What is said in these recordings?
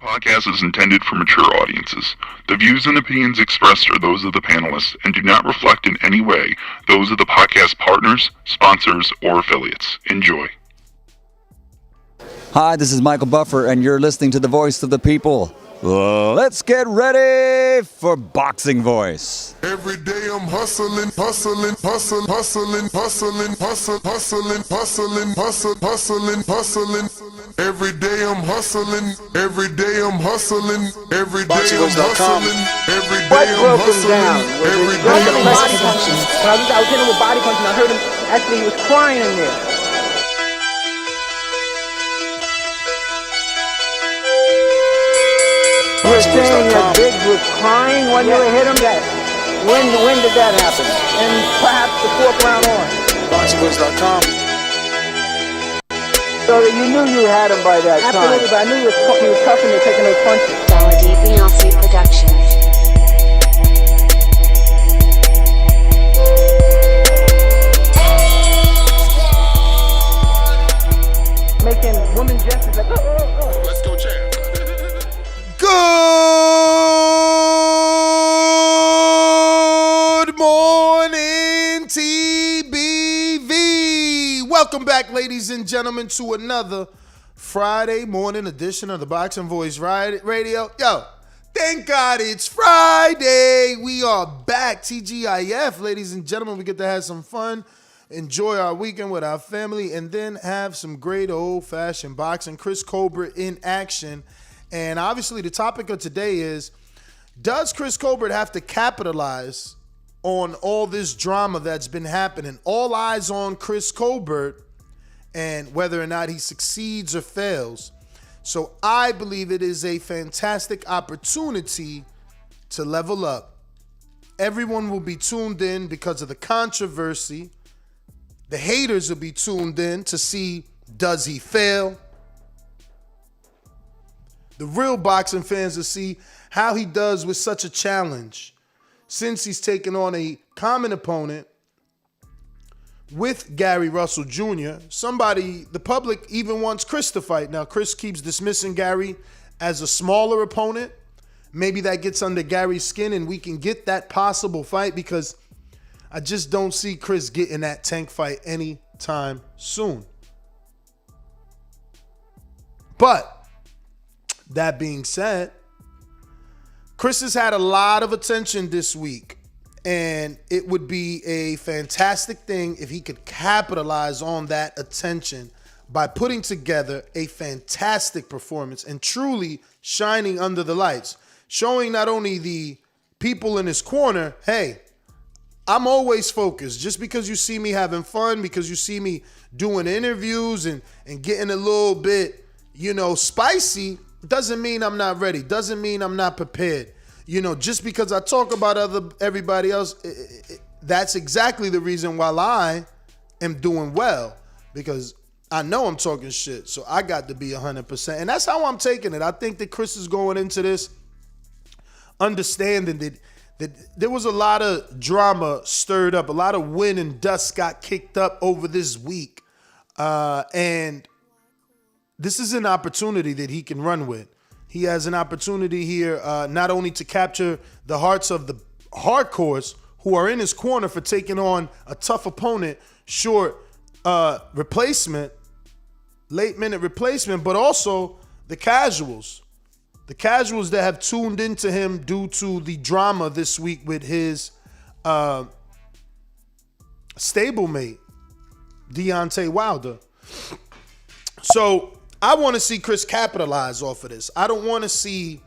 Podcast is intended for mature audiences. The views and opinions expressed are those of the panelists and do not reflect in any way those of the podcast partners, sponsors, or affiliates. Enjoy. Hi, this is Michael Buffer, and you're listening to the Voice of the People. Let's get ready for Boxing Voice. Every day I'm hustling, hustling, hustling, hustling, hustling, hustling, hustling, hustling, hustling, hustling, hustling. Every day I'm hustling, every day I'm hustling, every day I'm hustling, every day I'm hustling, every day I'm hustling. When I was hitting him with body punching, I heard him, actually he was crying in there. You were saying that Biggs was crying when you hit him? Yes. When did that happen? And perhaps the fourth round on? BoxingVoice.com. So you knew you had him by that time? Absolutely, but I knew he was tough and taking those punches. Quality Beyonce Productions. Making women gestures like, oh. Let's go, champ. Good morning, TBV. Welcome back, ladies and gentlemen, to another Friday morning edition of the Boxing Voice Radio. Yo, thank God it's Friday. We are back, TGIF. Ladies and gentlemen, we get to have some fun, enjoy our weekend with our family, and then have some great old-fashioned boxing. Chris Colbert in action. And obviously the topic of today is, does Chris Colbert have to capitalize on all this drama that's been happening? All eyes on Chris Colbert and whether or not he succeeds or fails. So I believe it is a fantastic opportunity to level up. Everyone will be tuned in because of the controversy. The haters will be tuned in to see, does he fail? The real boxing fans will see how he does with such a challenge, since he's taken on a common opponent with Gary Russell Jr. Somebody, the public even wants Chris to fight. Now, Chris keeps dismissing Gary as a smaller opponent. Maybe that gets under Gary's skin and we can get that possible fight, because I just don't see Chris getting that tank fight anytime soon. But that being said, Chris has had a lot of attention this week, and it would be a fantastic thing if he could capitalize on that attention by putting together a fantastic performance and truly shining under the lights, showing not only the people in his corner, hey, I'm always focused. Just because you see me having fun, because you see me doing interviews and getting a little bit, spicy, doesn't mean I'm not ready. Doesn't mean I'm not prepared. Just because I talk about everybody else, that's exactly the reason why I am doing well, because I know I'm talking shit. So I got to be 100%. And that's how I'm taking it. I think that Chris is going into this understanding that there was a lot of drama stirred up. A lot of wind and dust got kicked up over this week. And this is an opportunity that he can run with. He has an opportunity here not only to capture the hearts of the hardcores who are in his corner for taking on a tough opponent, short replacement, late-minute replacement, but also the casuals. The casuals that have tuned into him due to the drama this week with his stablemate, Deontay Wilder. So I want to see Chris capitalize off of this. I don't want to see,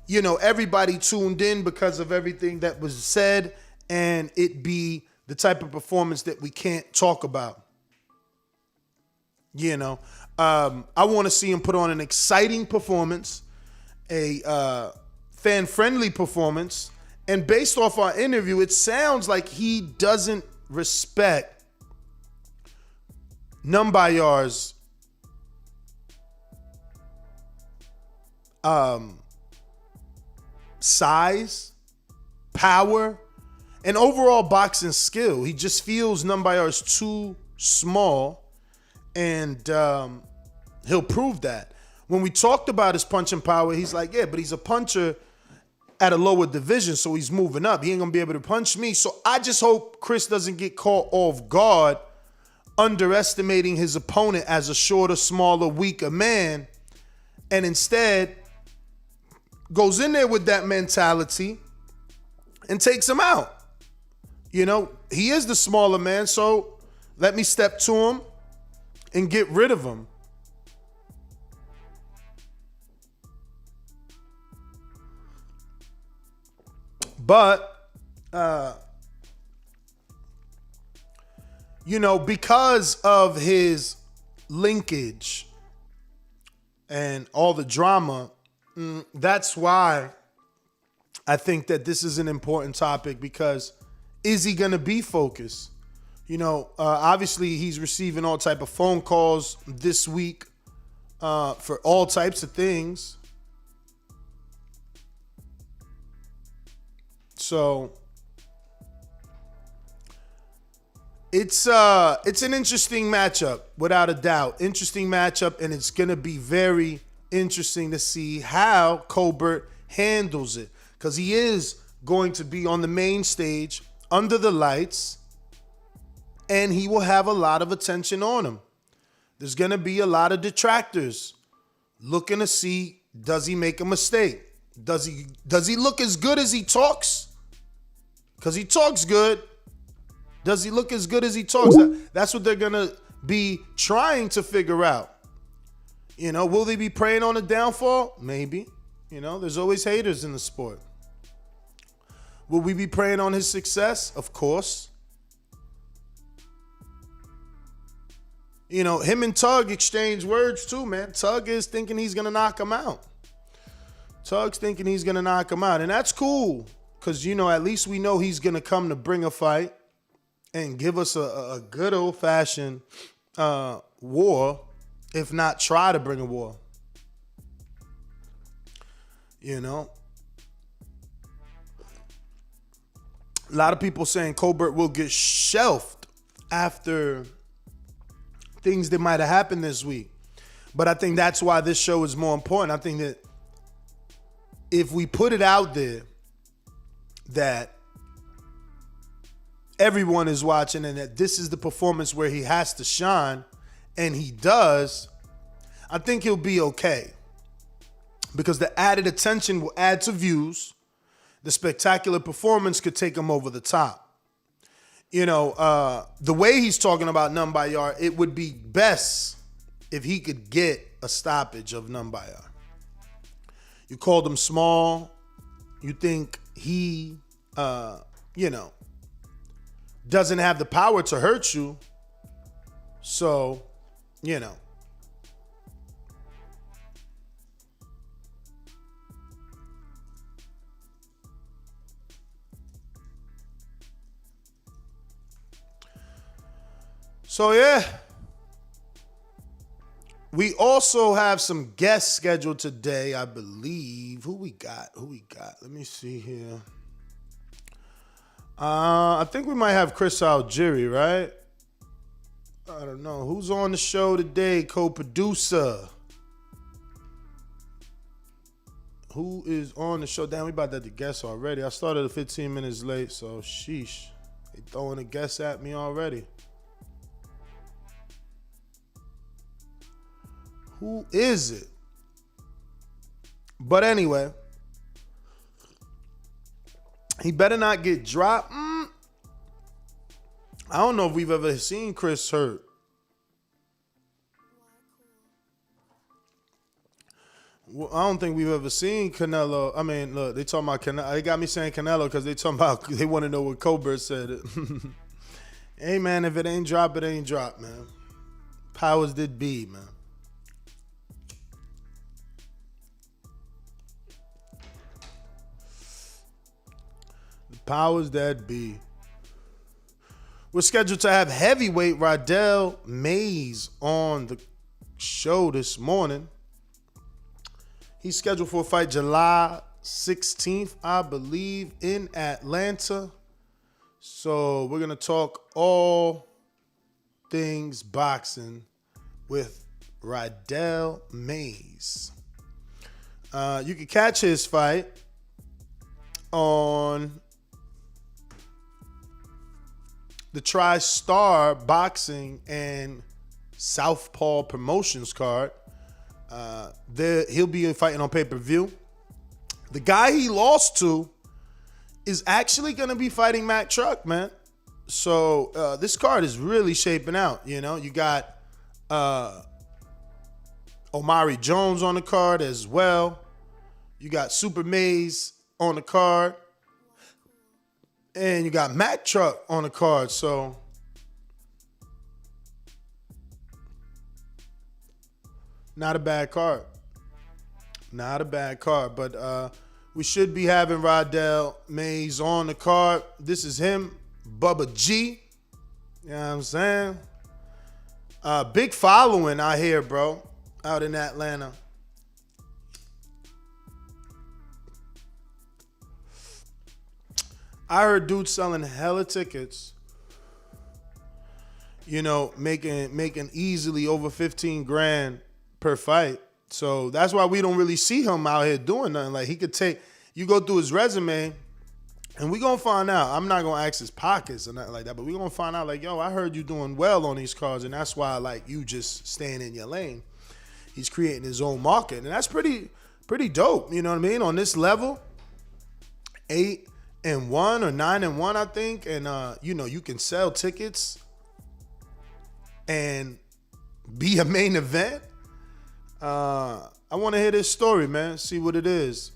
everybody tuned in because of everything that was said and it be the type of performance that we can't talk about. I want to see him put on an exciting performance, a fan-friendly performance, and based off our interview, it sounds like he doesn't respect Numbayar's size, power, and overall boxing skill. He just feels Numbayar is too small, and he'll prove that. When we talked about his punching power, he's like, yeah, but he's a puncher at a lower division, so he's moving up. He ain't gonna be able to punch me. So I just hope Chris doesn't get caught off guard underestimating his opponent as a shorter, smaller, weaker man, and instead goes in there with that mentality and takes him out. You know, he is the smaller man, so let me step to him and get rid of him. But, you know, because of his linkage and all the drama, that's why I think that this is an important topic, because is he going to be focused? You know, obviously he's receiving all type of phone calls this week for all types of things. So it's an interesting matchup, without a doubt. Interesting matchup, and it's going to be very interesting to see how Colbert handles it, because he is going to be on the main stage under the lights, and he will have a lot of attention on him. There's going to be a lot of detractors looking to see, does he make a mistake? Does he look as good as he talks? Because he talks good. Does he look as good as he talks? That's what they're going to be trying to figure out. You know, will they be preying on a downfall? Maybe. You know, there's always haters in the sport. Will we be preying on his success? Of course. You know, him and Tug exchange words too, man. Tug is thinking he's going to knock him out. Tug's thinking he's going to knock him out. And that's cool, because, you know, at least we know he's going to come to bring a fight and give us a good old-fashioned war, if not try to bring a war. You know? A lot of people saying Colbert will get shelved after things that might have happened this week. But I think that's why this show is more important. I think that if we put it out there that everyone is watching and that this is the performance where he has to shine, and he does, I think he'll be okay. Because the added attention will add to views. The spectacular performance could take him over the top. You know, the way he's talking about Numbayar, it would be best if he could get a stoppage of Numbayar. You called him small. You think he, you know, doesn't have the power to hurt you. So, you know. So, yeah. We also have some guests scheduled today, I believe. Who we got? Let me see here. I think we might have Chris Algieri, right? I don't know. Who's on the show today? Co-producer. Who is on the show? Damn, we about to guess already. I started 15 minutes late, so sheesh. They throwing a guess at me already. Who is it? But anyway, he better not get dropped. I don't know if we've ever seen Chris hurt. Well, I don't think we've ever seen Canelo. I mean, look, they talking about Canelo. They got me saying Canelo because they talking about, they want to know what Colbert said. Hey, man, if it ain't drop, it ain't drop, man. Powers did be, man. Powers that be. We're scheduled to have heavyweight Rodell Mays on the show this morning. He's scheduled for a fight July 16th, I believe, in Atlanta. So we're going to talk all things boxing with Rydell Mays. You can catch his fight on the TriStar Boxing and Southpaw Promotions card. He'll be fighting on pay-per-view. The guy he lost to is actually going to be fighting Matt Truck, man. So this card is really shaping out. You know, you got Omari Jones on the card as well. You got Super Mays on the card. And you got Matt Truck on the card. So not a bad card. Not a bad card. But we should be having Rydell Mays on the card. This is him, Bubba G. You know what I'm saying? Big following out here, bro, out in Atlanta. I heard dudes selling hella tickets, you know, making easily over 15 grand per fight. So that's why we don't really see him out here doing nothing. Like, he could take, you go through his resume, and we gonna find out. I'm not gonna ask his pockets or nothing like that, but we gonna find out, like, yo, I heard you doing well on these cards, and that's why, like, you just staying in your lane. He's creating his own market, and that's pretty dope. You know what I mean? On this level, 8-1 or 9-1, I think, and you know, you can sell tickets and be a main event. I want to hear this story, man. See what it is.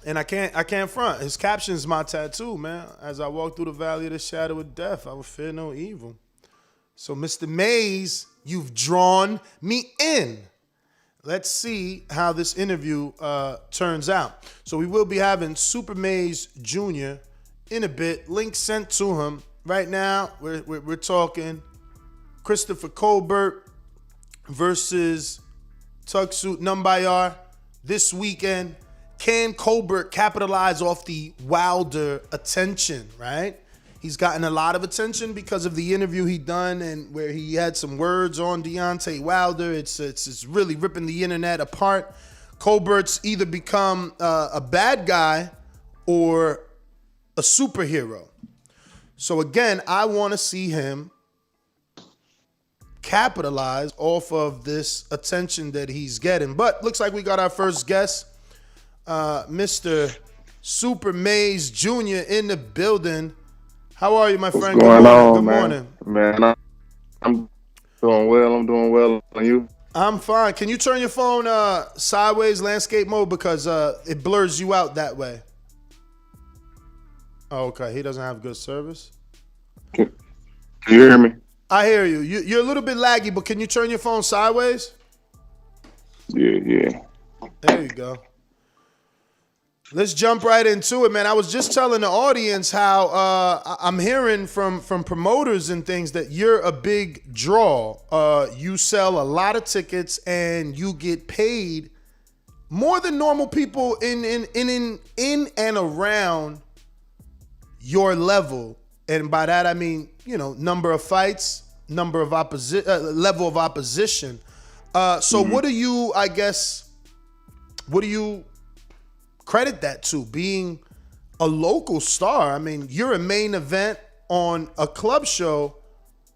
And I can't front. His caption's my tattoo, man. As I walk through the valley of the shadow of death, I will fear no evil. So, Mr. Mays, you've drawn me in. Let's see how this interview turns out. So we will be having Super Mays Jr. in a bit. Link sent to him. Right now, we're talking Christopher Colbert versus Tugsuit Numbayar this weekend. Can Colbert capitalize off the Wilder attention, right? He's gotten a lot of attention because of the interview he done and where he had some words on Deontay Wilder. It's really ripping the internet apart. Colbert's either become a bad guy or a superhero. So again, I want to see him capitalize off of this attention that he's getting. But looks like we got our first guest, Mr. Super Mays Jr. in the building. How are you, my friend? What's going on, Good man? morning. Man, I'm doing well. I'm doing well. And you? I'm fine. Can you turn your phone sideways, landscape mode, because it blurs you out that way? Oh, okay. He doesn't have good service. Can you hear me? I hear you. You're a little bit laggy, but can you turn your phone sideways? Yeah. There you go. Let's jump right into it, man. I was just telling the audience how I'm hearing from promoters and things that you're a big draw. You sell a lot of tickets and you get paid more than normal people in and around your level. And by that I mean, you know, number of fights, level of opposition. What do you credit that to, being a local star? I mean, you're a main event on a club show,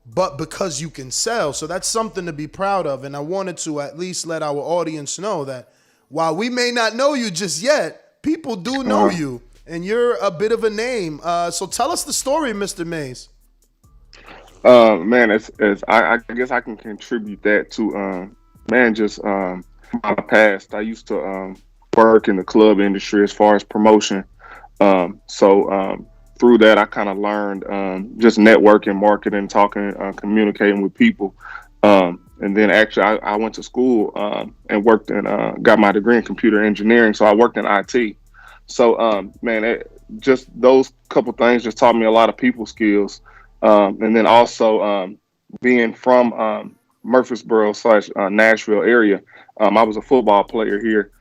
but because you can sell. So that's something to be proud of. And I wanted to at least let our audience know that while we may not know you just yet, people do know you, and you're a bit of a name. So tell us the story, Mr. Mays. Man, I guess I can contribute that to just my past. I used to work in the club industry as far as promotion. Through that, I kind of learned just networking, marketing, talking, communicating with people. And then actually I went to school and worked and got my degree in computer engineering. So I worked in IT. So, just those couple things just taught me a lot of people skills. And then also being from Murfreesboro / Nashville area, I was a football player here.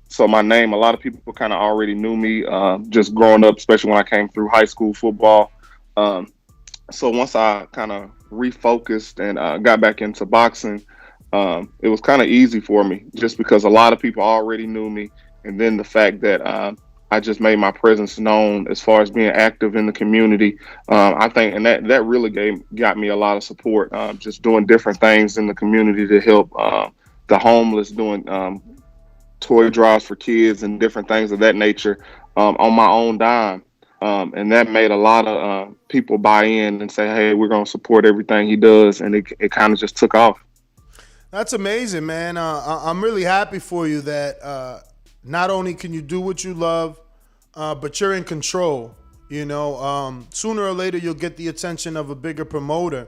So my name, a lot of people kind of already knew me just growing up, especially when I came through high school football. So once I kind of refocused and got back into boxing, it was kind of easy for me just because a lot of people already knew me, and then the fact that I just made my presence known as far as being active in the community. I think, and that really got me a lot of support. Just doing different things in the community to help the homeless, doing toy drives for kids and different things of that nature on my own dime. And that made a lot of people buy in and say, "Hey, we're going to support everything he does," and it kind of just took off. That's amazing, man. I'm really happy for you that not only can you do what you love, but you're in control. Sooner or later you'll get the attention of a bigger promoter,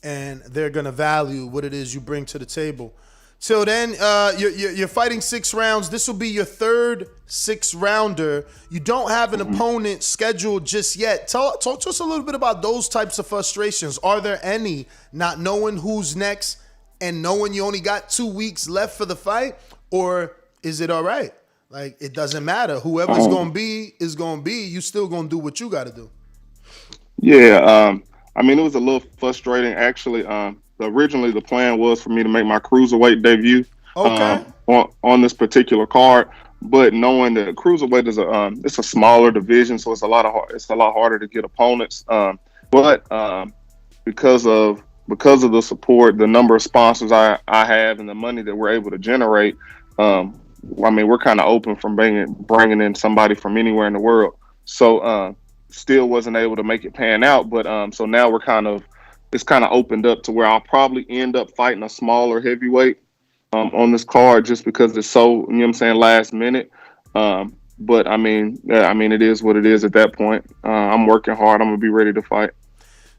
and they're gonna value what it is you bring to the table. Till then, you're fighting 6 rounds. This will be your third 6-rounder. You don't have an opponent scheduled just yet. Talk to us a little bit about those types of frustrations. Are there any, not knowing who's next and knowing you only got 2 weeks left for the fight, or is it all right? Like, it doesn't matter. Whoever's going to be is going to be. You still going to do what you got to do. Yeah, I mean, it was a little frustrating, actually. Originally, the plan was for me to make my cruiserweight debut on this particular card, but knowing that cruiserweight is it's a smaller division, so it's a lot harder to get opponents. But because of the support, the number of sponsors I have, and the money that we're able to generate, I mean, we're kind of open from bringing in somebody from anywhere in the world. So still wasn't able to make it pan out, but so now it's kind of opened up to where I'll probably end up fighting a smaller heavyweight on this card just because it's so, you know what I'm saying, last minute. But I mean, it is what it is at that point. I'm working hard. I'm gonna be ready to fight.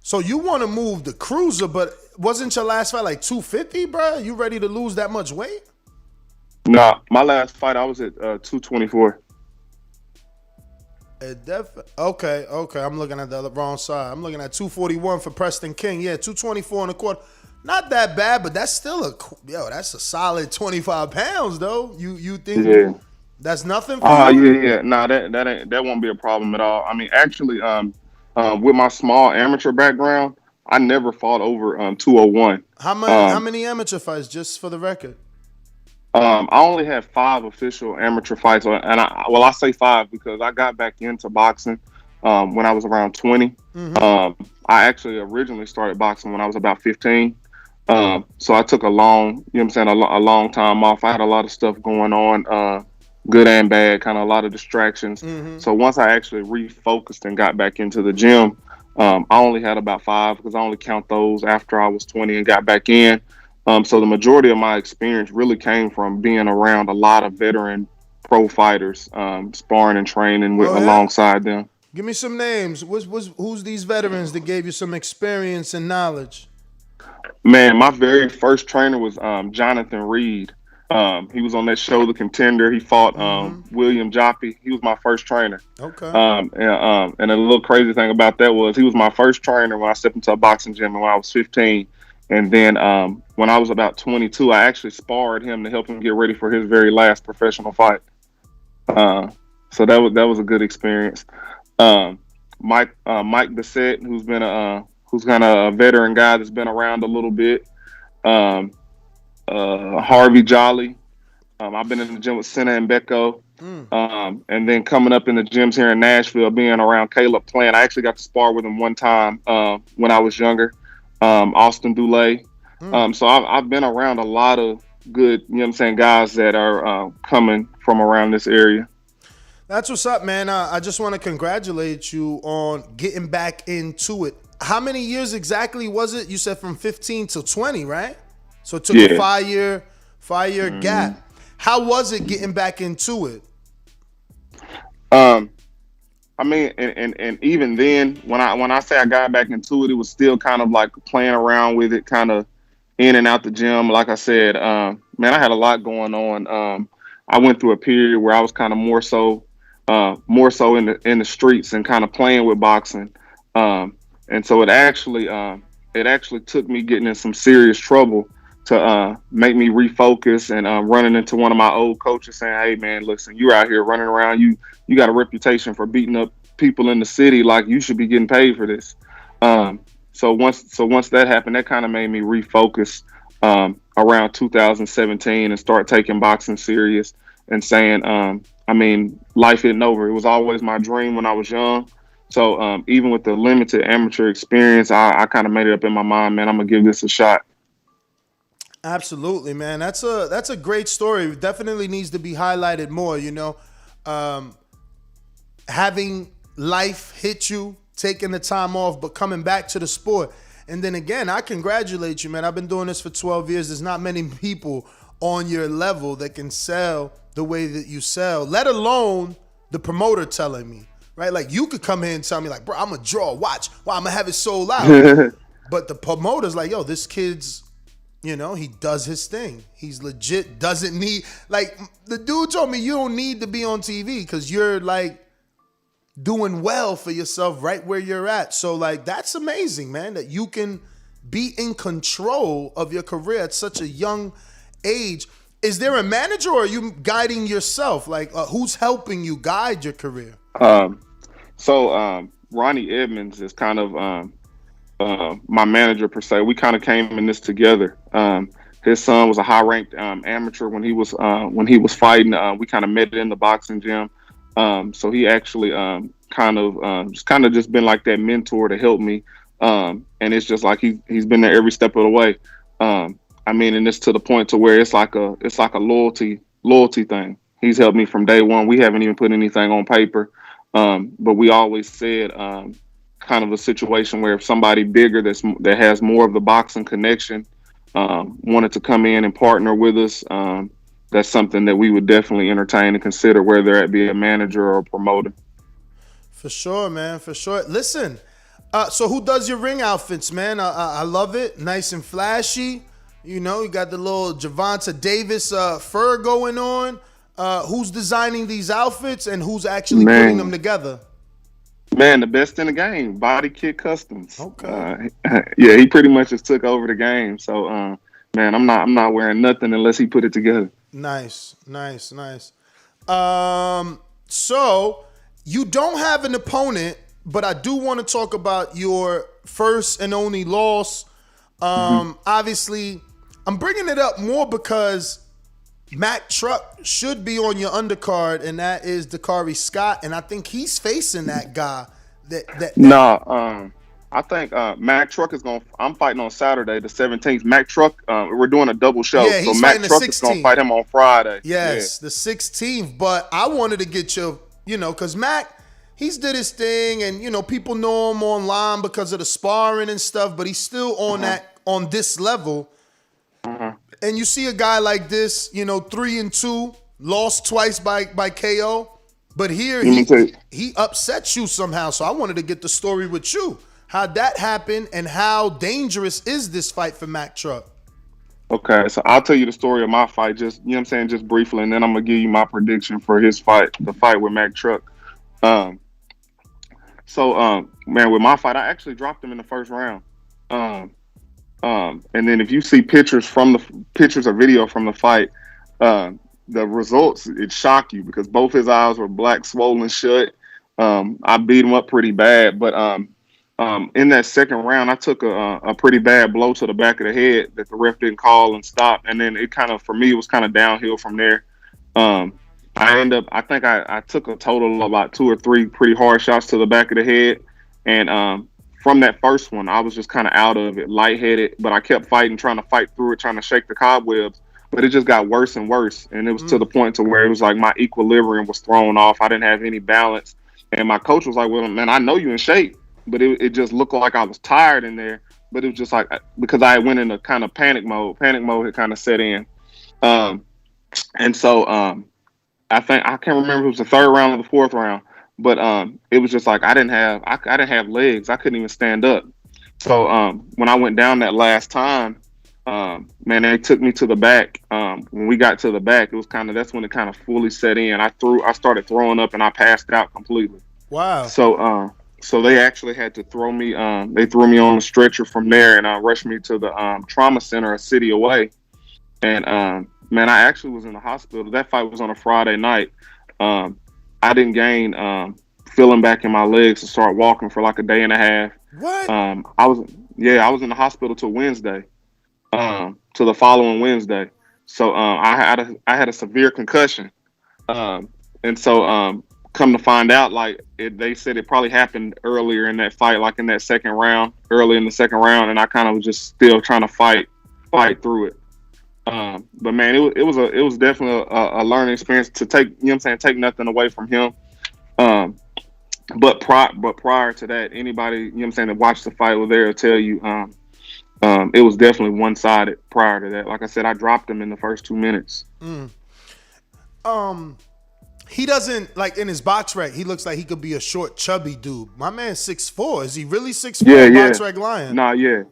So you want to move the cruiser, but wasn't your last fight like 250, bro? You ready to lose that much weight? Nah, my last fight I was at 224. Okay. I'm looking at the wrong side. I'm looking at 241 for Preston King. Yeah, 224 and a quarter. Not that bad, but that's still that's a solid 25 pounds though. You think that's nothing for you? Yeah. Nah, that won't be a problem at all. I mean, actually, with my small amateur background, I never fought over 201. How many amateur fights, just for the record? I only had 5 official amateur fights, and I say 5 because I got back into boxing when I was around 20. I actually originally started boxing when I was about 15. So I took a long time off. I had a lot of stuff going on, good and bad, kind of a lot of distractions. So once I actually refocused and got back into the gym, I only had about 5 because I only count those after I was 20 and got back in. So the majority of my experience really came from being around a lot of veteran pro fighters, sparring and training alongside them. Give me some names. Who's these veterans that gave you some experience and knowledge? Man, my very first trainer was Jonathan Reed. He was on that show, The Contender. He fought William Joppy. He was my first trainer. Okay. And a little crazy thing about that was he was my first trainer when I stepped into a boxing gym when I was 15. And then when I was about 22, I actually sparred him to help him get ready for his very last professional fight. So that was a good experience. Mike Bissett, who's kind of a veteran guy that's been around a little bit. Harvey Jolly. I've been in the gym with Senna and Becco. And then coming up in the gyms here in Nashville, being around Caleb Plant. I actually got to spar with him one time when I was younger. Austin Dulé. So I've been around a lot of good, you know what I'm saying, guys that are coming from around this area. That's what's up, man. I just want to congratulate you on getting back into it. How many years exactly was it? You said from 15 to 20, right? So it took a 5-year gap. How was it getting back into it? I mean, and even then, when I say I got back into it, it was still kind of like playing around with it, kind of in and out the gym. Like I said, man, I had a lot going on. I went through a period where I was kind of more so in the streets and kind of playing with boxing. And so it actually took me getting in some serious trouble to make me refocus and running into one of my old coaches saying, "Hey man, listen, you're out here running around. You got a reputation for beating up people in the city. Like, you should be getting paid for this." So once that happened, that kind of made me refocus around 2017 and start taking boxing serious and saying, I mean, life isn't over. It was always my dream when I was young. So even with the limited amateur experience, I kind of made it up in my mind, man, I'm gonna give this a shot. Absolutely, man. That's a great story. It definitely needs to be highlighted more. Um, having life hit you, taking the time off, but coming back to the sport. And then again, I congratulate you, man. I've been doing this for 12 years. There's not many people on your level that can sell the way that you sell, let alone the promoter telling me, right? Like you could come here and tell me like, bro, I'm going to draw, watch. Wow, I'm going to have it sold out. But the promoter's like, yo, this kid's, he does his thing. He's legit, doesn't need, like the dude told me you don't need to be on TV because you're like, doing well for yourself right where you're at. So like that's amazing, man, that you can be in control of your career at such a young age. Is there a manager or are you guiding yourself? Like who's helping you guide your career? So Ronnie Edmonds is kind of my manager per se. We kind of came in this together. His son was a high-ranked amateur when he was fighting. We kind of met in the boxing gym. So he actually just been like that mentor to help me. And it's just like he's been there every step of the way. I mean, and it's to the point to where it's like a loyalty thing. He's helped me from day one. We haven't even put anything on paper. But we always said kind of a situation where if somebody bigger that has more of the boxing connection wanted to come in and partner with us, that's something that we would definitely entertain and consider, whether it be a manager or a promoter. For sure, man. For sure. Listen, so who does your ring outfits, man? I love it. Nice and flashy. You got the little Gervonta Davis fur going on. Who's designing these outfits and who's actually putting them together? Man, the best in the game, Body Kit Customs. Okay. Yeah, he pretty much just took over the game. So, man, I'm not wearing nothing unless he put it together. Nice. So you don't have an opponent, but I do want to talk about your first and only loss. Obviously, I'm bringing it up more because Mac Truck should be on your undercard, and that is Dakari Scott, and I think he's facing that guy. I think Mac Truck is going. I'm fighting on Saturday, the 17th. Mac Truck, we're doing a double show, yeah, so Mac Truck is going to fight him on Friday. Yes, the 16th. But I wanted to get you, because Mac, he's did his thing, and people know him online because of the sparring and stuff. But he's still on this level. And you see a guy like this, 3-2, lost twice by KO. But here he upsets you somehow. So I wanted to get the story with you. How'd that happen and how dangerous is this fight for Mac Truck? Okay, so I'll tell you the story of my fight, just just briefly, and then I'm gonna give you my prediction for his fight, the fight with Mac Truck. Man, with my fight, I actually dropped him in the first round. And then if you see pictures or video from the fight, the results, it shock you because both his eyes were black, swollen shut. I beat him up pretty bad, but in that second round, I took a pretty bad blow to the back of the head that the ref didn't call and stop. And then it was kind of downhill from there. I think I took a total of about 2 or 3 pretty hard shots to the back of the head. And from that first one, I was just kind of out of it, lightheaded, but I kept fighting, trying to fight through it, trying to shake the cobwebs. But it just got worse and worse. And it was to the point to where it was like my equilibrium was thrown off. I didn't have any balance. And my coach was like, well, man, I know you're in shape. But it just looked like I was tired in there. But it was just like, because I went into kind of panic mode. Panic mode had kind of set in. And so I can't remember if it was the third round or the fourth round. But it was just like I didn't have legs. I couldn't even stand up. So when I went down that last time, man, they took me to the back. When we got to the back, it was that's when it kind of fully set in. I started throwing up and I passed out completely. Wow. So they actually had to throw me. They threw me on the stretcher from there and rushed me to the trauma center a city away. And man, I actually was in the hospital. That fight was on a Friday night. I didn't gain feeling back in my legs to start walking for like a day and a half. What? I was in the hospital till Wednesday. to the following Wednesday. So I had a severe concussion. Um, and so come to find out, like they said, it probably happened earlier in that fight, like in that second round, early in the second round, and I kind of was just still trying to fight through it. But man, it was definitely a learning experience to take. You know what I'm saying? Take nothing away from him. Um, but prior to that, anybody, you know what I'm saying, that watched the fight was there to tell you, it was definitely one sided prior to that. Like I said, I dropped him in the first 2 minutes. He doesn't, like, in his box rec, he looks like he could be a short, chubby dude. My man's 6'4". Is he really 6'4"? Yeah, Box rec lion. Nah, he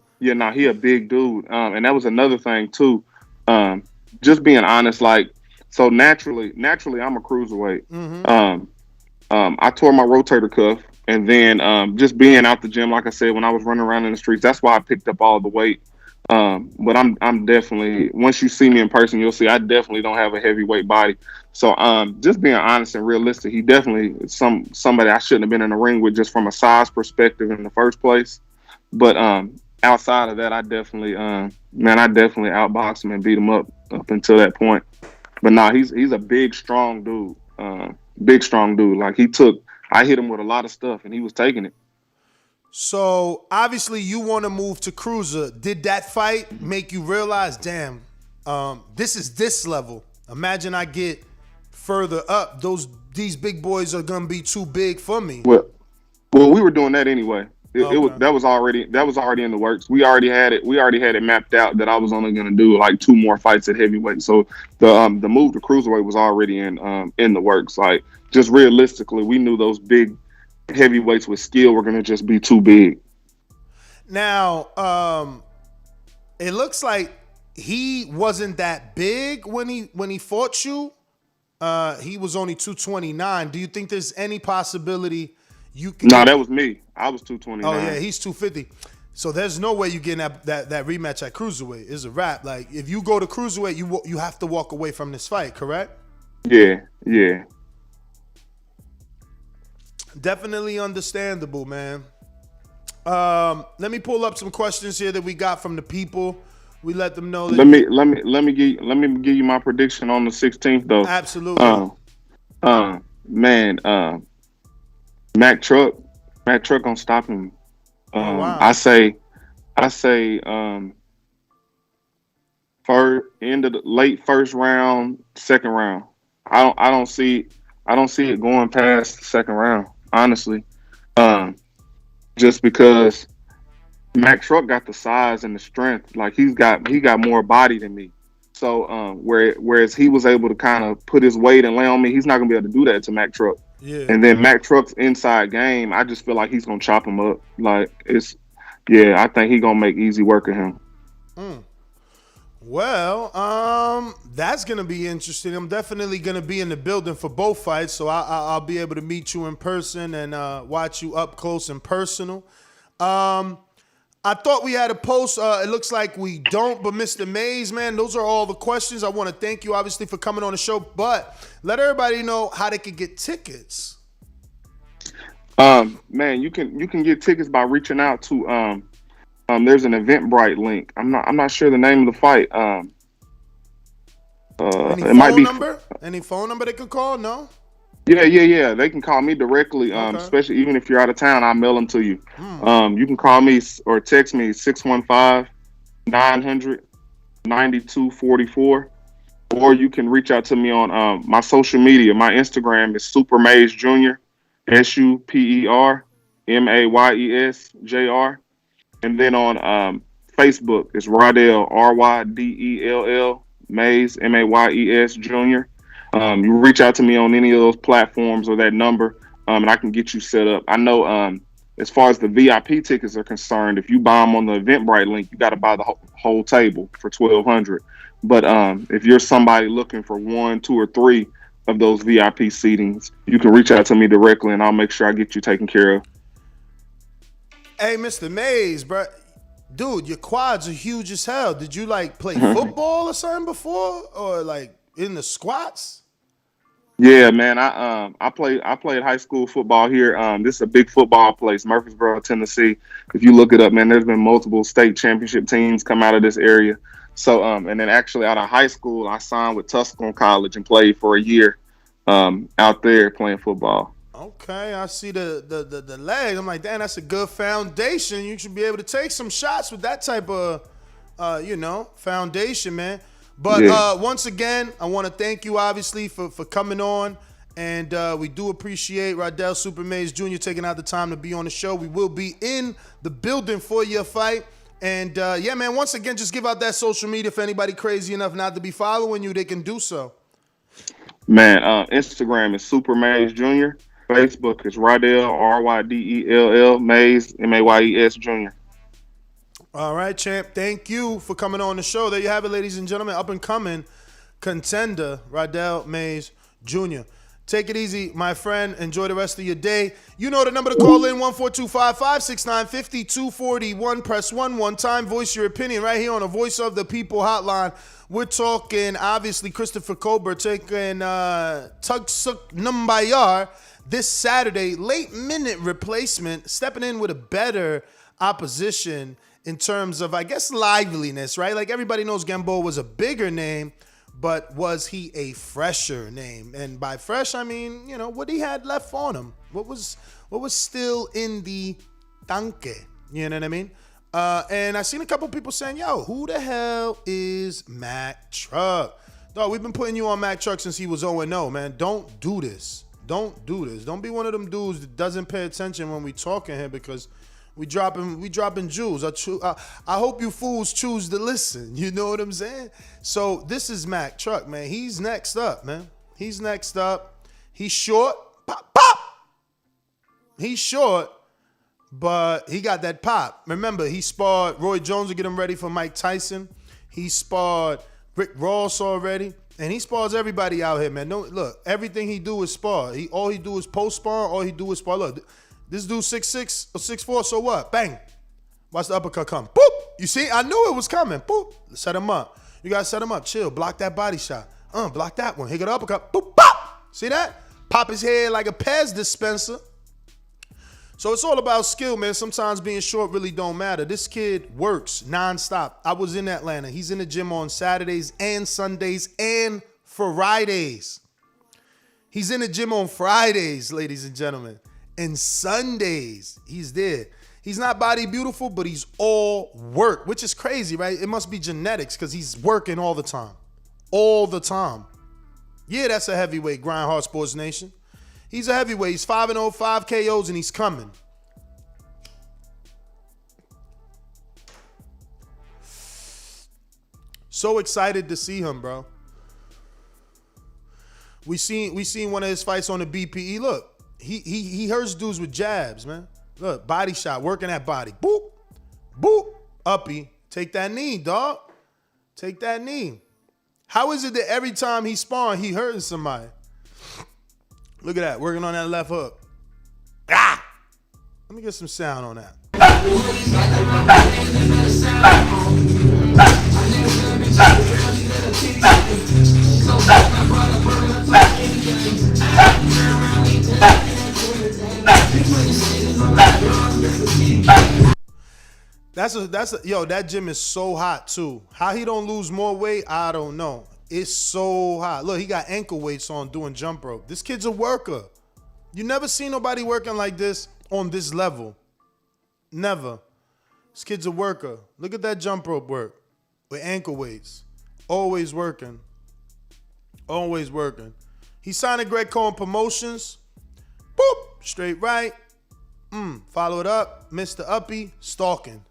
a big dude. And that was another thing too. Just being honest, like, so naturally, I'm a cruiserweight. I tore my rotator cuff, and then just being out the gym, like I said, when I was running around in the streets, that's why I picked up all the weight. But I'm definitely, once you see me in person, you'll see I definitely don't have a heavyweight body. So just being honest and realistic, he definitely is somebody I shouldn't have been in the ring with just from a size perspective in the first place. But outside of that, I definitely outboxed him and beat him up until that point. But nah, he's a big, strong dude. Like I hit him with a lot of stuff and he was taking it. So obviously you want to move to cruiser. Did that fight make you realize, damn, this is this level? Imagine I get further up. These big boys are gonna be too big for me. Well, we were doing that anyway. That was already in the works. We already had it mapped out that I was only gonna do like 2 more fights at heavyweight. So the move to cruiserweight was already in the works. Like, just realistically, we knew those big heavyweights with skill were gonna just be too big. Now, it looks like he wasn't that big when he fought you. He was only 229. Do you think there's any possibility you can? No, that was me. I was 229. Oh yeah, he's 250. So there's no way you getting that rematch at cruiserweight. It's a wrap. Like, if you go to cruiserweight, you have to walk away from this fight, correct? Yeah. Definitely understandable, man. Let me pull up some questions here that we got from the people. We let them know that let me give you my prediction on the 16th though. Absolutely. Mac Truck gonna stop him. Wow. I say end of the late first round, second round. I don't see it going past the second round, honestly. Just because Mac Truck got the size and the strength, like he got more body than me. So whereas he was able to kind of put his weight and lay on me, he's not gonna be able to do that to Mac Truck. Yeah. And then Mac Truck's inside game, I just feel like he's gonna chop him up. Like I think he's gonna make easy work of him. Well, that's gonna be interesting. I'm definitely gonna be in the building for both fights, so I'll be able to meet you in person and watch you up close and personal. I thought we had a post. It looks like we don't, but Mr. Mays, man, those are all the questions. I want to thank you, obviously, for coming on the show, but let everybody know how they can get tickets. Man, you can get tickets by reaching out to there's an Eventbrite link. I'm not sure the name of the fight. Any phone number they could call? No. Yeah. They can call me directly, Okay. especially even if you're out of town, I'll mail them to you. You can call me or text me 615-900-9244, or you can reach out to me on my social media. My Instagram is Super Mays Jr. SuperMaysJr. And then on Facebook, it's Rydell, Rydell Mays, Mays Jr. You reach out to me on any of those platforms or that number, and I can get you set up. I know as far as the VIP tickets are concerned, if you buy them on the Eventbrite link, you got to buy the whole table for $1,200. But if you're somebody looking for 1, 2, or 3 of those VIP seatings, you can reach out to me directly, and I'll make sure I get you taken care of. Hey, Mr. Mays, bro. Dude, your quads are huge as hell. Did you, like, play football or something before? Or, like, in the squats? Yeah, man. I played high school football here. This is a big football place, Murfreesboro, Tennessee. If you look it up, man, there's been multiple state championship teams come out of this area. So, and then actually out of high school, I signed with Tusculum College and played for a year out there playing football. Okay, I see the leg. I'm like, damn, that's a good foundation. You should be able to take some shots with that type of, foundation, man. But Yeah. once again, I want to thank you, obviously, for coming on. And we do appreciate Rydell Super Mays Jr. taking out the time to be on the show. We will be in the building for your fight. And, yeah, man, once again, just give out that social media. If anybody crazy enough not to be following you, they can do so. Man, Instagram is Super Mays Jr. Facebook is Rydell, Rydell, Mays, Mays Jr. All right, champ. Thank you for coming on the show. There you have it, ladies and gentlemen. Up and coming contender, Rydell Mays Jr. Take it easy, my friend. Enjoy the rest of your day. You know the number to call in, 14255-695-5241. Press 1 one time. Voice your opinion right here on the Voice of the People hotline. We're talking, obviously, Christopher Colbert taking Tugsuk Numbayar this Saturday. Late minute replacement, stepping in with a better opposition in terms of, I guess, liveliness, right? Like everybody knows Gamboa was a bigger name, but was he a fresher name? And by fresh, I mean, what he had left on him. What was still in the tanque? You know what I mean? And I seen a couple people saying, yo, who the hell is Mac Truck? Dog, we've been putting you on Mac Truck since he was 0-0, man. Don't do this. Don't do this. Don't be one of them dudes that doesn't pay attention when we talking here, because we dropping jewels. I hope you fools choose to listen. You know what I'm saying? So this is Mac Truck, man. He's next up, man. He's next up. He's short. Pop, pop. He's short, but he got that pop. Remember, he sparred Roy Jones to get him ready for Mike Tyson. He sparred Rick Ross already. And he spars everybody out here, man. Look, everything he do is spar. All he do is post spar. All he do is spar. Look, this dude 6'6" or 6'4", so what? Bang. Watch the uppercut come. Boop. You see? I knew it was coming. Boop. Set him up. You got to set him up. Chill. Block that body shot. Block that one. He got an uppercut. Boop. Pop. See that? Pop his head like a Pez dispenser. So it's all about skill, man. Sometimes being short really don't matter. This kid works nonstop. I was in Atlanta. He's in the gym on Saturdays and Sundays and Fridays. He's in the gym on Fridays, ladies and gentlemen. And Sundays, he's there. He's not body beautiful, but he's all work, which is crazy, right? It must be genetics because he's working all the time. All the time. Yeah, that's a heavyweight, Grind Hard Sports Nation. He's a heavyweight. He's 5-0, 5 KOs, and he's coming. So excited to see him, bro. We seen one of his fights on the BPE. Look, he hurts dudes with jabs, man. Look, body shot, working that body. Boop, boop, uppy. Take that knee, dog. Take that knee. How is it that every time he's sparring, he hurting somebody? Look at that, working on that left hook. Ah! Let me get some sound on that. That gym is so hot too. How he don't lose more weight, I don't know. It's so hot. Look, he got ankle weights on doing jump rope. This kid's a worker. You never seen nobody working like this on this level. Never. This kid's a worker. Look at that jump rope work with ankle weights. Always working. Always working. He signed a Greg Cohen Promotions. Boop. Straight right. Follow it up. Mr. Uppy. Stalking.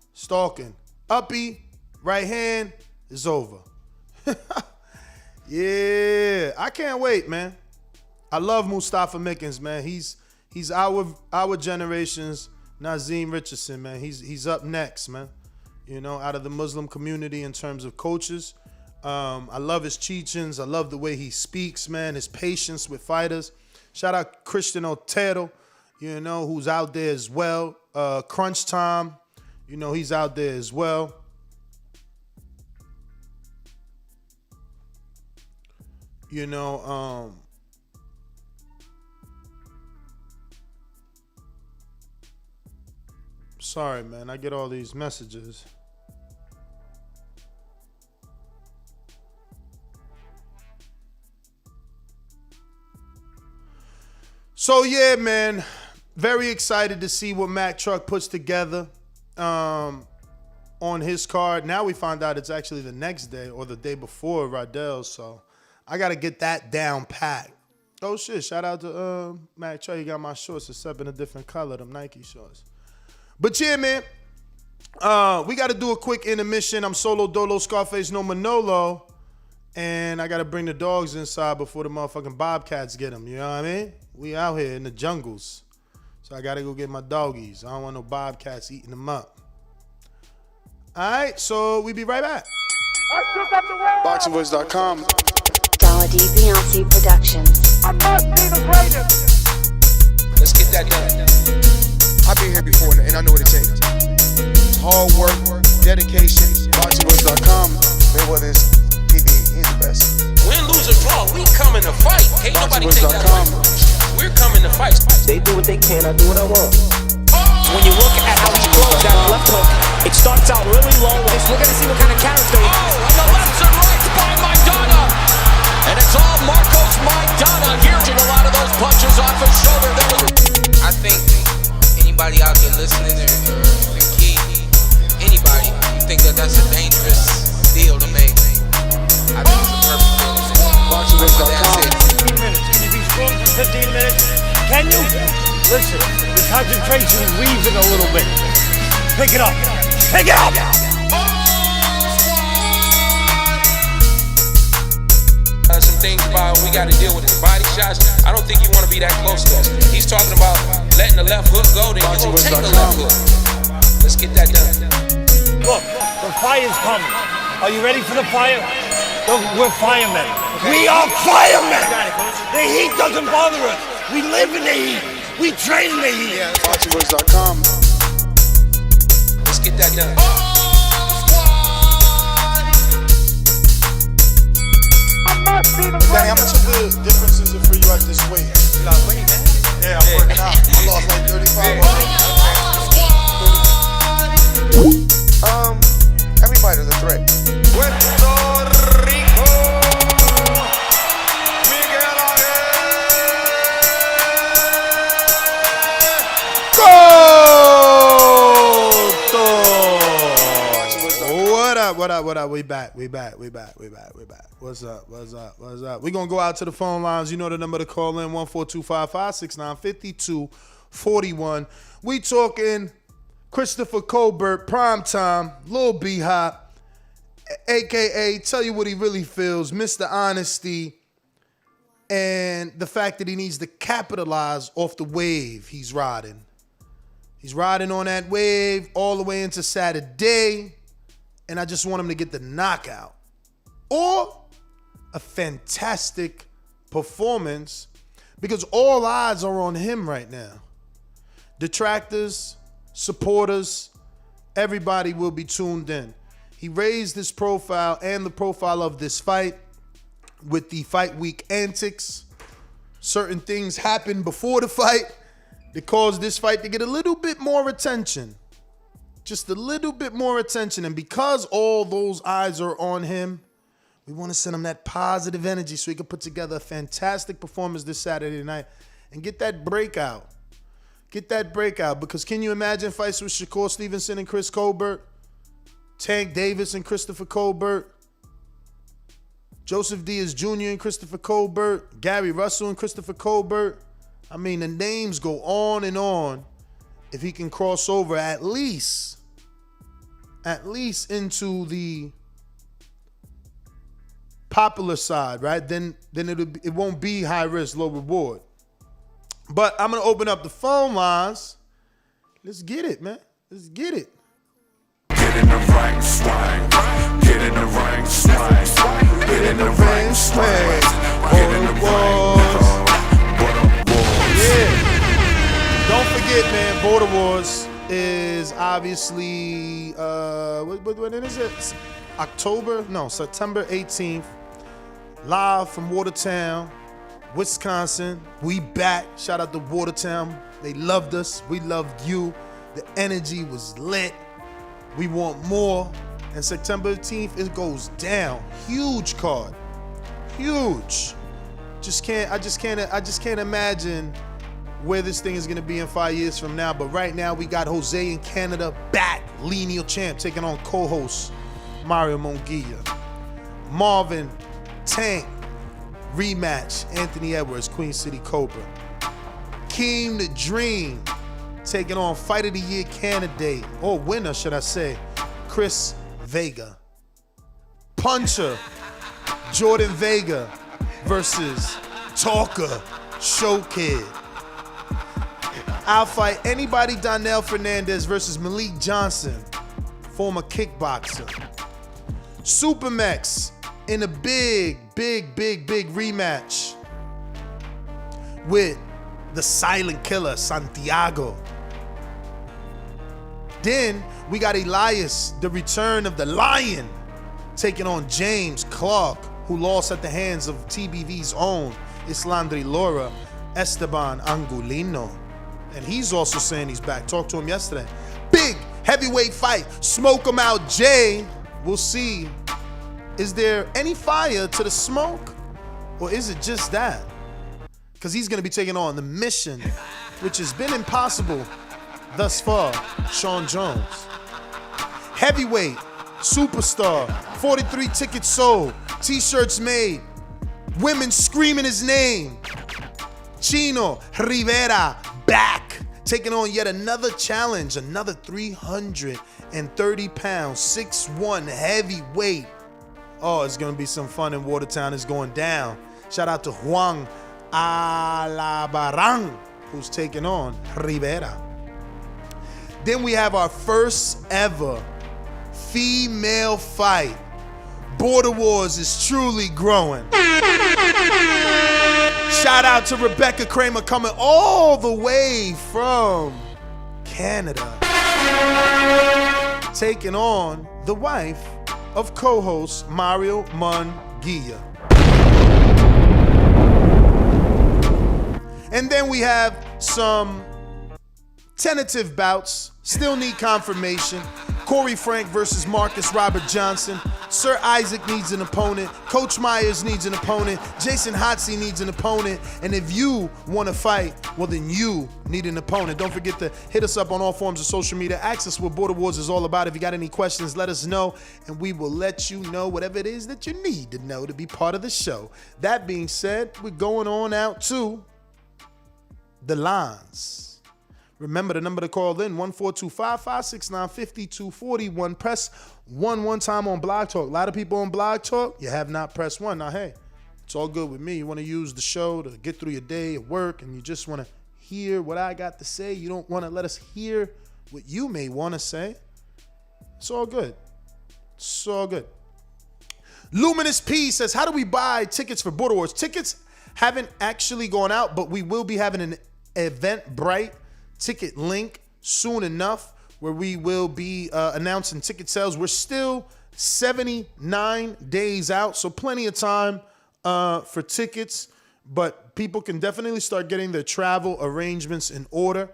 Uppy. Right hand is over. Yeah. I can't wait, man. I love Mustafa Mickens, man. He's our generation's Nazim Richardson, man. He's up next, man. You know, out of the Muslim community in terms of coaches. I love his teachings. I love the way he speaks, man. His patience with fighters. Shout out Christian Otero, you know, who's out there as well. Crunch Time, you know, he's out there as well. You know, Sorry, man. I get all these messages. So, yeah, man. Very excited to see what Mack Truck puts together on his card. Now we find out it's actually the next day or the day before Rydell. So, I got to get that down pat. Oh, shit. Shout out to Mack Truck. He got my shorts except in a different color, them Nike shorts. But, yeah, man. We got to do a quick intermission. I'm Solo Dolo, Scarface, no Manolo. And I got to bring the dogs inside before the motherfucking Bobcats get them. You know what I mean? We out here in the jungles. So I got to go get my doggies. I don't want no Bobcats eating them up. All right, so we be right back. BoxingVoice.com. Dollar D Beyonce Productions. I must be the greatest. Let's get that done. I've been here before and I know what it takes. It's hard work, dedication. BoxingVoice.com. Mayweather is he's the best. Win, lose, or draw, we coming to fight. Can't nobody take that away. We're coming to fight. They do what they can, I do what I want. When you look at how he throws that left hook, it starts out really low. We're going to see what kind of character. Oh, and the lefts and rights by Maidana. And it's all Marcos Maidana here. A lot of those punches off his shoulder. I think anybody out there listening or key, anybody, you think that that's a dangerous deal to make. I think it's a perfect deal to make. BoxingVoice.com. 15 minutes. Can you be strong for 15 minutes? Can you? Listen, the concentration is leaving a little bit. Pick it up. Pick it up! Some things about we got to deal with his body shots. I don't think you want to be that close to us. He's talking about letting the left hook go. Then you gonna take the left hook. Let's get that done. Look, the fire's coming. Are you ready for the fire? Look, we're firemen. Okay. We are firemen! The heat doesn't bother us. We live in the heat. We train in the heat. Yeah, BoxingVoice.com. Let's get that done. Danny, how much of the difference is it for you at this weight? You lost weight, man. Yeah, I'm working out. I lost like 35 every fighter's a threat. Puerto Rico. What up? We back. What's up? We gonna go out to the phone lines. You know the number to call in, 14255-6952-41. We talking Christopher Colbert, primetime, Lil B-Hop, a.k.a. tell you what he really feels, Mr. Honesty, and the fact that he needs to capitalize off the wave he's riding. He's riding on that wave all the way into Saturday, and I just want him to get the knockout or a fantastic performance because all eyes are on him right now. Detractors, supporters, everybody will be tuned in. He raised his profile and the profile of this fight with the fight week antics. Certain things happened before the fight that caused this fight to get a little bit more attention. Just a little bit more attention. And because all those eyes are on him, we want to send him that positive energy so he can put together a fantastic performance this Saturday night and get that breakout. Get that breakout. Because can you imagine fights with Shakur Stevenson and Chris Colbert? Tank Davis and Christopher Colbert? Joseph Diaz Jr. and Christopher Colbert? Gary Russell and Christopher Colbert? I mean, the names go on and on. If he can cross over at least into the popular side, right? Then it won't be high risk, low reward. But I'm gonna open up the phone lines. Let's get it, man. Let's get it. Get in the ring, swing. Get in the ring, swing. Get in the ring, swing. Get in the ring. Yeah. Don't forget, man, Border Wars is obviously, when is it? September 18th. Live from Watertown, Wisconsin. We back. Shout out to Watertown. They loved us. We loved you. The energy was lit. We want more. And September 18th, it goes down. Huge card. Huge. I just can't imagine where this thing is gonna be in 5 years from now. But right now we got Jose in Canada back. Lineal champ taking on co-host Mario Munguia. Marvin Tank rematch. Anthony Edwards, Queen City Cobra. Keem the Dream taking on Fight of the Year candidate, or winner, should I say, Chris Vega. Puncher, Jordan Vega versus Talker, Show Kid. I'll fight anybody Donnell Fernandez versus Malik Johnson, former kickboxer. Supermex in a big rematch with the silent killer, Santiago. Then we got Elias, the return of the Lion, taking on James Clark, who lost at the hands of TBV's own Islandri Laura Esteban Angulino. And he's also saying he's back. Talked to him yesterday. Big heavyweight fight. Smoke him out, Jay. We'll see. Is there any fire to the smoke? Or is it just that? Because he's going to be taking on the Mission, which has been impossible thus far, Sean Jones. Heavyweight, superstar, 43 tickets sold, t-shirts made, women screaming his name. Chino Rivera back, taking on yet another challenge, another 330 pounds, 6'1" heavyweight. Oh, it's going to be some fun in Watertown. It's going down. Shout out to Juan Alabarang, who's taking on Rivera. Then we have our first ever female fight. Border Wars is truly growing. Shout out to Rebecca Kramer coming all the way from Canada. Taking on the wife of co-host Mario Munguia. And then we have some tentative bouts. Still need confirmation. Corey Frank versus Marcus Robert Johnson. Sir Isaac needs an opponent. Coach Myers needs an opponent. Jason Hotsey needs an opponent. And if you want to fight, well, then you need an opponent. Don't forget to hit us up on all forms of social media. Ask us what Border Wars is all about. If you got any questions, let us know, and we will let you know whatever it is that you need to know to be part of the show. That being said, we're going on out to the lines. Remember the number to call in, 142-569-5241. Press 1 time on Blog Talk. A lot of people on Blog Talk, you have not pressed 1. Now, hey, it's all good with me. You want to use the show to get through your day at work, and you just want to hear what I got to say. You don't want to let us hear what you may want to say. It's all good. It's all good. Luminous P says, how do we buy tickets for Border Wars? Tickets haven't actually gone out, but we will be having an Eventbrite ticket link soon enough where we will be announcing ticket sales. We're still 79 days out, so plenty of time for tickets, but people can definitely start getting their travel arrangements in order.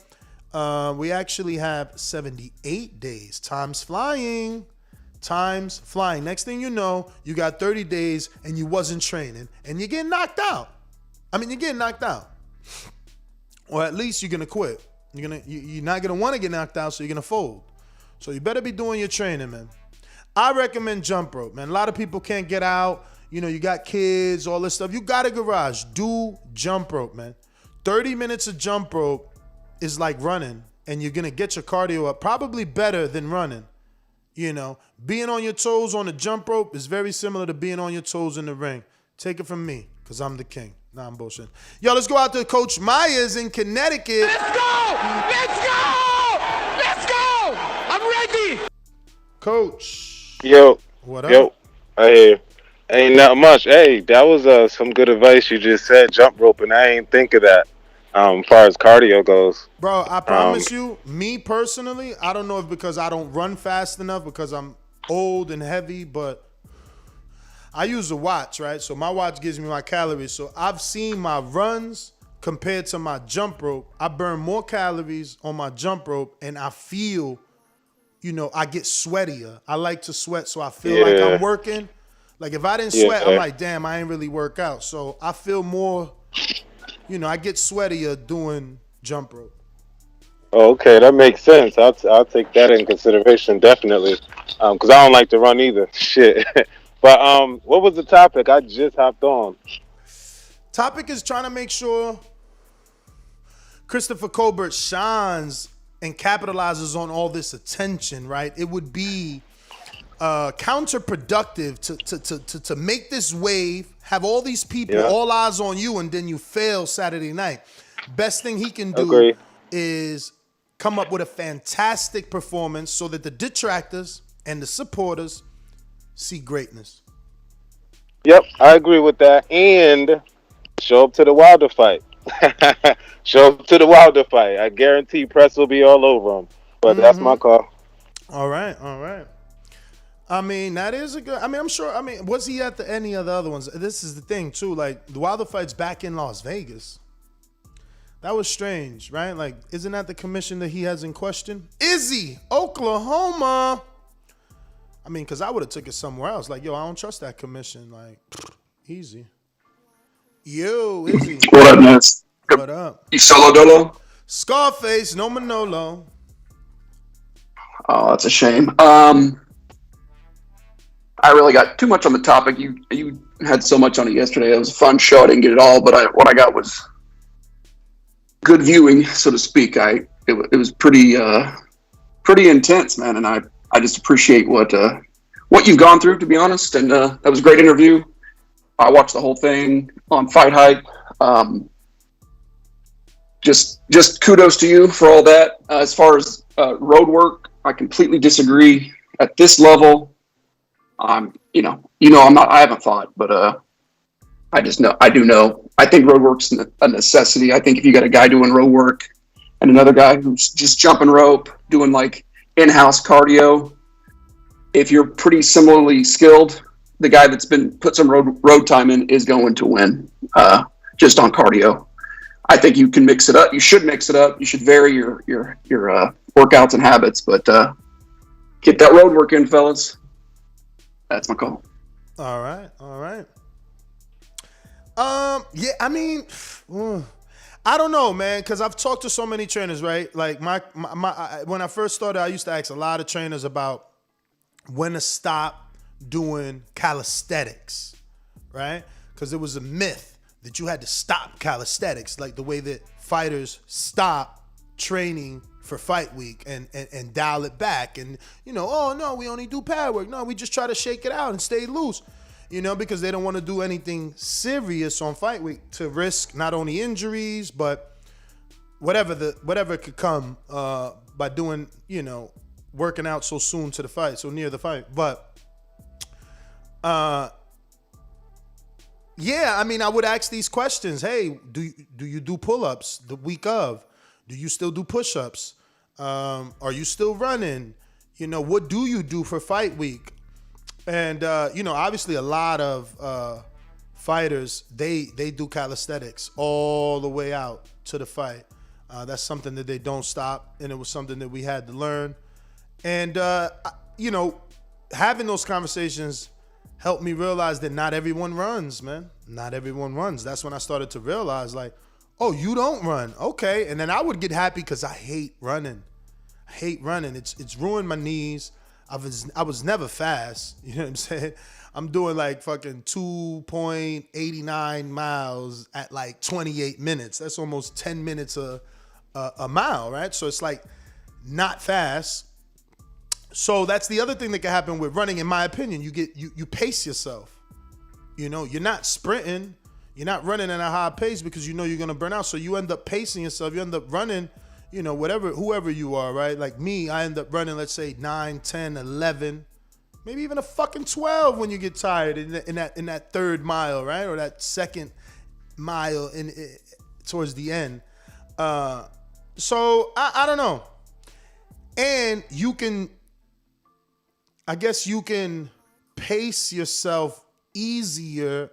We actually have 78 days. Time's flying. Time's flying. Next thing you know, you got 30 days and you wasn't training and you're getting knocked out. You're getting knocked out. Or at least you're going to quit. You're not going to want to get knocked out, so you're going to fold. So you better be doing your training, man. I recommend jump rope, man. A lot of people can't get out. You got kids, all this stuff. You got a garage. Do jump rope, man. 30 minutes of jump rope is like running, and you're going to get your cardio up. Probably better than running. Being on your toes on the jump rope is very similar to being on your toes in the ring. Take it from me, because I'm the king. Nah, I'm bullshit. Yo, let's go out to Coach Myers in Connecticut. Let's go! Let's go! Let's go! I'm ready! Coach. Yo. What up? Yo. I hear. Ain't not much. Hey, that was some good advice you just said, jump rope, and I ain't think of that as far as cardio goes. Bro, I promise you, me personally, I don't know if because I don't run fast enough because I'm old and heavy, but I use a watch, right? So my watch gives me my calories. So I've seen my runs compared to my jump rope. I burn more calories on my jump rope, and I feel, I get sweatier. I like to sweat, so I feel like I'm working. Like if I didn't sweat, I'm like, damn, I ain't really work out. So I feel more, I get sweatier doing jump rope. Okay, that makes sense. I'll take that in consideration, definitely. Because I don't like to run either. Shit. But what was the topic? I just hopped on. Topic is trying to make sure Christopher Colbert shines and capitalizes on all this attention, right? It would be counterproductive to make this wave, have all these people, all eyes on you, and then you fail Saturday night. Best thing he can do is come up with a fantastic performance so that the detractors and the supporters see greatness. Yep, I agree with that. And show up to the Wilder fight. Show up to the Wilder fight. I guarantee press will be all over him. But that's my call. All right. I mean, that is a good. I mean, I'm sure. I mean, was he at any of the other ones? This is the thing too. Like the Wilder fight's back in Las Vegas. That was strange, right? Like, isn't that the commission that he has in question? Izzy, Oklahoma. I mean, because I would have took it somewhere else. Like, yo, I don't trust that commission. Like, easy. Yo, Izzy. What up, Ness? What up? You solo dolo? Scarface, no Manolo. Oh, that's a shame. I really got too much on the topic. You had so much on it yesterday. It was a fun show. I didn't get it all, but what I got was good viewing, so to speak. It was pretty intense, man, and I just appreciate what you've gone through, to be honest. And that was a great interview. I watched the whole thing on Fight Hype. Just kudos to you for all that. As far as road work, I completely disagree. At this level, I'm not. I haven't fought, but I just know. I do know. I think road work's a necessity. I think if you got a guy doing road work and another guy who's just jumping rope, doing like in-house cardio, if you're pretty similarly skilled, the guy that's been put some road time in is going to win just on cardio. I think you can mix it up. You should mix it up. You should vary your workouts and habits, but get that road work in, fellas. That's my call. All right. Yeah, I mean, I don't know, man, because I've talked to so many trainers, right? Like my when I first started, I used to ask a lot of trainers about when to stop doing calisthenics, right? Because there was a myth that you had to stop calisthenics, like the way that fighters stop training for fight week and dial it back. And, oh, no, we only do pad work. No, we just try to shake it out and stay loose, because they don't want to do anything serious on fight week to risk not only injuries, but whatever could come by doing, working out so soon to the fight, so near the fight. But, yeah, I mean, I would ask these questions. Hey, do you do pull-ups the week of? Do you still do push-ups? Are you still running? What do you do for fight week? And, obviously a lot of fighters, they do calisthenics all the way out to the fight. That's something that they don't stop, and it was something that we had to learn. And, having those conversations helped me realize that not everyone runs, man. Not everyone runs. That's when I started to realize, like, oh, you don't run. Okay. And then I would get happy because I hate running. It's ruined my knees. I was never fast. You know what I'm saying? I'm doing like fucking 2.89 miles at like 28 minutes. That's almost 10 minutes a mile, right? So it's like not fast. So that's the other thing that can happen with running, in my opinion. You pace yourself. You're not sprinting. You're not running at a high pace because you're going to burn out. So you end up pacing yourself. You end up running, whoever you are, right? Like me, I end up running, let's say 9, 10, 11, maybe even a fucking 12 when you get tired in that third mile, right? Or that second mile towards the end. So I don't know. And I guess you can pace yourself easier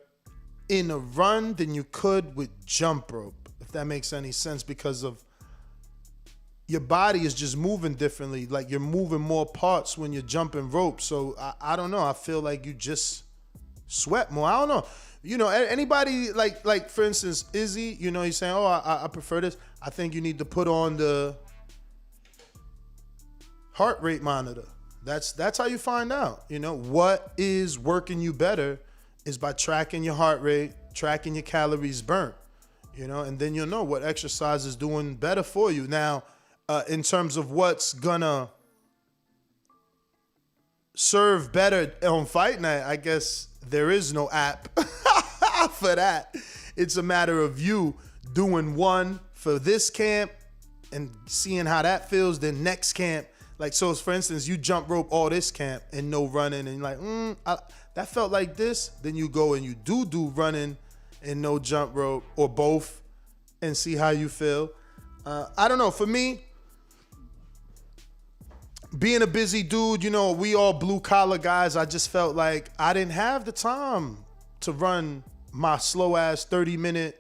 in a run than you could with jump rope, if that makes any sense, because of your body is just moving differently. Like you're moving more parts when you're jumping rope. So I don't know. I feel like you just sweat more. I don't know. You know, anybody like for instance, Izzy, you know, he's saying, oh, I prefer this. I think you need to put on the heart rate monitor. That's how you find out. You know, what is working you better is by tracking your heart rate, tracking your calories burnt, you know, and then you'll know what exercise is doing better for you. Now, in terms of what's gonna serve better on fight night, I guess there is no app for that. It's a matter of you doing one for this camp and seeing how that feels, then next camp. Like, so for instance, you jump rope all this camp and no running, and you're like, that felt like this. Then you go and you do running and no jump rope, or both, and see how you feel. I don't know. For me, being a busy dude, you know, we all blue collar guys, I just felt like I didn't have the time to run my slow ass 30-minute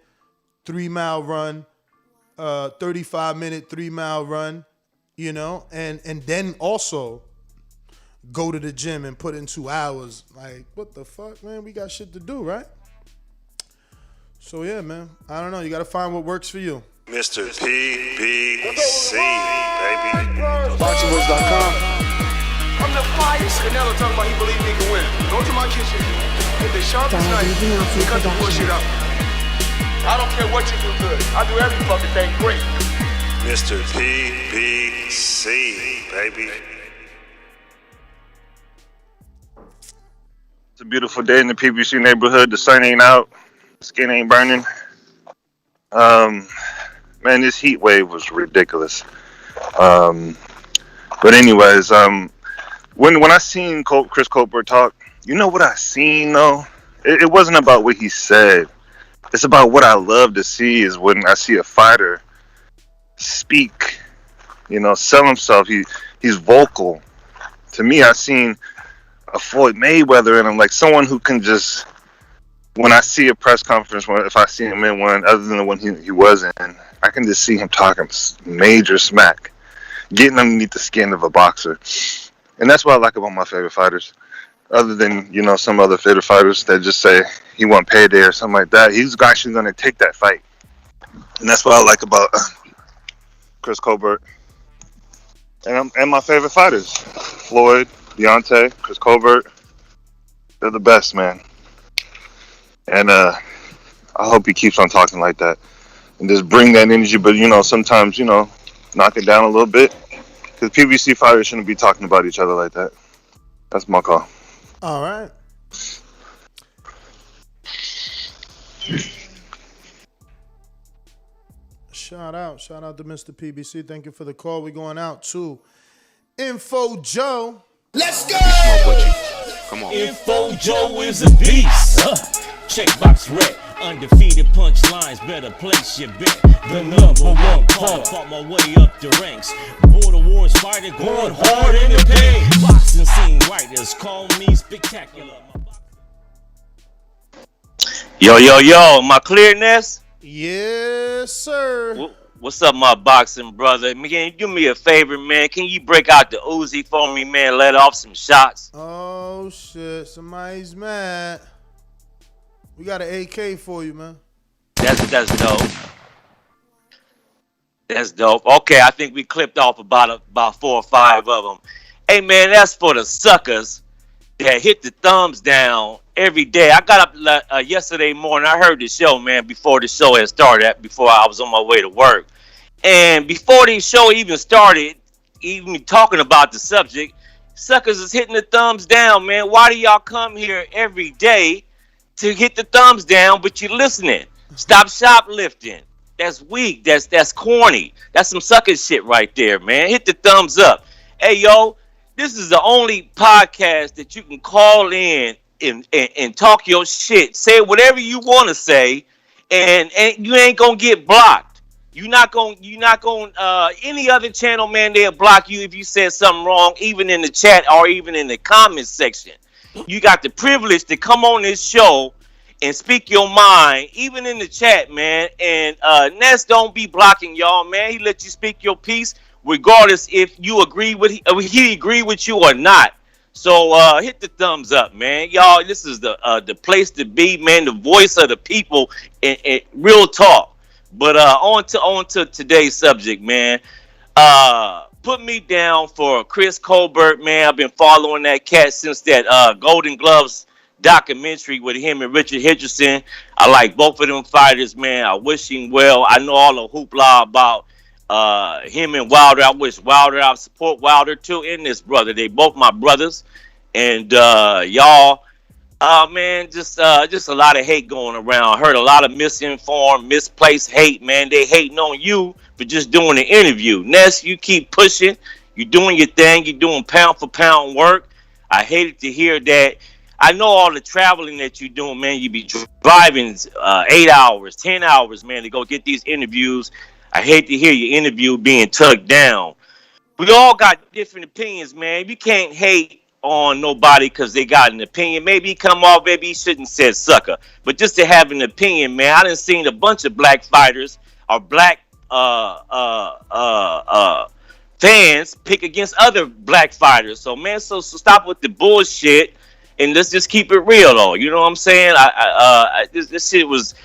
3-mile run, 35-minute 3-mile run, you know, and then also go to the gym and put in 2 hours. Like, what the fuck, man? We got shit to do, right? So yeah, man, I don't know. You got to find what works for you. Mr. PBC, baby. BoxingVoice.com. I'm the finest. Canelo talking about he believe he can win. Go to my kitchen, get the sharpest knife, and cut the bullshit out. I don't care what you do good. I do every fucking thing great. Mr. PBC, baby. It's a beautiful day in the PBC neighborhood. The sun ain't out. The skin ain't burning. Man, this heat wave was ridiculous. But anyways, when I seen Chris Colbert talk, you know what I seen though? It wasn't about what he said. It's about what I love to see is when I see a fighter speak, you know, sell himself. He's vocal. To me, I seen a Floyd Mayweather in him, like someone who can just, when I see a press conference, if I see him in one, other than the one he was in, I can just see him talking major smack, getting underneath the skin of a boxer. And that's what I like about my favorite fighters. Other than, you know, some other favorite fighters that just say he want payday or something like that. He's actually going to take that fight. And that's what I like about Chris Colbert. And my favorite fighters, Floyd, Deontay, Chris Colbert. They're the best, man. And I hope he keeps on talking like that. And just bring that energy, but, you know, sometimes, you know, knock it down a little bit. Because PBC fighters shouldn't be talking about each other like that. That's my call. All right. Shout out to Mr. PBC. Thank you for the call. We're going out to Info Joe. Let's go! Come on. Info Joe is a beast. Checkbox red. Undefeated punchlines, better place your bet. The number one call, fought my way up the ranks. Border wars fighter, going hard in the paint. Boxing scene writers call me spectacular. Yo, am I clear, Ness? Yes, sir. What's up, my boxing brother? Man, can you do me a favor, man? Can you break out the Uzi for me, man? Let off some shots. Oh, shit. Somebody's mad. We got an AK for you, man. That's dope. That's dope. Okay, I think we clipped off about 4 or 5 of them. Hey, man, that's for the suckers that hit the thumbs down every day. I got up yesterday morning. I heard the show, man, before the show had started, before I was on my way to work. And before the show even started, even talking about the subject, suckers is hitting the thumbs down, man. Why do y'all come here every day to hit the thumbs down, but you're listening? Stop shoplifting. That's weak. That's corny. That's some sucker shit right there, man. Hit the thumbs up. Hey, yo, this is the only podcast that you can call in and talk your shit. Say whatever you want to say, and you ain't gonna get blocked. You're not gonna any other channel, man, they'll block you if you said something wrong, even in the chat or even in the comments section. You got the privilege to come on this show and speak your mind, even in the chat, man. And Ness don't be blocking y'all, man. He let you speak your piece, regardless if you agree with he agree with you or not. So hit the thumbs up, man. Y'all, this is the place to be, man. The voice of the people, and real talk. But on to today's subject, man. Put me down for Chris Colbert, man. I've been following that cat since that Golden Gloves documentary with him and Richard Henderson. I like both of them fighters, man. I wish him well. I know all the hoopla about him and Wilder. I wish Wilder, I support Wilder too in this, brother. They both my brothers. And y'all, man, just a lot of hate going around. I heard a lot of misinformed, misplaced hate, man. They hating on you for just doing the interview. Ness, you keep pushing. You're doing your thing. You're doing pound for pound work. I hated to hear that. I know all the traveling that you're doing, man. You be driving 8 hours, 10 hours, man, to go get these interviews. I hate to hear your interview being tugged down. We all got different opinions, man. You can't hate on nobody because they got an opinion. Maybe he come off, maybe he shouldn't say sucker. But just to have an opinion, man, I done seen a bunch of black fighters or black fans pick against other black fighters. So, man, so stop with the bullshit and let's just keep it real, though. You know what I'm saying? This shit was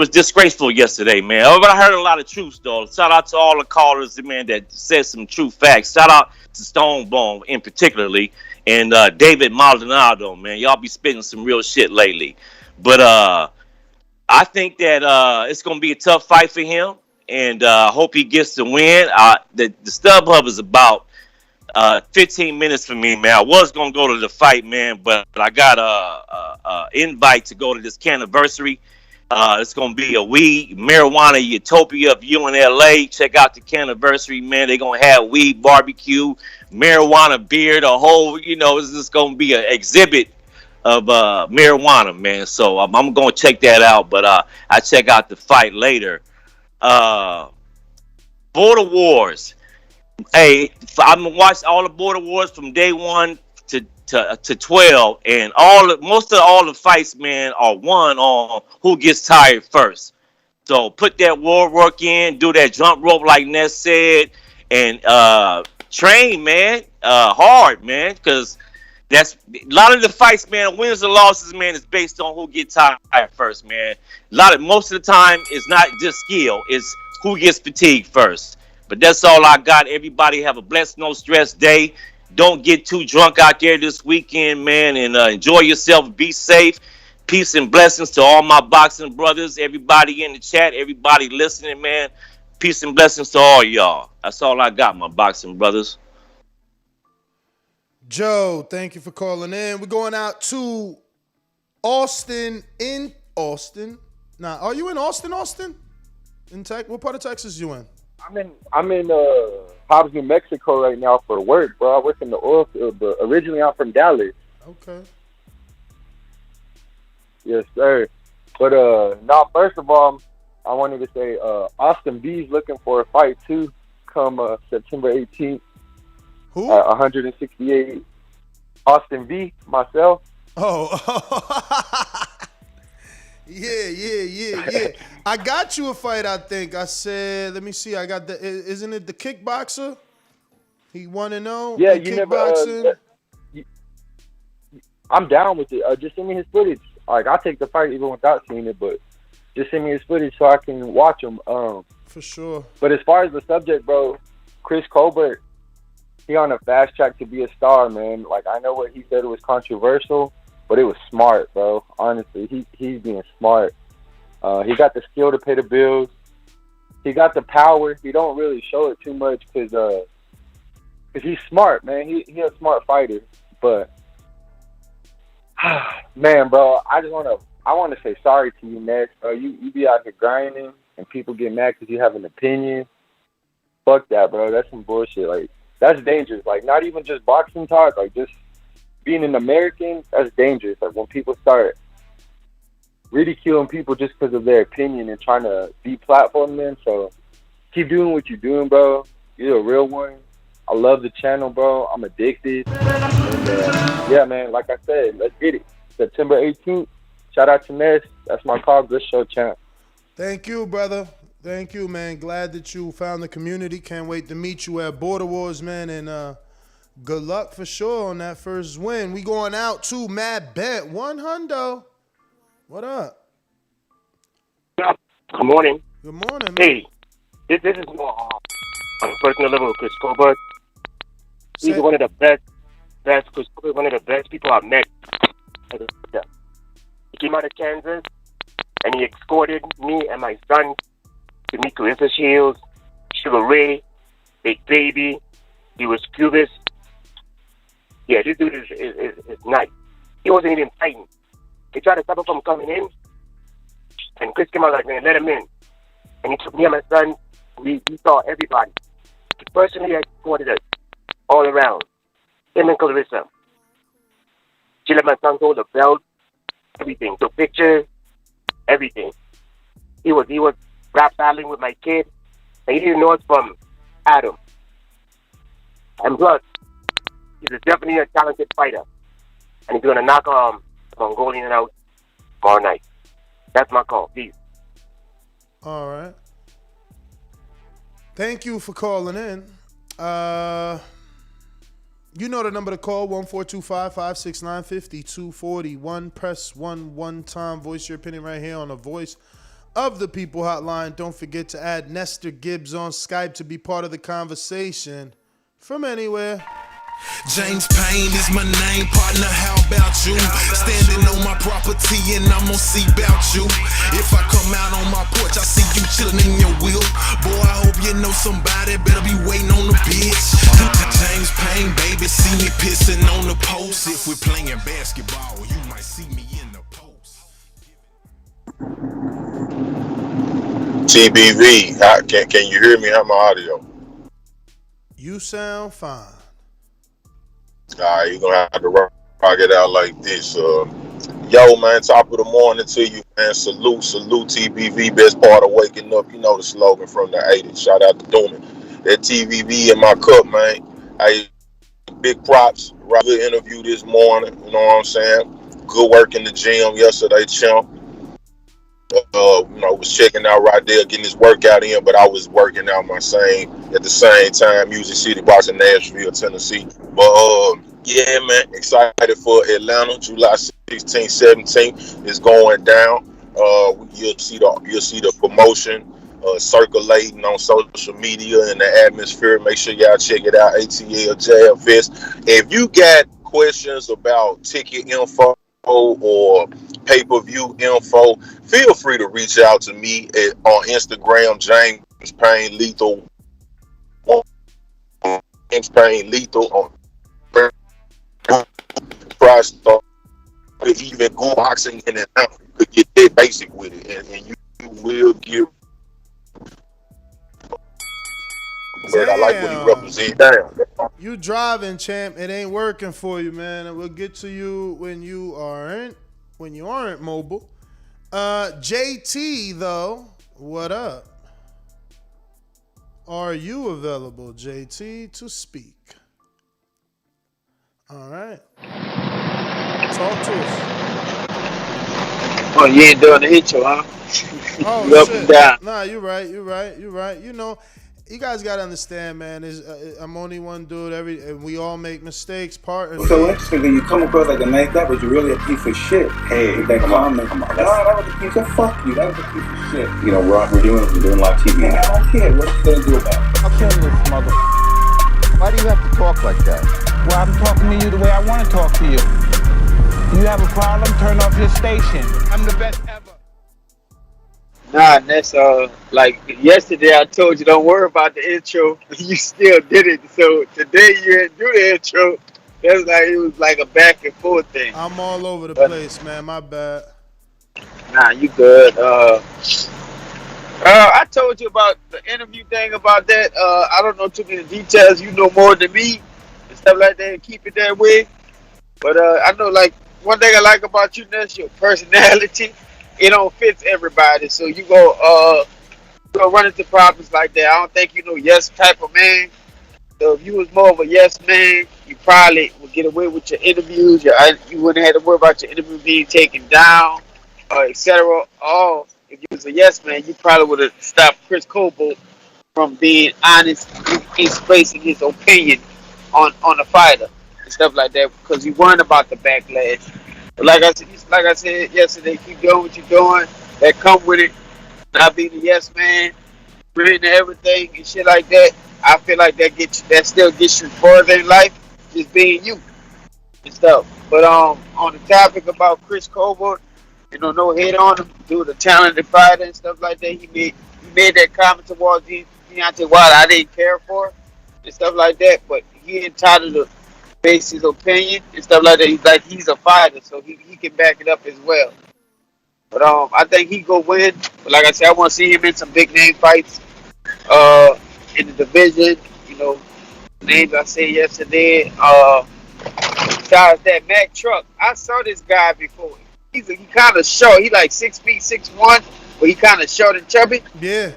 disgraceful yesterday, man. But I heard a lot of truths, though. Shout out to all the callers, man, that said some true facts. Shout out to Stonebone in particularly and David Maldonado, man. Y'all be spitting some real shit lately. But I think that it's going to be a tough fight for him, and I hope he gets the win. The StubHub is about 15 minutes for me, man. I was going to go to the fight, man, but I got a invite to go to this canniversary. It's going to be a weed, marijuana utopia of UNLA. Check out the canniversary, man. They're going to have weed, barbecue, marijuana, beer, the whole, it's just going to be an exhibit of marijuana, man. So I'm going to check that out, but I check out the fight later. Border Wars. Hey, I've been watching all the Border Wars from day 1 to 12, and most of all the fights, man, are won on who gets tired first. So put that war work in, do that jump rope like Ness said, and train, man, hard, man, because that's a lot of the fights, man. Wins and losses, man, is based on who gets tired first, man. Most of the time, it's not just skill; it's who gets fatigued first. But that's all I got. Everybody have a blessed, no stress day. Don't get too drunk out there this weekend, man, and enjoy yourself. Be safe. Peace and blessings to all my boxing brothers, everybody in the chat, everybody listening, man. Peace and blessings to all y'all. That's all I got, my boxing brothers. Joe, thank you for calling in. We're going out to Austin in Austin. Now, are you in Austin? In what part of Texas you in? I'm in Hobbs, New Mexico right now for work, bro. I work in the oil field, but originally I'm from Dallas. Okay. Yes, sir. But now, first of all, I wanted to say Austin B's looking for a fight too, come September 18th. Who? 168. Austin B, myself. Oh. Yeah. I got you a fight, I think. I said, let me see. I got isn't it the kickboxer? He 1-0. Yeah, you never. I'm down with it. Just send me his footage. Like, I'll take the fight even without seeing it, but just send me his footage so I can watch him. For sure. But as far as the subject, bro, Chris Colbert, he on a fast track to be a star, man. Like, I know what he said was controversial, but it was smart, bro. Honestly, he's being smart. He got the skill to pay the bills. He got the power. He don't really show it too much because he's smart, man. He's a smart fighter. But man, bro, I want to say sorry to you, Ness. Bro, you be out here grinding and people get mad because you have an opinion. Fuck that, bro. That's some bullshit. Like, that's dangerous. Like, not even just boxing talk. Like, just being an American, that's dangerous. Like, when people start ridiculing people just because of their opinion and trying to deplatform them. So keep doing what you're doing, bro. You're a real one. I love the channel, bro. I'm addicted. And yeah, man, like I said, let's get it. September 18th, Shout out to Ness. That's my call. Good show, champ. Thank you, brother. Thank you, man. Glad that you found the community. Can't wait to meet you at Border Wars, man. And good luck for sure on that first win. We going out to Mad Bet 100. What up? Good morning. Good morning, man. Hey, this is more on a personal level with Chris Colbert. He's one of the best Chris Colbert, one of the best people I've met. He came out of Kansas and he escorted me and my son to meet Clarissa Shields, Sugar Ray, Big Baby. He was Cubist. Yeah, this dude is nice. He wasn't even fighting. He tried to stop him from coming in. And Chris came out like, man, let him in. And he took me and my son. We saw everybody. He personally escorted us all around. Him and Clarissa. She let my son hold the belt, everything. Took pictures, everything. He was rap battling with my kid. And he didn't know us from Adam. And plus, he's definitely a talented fighter. And he's going to knock Mongolian out tomorrow night. That's my call. Peace. All right. Thank you for calling in. You know the number to call, 1-425-569-5241. Press 1 one time. Voice your opinion right here on the Voice of the People hotline. Don't forget to add Nestor Gibbs on Skype to be part of the conversation from anywhere. James Payne is my name, partner, how about you? Standing on my property and I'm gonna see about you. If I come out on my porch, I see you chilling in your wheel. Boy, I hope you know somebody, better be waiting on the bitch. James Payne, baby, see me pissing on the post. If we're playing basketball, you might see me in the post. TBV, can you hear me? How my audio? You sound fine. Alright, you're gonna have to rock it out like this. Yo, man, top of the morning to you, man. Salute TBV, best part of waking up. You know the slogan from the 80s. Shout out to Dooman. That TBV in my cup, man. Hey, big props. Right, good interview this morning. You know what I'm saying? Good work in the gym yesterday, champ. Was checking out right there, getting this workout in, but I was working out at the same time, Music City Boxing, Nashville, Tennessee. But yeah, man, excited for Atlanta, July 16th, 17th is going down. You'll see the promotion circulating on social media and the atmosphere. Make sure y'all check it out. ATL JFS. If you got questions about ticket info or pay-per-view info, feel free to reach out to me on Instagram, James Payne Lethal. James Payne Lethal on price. If you even go boxing in and out, you could get that basic with it, and you will get. But I like what he represents. Damn. You driving, champ. It ain't working for you, man. We'll get to you when you aren't mobile. JT, though, what up? Are you available, JT, to speak? All right. Talk to us. Oh, you ain't doing the intro, huh? Oh, you up shit. and down. Nah, you're right. You know, you guys got to understand, man. I'm only one dude. And we all make mistakes. So interesting that you come across like a nice guy, but you're really a piece of shit. Hey, that comment. Come on. That was a piece of fuck you. That was a piece of shit. You know, we're doing live TV. Man, I don't care. What you gonna do about it? How can this mother? Why do you have to talk like that? Well, I'm talking to you the way I want to talk to you. You have a problem? Turn off your station. I'm the best ever. Nah, that's like yesterday I told you don't worry about the intro. You still did it. So today you didn't do the intro. That's like it was like a back and forth thing. I'm all over the place, man. My bad. Nah, you good. I told you about the interview thing about that. I don't know too many details. You know more than me and stuff like that. Keep it that way. But I know like one thing I like about you, that's your personality. It don't fit everybody, so you go run into problems like that. I don't think you know yes type of man. So if you was more of a yes man, you probably would get away with your interviews. You wouldn't have to worry about your interview being taken down. etc. All if you was a yes man, you probably would have stopped Chris Colbert from being honest, expressing his opinion on the fighter and stuff like that because you weren't about the backlash. But like I said yesterday, keep doing what you're doing. That come with it. Not being a yes man, agreeing to everything and shit like that. I feel like that still gets you further in life, just being you and stuff. But on the topic about Chris Colbert, no hate on him, dude, a talented fighter and stuff like that. He made that comment towards Deontay Wilder I didn't care for and stuff like that, but he entitled to base his opinion and stuff like that. He's a fighter, so he can back it up as well. But I think he go win. But like I said, I want to see him in some big name fights in the division. Names I said yesterday. Guys, that Mack Truck. I saw this guy before. He kind of short. He like 6 feet 6'1", but he kind of short and chubby. Yeah.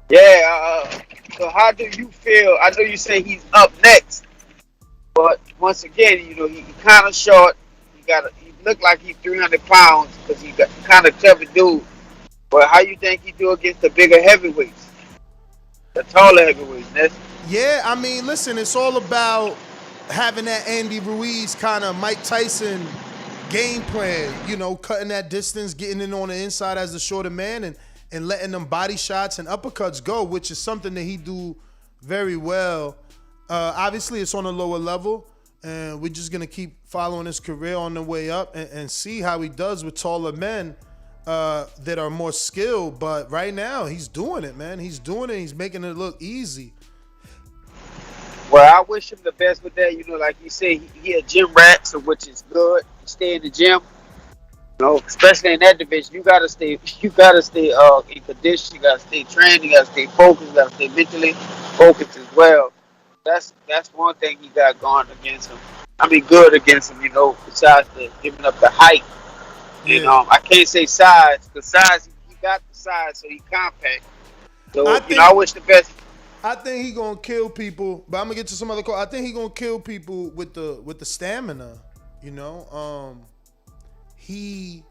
Yeah. So how do you feel? I know you say he's up next, but once again, he kind of short. He look like he's 300 pounds because he got kind of chubby dude. But how you think he do against the bigger heavyweights, the taller heavyweights? Yeah, I mean, listen, it's all about having that Andy Ruiz kind of Mike Tyson game plan, cutting that distance, getting in on the inside as the shorter man and letting them body shots and uppercuts go, which is something that he do very well. Obviously, it's on a lower level, and we're just going to keep following his career on the way up and see how he does with taller men that are more skilled. But right now, he's doing it, man. He's doing it. He's making it look easy. Well, I wish him the best with that. Like you say, he a gym rat, so which is good. Stay in the gym. Especially in that division, you gotta stay in condition. You gotta stay trained. You gotta stay focused. You gotta stay mentally focused as well. That's one thing he got going against him. I mean, good against him. Besides giving up the height. Yeah. I can't say size because size he got the size, so he compact. So I wish the best. I think he gonna kill people, but I'm gonna get to some other call. I think he gonna kill people with the stamina. He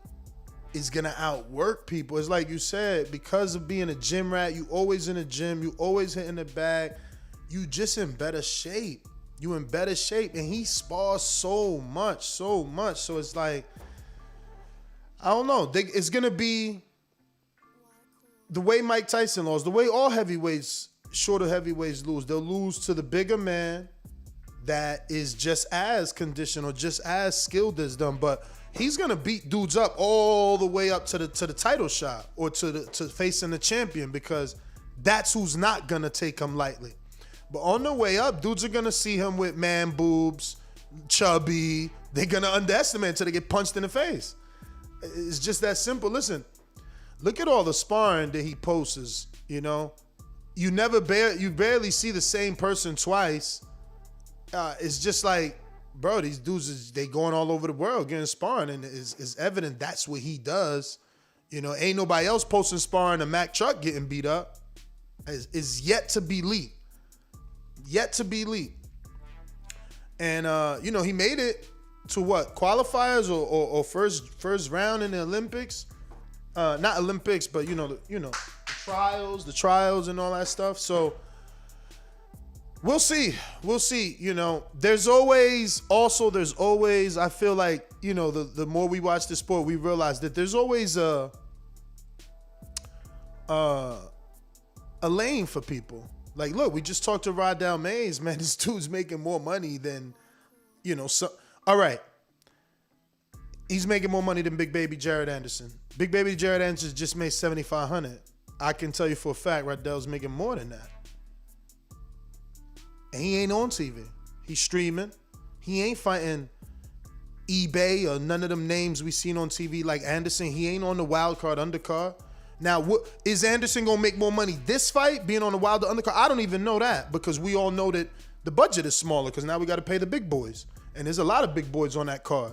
is gonna outwork people. It's like you said, because of being a gym rat, you always in the gym, you always hitting the bag, you just in better shape. You in better shape, and he spars so much. So it's like, I don't know. It's gonna be the way Mike Tyson lost, the way all heavyweights. Shorter heavyweights lose. They'll lose to the bigger man that is just as conditioned or just as skilled as them. But he's gonna beat dudes up all the way up to the title shot or to facing the champion, because that's who's not gonna take him lightly. But on the way up, dudes are gonna see him with man boobs, chubby. They're gonna underestimate until they get punched in the face. It's just that simple. Listen, look at all the sparring that he posts. You barely see the same person twice. It's just like, bro, these dudes they going all over the world getting sparring, and it's evident that's what he does. Ain't nobody else posting sparring. A Mack Truck getting beat up is yet to be leaked. Yet to be leaked. And he made it to what, qualifiers or first round in the Olympics. Not Olympics, but the trials and all that stuff. So we'll see. There's always, I feel like, the more we watch the sport, we realize that there's always a lane for people. Like, look, we just talked to Rydell Mays, man. This dude's making more money than, all right. He's making more money than Big Baby Jared Anderson. Big Baby Jared Anderson just made $7,500. I can tell you for a fact, Rydell's making more than that. And he ain't on TV. He's streaming. He ain't fighting eBay or none of them names we seen on TV like Anderson. He ain't on the wild card undercard. Now, is Anderson gonna make more money this fight being on the Wilder undercard? I don't even know that, because we all know that the budget is smaller because now we got to pay the big boys, and there's a lot of big boys on that card.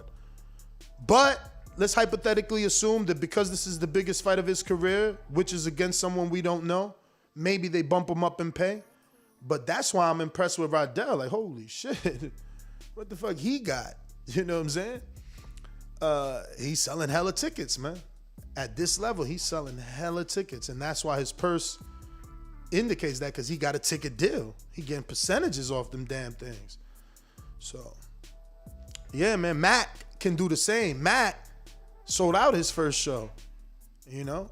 But let's hypothetically assume that because this is the biggest fight of his career, which is against someone we don't know, maybe they bump him up in pay. But that's why I'm impressed with Rydell. Like, holy shit, what the fuck he got? You know what I'm saying? he's selling hella tickets, man. At this level, he's selling hella tickets, and that's why his purse indicates that, because he got a ticket deal. He getting percentages off them damn things. So, yeah, man, Mac can do the same. Mac sold out his first show. You know,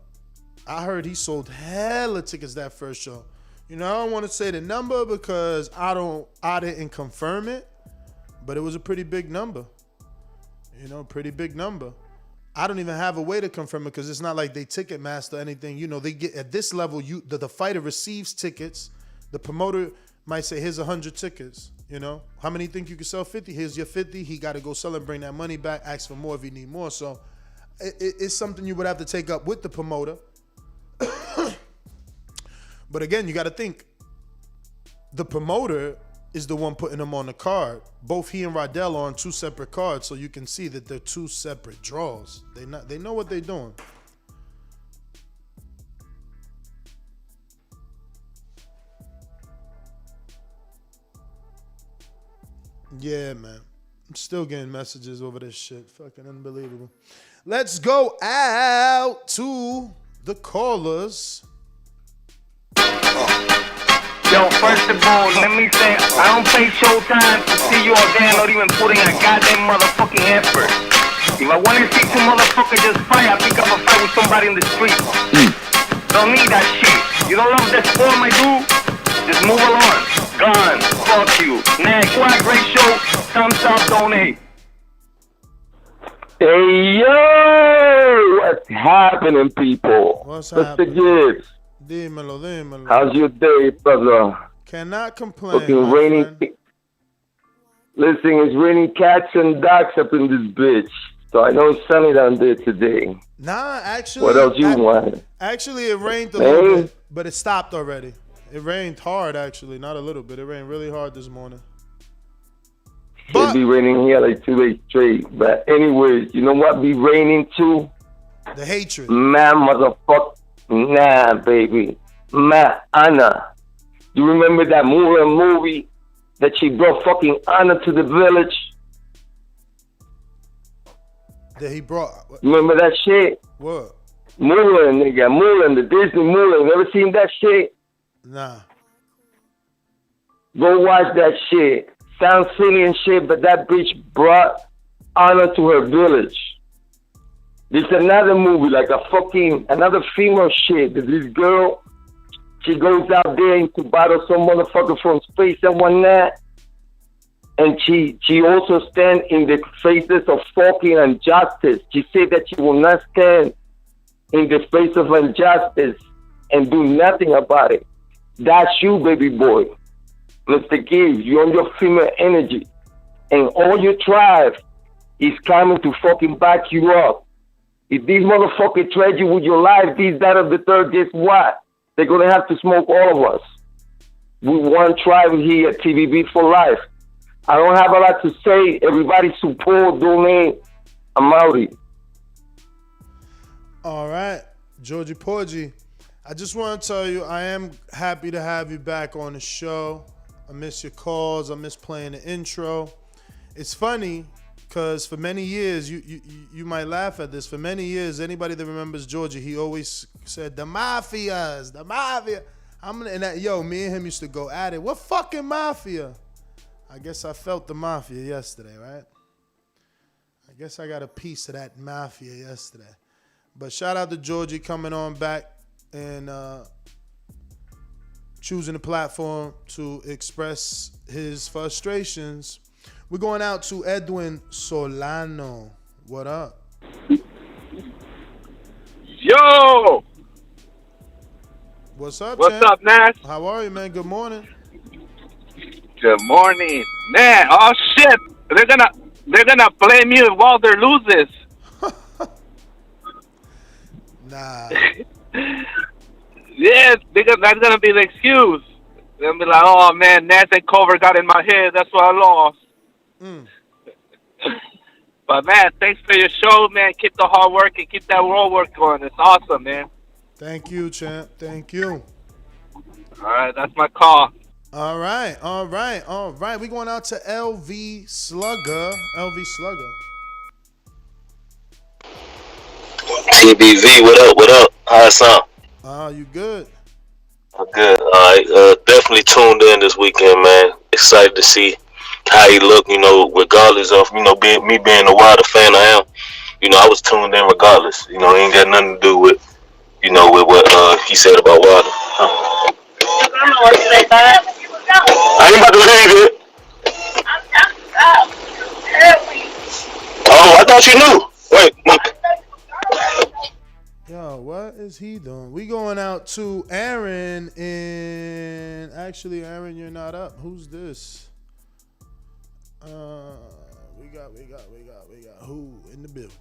I heard he sold hella tickets that first show. You know, I don't want to say the number because I didn't confirm it, but it was a pretty big number. You know, pretty big number. I don't even have a way to confirm it because it's not like they Ticketmaster or anything. You know, they get at this level, the fighter receives tickets. The promoter might say, here's 100 tickets. You know, how many think you can sell? 50. Here's your 50. He got to go sell and bring that money back. Ask for more if you need more. So it's something you would have to take up with the promoter. But again, you got to think the promoter is the one putting them on the card. Both he and Rodell are on two separate cards, so you can see that they're two separate draws. They know what they're doing. Yeah, man. I'm still getting messages over this shit. Fucking unbelievable. Let's go out to the callers. Yo, first of all, let me say, I don't pay showtime to see you all there, not even putting a goddamn motherfucking effort. If I want to see two motherfuckers just fight, I pick up a fight with somebody in the street. Don't need that shit. You don't love that sport, my dude? Just move along. Gone. Fuck you. Next. What a great show. Thumbs up, donate. Hey, yo! What's happening, people? What's Mr. happening? Gibbs. Dímelo. How's your day, brother? Cannot complain. Fucking raining. Listen, it's raining cats and dogs up in this bitch. So I know it's sunny down there today. Nah, actually. What else you want? Actually, it rained a little bit, but it stopped already. It rained hard, actually. Not a little bit. It rained really hard this morning. It'll be raining here like 2 days straight. But anyways, you know what be raining too? The hatred. Man, motherfucker. Nah, baby. Man, Anna. You remember that movie that she brought fucking Anna to the village? That he brought. Remember that shit? What? Mulan, nigga. Mulan, the Disney Mulan. You ever seen that shit? Nah. Go watch that shit. Sounds silly and shit, but that bitch brought Anna to her village. There's another movie, like another female shit. This girl, she goes out there to battle some motherfucker from space and whatnot. And she also stands in the faces of fucking injustice. She said that she will not stand in the face of injustice and do nothing about it. That's you, baby boy. Mr. Gibbs, you're on your female energy. And all your tribe is coming to fucking back you up. If these motherfuckers trade you with your life, these, that, or the third, guess what? They're going to have to smoke all of us. We one tribe here at TVB for life. I don't have a lot to say. Everybody support, donate. I'm outie. All right. Georgie Porgy. I just want to tell you, I am happy to have you back on the show. I miss your calls. I miss playing the intro. It's funny because for many years, you might laugh at this. For many years, anybody that remembers Georgie, he always said, the mafias, the mafia. Me and him used to go at it. What fucking mafia? I guess I felt the mafia yesterday, right? I guess I got a piece of that mafia yesterday. But shout out to Georgie coming on back and choosing the platform to express his frustrations. We're going out to Edwin Solano. What up? Yo! What's up, What's champ? up, Nash? How are you, man? Good morning. Good morning. Man, oh shit. They're gonna blame you if Wilder loses. Nah. Yes, that's gonna be the excuse. They're gonna be like, oh man, Nash and Colbert got in my head, that's why I lost. But man, thanks for your show, man. Keep the hard work and keep that road work going. It's awesome, man. Thank you, champ. Thank you. Alright, that's my call. All right. We're going out to LV Slugger. LV Slugger. TBV, what up? What up? How it sound? You good? Good. All right. Definitely tuned in this weekend, man. Excited to see how he look. You know, regardless of being a Wilder fan I am. You know, I was tuned in regardless. You know, it ain't got nothing to do with with what he said about Wilder. I ain't about to leave it. Oh, I thought you knew. Wait. Yo, what is he doing? We going out to Aaron and actually, Aaron, you're not up. Who's this? We got who in the building?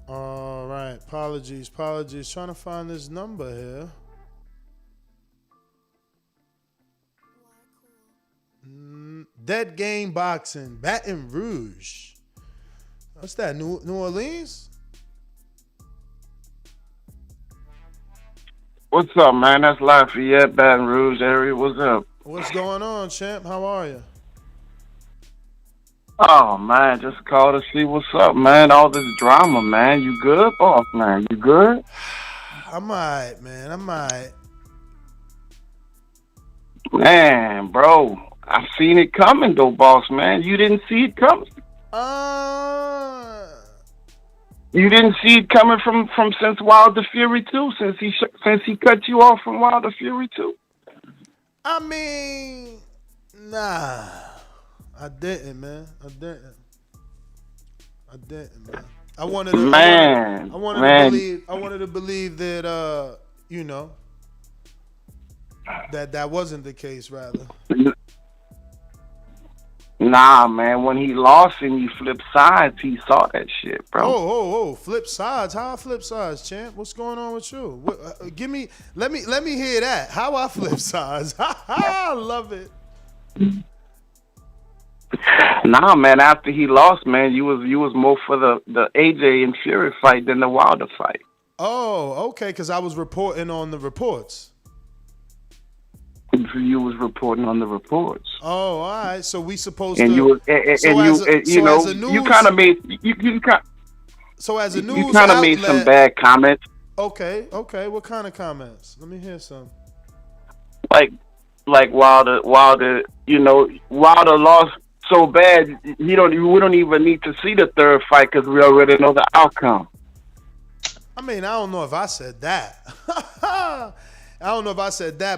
All right, apologies. Trying to find this number here. Dead Game Boxing, Baton Rouge. What's that? New Orleans? What's up, man? That's Lafayette, Baton Rouge area. What's up? What's going on, champ? How are you? Oh, man, just call to see what's up, man. All this drama, man. You good, boss, man? You good? I'm alright, man. I'm alright. Man, bro, I seen it coming, though, boss, man. You didn't see it coming. You didn't see it coming from since Wilder Fury 2, since he cut you off from Wilder Fury 2. I mean, nah, I didn't, man. I didn't, man. I wanted to believe that that wasn't the case, rather. Nah, man. When he lost and you flipped sides, he saw that shit, bro. Oh! Flip sides? How I flip sides, champ? What's going on with you? Let me hear that. How I flip sides? I love it. Nah, man. After he lost, man, you was more for the AJ and Fury fight than the Wilder fight. Oh, okay. Because I was reporting on the reports. You was reporting on the reports. Oh, all right. So we supposed and to. You was, you kind of made you kind. So as a news you kind of made some bad comments. Okay. What kind of comments? Let me hear some. Like Wilder, Wilder lost so bad. We don't even need to see the third fight because we already know the outcome. I mean, I don't know if I said that.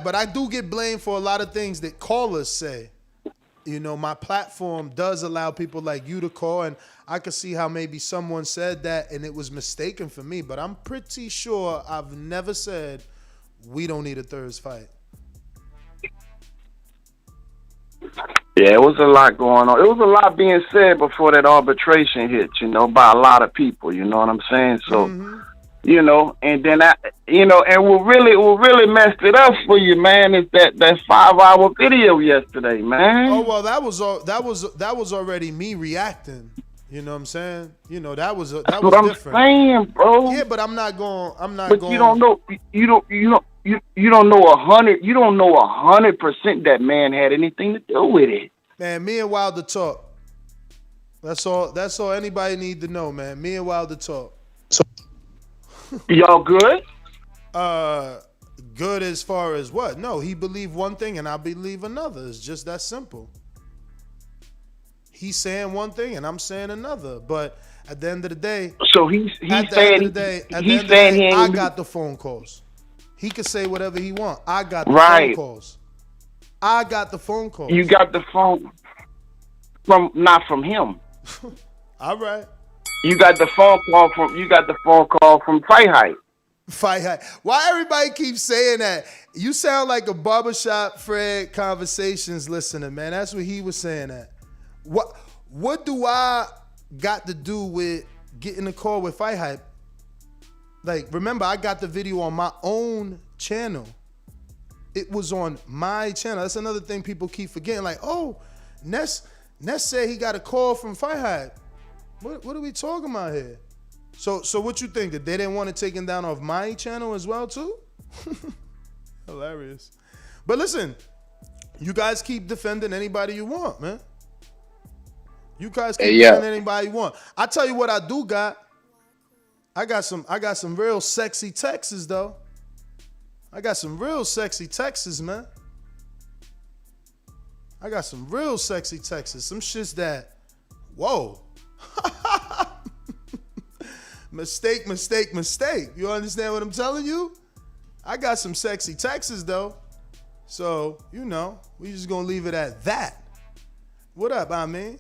But I do get blamed for a lot of things that callers say. You know, my platform does allow people like you to call, and I could see how maybe someone said that and it was mistaken for me, but I'm pretty sure I've never said we don't need a third fight. Yeah, it was a lot going on. It was a lot being said before that arbitration hit, by a lot of people, you know what I'm saying? So, and then and what really messed it up for you, man, is that 5-hour video yesterday, man. Oh well, that was already me reacting. You know what I'm saying? That was what different. I'm saying, bro. Yeah, but I'm not going. But you don't know. You don't know 100. You don't know 100% that man had anything to do with it. Man, me and Wilder talk. That's all anybody need to know, man. Me and Wilder talk. Y'all good? Good as far as what? No, he believed one thing and I believe another. It's just that simple. He's saying one thing and I'm saying another. But at the end of the day, so he's saying I got the phone calls. He could say whatever he wants. I got the phone calls. I got the phone calls. You got the phone not from him. All right. You got the phone call from Fight Hype. Fight Hype. Why everybody keeps saying that? You sound like a barbershop Fred Conversations listener, man. That's what he was saying that. What do I got to do with getting a call with Fight Hype? Like, remember, I got the video on my own channel. It was on my channel. That's another thing people keep forgetting. Like, oh, Ness said he got a call from Fight Hype. What are we talking about here? So what you think? That they didn't want to take him down off my channel as well, too? Hilarious. But listen, you guys keep defending anybody you want, man. You guys keep defending anybody you want. I tell you what I do got. I got some real sexy texts though. I got some real sexy texts, man. I got some real sexy texts. Some shits that, whoa. Mistake. You understand what I'm telling you? I got some sexy texts though. So, you know, we just gonna leave it at that. What up, I mean?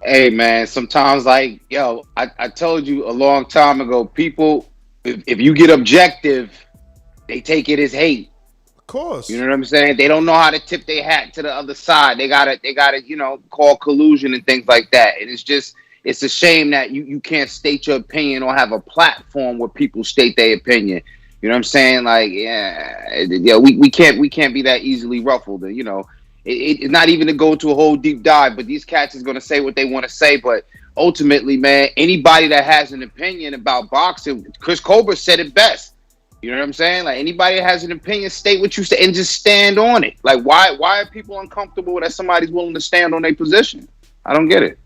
Hey man, sometimes like, yo, I told you a long time ago, people, if you get objective, they take it as hate. Of course. You know what I'm saying? They don't know how to tip their hat to the other side. They gotta, you know, call collusion and things like that. And it's a shame that you can't state your opinion or have a platform where people state their opinion. You know what I'm saying? Like, yeah, we can't be that easily ruffled. You know, it's not even to go into a whole deep dive, but these cats is gonna say what they want to say. But ultimately, man, anybody that has an opinion about boxing, Chris Colbert said it best. You know what I'm saying? Like, anybody that has an opinion, state what you say and just stand on it. Like, why are people uncomfortable that somebody's willing to stand on their position? I don't get it.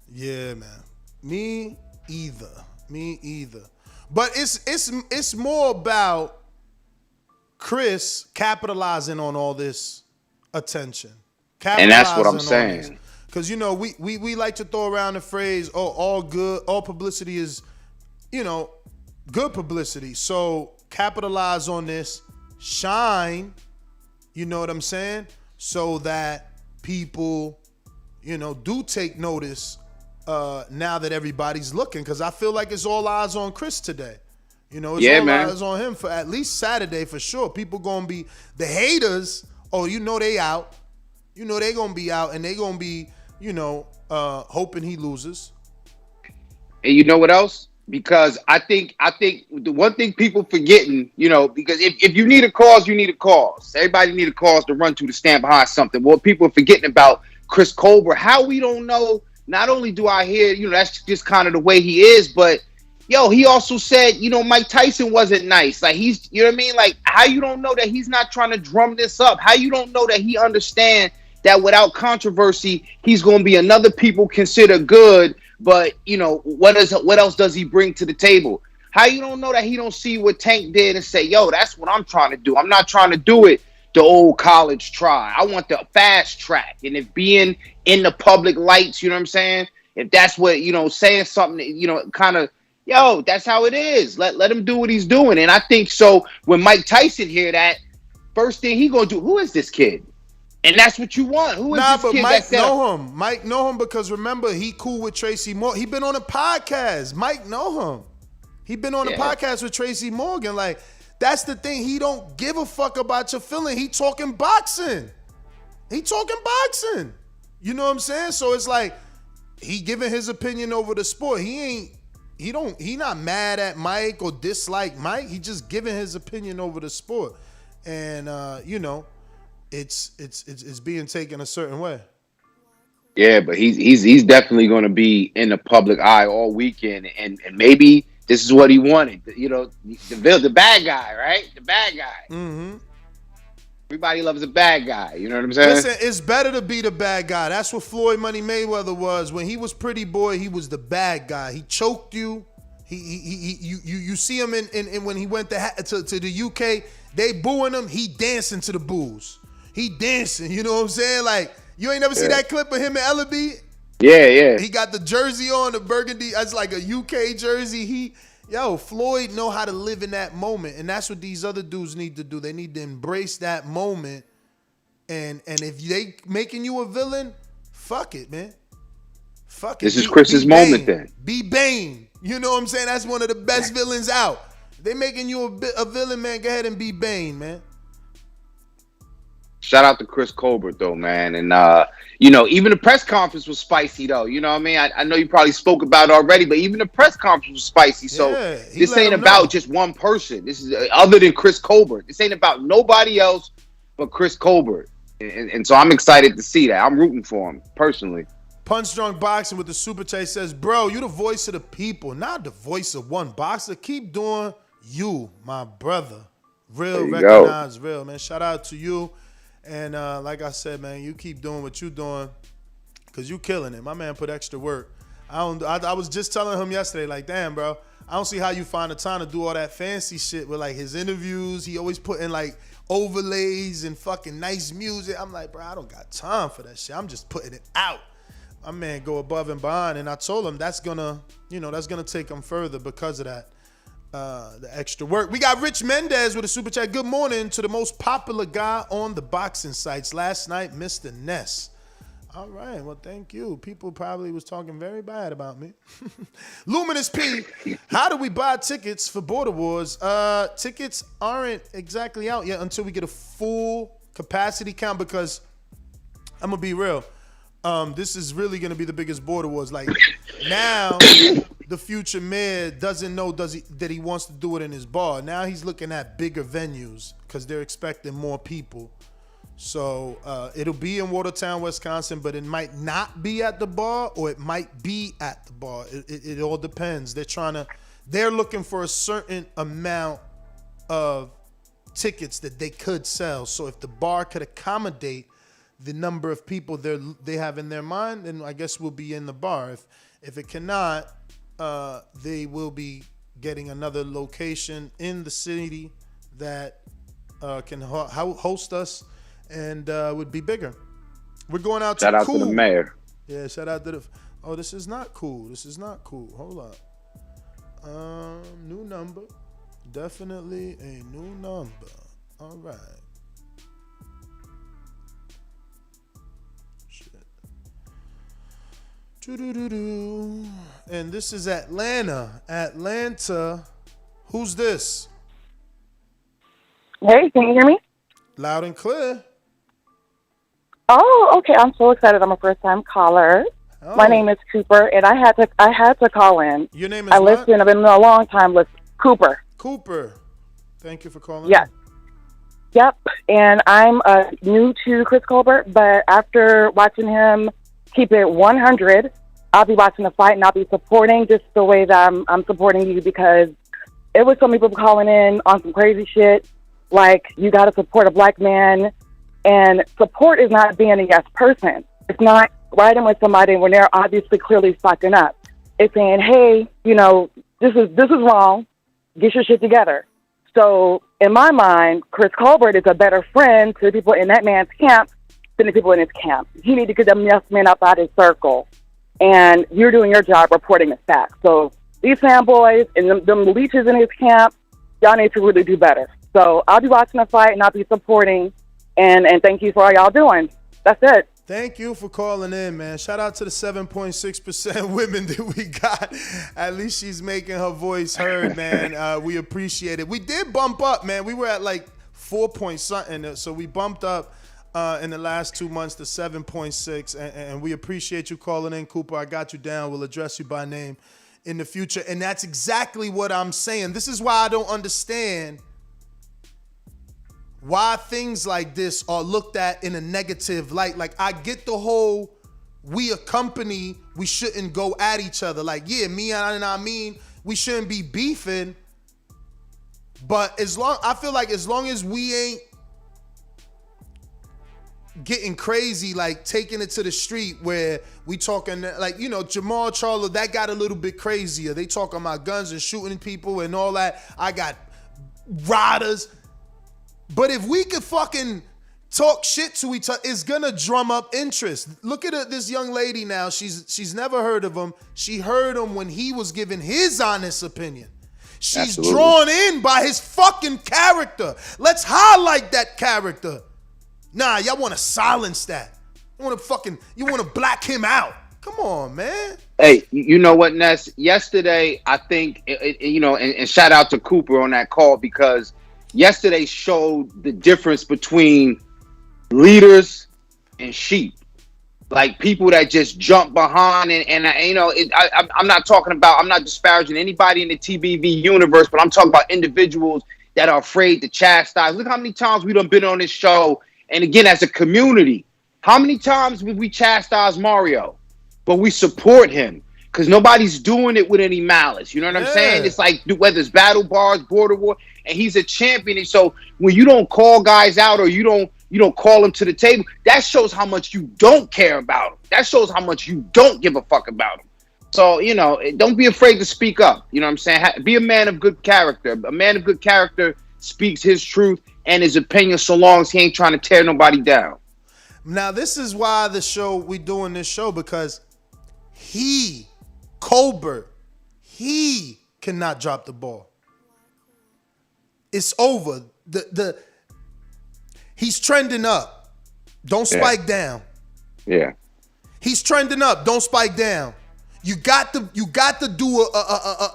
Yeah, man. Me either. But it's more about Chris capitalizing on all this attention. And that's what I'm saying. Because, you know, we like to throw around the phrase, oh, all publicity is, you know, good publicity. So capitalize on this, shine, you know what I'm saying? So that people, you know, do take notice now that everybody's looking. Because I feel like it's all eyes on Chris today. You know, it's all eyes on him for at least Saturday for sure. People gonna be, the haters, oh, you know they out. You know they gonna be out and they gonna be, you know, hoping he loses. And you know what else? Because I think the one thing people forgetting, you know, because if you need a cause, you need a cause. Everybody need a cause to run to stand behind something. What people are forgetting about Chris Colbert, how we don't know, not only do I hear, you know, that's just kind of the way he is, but yo, he also said, you know, Mike Tyson wasn't nice. Like, he's, you know what I mean? Like, how you don't know that he's not trying to drum this up? How you don't know that he understands that without controversy, he's going to be another people consider good, but, you know, what else does he bring to the table? How you don't know that he don't see what Tank did and say, yo, that's what I'm trying to do. I'm not trying to do it the old college try. I want the fast track. And if being in the public lights, you know what I'm saying? If that's what, you know, saying something, you know, kind of, yo, that's how it is. Let him do what he's doing. And I think so when Mike Tyson hear that, first thing he gonna do, who is this kid? And that's what you want. Who is this kid? Mike know him. Mike know him because remember, he cool with Tracy Morgan. He been on a podcast. Mike know him. He been on a podcast with Tracy Morgan. Like, that's the thing. He don't give a fuck about your feeling. He talking boxing. You know what I'm saying? So it's like, he giving his opinion over the sport. He not mad at Mike or dislike Mike. He just giving his opinion over the sport. And you know, it's being taken a certain way. Yeah, but he's definitely going to be in the public eye all weekend, and maybe this is what he wanted. You know, the bad guy, right? The bad guy. Mm-hmm. Everybody loves a bad guy. You know what I'm saying? Listen, it's better to be the bad guy. That's what Floyd Money Mayweather was. When he was Pretty Boy, he was the bad guy. He choked you. You see him in when he went to the UK, they booing him. He dancing to the boos. He dancing. You know what I'm saying? Like, you ain't never see that clip of him and Ellaby? Yeah. He got the jersey on, the burgundy. It's like a UK jersey. Floyd know how to live in that moment, and that's what these other dudes need to do. They need to embrace that moment, and if they making you a villain, fuck it, man. Fuck it. This is Chris's moment then. Be Bane. You know what I'm saying? That's one of the best villains out. They making you a villain, man. Go ahead and be Bane, man. Shout out to Chris Colbert, though, man. And, you know, even the press conference was spicy, though. You know what I mean? I know you probably spoke about it already, but even the press conference was spicy. So this ain't about just one person. This is other than Chris Colbert. This ain't about nobody else but Chris Colbert. And so I'm excited to see that. I'm rooting for him, personally. Punch Drunk Boxing with the super chat says, bro, you the voice of the people, not the voice of one boxer. Keep doing you, my brother. Real, There you go. recognize real, man. Shout out to you. And like I said, man, you keep doing what you doing because you killing it. My man put extra work. I was just telling him yesterday, like, damn, bro, I don't see how you find the time to do all that fancy shit with, like, his interviews. He always put in, like, overlays and fucking nice music. I'm like, bro, I don't got time for that shit. I'm just putting it out. My man go above and beyond. And I told him that's gonna take him further because of that. The extra work. We got Rich Mendez with a super chat. Good morning to the most popular guy on the boxing sites last night, Mr. Ness. All right, well, thank you. People probably was talking very bad about me. Luminous P, how do we buy tickets for Border Wars? Tickets aren't exactly out yet until we get a full capacity count because I'm gonna be real. This is really gonna be the biggest Border Wars. Like now, the future mayor doesn't know that he wants to do it in his bar. Now he's looking at bigger venues because they're expecting more people. So it'll be in Watertown, Wisconsin, but it might not be at the bar or it might be at the bar. It all depends. They're looking for a certain amount of tickets that they could sell. So if the bar could accommodate the number of people they have in their mind, then I guess we'll be in the bar. If it cannot, they will be getting another location in the city that can host us and would be bigger. We're going out to Shout out Cool. to the mayor. Yeah, shout out to the. Oh, this is not cool. This is not cool. Hold up. New number. Definitely a new number. All right. Doo-doo-doo-doo. And this is Atlanta. Who's this? Hey, can you hear me? Loud and clear. Oh, okay. I'm so excited. I'm a first-time caller. Oh. My name is Cooper, and I had to call in. Your name is I what? listen. I've been a long time listening. Cooper. Cooper. Thank you for calling. Yes. Yep. And I'm new to Chris Colbert, but after watching him keep it 100, I'll be watching the fight and I'll be supporting just the way that I'm supporting you because it was some people calling in on some crazy shit like you got to support a black man, and support is not being a yes person. It's not riding with somebody when they're obviously clearly fucking up. It's saying, hey, this is wrong. Get your shit together. So in my mind, Chris Colbert is a better friend to the people in that man's camp than the people in his camp. He need to get them yes men up out his circle. And you're doing your job reporting the facts. So these fanboys and them leeches in his camp, y'all need to really do better. So I'll be watching the fight and I'll be supporting. And thank you for all y'all doing. That's it. Thank you for calling in, man. Shout out to the 7.6% women that we got. At least she's making her voice heard, man. We appreciate it. We did bump up, man. We were at like 4 point something. So we bumped up in the last 2 months to 7.6. And we appreciate you calling in, Cooper. I got you down. We'll address you by name in the future. And that's exactly what I'm saying. This is why I don't understand why things like this are looked at in a negative light. Like, I get the whole we a company, we shouldn't go at each other. Like, yeah, me and I mean, we shouldn't be beefing. But I feel like as long as we ain't getting crazy, like taking it to the street where we talking like, Jamal Charlo, that got a little bit crazier. They talking about guns and shooting people and all that. I got riders. But if we could fucking talk shit to each other, it's gonna drum up interest. Look at this young lady now. She's never heard of him. She heard him when he was giving his honest opinion. She's Absolutely. drawn in by his fucking character. Let's highlight that character. Nah, y'all want to silence that. You want to black him out. Come on, man. Hey, you know what, Ness? Yesterday, I think, and shout out to Cooper on that call because yesterday showed the difference between leaders and sheep. Like people that just jump behind I'm not talking about, I'm not disparaging anybody in the TBV universe, but I'm talking about individuals that are afraid to chastise. Look how many times we done been on this show. And again, as a community, how many times have we chastised Mario? But we support him because nobody's doing it with any malice. You know what I'm saying? It's like whether it's battle bars, border war, and he's a champion. And so when you don't call guys out or you don't call them to the table, that shows how much you don't care about them. That shows how much you don't give a fuck about them. So, don't be afraid to speak up. You know what I'm saying? Be a man of good character. A man of good character speaks his truth and his opinion so long as he ain't trying to tear nobody down. Now, this is why we doing this show, because Colbert, he cannot drop the ball. It's over. He's trending up. Don't spike down. Yeah. He's trending up. Don't spike down. You got to do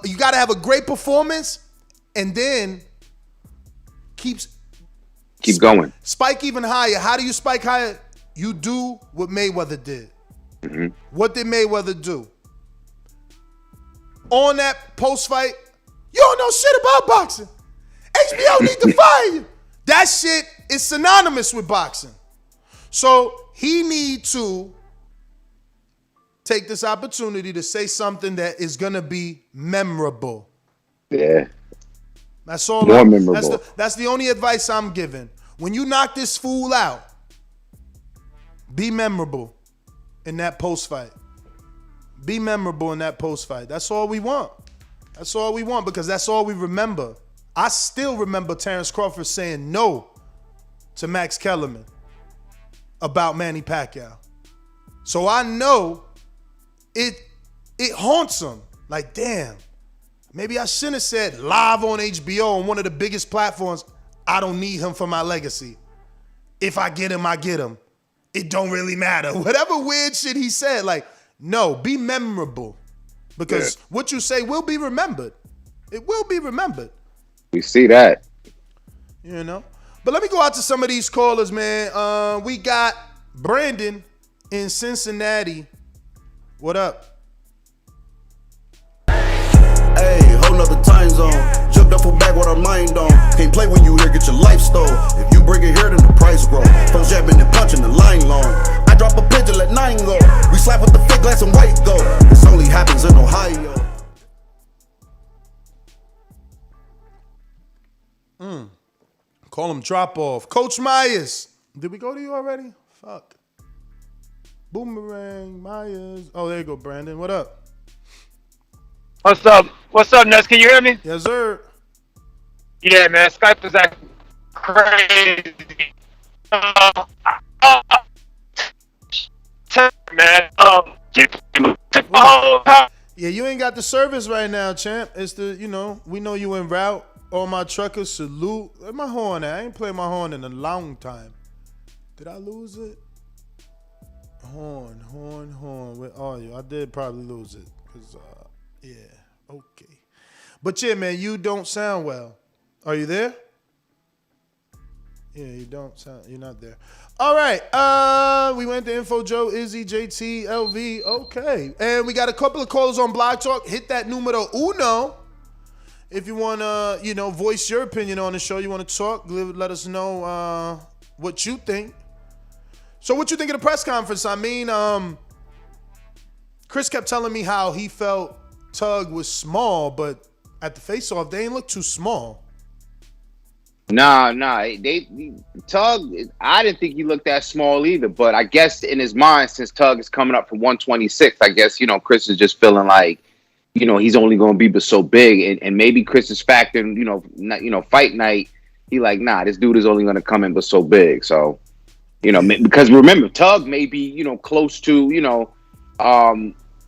you got to have a great performance and then keep going. Spike even higher. How do you spike higher? You do what Mayweather did. Mm-hmm. What did Mayweather do? On that post-fight, you don't know shit about boxing. HBO need to fire you. That shit is synonymous with boxing. So he need to take this opportunity to say something that is going to be memorable. Yeah. That's all. More memorable. That's the only advice I'm giving. When you knock this fool out, be memorable in that post-fight. Be memorable in that post-fight. That's all we want. That's all we want, because that's all we remember. I still remember Terrence Crawford saying no to Max Kellerman about Manny Pacquiao. So I know it haunts him. Like, damn, maybe I shouldn't have said live on HBO on one of the biggest platforms, I don't need him for my legacy. If I get him, I get him. It don't really matter. Whatever weird shit he said, like, no, be memorable. Because what you say will be remembered. It will be remembered. We see that. But let me go out to some of these callers, man. We got Brandon in Cincinnati. What up? Hey, whole nother time zone. Jumped up for back with our mind on. Can't play when you here, get your life stole. If you bring it here, then the price grow. Folks jabbing and punching the line long. I drop a pigeon, let 9 go. We slap with the fake glass and white go. This only happens in Ohio. Call him drop off. Coach Myers. Did we go to you already? Fuck. Boomerang, Myers. Oh, there you go, Brandon. What up? What's up? What's up, Ness? Can you hear me? Yes, sir. Yeah, man. Skype is acting crazy. Man. Yeah, you ain't got the service right now, champ. It's the, we know you en route. All my truckers salute. Where my horn at? I ain't played my horn in a long time. Did I lose it? Horn. Where are you? I did probably lose it. Cause, yeah, okay. But yeah, man, you don't sound well. Are you there? Yeah, you don't sound, you're not there. All right, we went to Info Joe, Izzy, JT, LV, okay. And we got a couple of callers on Blog Talk. Hit that numero uno. If you want to, voice your opinion on the show, you want to talk, let us know what you think. So what you think of the press conference? I mean, Chris kept telling me how he felt Tug was small, but at the face-off, they ain't look too small. Nah. Tug, I didn't think he looked that small either, but I guess in his mind, since Tug is coming up from 126, I guess, Chris is just feeling like, he's only going to be but so big. And maybe Chris is factoring, fight night. He like, nah, this dude is only going to come in but so big. So, because remember, Tug may be, close to,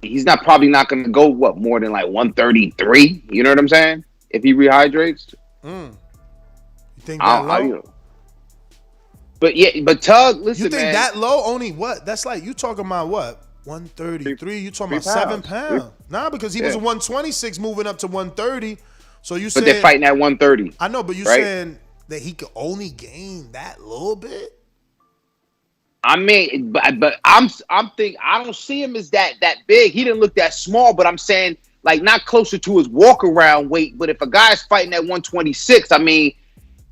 he's probably not going to go, more than like 133? You know what I'm saying? If he rehydrates. You think that low? But Tug, listen, you think man, that low? Only what? That's like, you talking about what? 133? You talking about 7 pounds? Nah, because he was 126 moving up to 130. So you saying, but they're fighting at 130. I know, but you saying that he could only gain that little bit? I mean, but I'm thinking, I don't see him as that big. He didn't look that small, but I'm saying like not closer to his walk around weight. But if a guy's fighting at 126, I mean,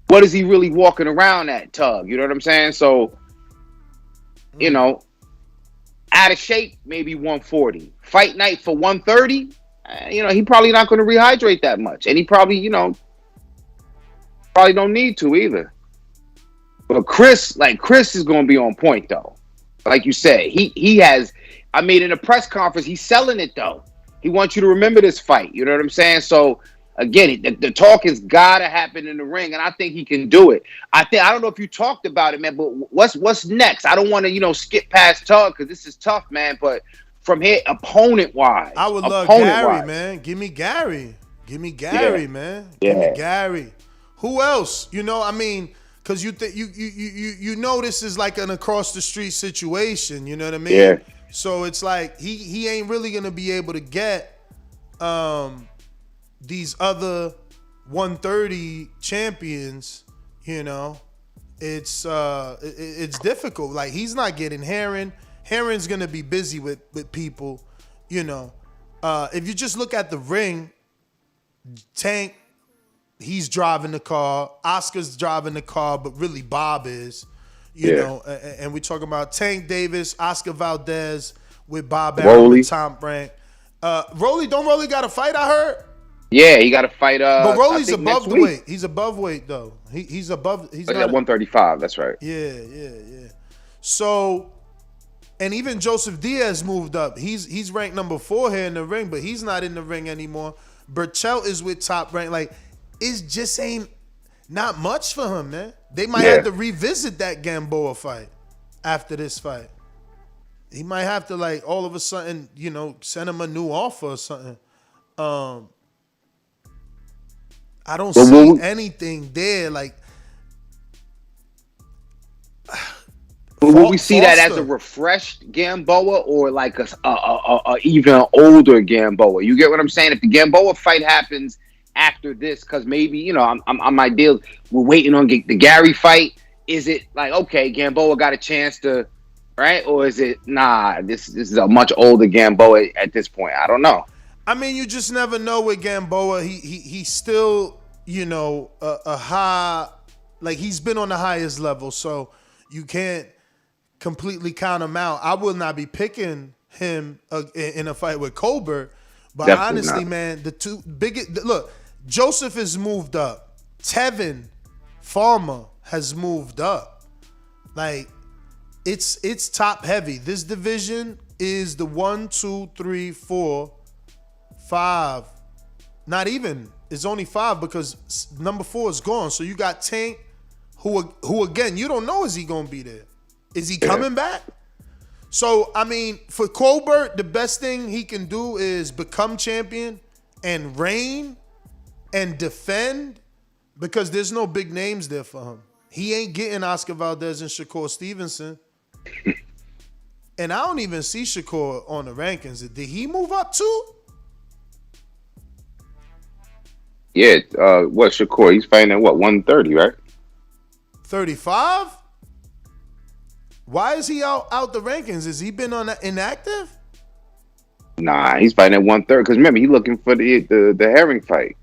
what is he really walking around at, Tug? You know what I'm saying? So, out of shape, maybe 140. Fight night for 130, he probably not going to rehydrate that much. And he probably, Probably don't need to either. But Chris is going to be on point though. Like you said, he has. I mean, in a press conference, he's selling it though. He wants you to remember this fight. You know what I'm saying? So again, the talk has got to happen in the ring, and I think he can do it. I don't know if you talked about it, man. But what's next? I don't want to skip past talk because this is tough, man. But from here, opponent wise, I would love Gary, man. Give me Gary. Give me Gary, man. Give me Gary. Who else? I mean, because you know this is like an across the street situation. You know what I mean? Yeah. So it's like he ain't really gonna be able to get these other 130 champions. It's difficult. Like he's not getting Herring. Herring's gonna be busy with people. If you just look at the ring, Tank, he's driving the car. Oscar's driving the car, but really Bob is. You know, and we talking about Tank Davis, Oscar Valdez with Bob Arum and Tom Brandt. Rolly got a fight, I heard? Yeah, he got a fight. But Rolly's above the weight. He's above weight, though. He's above. He's not at 135. That's right. Yeah. So, and even Joseph Diaz moved up. He's ranked number 4 here in the ring, but he's not in the ring anymore. Burchell is with Top Rank. Like, it just ain't not much for him, man. They might have to revisit that Gamboa fight after this fight. He might have to, like, all of a sudden, send him a new offer or something. I don't see anything there. Like, will we see that as a refreshed Gamboa or like a even older Gamboa? You get what I'm saying? If the Gamboa fight happens after this, because maybe I'm my deal. We're waiting on the Gary fight. Is it like, okay, Gamboa got a chance to, right? Or is it this is a much older Gamboa at this point? I don't know. I mean, you just never know with Gamboa. He's still a high, like he's been on the highest level, so you can't completely count him out. I will not be picking him in a fight with Colbert, but definitely honestly, man, the two biggest look. Joseph has moved up. Tevin Farmer has moved up. Like it's top heavy. This division is the 1, 2, 3, 4, 5. Not even. It's only 5 because number 4 is gone. So you got Tank, who again, you don't know, is he gonna be there? Is he coming back? So I mean, for Colbert, the best thing he can do is become champion and reign and defend, because there's no big names there for him. He ain't getting Oscar Valdez and Shakur Stevenson. And I don't even see Shakur on the rankings. Did he move up too? Yeah, what Shakur? He's fighting at what, 130, right? 35? Why is he out the rankings? Has he been on inactive? Nah, he's fighting at 130. Because remember, he's looking for the Herring fight.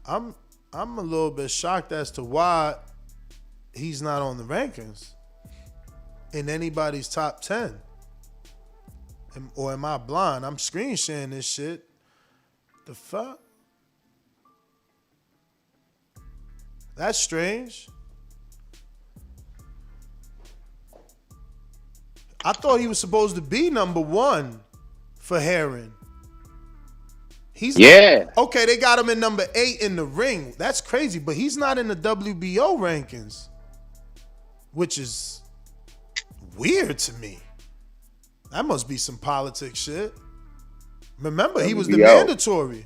I'm a little bit shocked as to why he's not on the rankings in anybody's top 10. Or am I blind? I'm screen sharing this shit. The fuck? That's strange. I thought he was supposed to be number 1 for Herring. Okay, they got him in number 8 in the ring. That's crazy, but he's not in the WBO rankings, which is weird to me. That must be some politics shit. Remember, he was the mandatory.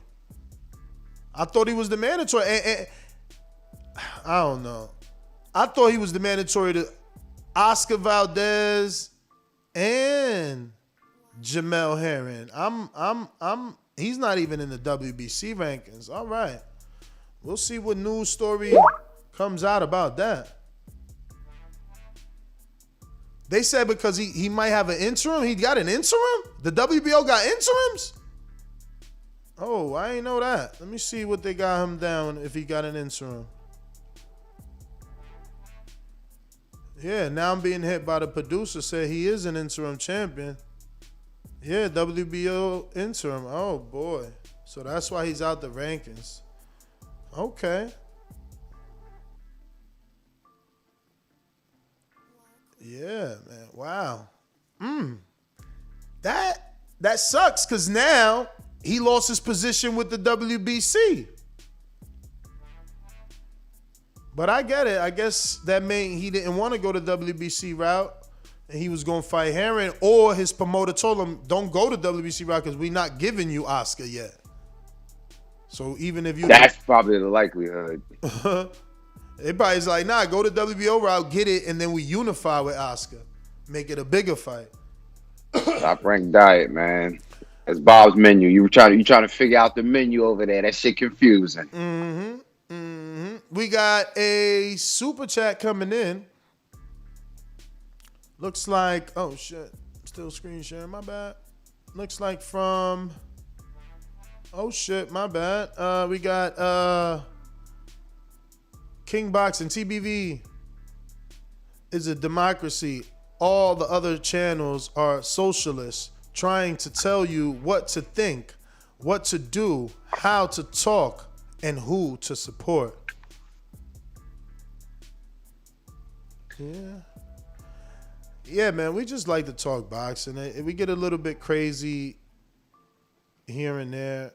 I thought he was the mandatory. And I don't know. I thought he was the mandatory to Oscar Valdez and Jamel Herring. He's not even in the WBC rankings. All right. We'll see what news story comes out about that. They said because he might have an interim. He got an interim? The WBO got interims? Oh, I ain't know that. Let me see what they got him down if he got an interim. Yeah, now I'm being hit by the producer. Said he is an interim champion. Yeah, WBO interim. Oh, boy. So that's why he's out the rankings. Okay. Yeah, man. Wow. That sucks because now he lost his position with the WBC. But I get it. I guess that meant he didn't want to go the WBC route and he was going to fight Herring, or his promoter told him, don't go to WBC route because we're not giving you Oscar yet. So even if you... That's probably the likelihood. Everybody's like, nah, go to WBO route, get it, and then we unify with Oscar. Make it a bigger fight. Top rank diet, man. That's Bob's menu. You trying to figure out the menu over there. That shit confusing. We got a super chat coming in. Looks like, oh shit, still screen sharing, my bad. Looks like from, oh shit, my bad. We got King Boxing, TBV is a democracy. All the other channels are socialists trying to tell you what to think, what to do, how to talk, and who to support. Yeah, man, we just like to talk boxing. We get a little bit crazy here and there.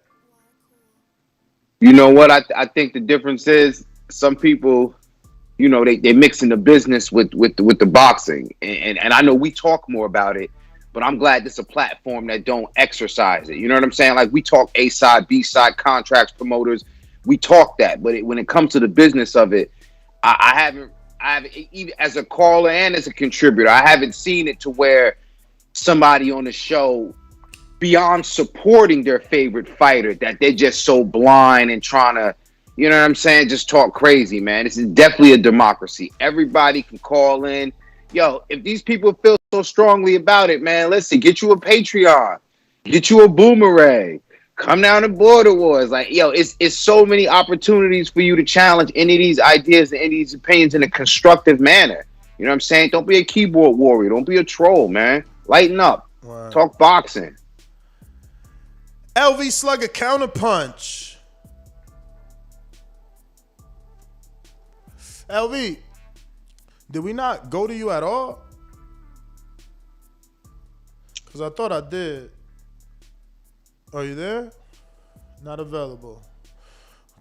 You know what? I think the difference is some people, you know, they mixing the business with the boxing, and I know we talk more about it, but I'm glad this is a platform that don't exercise it. You know what I'm saying? Like we talk A side, B side, contracts, promoters, we talk that, but when it comes to the business of it, I haven't even as a caller and as a contributor, I haven't seen it to where somebody on the show, beyond supporting their favorite fighter, that they're just so blind and trying to, you know what I'm saying, just talk crazy, man. This is definitely a democracy. Everybody can call in. Yo, if these people feel so strongly about it, man, listen, get you a Patreon, get you a Boomerang, come down to Border Wars. Like, yo, it's so many opportunities for you to challenge any of these ideas and any of these opinions in a constructive manner. You know what I'm saying? Don't be a keyboard warrior. Don't be a troll, man. Lighten up. Wow. Talk boxing. LV Slugger counterpunch. LV, did we not go to you at all? Because I thought I did. Are you there? Not available.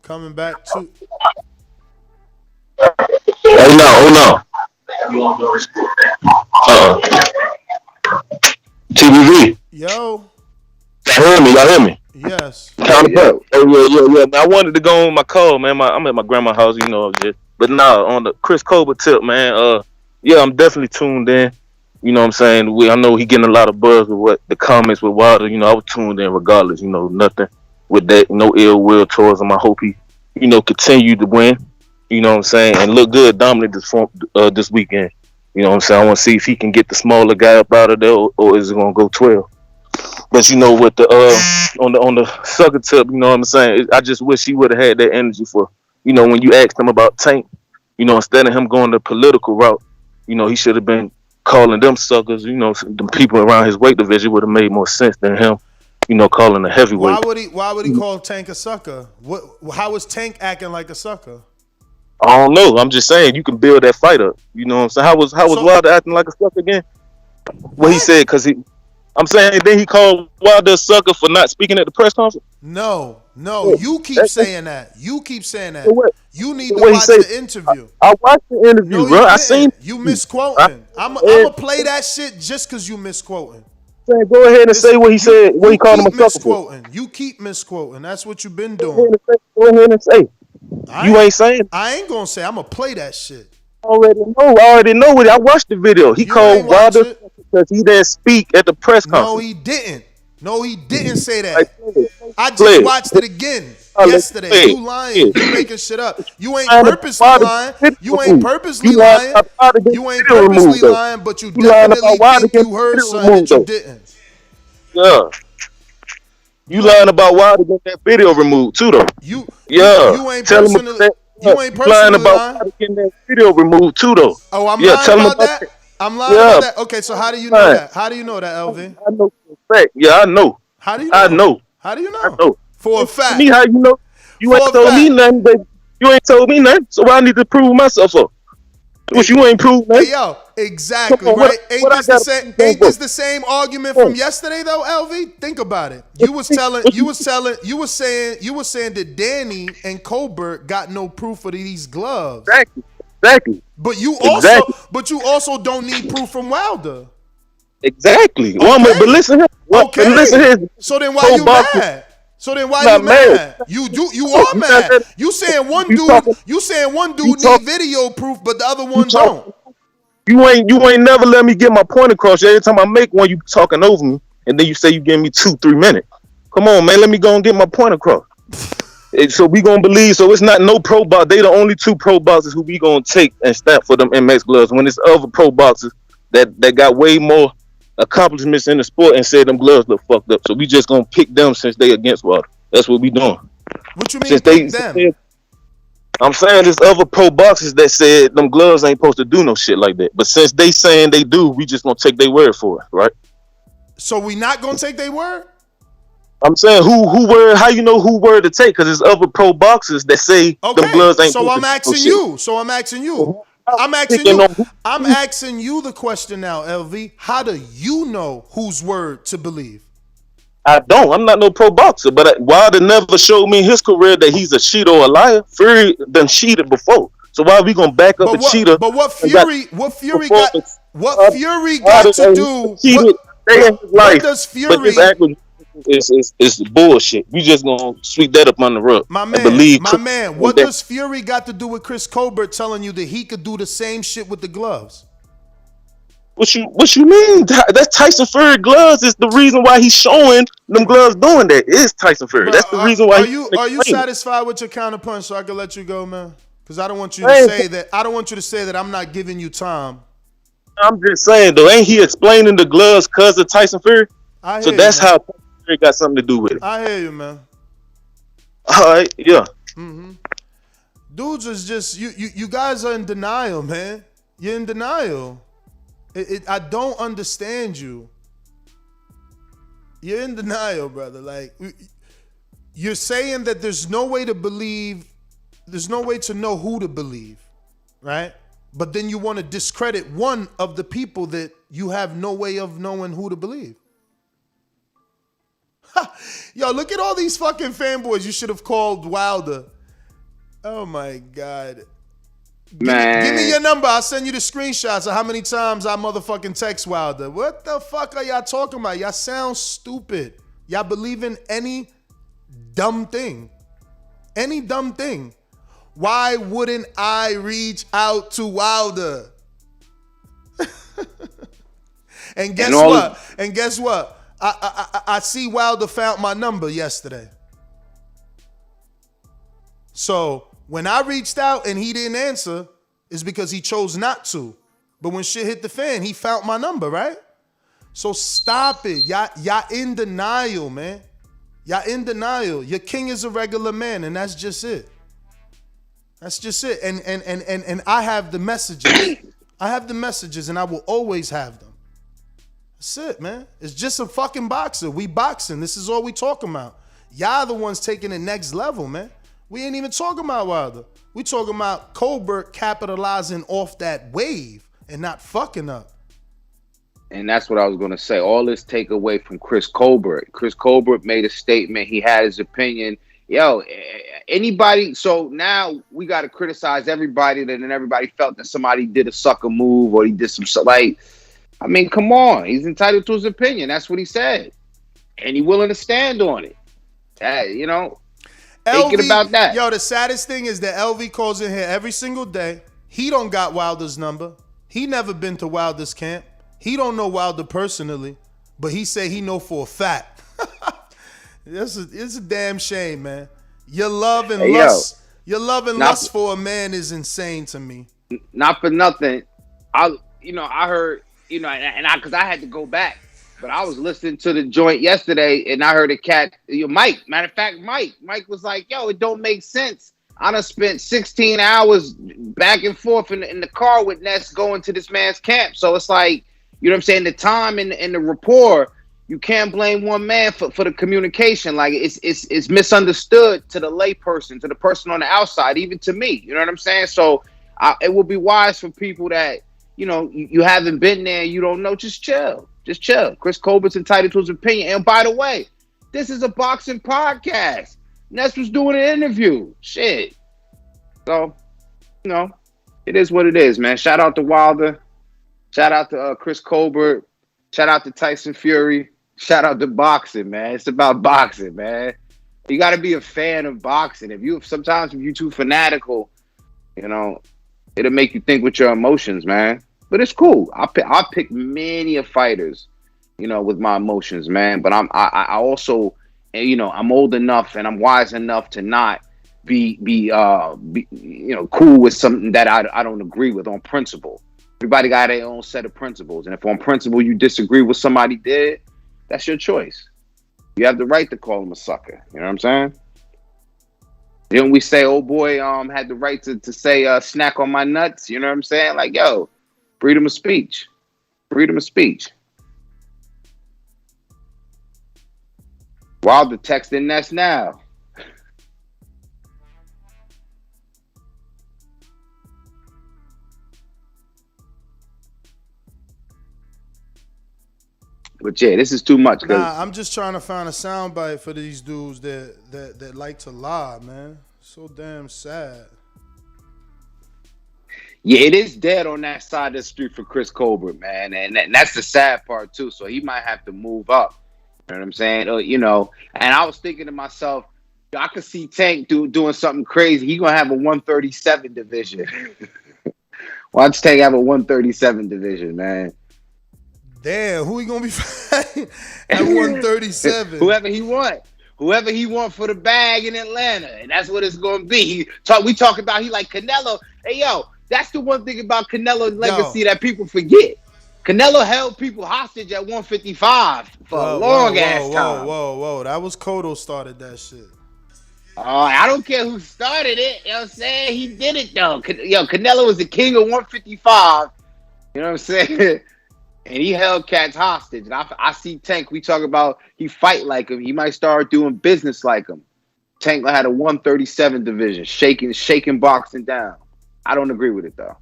Coming back to... Oh no. TVV. Yo. Y'all hear me? Yes. Counterpunch. Oh yeah. Man, I wanted to go on my call, man. I'm at my grandma's house, you know, just. But nah, on the Chris Colbert tip, man. Yeah, I'm definitely tuned in. You know what I'm saying? I know he getting a lot of buzz with what the comments with Wilder. You know, I was tuned in regardless. You know, nothing with that. No ill will towards him. I hope he, you know, continue to win. You know what I'm saying? And look good, dominant this weekend. You know what I'm saying? I want to see if he can get the smaller guy up out of there, or is it gonna go 12? But you know, with the on the sucker tip, you know what I'm saying? I just wish he would have had that energy for, you know, when you asked him about Tank, you know, instead of him going the political route, you know, he should have been calling them suckers. You know, the people around his weight division would have made more sense than him, you know, calling the heavyweight. Why would he call Tank a sucker? How is Tank acting like a sucker? I don't know. I'm just saying you can build that fight up. You know what I'm saying? How was Wilder acting like a sucker again? What he said, because I'm saying then he called Wilder a sucker for not speaking at the press conference? No. You keep saying that. You need to watch the interview. I watched the interview, bro. I seen you misquoting. I'm gonna play that shit just because you misquoting. Go ahead and say what he said. What he called him a sucker for. You keep misquoting. That's what you've been doing. Go ahead and say. You ain't saying. I ain't gonna say. I'm gonna play that shit. I already know what. I watched the video. He called Wilder because he didn't speak at the press conference. No, he didn't say that. I just watched it again yesterday. You lying. You making shit up. You ain't purposely lying. You ain't purposely lying. But you definitely think you heard something that you didn't. Yeah. You lying about Wilder getting that video removed too, though. You ain't personally. You ain't personally lying about Wilder getting that video removed too, though. Oh, I'm lying about that. I'm lying about that. Okay, so how do you know that? How do you know that, Elvin? I know for a fact. Yeah, I know. How do you know? I know. How do you know? I know. For a fact. Me, how you know? You ain't told me nothing, baby. You ain't told me nothing, so I need to prove myself up. Which you ain't proved, man. Hey, yo, exactly, on, right? what I gotta prove Ain't for? this the same argument from yesterday though, LV? Think about it. You was saying that Danny and Colbert got no proof of these gloves. Exactly. But you also don't need proof from Wilder. Exactly. Okay. Well, but listen here. Okay. Listen here. So then why you mad? You mad? You are mad. You saying one dude need video proof, but the other one don't. You ain't never let me get my point across. Every time I make one, you talking over me, and then you say you give me 2-3 minutes. Come on, man, let me go and get my point across. So we gonna believe. So it's not no pro box. They the only 2 pro boxers who we gonna take and stamp for them MX gloves. When it's other pro boxers that got way more accomplishments in the sport and said them gloves look fucked up. So we just gonna pick them since they against Wilder. That's what we doing. What you mean pick them? I'm saying there's other pro boxers that said them gloves ain't supposed to do no shit like that. But since they saying they do, we just gonna take their word for it, right? So we not gonna take their word? I'm saying who word? How you know who word to take? Because there's other pro boxers that say them gloves ain't. So I'm asking you. I'm asking you the question now, LV. How do you know whose word to believe? I don't. I'm not no pro boxer, but Wilder never showed me in his career that he's a cheater or a liar. Fury done cheated before, so why are we gonna back up a cheater? But what Fury got to do? What does Fury? It's bullshit. We just gonna sweep that up on the rug. My man. What does Fury got to do with Chris Colbert telling you that he could do the same shit with the gloves? What you mean? That's Tyson Fury gloves. Is the reason why he's showing them gloves doing that. Is Tyson Fury? That's the reason why. Are you satisfied with your counterpunch so I can let you go, man? Because I don't want you to say that. I don't want you to say that I'm not giving you time. I'm just saying though, ain't he explaining the gloves because of Tyson Fury? So that's how Tyson Fury got something to do with it. I hear you, man. All right, yeah. Dudes is just you guys are in denial, man. You're in denial. I don't understand you. You're in denial, brother. Like, you're saying that there's no way to believe, there's no way to know who to believe, right? But then you want to discredit one of the people that you have no way of knowing who to believe. Yo, look at all these fucking fanboys you should have called Wilder. Oh my God. Man. Give me your number. I'll send you the screenshots of how many times I motherfucking text Wilder. What the fuck are y'all talking about? Y'all sound stupid. Y'all believe in any dumb thing. Any dumb thing. Why wouldn't I reach out to Wilder? And guess what? I see Wilder found my number yesterday. So when I reached out and he didn't answer, it's because he chose not to. But when shit hit the fan, he found my number, right? So stop it. Y'all in denial, man. Y'all in denial. Your king is a regular man, and that's just it. That's just it. And I have the messages. I have the messages, and I will always have them. That's it, man. It's just a fucking boxer. We boxing. This is all we talking about. Y'all the ones taking it next level, man. We ain't even talking about Wilder. We talking about Colbert capitalizing off that wave and not fucking up. And that's what I was going to say. All this take away from Chris Colbert. Chris Colbert made a statement. He had his opinion. Yo, anybody. So now we got to criticize everybody. Then everybody felt that somebody did a sucker move or he did some like. I mean, come on. He's entitled to his opinion. That's what he said, and he's willing to stand on it. You know. Thinking about that. Yo, the saddest thing is that LV calls in here every single day. He don't got Wilder's number. He never been to Wilder's camp. He don't know Wilder personally, but he say he know for a fact. It's a damn shame, man. Your love and lust for a man is insane to me. Not for nothing. I heard, because I had to go back. But I was listening to the joint yesterday, and I heard a cat, Mike. Matter of fact, Mike was like, "Yo, it don't make sense. I done spent 16 hours back and forth in the car with Ness going to this man's camp. So it's like, you know what I'm saying? The time and the rapport you can't blame one man for the communication. Like it's misunderstood to the layperson, to the person on the outside, even to me. You know what I'm saying? So it would be wise for people that, you know, you haven't been there, you don't know, just chill. Just chill. Chris Colbert's entitled to his opinion. And by the way, this is a boxing podcast. Ness was doing an interview. Shit. So, you know, it is what it is, man. Shout out to Wilder. Shout out to Chris Colbert. Shout out to Tyson Fury. Shout out to boxing, man. It's about boxing, man. You got to be a fan of boxing. If you're too fanatical, you know, it'll make you think with your emotions, man. But it's cool. I pick many of fighters, you know, with my emotions, man. But I also, you know, I'm old enough and I'm wise enough to not be you know, cool with something that I don't agree with on principle. Everybody got their own set of principles, and if on principle you disagree with somebody did, that's your choice. You have the right to call him a sucker. You know what I'm saying? Didn't we say old boy had the right to say snack on my nuts? You know what I'm saying? Like, yo, freedom of speech. Freedom of speech. Wilder texting Ness now. But yeah, this is too much. Nah, I'm just trying to find a soundbite for these dudes that like to lie, man. So damn sad. Yeah, it is dead on that side of the street for Chris Colbert, man, and that's the sad part too. So he might have to move up. You know what I'm saying? You know, and I was thinking to myself, I could see Tank doing something crazy. He's gonna have a 137 division. Watch Tank have a 137 division, man. Damn, who he gonna be fighting at 137? Whoever he want for the bag in Atlanta, and that's what it's gonna be. We talk about he like Canelo. Hey yo, that's the one thing about Canelo's legacy that people forget. Canelo held people hostage at 155 for a long ass time. Whoa! That was Cotto started that shit. I don't care who started it. You know what I'm saying? He did it though. Yo, Canelo was the king of 155. You know what I'm saying? And he held cats hostage. And I see Tank, we talk about he fight like him. He might start doing business like him. Tank had a 137 division, shaking boxing down. I don't agree with it though.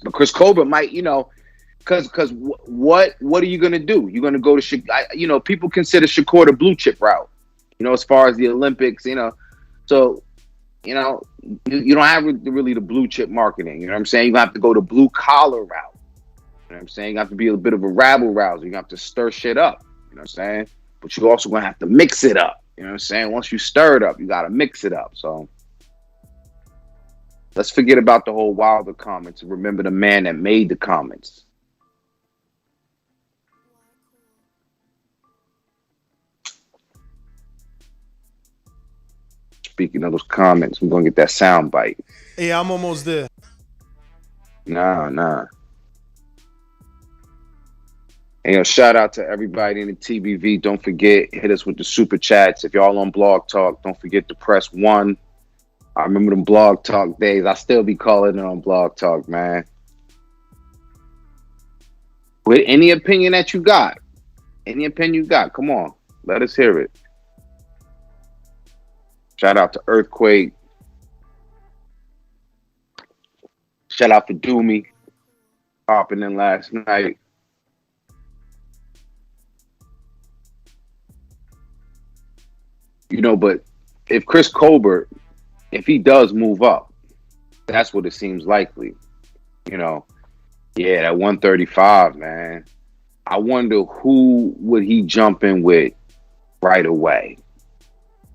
But Chris Colbert might, you know, because what are you going to do? You're going to go to, you know, people consider Shakur the blue chip route, you know, as far as the Olympics, you know. So, you know, you don't have really the blue chip marketing. You know what I'm saying? You have to go the blue collar route. You know what I'm saying? You have to be a bit of a rabble rouser. You have to stir shit up. You know what I'm saying? But you also going to have to mix it up. You know what I'm saying? Once you stir it up, you got to mix it up. So let's forget about the whole Wilder comments and remember the man that made the comments. Speaking of those comments, we're going to get that sound bite. Yeah, I'm almost there. Nah. And yo, shout out to everybody in the TBV. Don't forget, hit us with the super chats. If y'all on Blog Talk, don't forget to press 1. I remember them Blog Talk days. I still be calling it on Blog Talk, man. With any opinion that you got, come on, let us hear it. Shout out to Earthquake. Shout out to Doomy, hopping in last night. You know, but if Chris Colbert, if he does move up, that's what it seems likely. You know, yeah, that 135, man. I wonder who would he jump in with right away?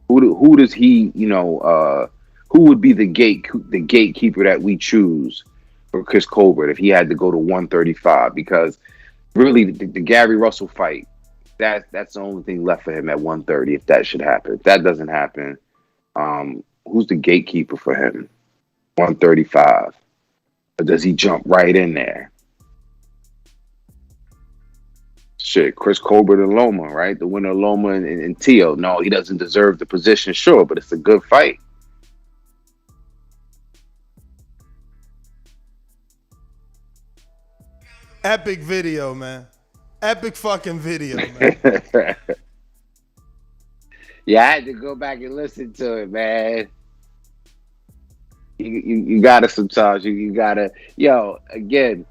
Who does he, you know, who would be the gatekeeper that we choose for Chris Colbert if he had to go to 135? Because really, the Gary Russell fight, that's the only thing left for him at 130 if that should happen. If that doesn't happen, who's the gatekeeper for him? 135. Or does he jump right in there? Shit, Chris Colbert and Loma, right? The winner of Loma and Tio. No, he doesn't deserve the position, sure, but it's a good fight. Epic video, man. Epic fucking video, man. Yeah, I had to go back and listen to it, man. You gotta sometimes. You gotta. Yo, again,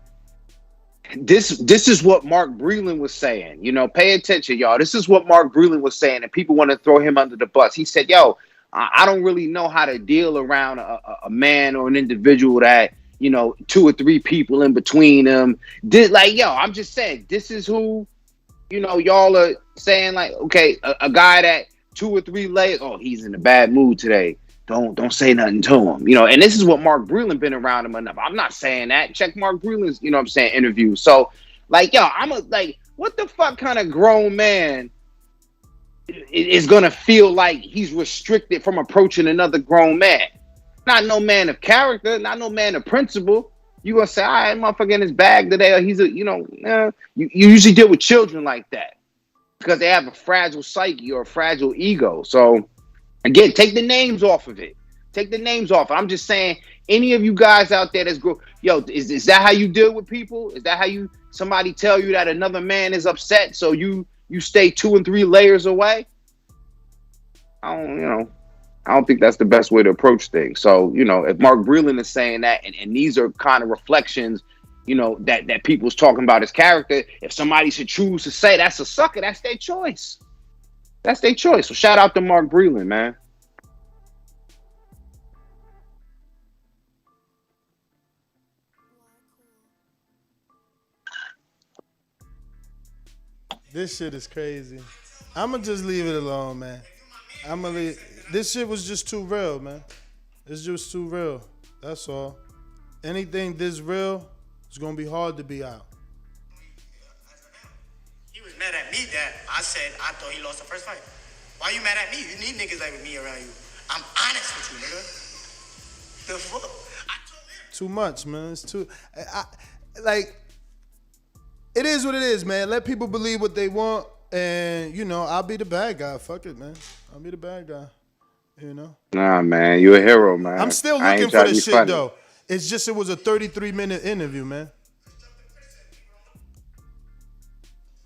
this is what Mark Breland was saying. You know, pay attention, y'all. This is what Mark Breland was saying, and people want to throw him under the bus. He said, "Yo, I don't really know how to deal around a man or an individual that, you know, 2 or 3 people in between them. I'm just saying, this is who, you know, y'all are saying, like, okay, a guy that 2 or 3 layers, oh, he's in a bad mood today. Don't say nothing to him. You know, and this is what Mark Breland been around him enough. I'm not saying that. Check Mark Breland's, you know what I'm saying, interview. So, like, yo, what the fuck kind of grown man is gonna feel like he's restricted from approaching another grown man? Not no man of character, not no man of principle. You gonna say, all right, motherfucker in his bag today, or he's a, you know, you usually deal with children like that because they have a fragile psyche or a fragile ego. So, again, take the names off of it. Take the names off. I'm just saying, any of you guys out there is that how you deal with people? Is that how somebody tell you that another man is upset, so you stay 2 and 3 layers away? I don't think that's the best way to approach things. So, you know, if Mark Breland is saying that, and these are kind of reflections, you know, that people's talking about his character, if somebody should choose to say that's a sucker, that's their choice. That's their choice. So shout out to Mark Breland, man. This shit is crazy. I'ma just leave it alone, man. This shit was just too real, man. It's just too real. That's all. Anything this real, it's gonna be hard to be out. He was mad at me that I said I thought he lost the first fight. Why you mad at me? You need niggas like me around you. I'm honest with you, nigga. The fuck? Too much, man. It's too. It is what it is, man. Let people believe what they want, and you know, I'll be the bad guy. Fuck it, man. I'll be the bad guy. You know. Nah, man, you a hero, man. I'm still looking for this shit though. It's just it was a 33-minute interview, man.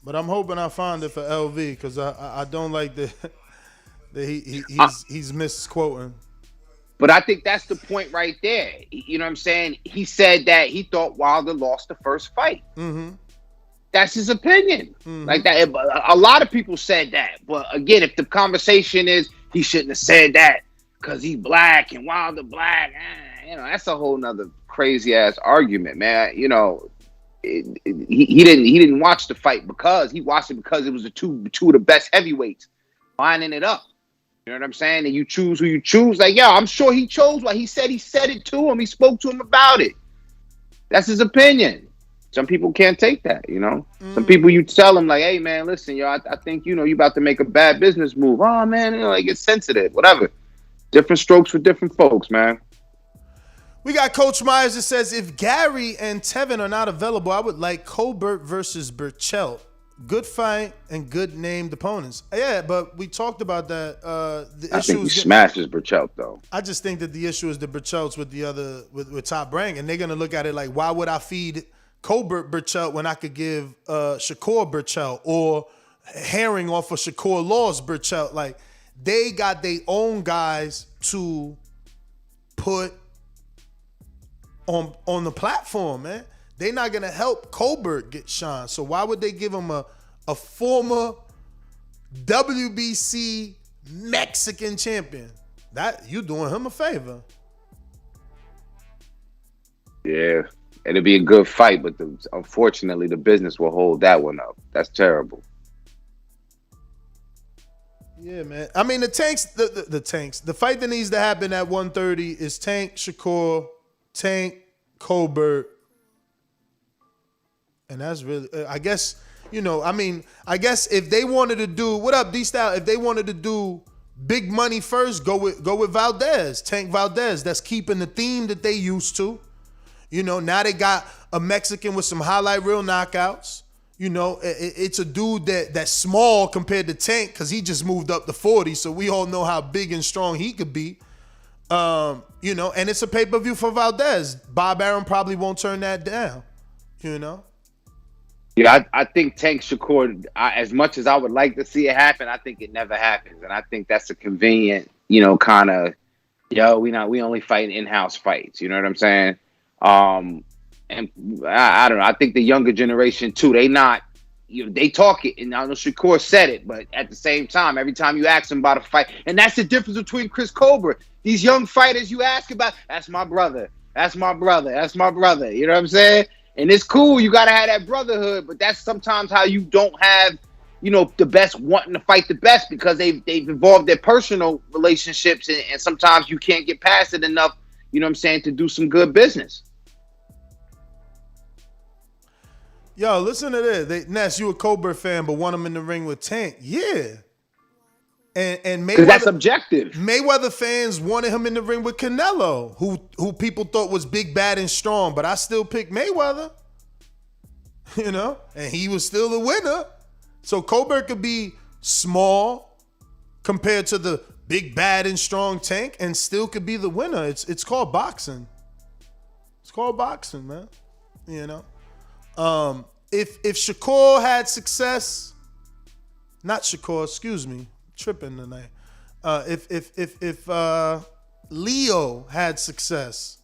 But I'm hoping I find it for LV because I don't like that he's misquoting. But I think that's the point right there. You know what I'm saying? He said that he thought Wilder lost the first fight. Mm-hmm. That's his opinion. Mm-hmm. Like that. A lot of people said that. But again, if the conversation is he shouldn't have said that because he's black and Wilder black, you know, that's a whole nother crazy ass argument, man. You know, he didn't watch the fight because he watched it because it was the two of the best heavyweights lining it up. You know what I'm saying? And you choose who you choose. Like, yeah, I'm sure he chose what he said. He said it to him. He spoke to him about it. That's his opinion. Some people can't take that, you know. Some people you tell them like, hey man, listen, yo, I think, you know, you about to make a bad business move. Oh man, you know, like get sensitive, whatever. Different strokes for different folks, man. We got Coach Myers that says if Gary and Tevin are not available, I would like Colbert versus Burchell. Good fight and good named opponents. Yeah, but we talked about that. I think he smashes Burchell though. I just think that the issue is the Burchells with the other with Top Rank, and they're gonna look at it like, why would I feed Colbert Burchell when I could give Shakur Burchell or Herring off of Shakur Law's Burchell? Like, they got their own guys to put on the platform, man. They're not gonna help Colbert get shine. So why would they give him a former WBC Mexican champion? That you doing him a favor. Yeah. It'll be a good fight, but unfortunately the business will hold that one up. That's terrible. Yeah, man. I mean, the tanks. The fight that needs to happen at 130 is Tank Shakur, Tank Colbert, and that's really. I guess, you know. I mean, I guess if they wanted to do what up, D-Style. If they wanted to do big money first, go with Valdez, Tank Valdez. That's keeping the theme that they used to. You know, now they got a Mexican with some highlight reel knockouts. You know, it's a dude that's small compared to Tank because he just moved up to 40. So we all know how big and strong he could be. You know, and it's a pay-per-view for Valdez. Bob Arum probably won't turn that down, you know. Yeah, I think Tank Shakur, as much as I would like to see it happen, I think it never happens. And I think that's a convenient, kind of, we only fight in-house fights. You know what I'm saying? And I don't know. I think the younger generation too, they not, they talk it. And I know Shakur said it, but at the same time, every time you ask them about a fight, and that's the difference between Chris Colbert. These young fighters you ask about, that's my brother. That's my brother. That's my brother. You know what I'm saying? And it's cool. You got to have that brotherhood, but that's sometimes how you don't have, the best wanting to fight the best because they've involved their personal relationships, and sometimes you can't get past it enough, to do some good business. Yo, listen to this. Ness, you a Colbert fan, but want him in the ring with Tank. Yeah. And Mayweather, that's objective. Mayweather fans wanted him in the ring with Canelo, who people thought was big, bad, and strong, but I still pick Mayweather. And he was still the winner. So Colbert could be small compared to the big, bad, and strong Tank, and still could be the winner. It's called boxing. It's called boxing, man. If Shakur had success, not Shakur, excuse me. Tripping tonight. If Leo had success,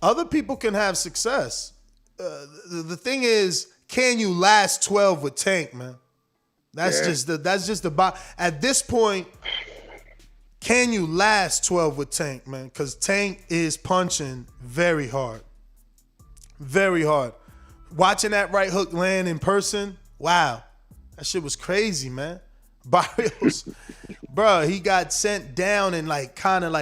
other people can have success. The thing is, can you last 12 with Tank, man? That's just the at this point. Can you last 12 with Tank, man? Because Tank is punching very hard, very hard. Watching that right hook land in person, wow, that shit was crazy, man. Barrios, bro, he got sent down and kind of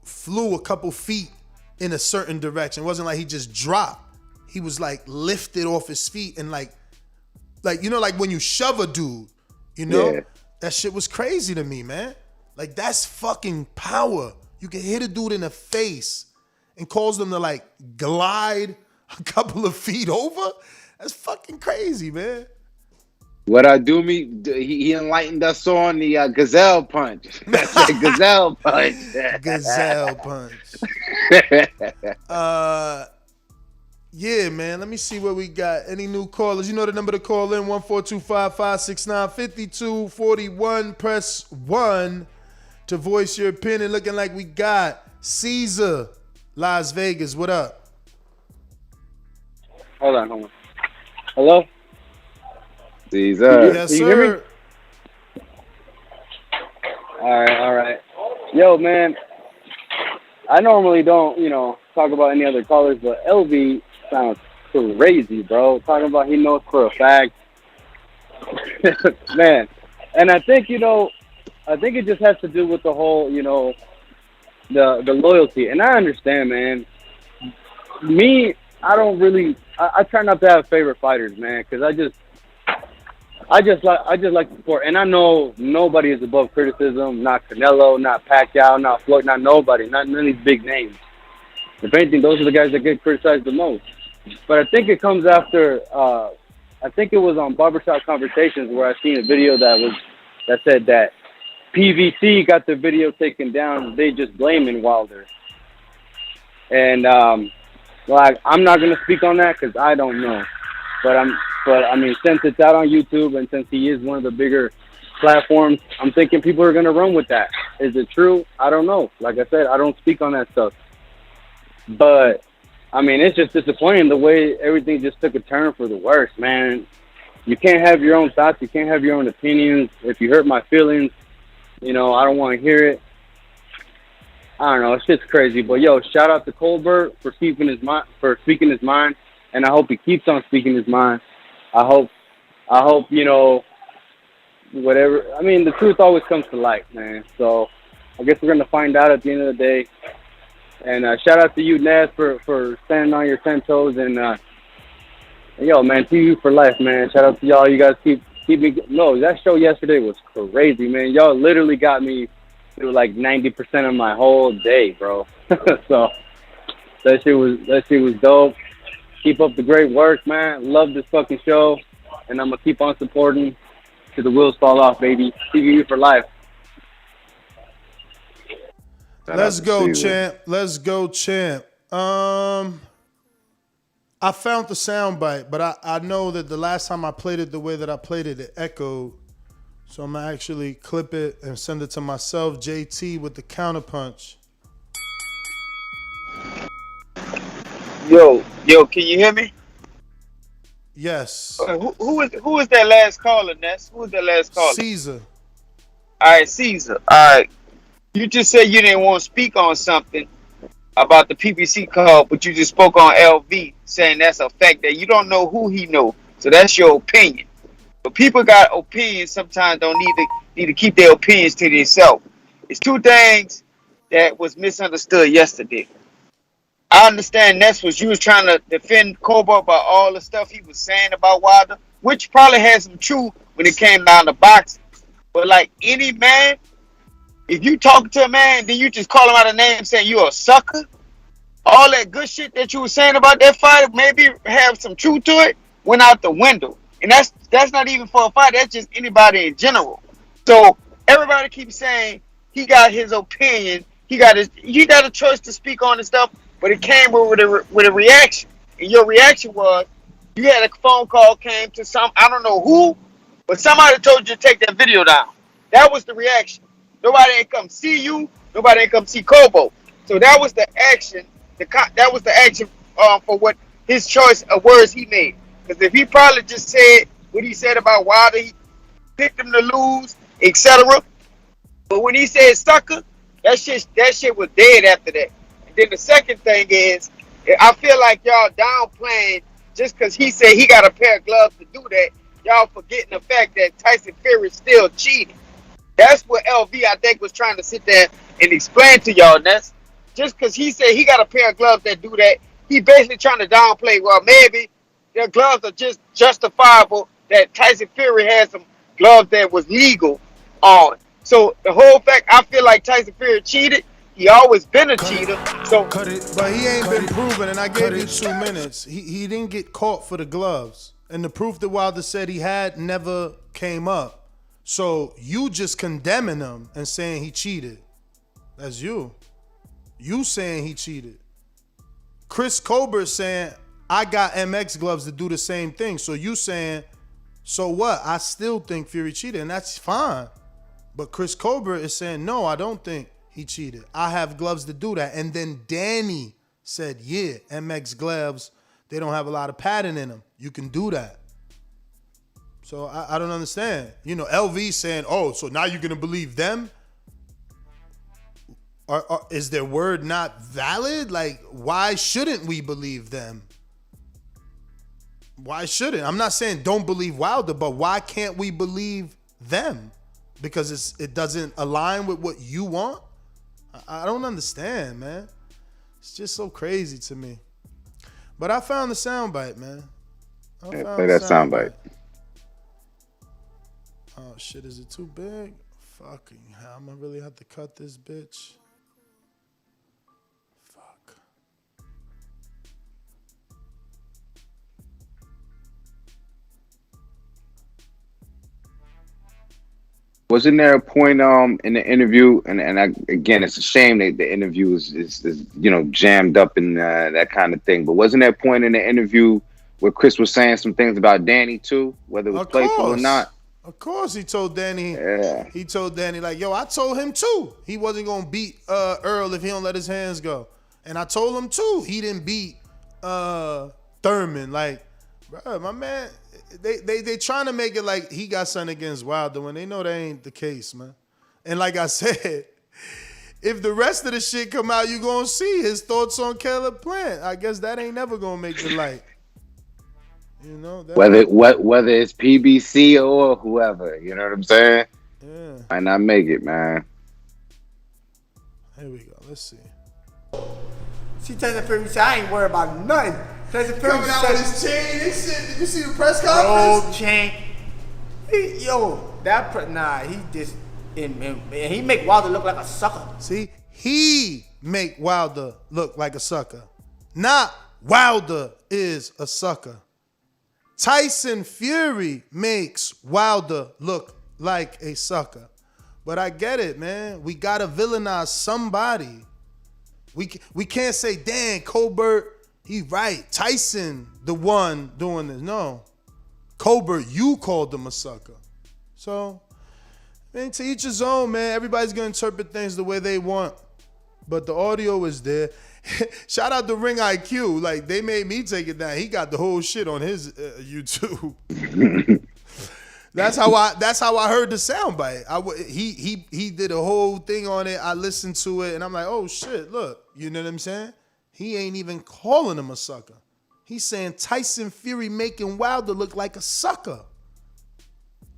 flew a couple feet in a certain direction. It wasn't like he just dropped. He was lifted off his feet and like when you shove a dude, that shit was crazy to me, man. That's fucking power. You can hit a dude in the face and cause them to glide a couple of feet over. That's fucking crazy, man. What he enlightened us on the gazelle punch. That's the gazelle punch. Gazelle punch. Yeah, man. Let me see what we got. Any new callers? You know the number to call in, 14255695241. Press 1 to voice your opinion. Looking like we got Caesar, Las Vegas. What up? Hold on. Hello? Caesar. Yes, Can you sir. hear me? All right. Yo, man, I normally don't, talk about any other callers, but LV sounds crazy, bro. Talking about he knows for a fact. Man, and I think, I think it just has to do with the whole, the loyalty. And I understand, man. Me, I try not to have favorite fighters, man, because I just like the sport, and I know nobody is above criticism. Not Canelo, not Pacquiao, not Floyd, not nobody, not none of these big names. If anything, those are the guys that get criticized the most. But I think it comes after. I think it was on Barbershop Conversations where I seen a video that said that PVC got the video taken down. They just blaming Wilder, and I'm not gonna speak on that because I don't know. But I mean, since it's out on YouTube and since he is one of the bigger platforms, I'm thinking people are going to run with that. Is it true? I don't know. Like I said, I don't speak on that stuff. But, I mean, it's just disappointing the way everything just took a turn for the worse, man. You can't have your own thoughts. You can't have your own opinions. If you hurt my feelings, I don't want to hear it. I don't know. It's just crazy. But, yo, shout out to Colbert for speaking his mind. And I hope he keeps on speaking his mind. I hope, whatever. I mean, the truth always comes to light, man. So I guess we're going to find out at the end of the day. And shout out to you, Naz, for standing on your 10 toes. And, yo, man, TV for life, man. Shout out to y'all. You guys keep me. No, that show yesterday was crazy, man. Y'all literally got me through 90% of my whole day, bro. So that shit was dope. Keep up the great work, man. Love this fucking show. And I'm going to keep on supporting till the wheels fall off, baby. TV for life. Let's go, champ. Let's go, champ. I found the soundbite, but I know that the last time I played it the way that I played it, it echoed. So I'm gonna actually clip it and send it to myself, JT, with the counterpunch. Yo, can you hear me? Yes. Who is that last caller, Ness? Who is that last caller? Caesar. All right, Caesar. All right. You just said you didn't want to speak on something about the PPC call, but you just spoke on LV, saying that's a fact that you don't know who he know. So that's your opinion. But people got opinions. Sometimes don't need to keep their opinions to themselves. It's two things that was misunderstood yesterday. I understand that's what you was trying to defend Colbert about all the stuff he was saying about Wilder, which probably had some truth when it came down to boxing. But like any man, if you talk to a man, then you just call him out a name saying you're a sucker. All that good shit that you were saying about that fight, maybe have some truth to it, went out the window. And that's not even for a fight. That's just anybody in general. So everybody keeps saying he got his opinion. He got a choice to speak on and stuff. But it came with a reaction. And your reaction was, you had a phone call came to I don't know who, but somebody told you to take that video down. That was the reaction. Nobody ain't come see you. Nobody ain't come see Kobo. So that was the action. That was the action for what his choice of words he made. Because if he probably just said what he said about Wilder, he picked him to lose, etc. But when he said sucker, that shit was dead after that. Then the second thing is, I feel like y'all downplaying just because he said he got a pair of gloves to do that. Y'all forgetting the fact that Tyson Fury still cheating. That's what LV, I think, was trying to sit there and explain to y'all. That's just because he said he got a pair of gloves that do that. He basically trying to downplay, well, maybe their gloves are just justifiable that Tyson Fury had some gloves that was legal on. So the whole fact, I feel like Tyson Fury cheated. He always been a cheater. But he ain't been proven, and I gave you 2 minutes. He didn't get caught for the gloves. And the proof that Wilder said he had never came up. So you just condemning him and saying he cheated. That's you. You saying he cheated. Chris Colbert saying, I got MX gloves to do the same thing. So you saying, so what? I still think Fury cheated, and that's fine. But Chris Colbert is saying, no, I don't think he cheated. I have gloves to do that. And then Danny said, yeah, MX gloves, they don't have a lot of padding in them. You can do that. So I don't understand. You know, LV saying, oh, so now you're going to believe them? Is their word not valid? Like, why shouldn't we believe them? Why shouldn't? I'm not saying don't believe Wilder, but why can't we believe them? Because it doesn't align with what you want? I don't understand, man. It's just so crazy to me. But I found the soundbite, man. Play that soundbite. Oh, shit. Is it too big? Fucking hell. I'm going to really have to cut this bitch. Fuck. Wasn't there a point in the interview, and again, it's a shame that the interview is jammed up in that kind of thing. But wasn't there a point in the interview where Chris was saying some things about Danny too, whether it was playful or not? Of course, he told Danny. Yeah. He told Danny like, "Yo, I told him too. He wasn't gonna beat Earl if he don't let his hands go." And I told him too. He didn't beat Thurman. Like, bro, my man. They trying to make it like he got something against Wilder when they know that ain't the case, man. And like I said, if the rest of the shit come out, you gonna see his thoughts on Caleb Plant. I guess that ain't never gonna make the light. You know, whether it's PBC or whoever, you know what I'm saying? Yeah. Might not make it, man. Here we go. Let's see. She Tyson Fury said, I ain't worried about nothing. Tyson Fury coming out with his chain and shit. Did you see the press conference? Gold chain. He just he make Wilder look like a sucker. See, he make Wilder look like a sucker. Not Wilder is a sucker. Tyson Fury makes Wilder look like a sucker. But I get it, man. We gotta villainize somebody. We can't say, damn, Colbert He right. Tyson, the one doing this. No. Colbert, you called him a sucker. So, man, to each his own, man. Everybody's going to interpret things the way they want. But the audio is there. Shout out to Ring IQ. Like, they made me take it down. He got the whole shit on his YouTube. That's how I heard the soundbite. He did a whole thing on it. I listened to it, and I'm like, oh, shit, look. You know what I'm saying? He ain't even calling him a sucker. He's saying Tyson Fury making Wilder look like a sucker.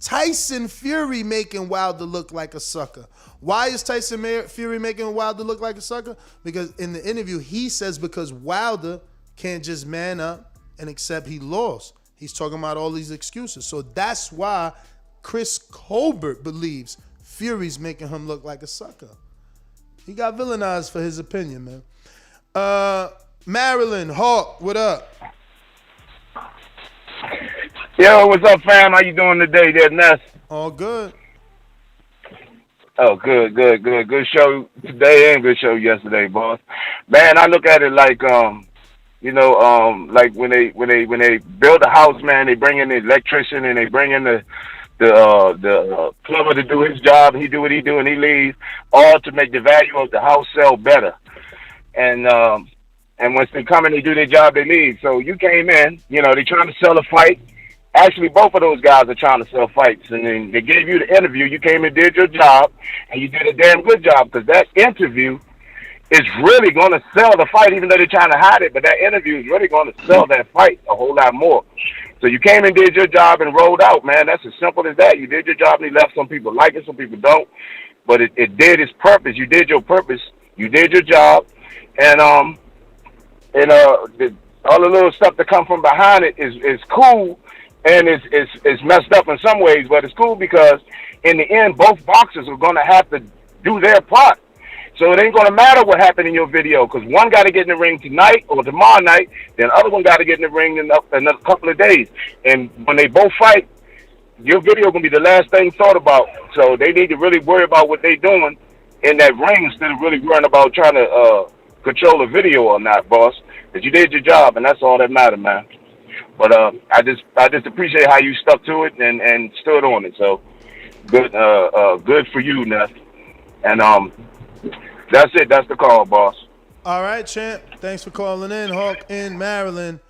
Tyson Fury making Wilder look like a sucker. Why is Tyson Fury making Wilder look like a sucker? Because in the interview, he says because Wilder can't just man up and accept he lost. He's talking about all these excuses. So that's why Chris Colbert believes Fury's making him look like a sucker. He got villainized for his opinion, man. Maryland, Hawk, what up? Yo, what's up, fam? How you doing today there, Ness? All good. Oh, good. Good show today and good show yesterday, boss. Man, I look at it like, like when they build a house, man, they bring in the electrician and they bring in the plumber to do his job. He do what he do and he leaves, all to make the value of the house sell better. And once they come in, they do their job, they leave. So you came in, they're trying to sell a fight. Actually, both of those guys are trying to sell fights. And then they gave you the interview. You came and did your job, and you did a damn good job because that interview is really going to sell the fight, even though they're trying to hide it. But that interview is really going to sell that fight a whole lot more. So you came and did your job and rolled out, man. That's as simple as that. You did your job and you left. Some people like it, some people don't. But it did its purpose. You did your purpose. You did your job. And all the little stuff that come from behind it is cool, and it's messed up in some ways, but it's cool because in the end, both boxers are going to have to do their part. So it ain't going to matter what happened in your video because one got to get in the ring tonight or tomorrow night, then the other one got to get in the ring in another couple of days. And when they both fight, your video going to be the last thing thought about. So they need to really worry about what they're doing in that ring instead of really worrying about trying to control a video or not, boss. Because you did your job, and that's all that matters, man. But I just appreciate how you stuck to it and stood on it. So good for you, Ness. And that's it. That's the call, boss. All right, champ. Thanks for calling in, Hawk in Maryland.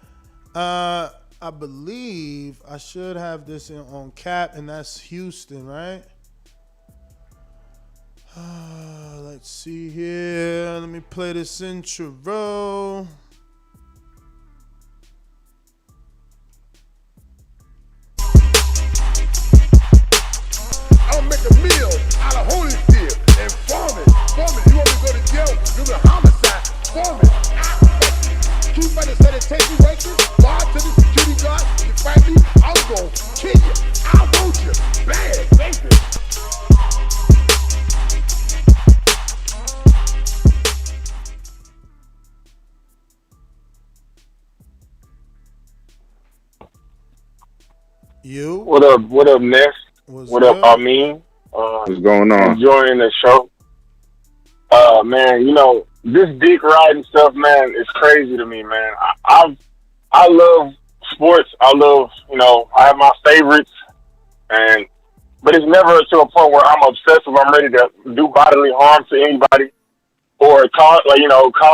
I believe I should have this on cap, and that's Houston, right? Let's see here. Let me play this intro. I'll make a meal out of Holyfield and farm it. You want me to go to jail? Do the homicide. Farm it. Keep by the sanitation workers. Bar to the security guard. If you fight me, I'm going to kill you. I want you. Bad, baby. You? What up, Ness? What up, Amin? What's going on? Enjoying the show. Man, this dick riding stuff, man, is crazy to me, man. I love sports. I love, I have my favorites, but it's never to a point where I'm obsessive. I'm ready to do bodily harm to anybody or call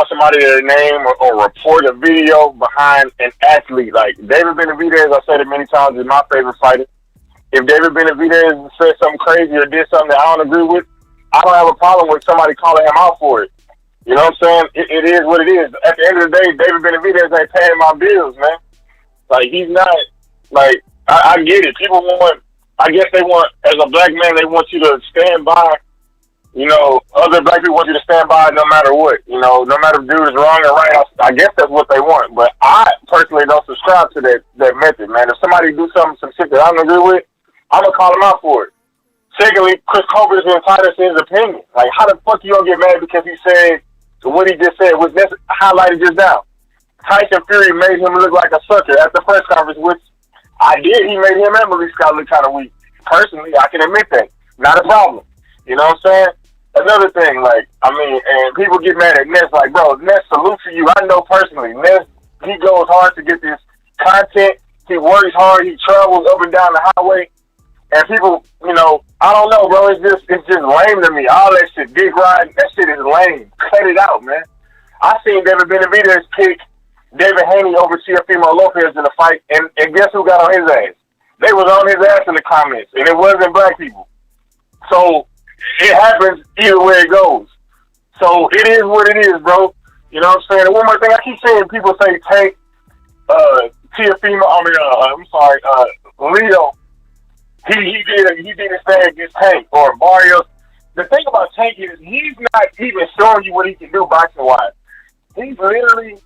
somebody their name or report a video behind an athlete. Like David Benavidez, I said it many times, is my favorite fighter. If David Benavidez said something crazy or did something that I don't agree with, I don't have a problem with somebody calling him out for it. You know what I'm saying? It is what it is. At the end of the day, David Benavidez ain't paying my bills, man. Like, he's not, like, I get it. People want, I guess they want, as a black man, they want you to stand by, other black people want you to stand by no matter what. No matter if dude is wrong or right, I guess that's what they want. But I personally don't subscribe to that method, man. If somebody do some shit that I don't agree with, I'm going to call him out for it. Secondly, Chris Colbert is entitled to his opinion. Like, how the fuck you gonna get mad because he said what he just said was highlighted just now? Tyson Fury made him look like a sucker at the press conference, which I did. He made him and Maurice Scott look kind of weak. Personally, I can admit that. Not a problem. You know what I'm saying? Another thing, and people get mad at Ness, like, bro, Ness, salute to you. I know personally, Ness He goes hard to get this content. He works hard. He travels up and down the highway. And people, I don't know, bro. It's just lame to me. All that shit, dick riding, that shit is lame. Cut it out, man. I seen David Benavidez kick David Haney over Teofimo Lopez in a fight, and guess who got on his ass? They was on his ass in the comments, and it wasn't black people. So it happens either way it goes. So it is what it is, bro. You know what I'm saying? And one more thing, I keep seeing people say Tank, Leo. He did his thing against Tank or Barrios. The thing about Tank is he's not even showing you what he can do boxing wise. He's literally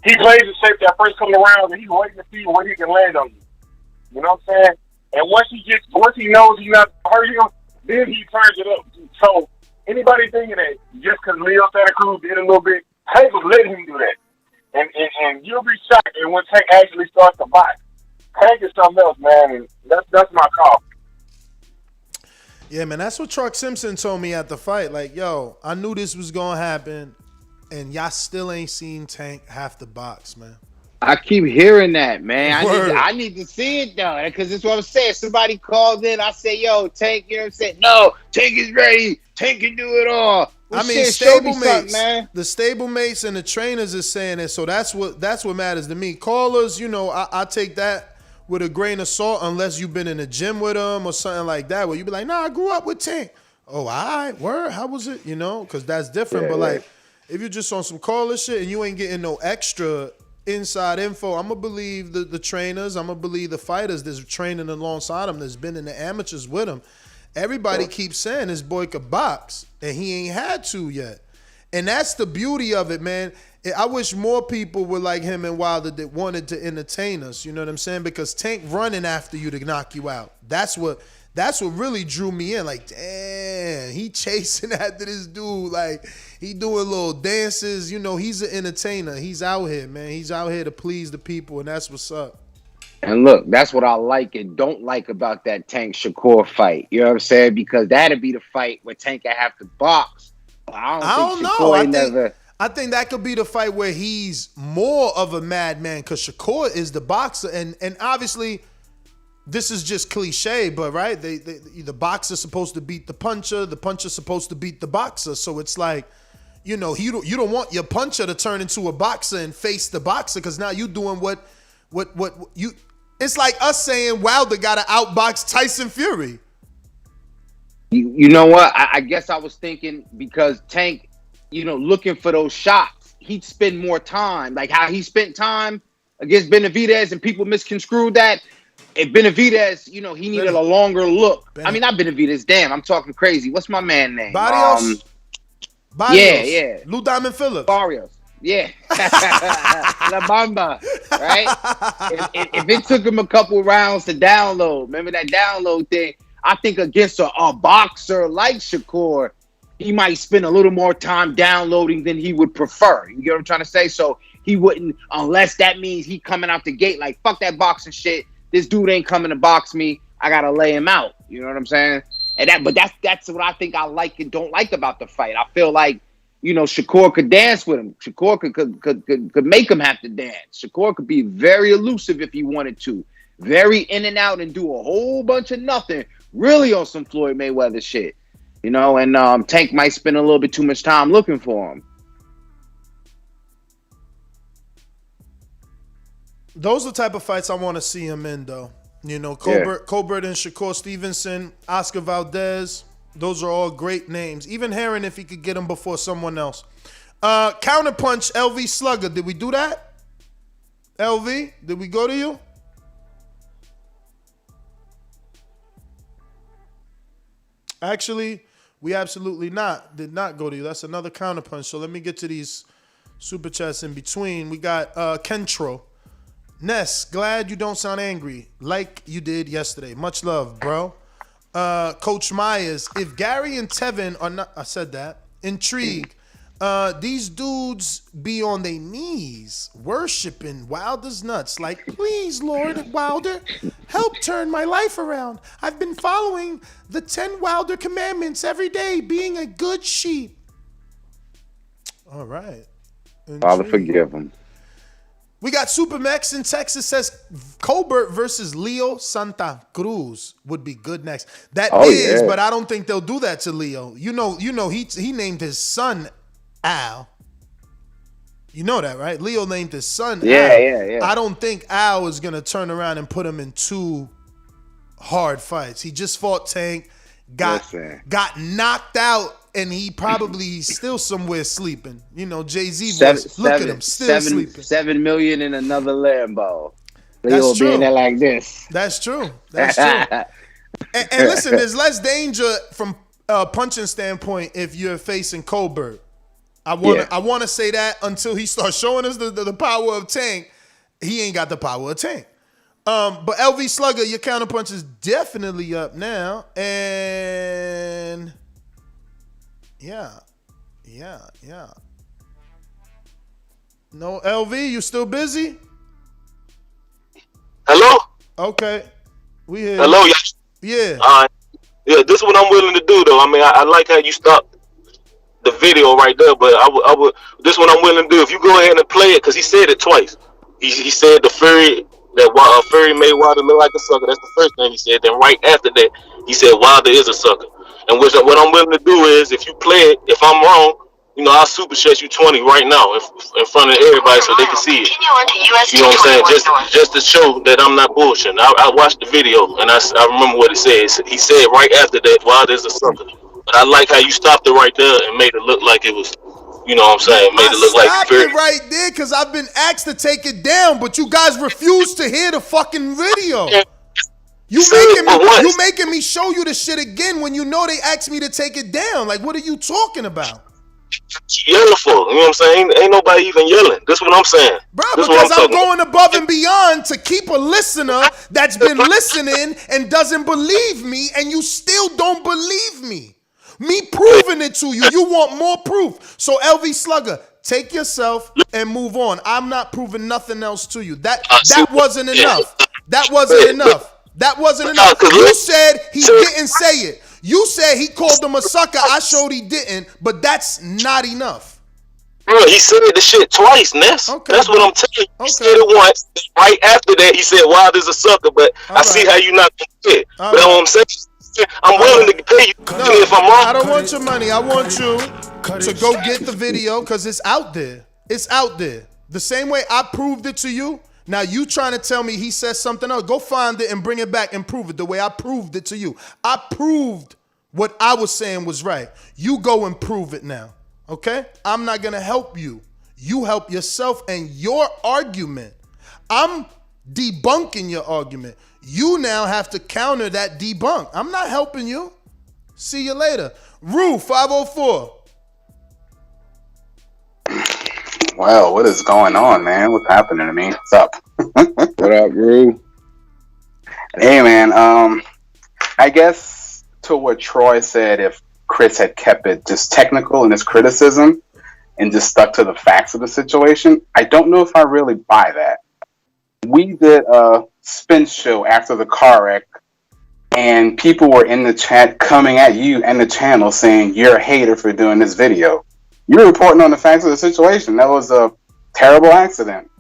he plays the shape that first couple of rounds and he's waiting to see where he can land on you. You know what I'm saying? And once he knows he's not hurting him, then he turns it up. So anybody thinking that just because Leo Santa Cruz did a little bit, Tank was letting him do that. And you'll be shocked when Tank actually starts to box. Tank is something else, man, and that's my call. Yeah, man, that's what Truck Simpson told me at the fight. Like, yo, I knew this was gonna happen, and y'all still ain't seen Tank have to box, man. I keep hearing that, man. I need to see it though, because that's what I'm saying. Somebody called in, I say, yo, Tank, you know what I'm saying? No, Tank is ready. Tank can do it all. Well, I mean, stablemates, man. The stablemates and the trainers is saying it, so that's what matters to me. Callers, I take that with a grain of salt unless you've been in the gym with them or something like that, where you be like, nah, I grew up with Tank. Oh, all right, word, how was it? Because that's different. But like, if you're just on some caller shit and you ain't getting no extra inside info, I'm going to believe the trainers. I'm going to believe the fighters that's training alongside them, that's been in the amateurs with them. Everybody keeps saying this boy could box, and he ain't had to yet. And that's the beauty of it, man. I wish more people were like him and Wilder that wanted to entertain us. You know what I'm saying? Because Tank running after you to knock you out. That's what really drew me in. Like, damn, he chasing after this dude. Like, he doing little dances. He's an entertainer. He's out here, man. He's out here to please the people, and that's what's up. And look, that's what I like and don't like about that Tank Shakur fight. You know what I'm saying? Because that'd be the fight where Tank would have to box. But I don't know. I think that could be the fight where he's more of a madman because Shakur is the boxer. And obviously, this is just cliche, but right? The boxer's supposed to beat the puncher's supposed to beat the boxer. So it's like, you don't want your puncher to turn into a boxer and face the boxer because now you doing what you... It's like us saying Wilder got to outbox Tyson Fury. You know what? I guess I was thinking because Tank, looking for those shots, he'd spend more time. Like how he spent time against Benavidez and people misconstrued that. If Benavidez, he needed a longer look. I mean, not Benavidez. Damn, I'm talking crazy. What's my man name? Barrios? Yeah. Lou Diamond Phillips. Barrios. Yeah. La Bamba, right? If it took him a couple rounds to download, remember that download thing? I think against a boxer like Shakur, he might spend a little more time downloading than he would prefer. You get what I'm trying to say? So he wouldn't, unless that means he coming out the gate like, fuck that boxing shit. This dude ain't coming to box me. I got to lay him out. You know what I'm saying? But that's what I think I like and don't like about the fight. I feel like, Shakur could dance with him. Shakur could make him have to dance. Shakur could be very elusive if he wanted to. Very in and out and do a whole bunch of nothing. Really on some Floyd Mayweather shit. And Tank might spend a little bit too much time looking for him. Those are the type of fights I want to see him in, though. Colbert and Shakur Stevenson, Oscar Valdez. Those are all great names. Even Herring, if he could get him before someone else. Counterpunch, LV Slugger. Did we do that? LV, did we go to you? Actually, we absolutely did not go to you. That's another counterpunch. So let me get to these super chats in between. We got Kentro. Ness, glad you don't sound angry like you did yesterday. Much love, bro. Coach Myers, if Gary and Tevin are not, I said that, intrigued, these dudes be on their knees worshiping Wilder's nuts. Like, please, Lord Wilder, help turn my life around. I've been following the 10 Wilder commandments every day, being a good sheep. All right. Father, forgive him. We got Supermax in Texas says Colbert versus Leo Santa Cruz would be good next. That is, but I don't think they'll do that to Leo. You know, he named his son Al. You know that, right? Leo named his son Al. Yeah. I don't think Al is gonna turn around and put him in 2 hard fights. He just fought Tank, got knocked out, and he's still somewhere sleeping. You know, Jay-Z voice. Look at him, still sleeping. 7 million in another Lambo. That's true. Being there like this. That's true. and listen, there's less danger from a punching standpoint if you're facing Colbert. I want to say that until he starts showing us the power of Tank. He ain't got the power of Tank. But LV Slugger, your counterpunch is definitely up now. And yeah. No, LV, you still busy? Hello? Okay. We here. Hello, y'all. Yeah. Yeah, this is what I'm willing to do, though. I mean, I like how you stopped the video right there, but I would. This is what I'm willing to do. If you go ahead and play it, because he said it twice. He said the Fury, that Fury made Wilder look like a sucker. That's the first thing he said. Then right after that, he said Wilder is a sucker. And what I'm willing to do is, if you play it, if I'm wrong, you know, I'll super chat you 20 right now in front of everybody so they can see it. You know what I'm saying? Just to show that I'm not bullshitting. I watched the video and I remember what it says. He said right after that, Wilder's a sucker. But I like how you stopped it right there and made it look like it was, you know what I'm saying? Made it look like stopped it right there because I've been asked to take it down, but you guys refuse to hear the fucking video. You making me show you the shit again when you know they asked me to take it down. Like, what are you talking about? Yelling for, you know what I'm saying? Ain't nobody even yelling. That's what I'm saying. Bro, because I'm going above and beyond to keep a listener that's been listening and doesn't believe me, and you still don't believe me. Me proving it to you. You want more proof. So LV Slugger, take yourself and move on. I'm not proving nothing else to you. That wasn't enough. That wasn't enough. That wasn't enough. You said he didn't say it. You said he called him a sucker. I showed he didn't, but that's not enough. Bro, he said the shit twice, Ness. Okay, that's what I'm telling you. He said it once. Right after that, he said Wilder's a sucker, but I see how you not gonna get it. But that's what I'm saying. I'm willing to pay you if I'm wrong. I don't want your money. I want you to go get the video because it's out there. It's out there. The same way I proved it to you. Now you trying to tell me he says something else. Go find it and bring it back and prove it the way I proved it to you. I proved what I was saying was right. You go and prove it now. Okay? I'm not going to help you. You help yourself and your argument. I'm debunking your argument. You now have to counter that debunk. I'm not helping you. See you later. Rue 504. Well, what is going on, man? What's happening to me? What's up? What up, Rue? Hey, man. I guess to what Troy said, if Chris had kept it just technical in his criticism and just stuck to the facts of the situation, I don't know if I really buy that. We did a spin show after the car wreck, and people were in the chat coming at you and the channel saying you're a hater for doing this video. You're reporting on the facts of the situation. That was a terrible accident.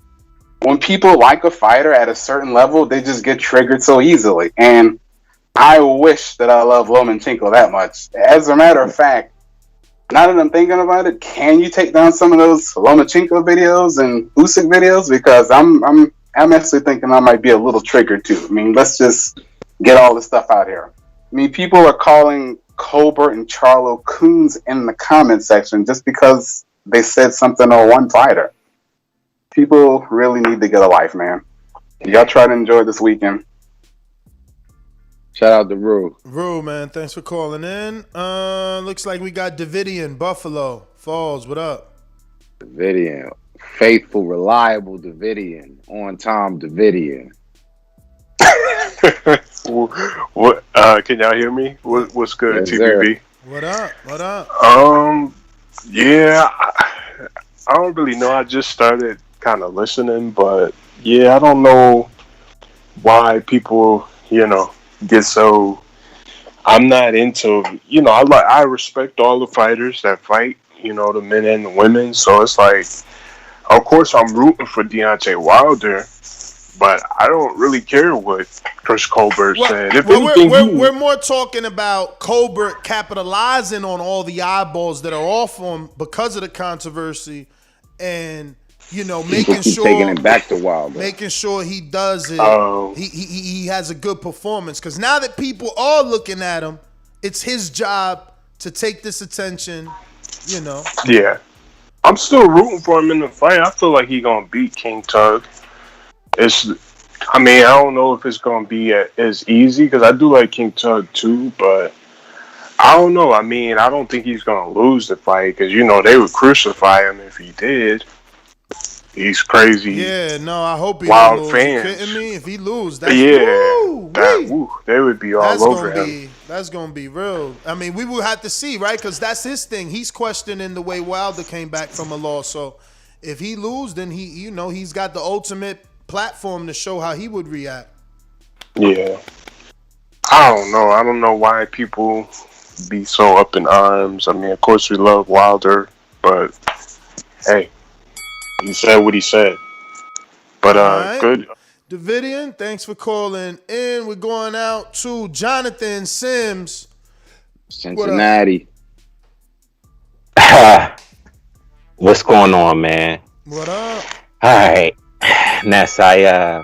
When people like a fighter at a certain level, they just get triggered so easily. And I wish that I love Lomachenko that much. As a matter of fact, now that I'm thinking about it, can you take down some of those Lomachenko videos and Usyk videos? Because I'm actually thinking I might be a little triggered too. I mean, let's just get all this stuff out here. I mean, people are calling Colbert and Charlo coons in the comment section just because they said something on one fighter. People really need to get a life, man. Y'all try to enjoy this weekend. Shout out to Rue. Rue, man, thanks for calling in. Looks like we got Davidian, Buffalo Falls. What up? Davidian. Faithful, reliable Davidian. On time Davidian. What? Can y'all hear me? What's good, yes, TBB? What up? What up? Yeah, I don't really know. I just started kind of listening, but yeah, I don't know why people, get so. I'm not into, I respect all the fighters that fight, the men and the women. So it's like, of course, I'm rooting for Deontay Wilder, but I don't really care what Chris Colbert said. If anything, we're more talking about Colbert capitalizing on all the eyeballs that are off him because of the controversy, and making sure taking it back to Wilder, making sure he does it. He has a good performance, because now that people are looking at him, it's his job to take this attention. Yeah, I'm still rooting for him in the fight. I feel like he's gonna beat King Tug. I don't know if it's gonna be as easy, because I do like King Tug too, but I don't know. I don't think he's gonna lose the fight, because they would crucify him if he did. He's crazy. Yeah, no, I hope he wild lose. fans. You kidding me? If he lose, that's they would be all over him. That's gonna be real. We will have to see, right? Because that's his thing. He's questioning the way Wilder came back from a loss. So if he lose, then he's got the ultimate platform to show how he would react. Yeah, I don't know. I don't know why people be so up in arms. Of course we love Wilder, but hey. He said what he said. But right. Good. Davidian, thanks for calling in. We're going out to Jonathan Sims, Cincinnati. What's going on, man? What up? All right. Ness, I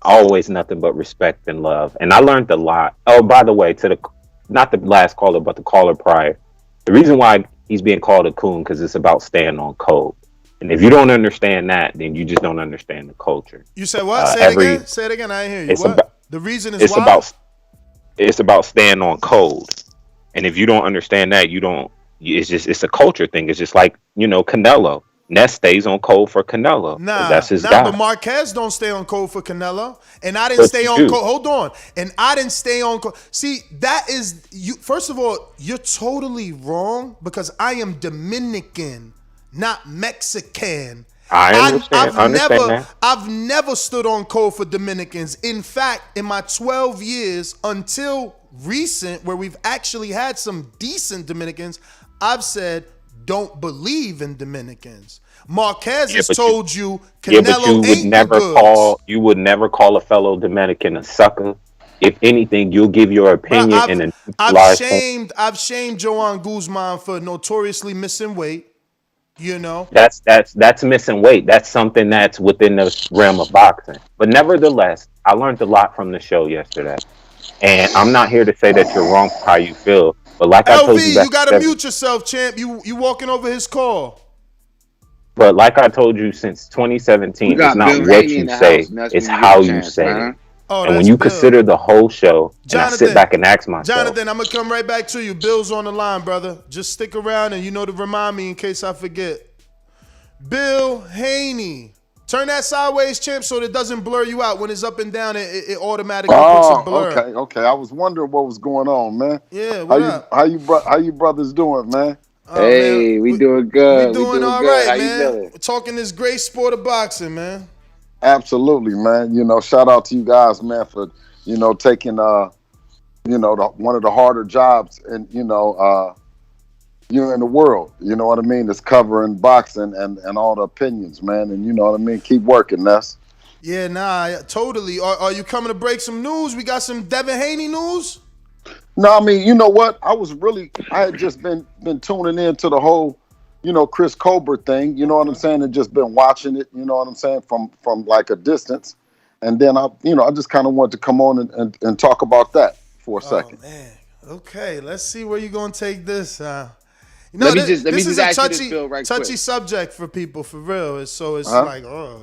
always nothing but respect and love. And I learned a lot. Oh, by the way, not the last caller, but the caller prior. The reason why he's being called a coon, because it's about staying on code. And if you don't understand that, then you just don't understand the culture. You said what? Say it again. I didn't hear you. What? The reason is why? It's about staying on code. And if you don't understand that, it's a culture thing. It's just like, Canelo. Ness stays on code for Canelo. That's his guy. But Marquez don't stay on code for Canelo. And I didn't stay on code. Hold on. And I didn't stay on code. See, that is you. First of all, you're totally wrong, because I am Dominican, not Mexican. I understand. I've never stood on code for Dominicans. In fact, in my 12 years until recent, where we've actually had some decent Dominicans, I've said don't believe in Dominicans. Marquez has told you Canelo ain't the you would never call a fellow Dominican a sucker. If anything, you'll give your opinion. I've shamed Joan Guzman for notoriously missing weight. That's missing weight. That's something that's within the realm of boxing. But nevertheless, I learned a lot from the show yesterday. And I'm not here to say that you're wrong for how you feel. But like I told you, you gotta mute yourself, champ. You walking over his call. But like I told you, since 2017, it's not what you say, it's how you say it. And when you consider the whole show, and I sit back and ask myself, Jonathan, I'm gonna come right back to you. Bill's on the line, brother. Just stick around, and to remind me in case I forget. Bill Haney, turn that sideways, champ, so that it doesn't blur you out. When it's up and down, it automatically puts a blur. Okay. I was wondering what was going on, man. Yeah, what up? How you brothers doing, man? Hey, man, we doing good. We doing all right, man. We're talking this great sport of boxing, man. Absolutely, man. Shout out to you guys, man, for taking one of the harder jobs and in the world. You know what I mean? That's covering boxing and all the opinions, man. And you know what I mean? Keep working, Ness. Yeah, nah, totally. Are you coming to break some news? We got some Devin Haney news. No, you know what? I had just been tuning in to the whole Chris Colbert thing, you know what I'm saying, and just been watching it, you know what I'm saying, from like a distance. And then I just kind of wanted to come on and talk about that for a second. Man. Okay, let's see where you're going to take this. Let me just ask you this, Bill, right quick. Touchy subject for people, for real. So it's like, oh.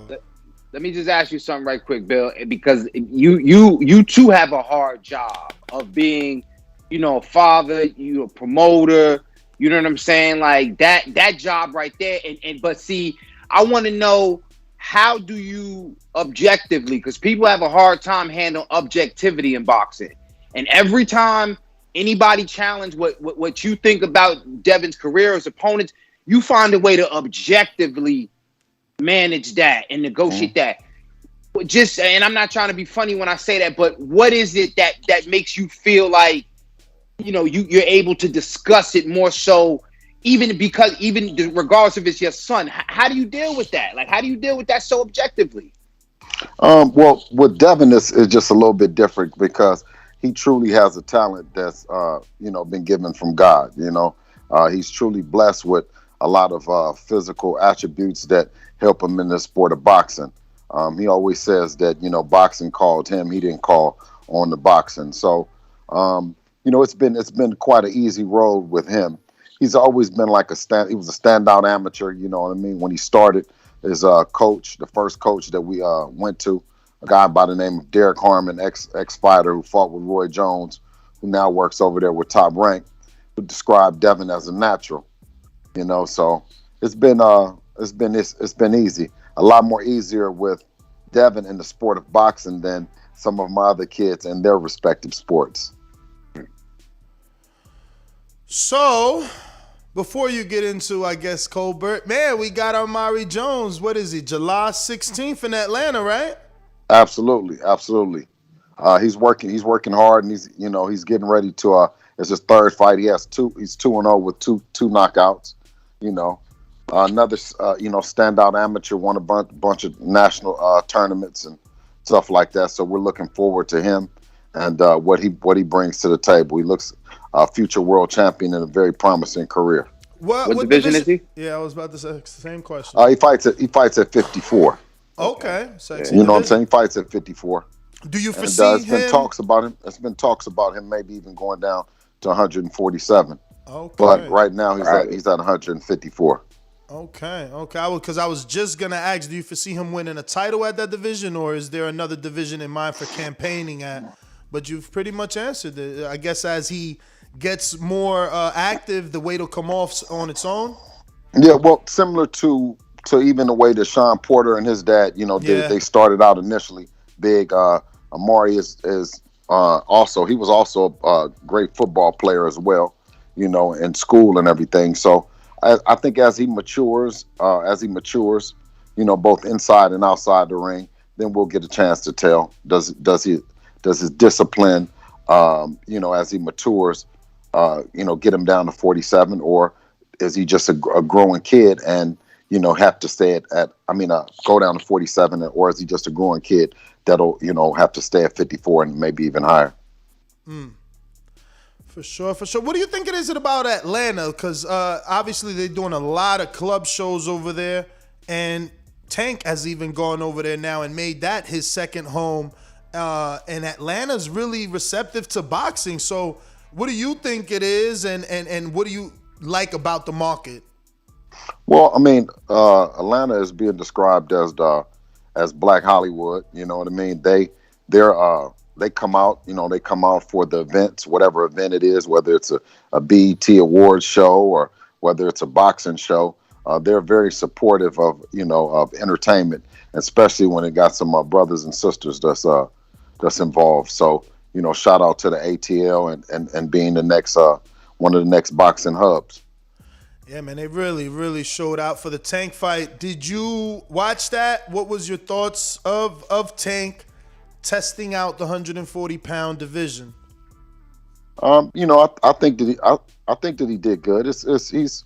Let me just ask you something right quick, Bill, because you too have a hard job of being, a father, a promoter. You know what I'm saying? Like that job right there. But see, I want to know, how do you objectively, because people have a hard time handling objectivity in boxing. And every time anybody challenge what you think about Devin's career as opponents, you find a way to objectively manage that and negotiate that. And I'm not trying to be funny when I say that, but what is it that makes you feel like, you're able to discuss it more so even regardless if it's your son. How do you deal with that? Like, how do you deal with that so objectively? Well, with Devin, is just a little bit different because he truly has a talent that's been given from God. He's truly blessed with a lot of physical attributes that help him in the sport of boxing. He always says that boxing called him; he didn't call on the boxing. So it's been quite an easy road with him. He's always been like he was a standout amateur. You know what I mean? When he started, his coach, the first coach that we went to, a guy by the name of Derek Harmon, ex fighter who fought with Roy Jones, who now works over there with Top Rank, who described Devin as a natural. So it's been easy, a lot more easier with Devin in the sport of boxing than some of my other kids in their respective sports. So, before you get into, I guess, Colbert, man, we got Amari Jones. What is he? July 16th in Atlanta, right? Absolutely. He's working hard, and he's getting ready to. It's his third fight. He's 2-0 with two knockouts. Another standout amateur, won a bunch of national tournaments and stuff like that. So we're looking forward to him and what he brings to the table. He looks a future world champion and a very promising career. What division is he? Yeah, I was about to say the same question. He fights at 54. Okay, sexy. You know what I'm saying? He fights at 54. Do you foresee him? There's been talks about him maybe even going down to 147. Okay. But right now he's at 154. Okay. Because I was just gonna ask, do you foresee him winning a title at that division, or is there another division in mind for campaigning at? But you've pretty much answered it. I guess as he gets more active, the weight will come off on its own. Yeah, well, similar to even the way that Sean Porter and his dad, they started out initially big. Amari is also, he was also a great football player as well, in school and everything. So I think as he matures, both inside and outside the ring, then we'll get a chance to tell. Does his discipline, as he matures, get him down to 47, or is he just a growing kid and have to stay go down to 47, or is he just a growing kid that'll have to stay at 54 and maybe even higher? For sure. What do you think it is about Atlanta? Because obviously they're doing a lot of club shows over there, and Tank has even gone over there now and made that his second home. And Atlanta's really receptive to boxing. So what do you think it is, and what do you like about the market? Well, Atlanta is being described as Black Hollywood. You know what I mean? They come out. They come out for the events, whatever event it is, whether it's a BET Awards show or whether it's a boxing show. They're very supportive of entertainment, especially when it got some brothers and sisters that's involved. So shout out to the ATL and being the next one of the next boxing hubs. Yeah, man, they really showed out for the Tank fight. Did you watch that? What was your thoughts of Tank testing out the 140-pound division? I think that he did good. He's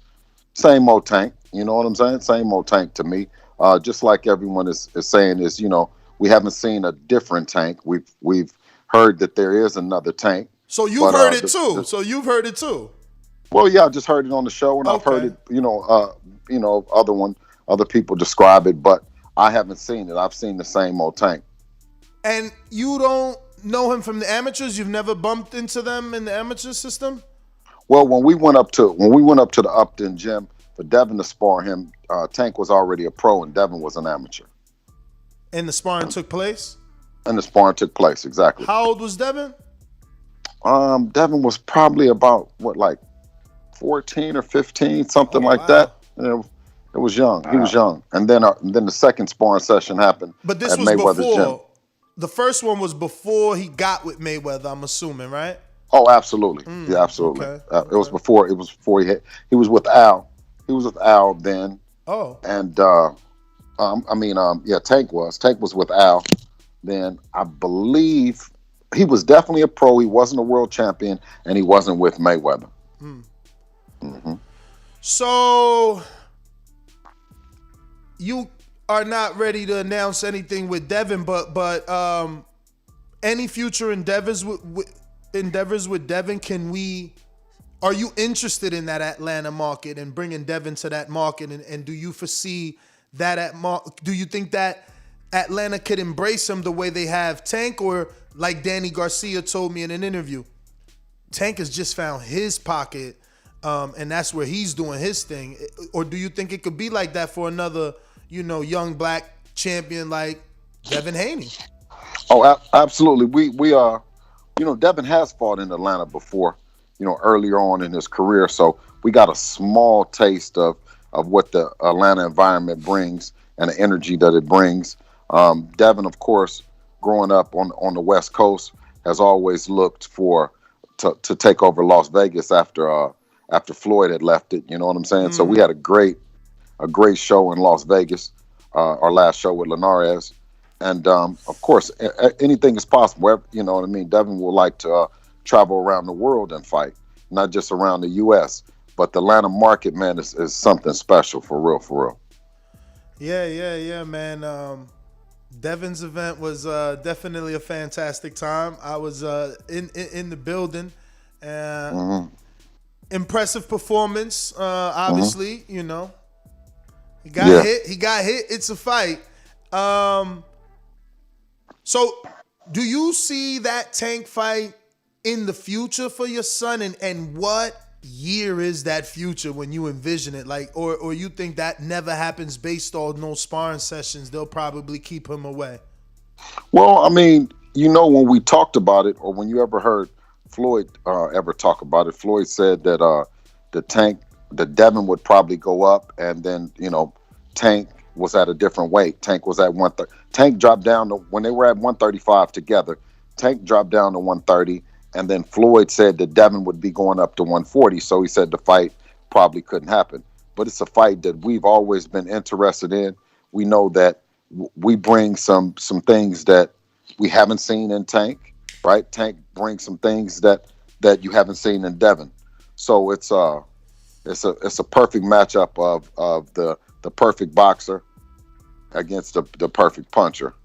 same old Tank. You know what I'm saying? Same old Tank to me. Just like everyone is saying is, we haven't seen a different Tank. We've heard that there is another Tank. So you've heard it too. Well, yeah, I just heard it on the show, and I've heard it, other people describe it, but I haven't seen it. I've seen the same old Tank. And you don't know him from the amateurs? You've never bumped into them in the amateur system? Well, when we went up to the Upton gym for Devin to spar him, Tank was already a pro and Devin was an amateur. And the sparring took place? And the sparring took place, exactly. How old was Devin? Devin was probably about 14 or 15, something like that. It was young. Wow. He was young. And then the second sparring session happened. But this at was Mayweather's before. gym. The first one was before he got with Mayweather, I'm assuming, right? Oh, absolutely. Yeah, absolutely. Okay. It was before he was with Al. He was with Al then. Oh. And Tank was with Al. Then I believe he was definitely a pro. He wasn't a world champion, and he wasn't with Mayweather. Mm-hmm. So you are not ready to announce anything with Devin, but any future endeavors with Devin? Are you interested in that Atlanta market and bringing Devin to that market? And do you foresee that do you think that Atlanta could embrace him the way they have Tank, or like Danny Garcia told me in an interview, Tank has just found his pocket, and that's where he's doing his thing? Or do you think it could be like that for another, young black champion like Devin Haney? Oh, absolutely. We are, Devin has fought in Atlanta before, earlier on in his career. So we got a small taste of what the Atlanta environment brings and the energy that it brings. Devin, of course, growing up on the West Coast, has always looked to take over Las Vegas after Floyd had left it. You know what I'm saying? So we had a great show in Las Vegas, our last show with Linares. And of course, anything is possible. You know what I mean? Devin would like to travel around the world and fight, not just around the U.S. But the Atlanta market, man, is something special for real. Yeah, man. Devin's event was definitely a fantastic time. I was in the building. Impressive performance, obviously. He got hit. He got hit. It's a fight. So, do you see that Tank fight in the future for your son? And what year is that future when you envision it? Like, or you think that never happens based on no sparring sessions? They'll probably keep him away. Well, I mean, when we talked about it, or when you ever heard Floyd ever talk about it, Floyd said that the Devin would probably go up, and then Tank was at a different weight. Tank was at 130. Tank dropped down to, when they were at 135 together, Tank dropped down to 130, and then Floyd said that Devin would be going up to 140. So he said the fight probably couldn't happen. But it's a fight that we've always been interested in. We know that we bring some things that we haven't seen in Tank, right? Tank brings some things that you haven't seen in Devin. So it's a perfect matchup of the perfect boxer against the perfect puncher,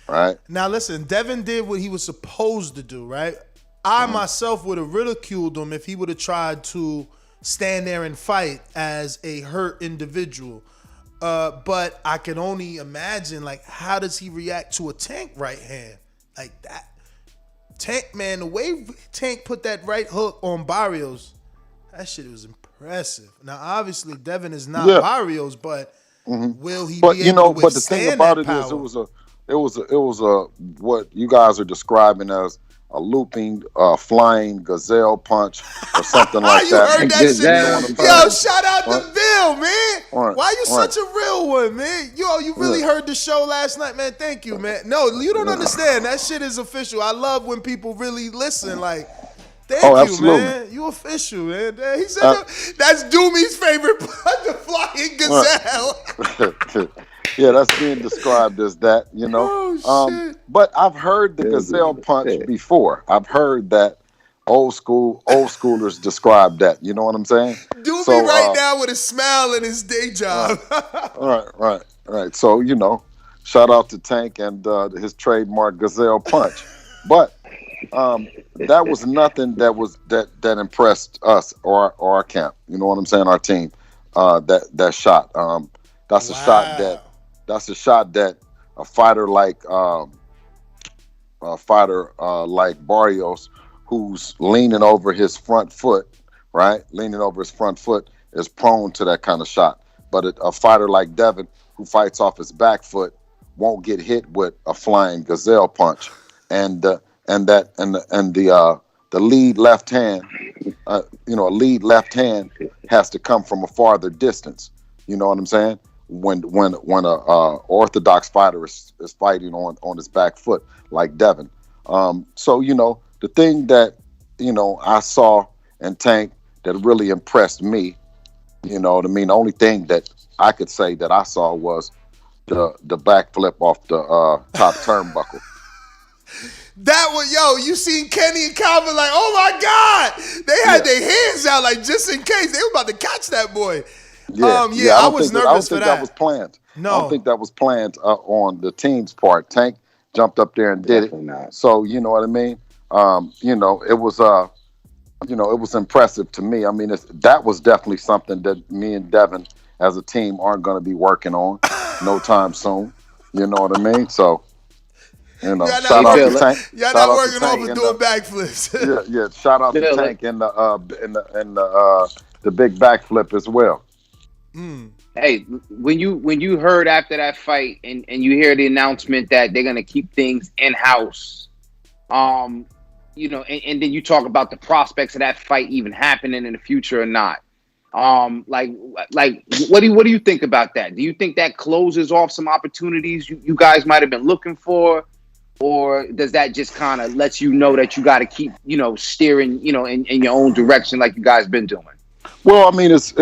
right? Now listen, Devin did what he was supposed to do, right? I myself would have ridiculed him if he would have tried to stand there and fight as a hurt individual. But I can only imagine, like, how does he react to a Tank right hand? Like that. Tank, man, the way Tank put that right hook on Barrios, that shit was impressive. Now, obviously, Devin is not Barrios, but will he be able to withstand that power? But the thing about it is, it was a what you guys are describing as a looping, flying gazelle punch or something like you that. Heard that shit? Yo, shout out to Bill, man. Why you such a real one, man? You really heard the show last night, man. Thank you, man. No, you don't understand. That shit is official. I love when people really listen. Like, thank you, absolutely. man. You official, man. He said that's Doomy's favorite punch, the flying gazelle. Yeah, that's being described as that, Oh, shit. But I've heard the gazelle punch before. I've heard that old schoolers describe that. You know what I'm saying? Doomy right now with a smile in his day job. Right. So, shout out to Tank and his trademark gazelle punch. But that was nothing that impressed us or our camp. You know what I'm saying? Our team. That shot. That's a shot that a fighter like Barrios, who's leaning over his front foot, right? Leaning over his front foot is prone to that kind of shot. But a fighter like Devin, who fights off his back foot, won't get hit with a flying gazelle punch. And the lead left hand, a lead left hand has to come from a farther distance. You know what I'm saying? When a orthodox fighter is fighting on his back foot like Devin. So the thing that I saw in Tank that really impressed me, you know what I mean. The only thing that I could say that I saw was the backflip off the top turnbuckle. That was, yo, you seen Kenny and Calvin like, oh my God. They had their hands out like just in case. They were about to catch that boy. I was nervous for that. That was planned. No. I don't think that was planned on the team's part. Tank jumped up there and did it. So, you know what I mean? It was it was impressive to me. I mean, that was definitely something that me and Devin as a team aren't going to be working on no time soon. You know what I mean? So, shout out to Tank. Y'all not working on for doing backflips. yeah. Shout out to Tank and the big backflip as well. Hey, when you heard after that fight and you hear the announcement that they're gonna keep things in house, and then you talk about the prospects of that fight even happening in the future or not. Like what do you think about that? Do you think that closes off some opportunities you guys might have been looking for, or does that just kind of let you know that you got to keep steering in your own direction like you guys been doing? Well, I mean, it's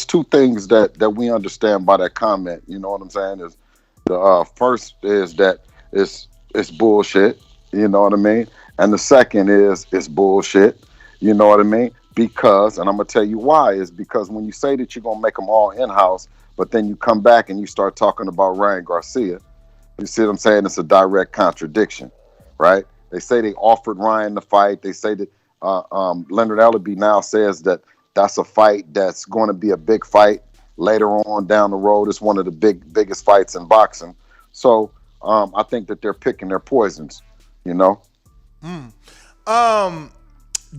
two things that we understand by that comment. You know what I'm saying? Is the first is that it's bullshit. You know what I mean? And the second is it's bullshit. You know what I mean? Because, and I'm gonna tell you why, is because when you say that you're gonna make them all in-house, but then you come back and you start talking about Ryan Garcia, you see what I'm saying? It's a direct contradiction, right? They say they offered Ryan the fight. They say that Leonard Ellaby now says that that's a fight that's going to be a big fight later on down the road. It's one of the biggest fights in boxing. So I think that they're picking their poisons,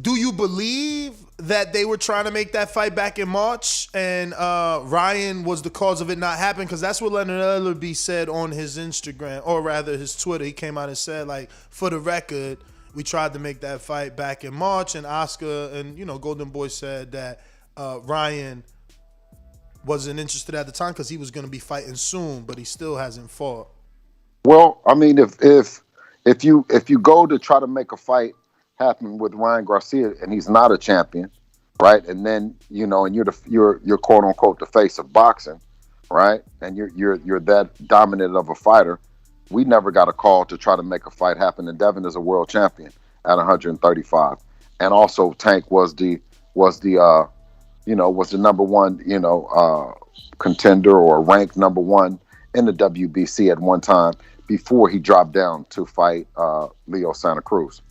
Do you believe that they were trying to make that fight back in March and Ryan was the cause of it not happening? Because that's what Leonard Ellaby said on his Instagram, or rather his Twitter. He came out and said, like, for the record, we tried to make that fight back in March, and Oscar and, Golden Boy said that Ryan wasn't interested at the time because he was going to be fighting soon, but he still hasn't fought. Well, I mean, if you go to try to make a fight happen with Ryan Garcia and he's not a champion, right? And then and you're quote unquote the face of boxing, right? And you're that dominant of a fighter. We never got a call to try to make a fight happen. And Devin is a world champion at 135, and also Tank was the number one contender or ranked number one in the WBC at one time before he dropped down to fight Leo Santa Cruz.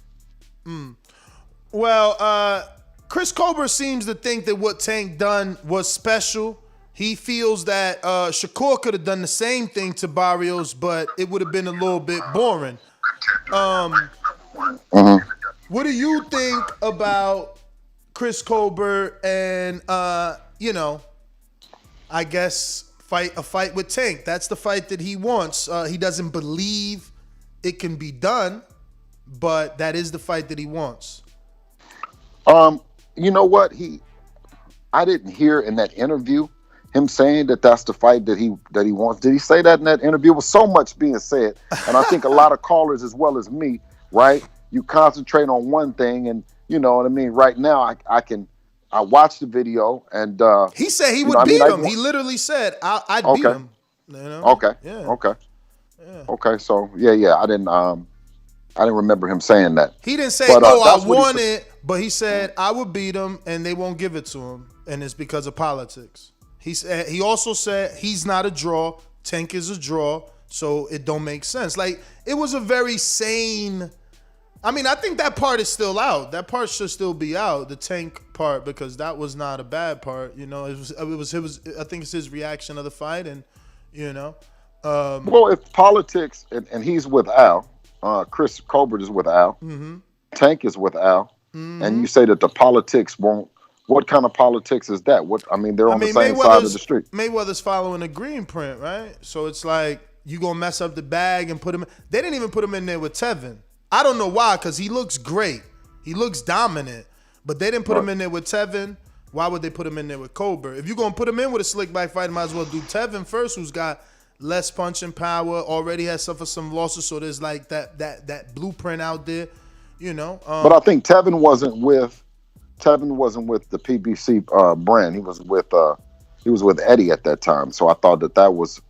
Well, Chris Colbert seems to think that what Tank done was special. He feels that Shakur could have done the same thing to Barrios, but it would have been a little bit boring. What do you think about Chris Colbert and I guess a fight with Tank? That's the fight that he wants. He doesn't believe it can be done, but that is the fight that he wants. You know what? I didn't hear in that interview him saying that that's the fight that he wants. Did he say that in that interview? With so much being said, and I think a lot of callers as well as me, right? You concentrate on one thing, and you know what I mean. Right now, I watched the video, and he said he would beat him. He literally said, "I'd beat him." Okay. Yeah. Okay. So yeah. I didn't remember him saying that. He didn't say, I want it, but he said, I would beat him and they won't give it to him. And it's because of politics. He also said he's not a draw. Tank is a draw. So it don't make sense. Like, it was a very sane. I mean, I think that part is still out. That part should still be out, the Tank part, because that was not a bad part. It was I think it's his reaction of the fight. And, well, if politics, and he's with Al, Chris Colbert is with Al. Mm-hmm. Tank is with Al. Mm-hmm. And you say that the politics won't. What kind of politics is that? They're on the same side of the street. Mayweather's following a green print, right? So it's like you gonna mess up the bag and put him. They didn't even put him in there with Tevin. I don't know why, because he looks great. He looks dominant. But they didn't put him in there with Tevin. Why would they put him in there with Colbert? If you're gonna put him in with a slick back fight, might as well do Tevin first, who's got less punching power, already has suffered some losses, so there's like that blueprint out there, But I think Tevin wasn't with the PBC brand. He was with Eddie at that time. So I thought that was.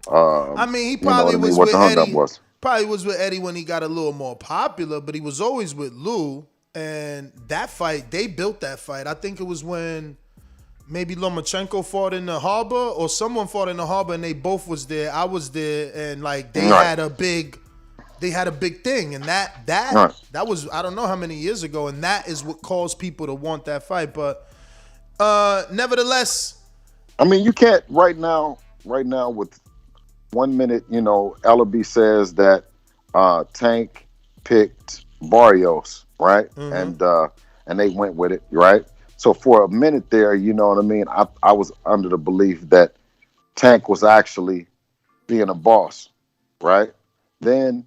He probably was with Eddie. Probably was with Eddie when he got a little more popular, but he was always with Lou. And that fight, they built that fight. I think it was when maybe Lomachenko fought in the harbor or someone fought in the harbor and they both was there. I was there, and like they had a big thing. And that was, I don't know how many years ago, and that is what caused people to want that fight. But nevertheless, I mean, you can't right now with 1 minute, Ellaby says that Tank picked Barrios, right? And they went with it, right? So for a minute there, you know what I mean? I was under the belief that Tank was actually being a boss, right? Then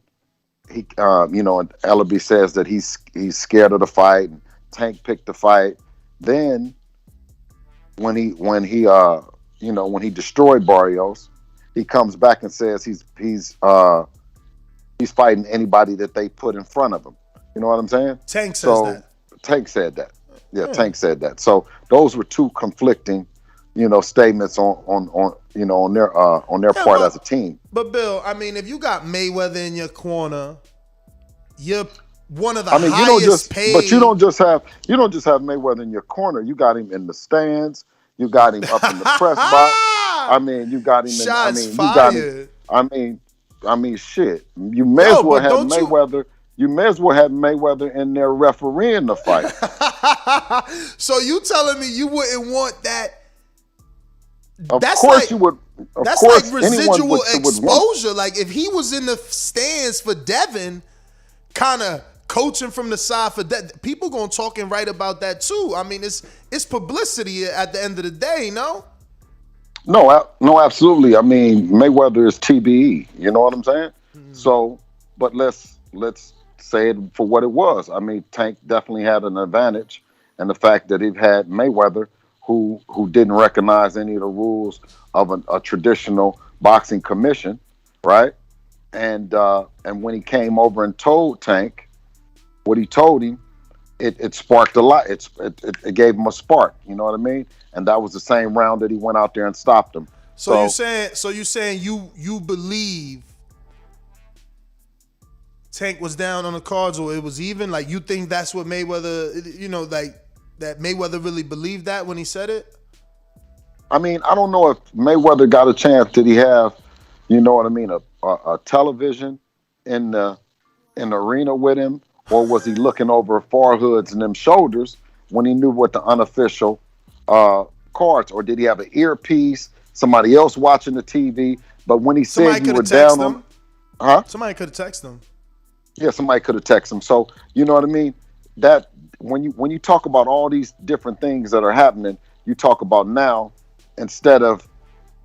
he, and Ellaby says that he's scared of the fight, and Tank picked the fight. Then when he destroyed Barrios, he comes back and says he's fighting anybody that they put in front of him. You know what I'm saying? Tank says that. Tank said that. Yeah, Tank said that. So those were two conflicting, statements on their part as a team. But Bill, I mean, if you got Mayweather in your corner, you're one of the highest paid. But you don't just have Mayweather in your corner. You got him in the stands. You got him up in the press box. I mean, you got him. Shots you got him. I mean, shit. You may as well have Mayweather. You may as well have Mayweather in there refereeing the fight. So you telling me you wouldn't want that? Of course you would. That's like residual exposure. Like if he was in the stands for Devin, kind of coaching from the side for that, people gonna talk and write about that too. I mean, it's publicity at the end of the day, no? No, absolutely. I mean, Mayweather is TBE. You know what I'm saying? So, but let's say it for what it was. I mean, Tank definitely had an advantage, and the fact that he had Mayweather, who didn't recognize any of the rules of a traditional boxing commission, right? And when he came over and told Tank what he told him, it sparked a lot. It gave him a spark. You know what I mean? And that was the same round that he went out there and stopped him. So you're saying you believe Tank was down on the cards, or it was even? Like, you think that's what Mayweather, that Mayweather really believed that when he said it? I mean, I don't know if Mayweather got a chance. Did he have, you know what I mean, a television in the arena with him, or was he looking over far hoods and them shoulders when he knew what the unofficial cards, or did he have an earpiece, somebody else watching the TV? But when he said you were down on, somebody could have texted him. Yeah, somebody could have texted him. So you know what I mean. That when you talk about all these different things that are happening, you talk about now, instead of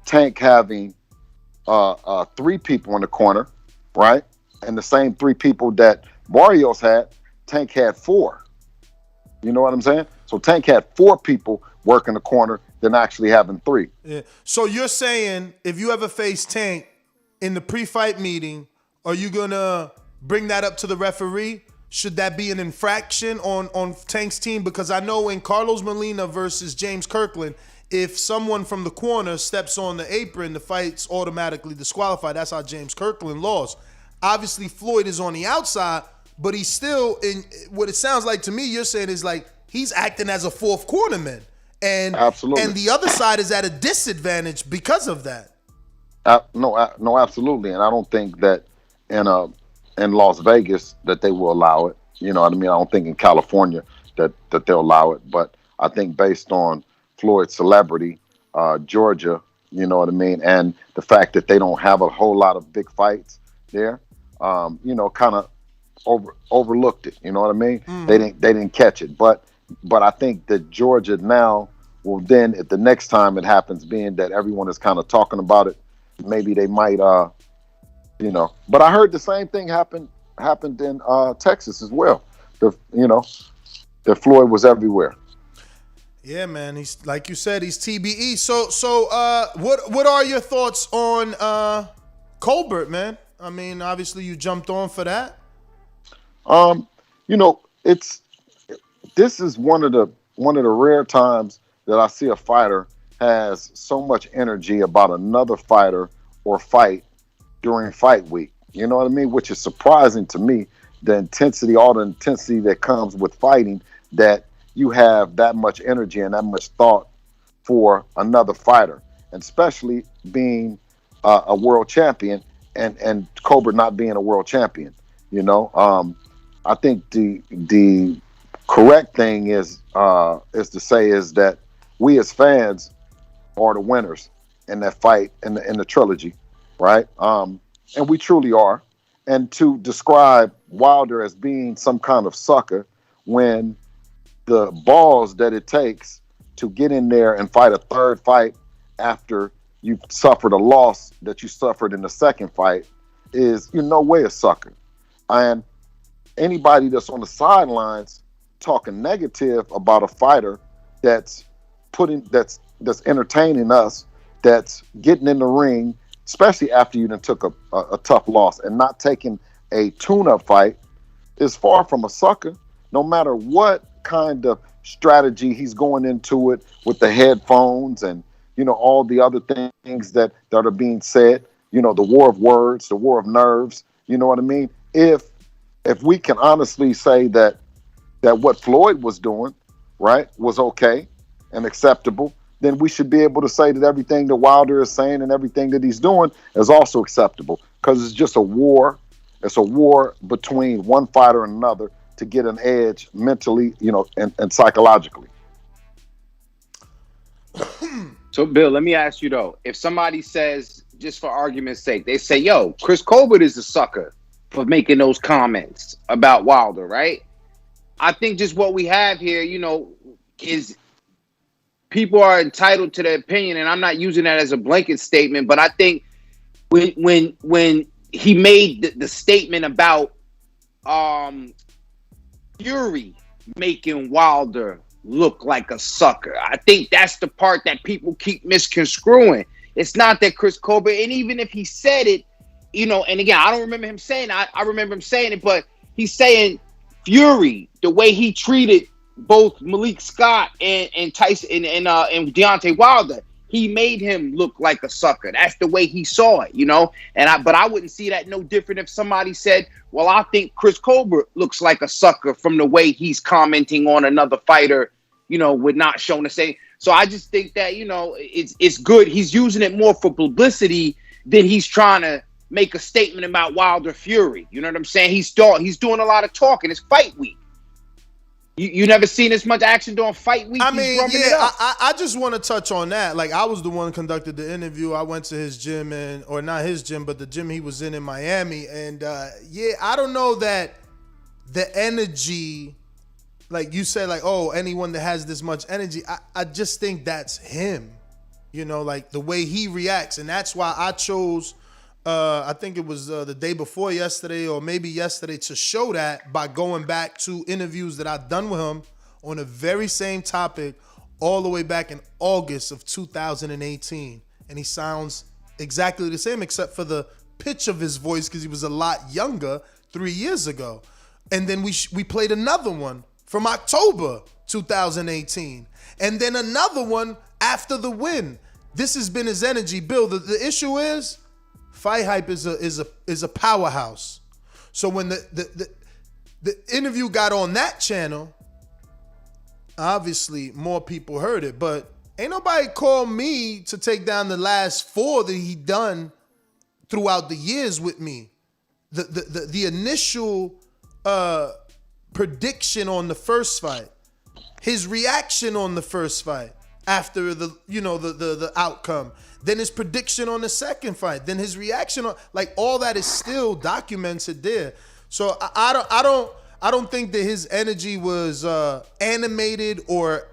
Tank having 3 people in the corner, right, and the same 3 people that Barrios had, Tank had 4. You know what I'm saying? So Tank had 4 people working the corner than actually having 3. Yeah. So you're saying if you ever face Tank in the pre-fight meeting, are you gonna bring that up to the referee? Should that be an infraction on Tank's team? Because I know in Carlos Molina versus James Kirkland, if someone from the corner steps on the apron, the fight's automatically disqualified. That's how James Kirkland lost. Obviously, Floyd is on the outside, but he's still in. What it sounds like to me, you're saying is like he's acting as a 4th cornerman, and absolutely, and the other side is at a disadvantage because of that. No, absolutely, and I don't think that in Las Vegas that they will allow it. You know what I mean? I don't think in California that they'll allow it, but I think based on Floyd's celebrity, Georgia, you know what I mean, and the fact that they don't have a whole lot of big fights there, kind of overlooked it. You know what I mean? They didn't catch it, but I think that Georgia now will then, if the next time it happens, being that everyone is kind of talking about it, maybe they might, But I heard the same thing happened in Texas as well. That Floyd was everywhere. Yeah, man. He's, like you said, he's TBE. So what are your thoughts on Colbert, man? I mean, obviously you jumped on for that. This is one of the rare times that I see a fighter has so much energy about another fighter or fight during fight week. You know what I mean? Which is surprising to me. The intensity, all the intensity that comes with fighting, that you have that much energy and that much thought for another fighter, and especially being a world champion, and Colbert not being a world champion. You know, I think the correct thing is to say is that we as fans are the winners in that fight in the trilogy, right? And we truly are. And to describe Wilder as being some kind of sucker, when the balls that it takes to get in there and fight a third fight after you've suffered a loss that you suffered in the second fight, is you're no way a sucker. And anybody that's on the sidelines talking negative about a fighter that's entertaining us, that's getting in the ring, especially after you then took a tough loss, and not taking a tune-up fight, is far from a sucker. No matter what kind of strategy he's going into it with the headphones and, you know, all the other things that are being said, you know, the war of words, the war of nerves, you know what I mean? If we can honestly say that what Floyd was doing, right, was okay and acceptable, then we should be able to say that everything that Wilder is saying and everything that he's doing is also acceptable, because it's just a war. It's a war between one fighter and another to get an edge mentally, you know, and psychologically. So, Bill, let me ask you though: if somebody says, just for argument's sake, they say, "Yo, Chris Colbert is a sucker for making those comments about Wilder," right? I think just what we have here, you know, is people are entitled to their opinion, and I'm not using that as a blanket statement, but I think when he made the statement about Fury making Wilder look like a sucker, I think that's the part that people keep misconstruing. It's not that Chris Colbert, and even if he said it, you know, and again, I don't remember him saying it, I remember him saying it, but he's saying Fury, the way he treated both Malik Scott and Tyson and Deontay Wilder, he made him look like a sucker. That's the way he saw it, you know. But I wouldn't see that no different if somebody said, "Well, I think Chris Colbert looks like a sucker from the way he's commenting on another fighter, you know, with not showing the same." So I just think that, you know, it's good. He's using it more for publicity than he's trying to make a statement about Wilder Fury. You know what I'm saying? He's doing a lot of talking. It's fight week. You never seen as much action during fight week? I mean, yeah, I just want to touch on that. Like, I was the one who conducted the interview. I went to his gym, or not his gym, but the gym he was in Miami. And yeah, I don't know that the energy, like you said, like, oh, anyone that has this much energy, I just think that's him. You know, like the way he reacts. And that's why I chose, I think it was the day before yesterday or maybe yesterday, to show that by going back to interviews that I've done with him on the very same topic all the way back in August of 2018. And he sounds exactly the same except for the pitch of his voice, because he was a lot younger 3 years ago. And then we played another one from October 2018. And then another one after the win. This has been his energy. Bill, the issue is, Fight Hype is a powerhouse. So when the interview got on that channel, obviously more people heard it, but ain't nobody called me to take down the last 4 that he done throughout the years with me. The initial prediction on the first fight, his reaction on the first fight after the outcome, then his prediction on the second fight, then his reaction on, like, all that is still documented there. So I don't think that his energy was animated or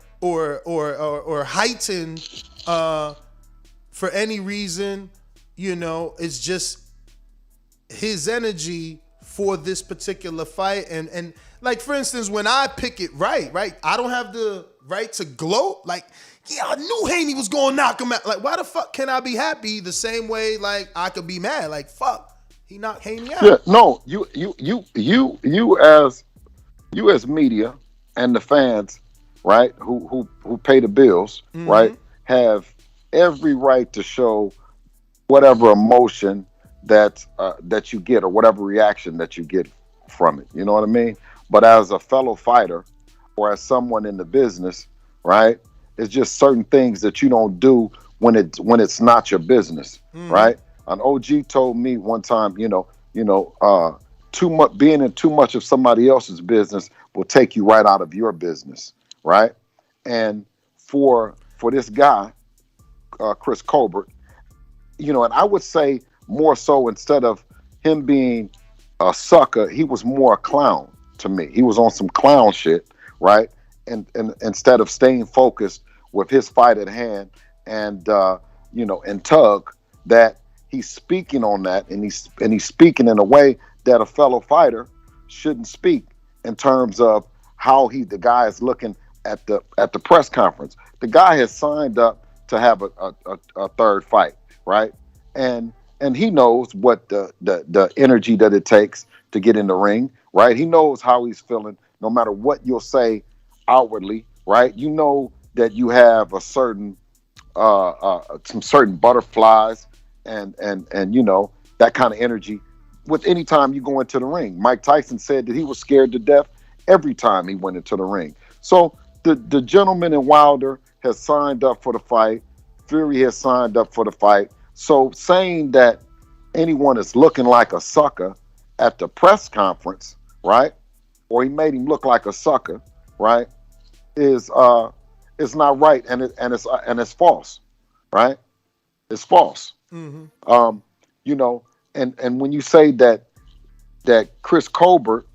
heightened for any reason. You know, it's just his energy for this particular fight. And like, for instance, when I pick it right, I don't have the right to gloat. Like, yeah, I knew Haney was gonna knock him out. Like, why the fuck can I be happy the same way like I could be mad? Like, fuck, he knocked Haney out. Yeah, no, you as media and the fans, right, who pay the bills, right, have every right to show whatever emotion that you get, or whatever reaction that you get from it. You know what I mean? But as a fellow fighter, or as someone in the business, right? It's just certain things that you don't do when it's not your business, right? An OG told me one time, too much being in too much of somebody else's business will take you right out of your business, right? And for this guy, Chris Colbert, and I would say more so, instead of him being a sucker, he was more a clown to me. He was on some clown shit, right? And instead of staying focused with his fight at hand, and and Tug, that he's speaking on that, and he's speaking in a way that a fellow fighter shouldn't speak, in terms of how the guy is looking at the press conference. The guy has signed up to have a third fight, right? And he knows what the energy that it takes to get in the ring, right? He knows how he's feeling, no matter what you'll say outwardly, right? You know that you have a certain some certain butterflies and that kind of energy with any time you go into the ring. Mike Tyson said that he was scared to death every time he went into the ring. So the gentleman in Wilder has signed up for the fight. Fury has signed up for the fight. So saying that anyone is looking like a sucker at the press conference, right? Or he made him look like a sucker, right? Is not right, and it's false, right? It's false. And when you say that Chris Colbert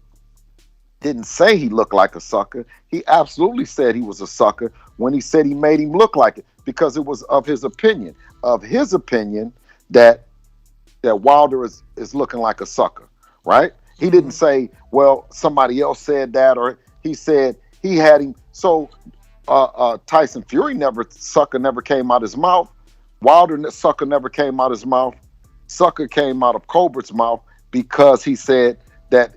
didn't say he looked like a sucker, he absolutely said he was a sucker when he said he made him look like it, because it was of his opinion that Wilder is looking like a sucker, right? He didn't say, well, somebody else said that, or he said he had him. So Tyson Fury sucker never came out his mouth. Wilder sucker never came out his mouth. Sucker came out of Colbert's mouth, because he said that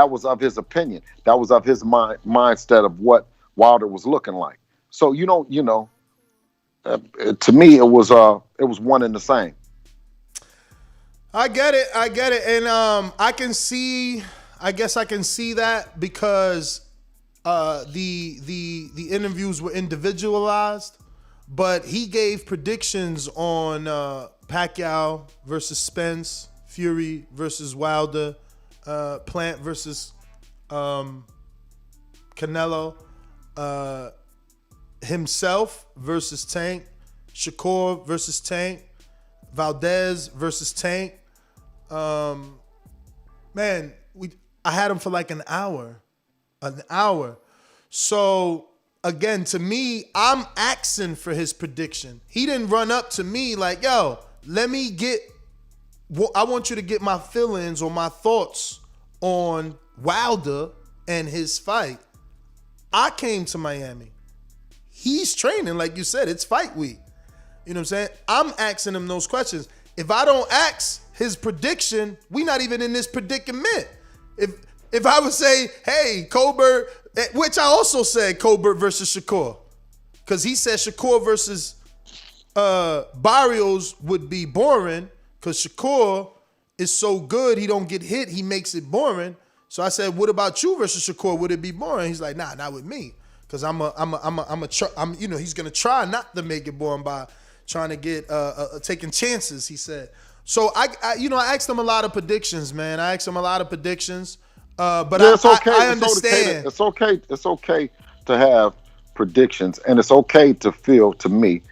was of his opinion. That was of his mindset of what Wilder was looking like. So to me, it was one and the same. I get it, and I guess I can see that, because the interviews were individualized, but he gave predictions on Pacquiao versus Spence, Fury versus Wilder, Plant versus Canelo, himself versus Tank, Shakur versus Tank, Valdez versus Tank. Man, I had him for like an hour. So again, to me, I'm asking for his prediction. He didn't run up to me like, yo, I want you to get my feelings or my thoughts on Wilder and his fight. I came to Miami. He's training, like you said, it's fight week. You know what I'm saying? I'm asking him those questions. If I don't ask his prediction, we not even in this predicament. If I would say, hey, Colbert, which I also said Colbert versus Shakur, because he said Shakur versus Barrios would be boring, because Shakur is so good, he don't get hit, he makes it boring. So I said, what about you versus Shakur? Would it be boring? He's like, nah, not with me, because he's gonna try not to make it boring by trying to get taking chances. He said. So I asked him a lot of predictions, man. But yeah, it's okay. I understand. It's okay to have predictions, and it's okay to feel, to me,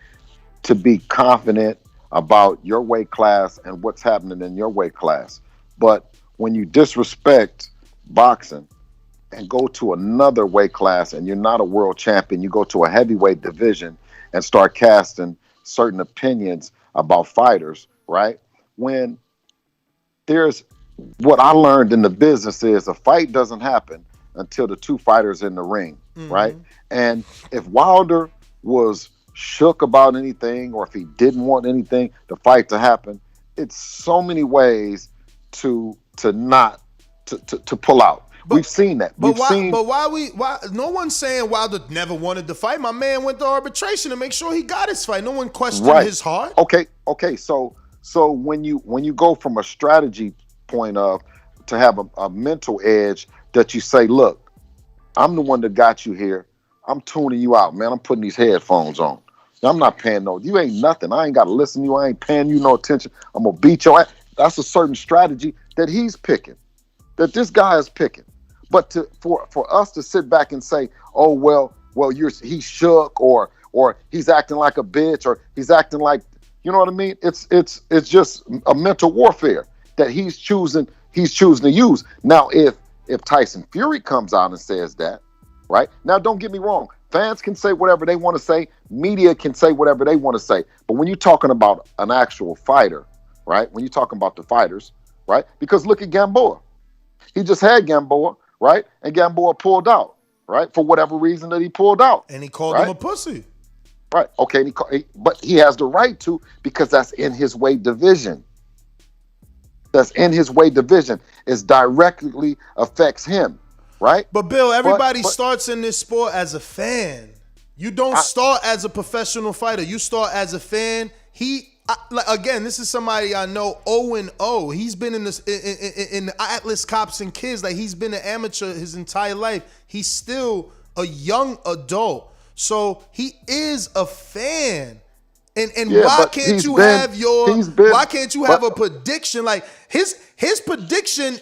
to be confident about your weight class and what's happening in your weight class. But when you disrespect boxing and go to another weight class, and you're not a world champion, you go to a heavyweight division and start casting certain opinions about fighters, right? When there's, what I learned in the business is, a fight doesn't happen until the two fighters in the ring, right? And if Wilder was shook about anything, or if he didn't want anything, the fight to happen, it's so many ways to pull out. We've seen that. Why no one's saying Wilder never wanted to fight. My man went to arbitration to make sure he got his fight. No one questioned his heart. Okay. So when you go from a strategy point of to have a mental edge that you say, look, I'm the one that got you here. I'm tuning you out, man. I'm putting these headphones on. I'm not paying no. You ain't nothing. I ain't got to listen to you. I ain't paying you no attention. I'm gonna beat your ass. That's a certain strategy that he's picking, that this guy is picking. But for us to sit back and say, oh he's shook or he's acting like a bitch or he's acting like, you know what I mean? It's just a mental warfare that he's choosing to use. Now, if Tyson Fury comes out and says that, right? Now, don't get me wrong. Fans can say whatever they want to say. Media can say whatever they want to say. But when you're talking about an actual fighter, right? When you're talking about the fighters, right? Because look at Gamboa. He just had Gamboa, right? And Gamboa pulled out, right? For whatever reason that he pulled out. And he called him a pussy. Right. Okay. But he has the right to, because that's in his weight division. That's in his weight division. It directly affects him. Right. But Bill, everybody starts in this sport as a fan. You don't start as a professional fighter. You start as a fan. Again, this is somebody I know 0-0. He's been in the Atlas Cops and Kids. Like, he's been an amateur his entire life. He's still a young adult. So he is a fan. And why can't you have a prediction? Like, his prediction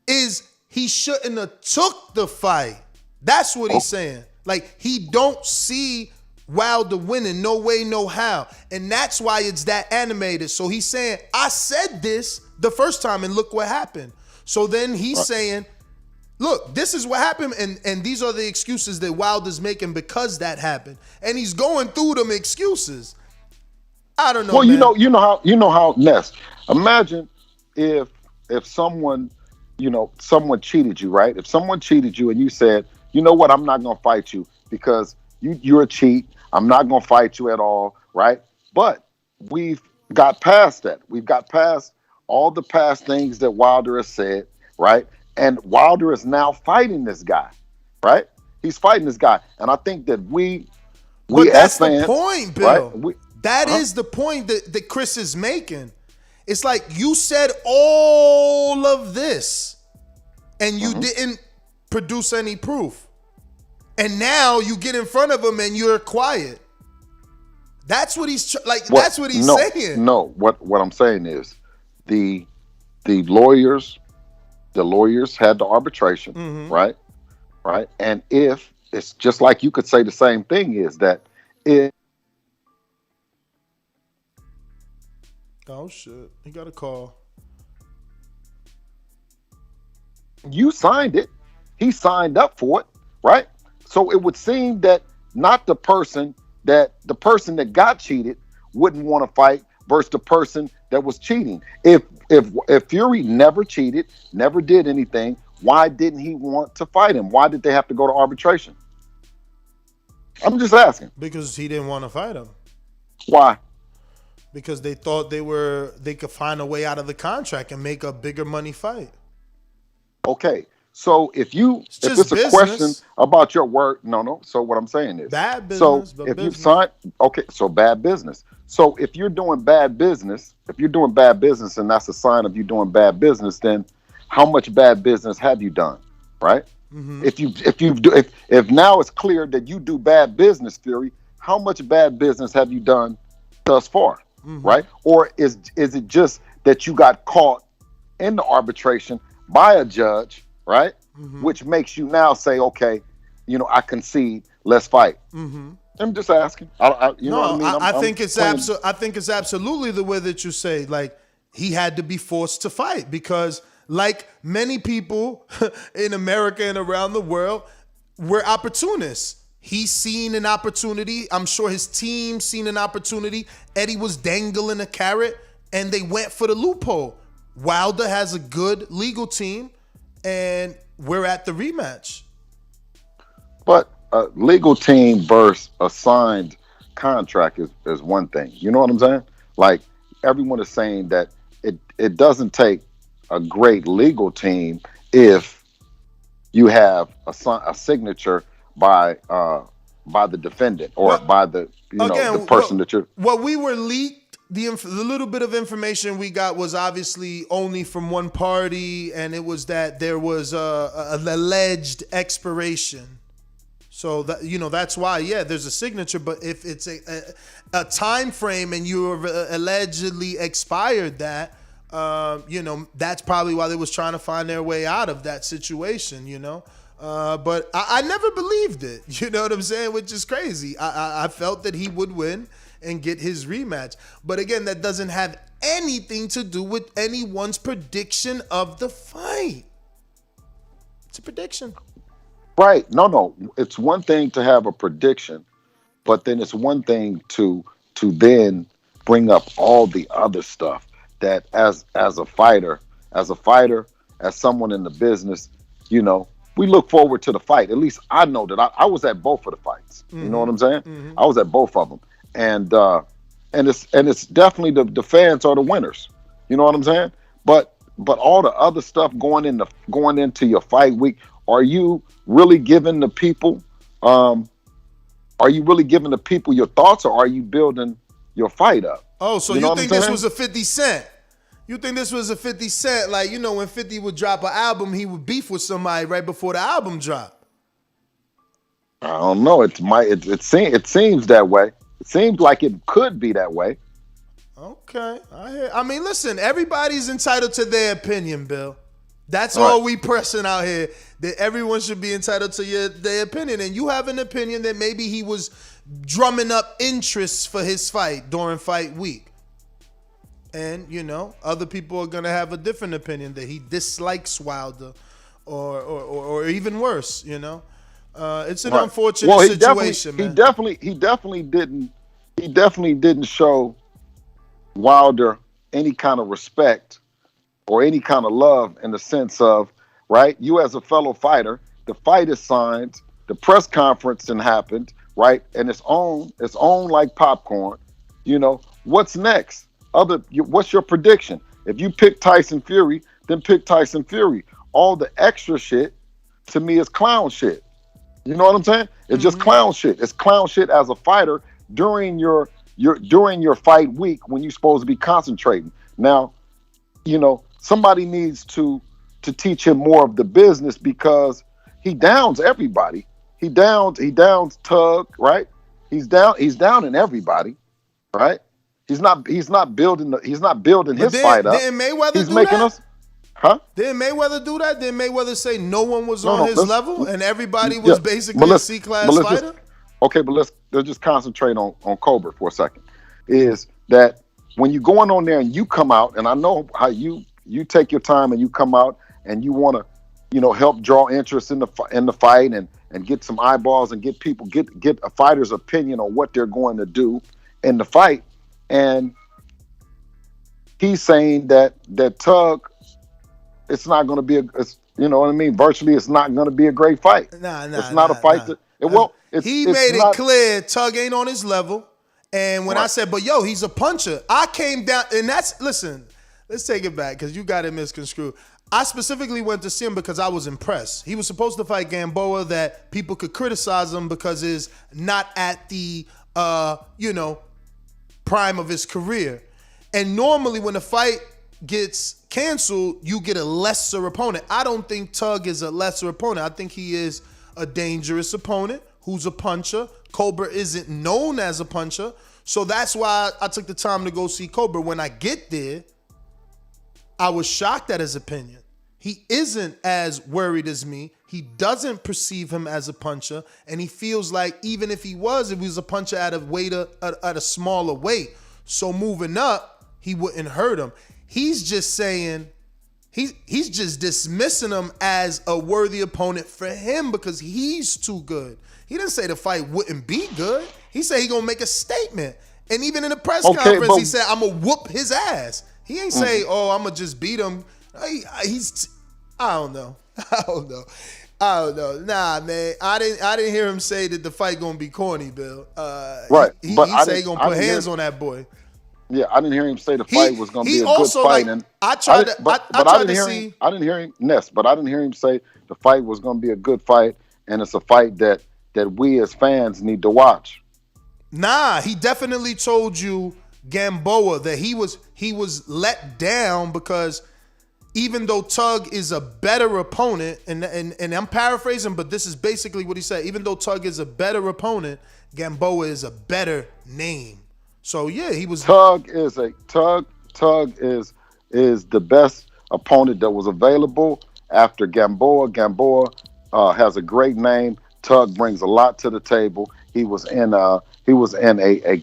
is he shouldn't have took the fight. That's what he's saying. Like, he don't see Wilder winning, no way, no how. And that's why it's that animated. So he's saying, I said this the first time and look what happened. So then he's saying, look, this is what happened, and these are the excuses that Wilder's making because that happened. And he's going through them excuses. I don't know. Well, man. you know how Ness. Imagine if someone cheated you, right? If someone cheated you and you said, you know what, I'm not gonna fight you because you're a cheat. I'm not gonna fight you at all, right? But we've got past that. We've got past all the past things that Wilder has said, right? And Wilder is now fighting this guy, right? He's fighting this guy, and I think that but that's as fans, the point, Bill. Right? That is the point that Chris is making. It's like you said all of this, and you didn't produce any proof. And now you get in front of him and you're quiet. That's what he's that's what he's saying. No, what I'm saying is the lawyers had the arbitration, right? Right. And if it's just like you could say the same thing is that if oh shit, he got a call. You signed it. He signed up for it, right? So it would seem that not the person that got cheated wouldn't want to fight versus the person that was cheating. If Fury never cheated, never did anything, why didn't he want to fight him? Why did they have to go to arbitration? I'm just asking. Because he didn't want to fight him. Why? Because they thought they could find a way out of the contract and make a bigger money fight. Okay. So if it's a question about your word, no. So what I'm saying is bad business. So if you sign, so bad business. So if you're doing bad business, and that's a sign of you doing bad business, then how much bad business have you done, right? Mm-hmm. If now it's clear that you do bad business, Fury, how much bad business have you done thus far, right? Or is it just that you got caught in the arbitration by a judge? Right, which makes you now say, okay, I concede. Let's fight. I'm just asking. I think it's absolutely the way that you say. Like, he had to be forced to fight because, like many people in America and around the world, we're opportunists. He's seen an opportunity. I'm sure his team seen an opportunity. Eddie was dangling a carrot, and they went for the loophole. Wilder has a good legal team. And we're at the rematch. But a legal team versus a signed contract is one thing. You know what I'm saying? Like, everyone is saying that it doesn't take a great legal team if you have a signature by the defendant or by the the person that you're. What we were leaked the little bit of information we got was obviously only from one party, and it was that there was an alleged expiration. So that, you know, that's why, yeah, there's a signature. But if it's a time frame and you allegedly expired that, you know, that's probably why they was trying to find their way out of that situation, you know. But I never believed it, you know what I'm saying, which is crazy. I felt that he would win and get his rematch. But again, that doesn't have anything to do with anyone's prediction of the fight. It's a prediction. Right. No. It's one thing to have a prediction, but then it's one thing to then bring up all the other stuff that as a fighter, as someone in the business, you know, we look forward to the fight. At least I know that I was at both of the fights. You know what I'm saying? I was at both of them. And it's definitely the fans are the winners. You know what I'm saying? But all the other stuff going into your fight week, are you really giving the people your thoughts, or are you building your fight up? Oh, so you think this was a 50 Cent? You think this was a 50 Cent? Like, you know, when 50 would drop an album, he would beef with somebody right before the album dropped. I don't know. It seems that way. It seems like it could be that way. Okay. I mean, listen, everybody's entitled to their opinion, Bill. That's all we pressing out here, that everyone should be entitled to their opinion. And you have an opinion that maybe he was drumming up interest for his fight during fight week. And, you know, other people are going to have a different opinion, that he dislikes Wilder or even worse, you know. It's an unfortunate situation, man. He definitely didn't show Wilder any kind of respect or any kind of love, in the sense of, right, you as a fellow fighter, the fight is signed, the press conference then happened, right, and it's on like popcorn. You know, what's next? What's your prediction? If you pick Tyson Fury, then pick Tyson Fury. All the extra shit to me is clown shit. You know what I'm saying? It's just clown shit. It's clown shit as a fighter during your fight week when you're supposed to be concentrating. Now, you know, somebody needs to teach him more of the business, because he downs everybody. He downs Tug, right? He's downing everybody, right? He's not building his fight up. Didn't Mayweather He's do making that? us, huh? Didn't Mayweather do that? Didn't Mayweather say no one was on his level and everybody was basically a C-class fighter? But let's just concentrate on Colbert for a second. Is that when you're going on there and you come out, and I know how you take your time and you come out and you want to, you know, help draw interest in the fight and get some eyeballs and get a fighter's opinion on what they're going to do in the fight. And he's saying that Tug, it's not going to be you know what I mean? Virtually, it's not going to be a great fight. It's not a fight that it won't. He made it clear Tug ain't on his level. And when I said, but yo, he's a puncher, I came down, and listen, let's take it back, because you got it misconstrued. I specifically went to see him because I was impressed. He was supposed to fight Gamboa, that people could criticize him because he's not at the, you know, prime of his career. And normally when a fight gets canceled, you get a lesser opponent. I don't think Tug is a lesser opponent. I think he is a dangerous opponent who's a puncher. Colbert isn't known as a puncher. So that's why I took the time to go see Colbert. When I get there, I was shocked at his opinion. He isn't as worried as me. He doesn't perceive him as a puncher. And he feels like even if he was a puncher at a smaller weight, so moving up, he wouldn't hurt him. He's just saying, he's just dismissing him as a worthy opponent for him because he's too good. He didn't say the fight wouldn't be good. He said he gonna make a statement. And even in the press conference, he said, I'm gonna whoop his ass. He ain't say, oh, I'm gonna just beat him. I don't know. Nah, man. I didn't hear him say that the fight gonna be corny, Bill. Right. He But said he gonna put hands on that boy. Yeah, I didn't hear him say the fight was going to be a good fight. Like, and I didn't hear him say the fight was going to be a good fight, and it's a fight that we as fans need to watch. Nah, he definitely told you Gamboa that he was let down because even though Tug is a better opponent, and I'm paraphrasing, but this is basically what he said. Even though Tug is a better opponent, Gamboa is a better name. So yeah, he was. Tug is the best opponent that was available after Gamboa. Gamboa has a great name. Tug brings a lot to the table. He was in a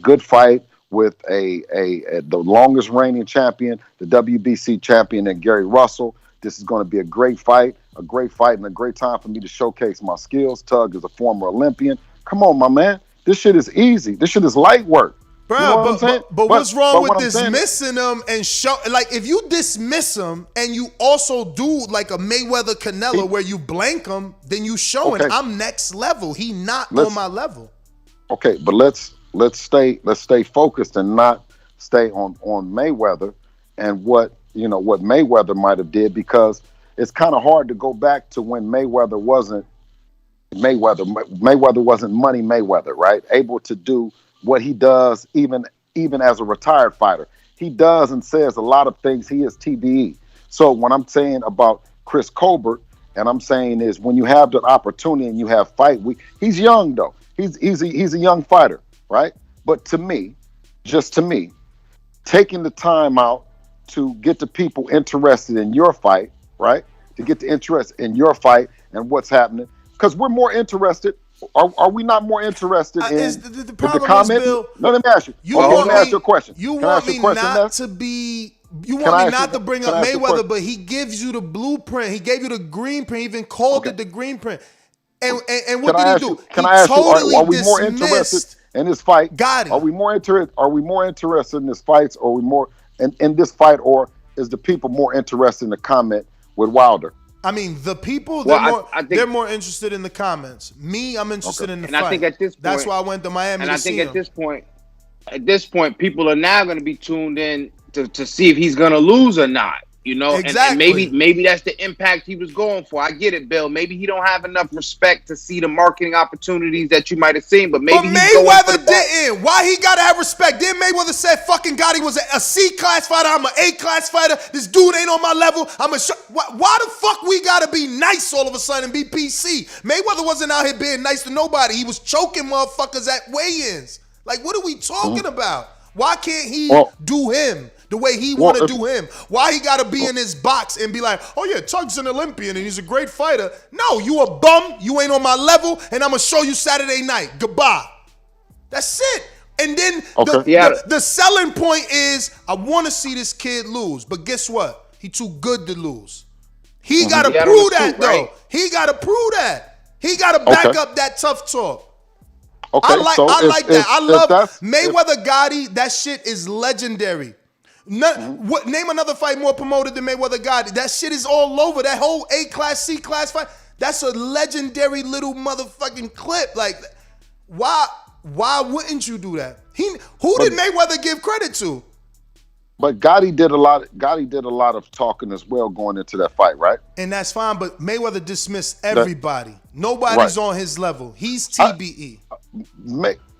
good fight with the longest reigning champion, the WBC champion, and Gary Russell. This is going to be a great fight, and a great time for me to showcase my skills. Tug is a former Olympian. Come on, my man. This shit is easy. This shit is light work. Bro, you know what I'm saying? But what's wrong with what I'm saying dismissing them and show, like, if you dismiss them and you also do like a Mayweather Canelo where you blank them, then you showing I'm next level. He not on my level. Okay, but let's stay focused and not stay on Mayweather and what Mayweather might have did, because it's kind of hard to go back to when Mayweather wasn't Money Mayweather, right? Able to do what he does even as a retired fighter. He does and says a lot of things. He is TBE. So when I'm saying about Chris Colbert, and I'm saying is when you have the opportunity and you have fight week, he's young though. He's a young fighter, right? But to me, taking the time out to get the people interested in your fight, right? To get the interest in your fight and what's happening, because we're more interested. Are we not more interested in the problem the comment? is, Bill, No, let me ask you. Let me ask you a question. You Can I want ask you me a question, not Ness? to be. You Can want I me ask not you- to bring can up I ask you a Mayweather, question? but he gives you the blueprint. He gave you the green print. He even called it the green print. And what did he do? Can He I ask totally you? Are we more interested dismissed. in this fight? Got it. Are we more interested in this fight, or are we more in this fight, or is the people more interested in the comment with Wilder? I mean, the people, Well, they're more interested in the comments. Me, I'm interested in the fight. I think at this point, that's why I went to Miami and to I think see at him. this point, people are now going to be tuned in to see if he's going to lose or not. You know, Exactly. and maybe that's the impact he was going for. I get it, Bill. Maybe he don't have enough respect to see the marketing opportunities that you might have seen, but maybe he's going for the Mayweather didn't. Why he gotta have respect? Then Mayweather said, "Fucking God, he was a C-class fighter. I'm an A-class fighter. This dude ain't on my level. Why the fuck we gotta be nice all of a sudden and be PC? Mayweather wasn't out here being nice to nobody. He was choking motherfuckers at weigh-ins. Like, what are we talking about? Why can't he do him the way he want to do him? Why he got to be in his box and be like, oh yeah, Tug's an Olympian and he's a great fighter? No, you a bum. You ain't on my level, and I'm going to show you Saturday night. Goodbye. That's it. And then the selling point is, I want to see this kid lose. But guess what? He too good to lose. He got to prove that, though. He got to prove that. He got to back up that tough talk. Okay, I like that. I love Mayweather Gotti. That shit is legendary. Name another fight more promoted than Mayweather Gotti. That shit is all over. That whole A-class, C-class fight. That's a legendary little motherfucking clip. Like, why wouldn't you do that? Who did Mayweather give credit to? But Gotti did a lot of talking as well going into that fight, right? And that's fine, but Mayweather dismissed everybody. Nobody's on his level. He's TBE.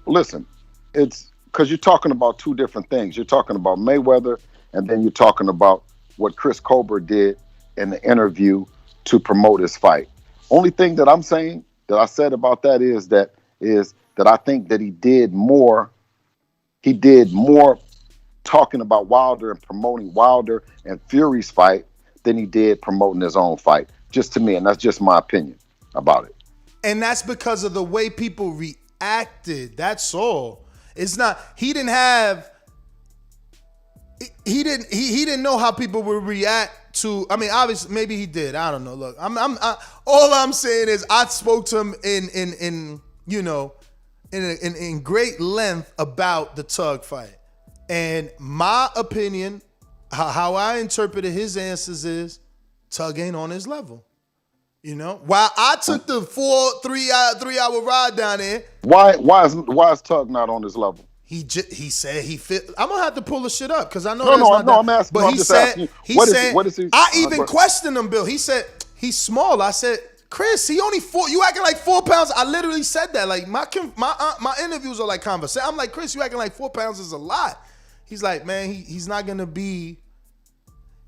Listen, it's because you're talking about two different things. You're talking about Mayweather, and then you're talking about what Chris Colbert did in the interview to promote his fight. Only thing that I'm saying that I said about that is that I think that he did more talking about Wilder and promoting Wilder and Fury's fight than he did promoting his own fight. Just to me, and that's just my opinion about it. And that's because of the way people reacted. That's all. It's not. He didn't know how people would react to. I mean, obviously, maybe he did. I don't know. Look, all I'm saying is I spoke to him in great length about the Tug fight. And my opinion, how I interpreted his answers is, Tug ain't on his level. You know, while I took the 3-hour ride down there. Why is Tug not on his level? He said he fit. I'm gonna have to pull the shit up because I know I'm asking. But I'm just asking. What is he? I even questioned him, Bill. He said he's small. I said, Chris, he only 4. You acting like 4 pounds. I literally said that. Like my interviews are like conversation. I'm like, Chris, you acting like 4 pounds is a lot. He's like, man, he's not gonna be.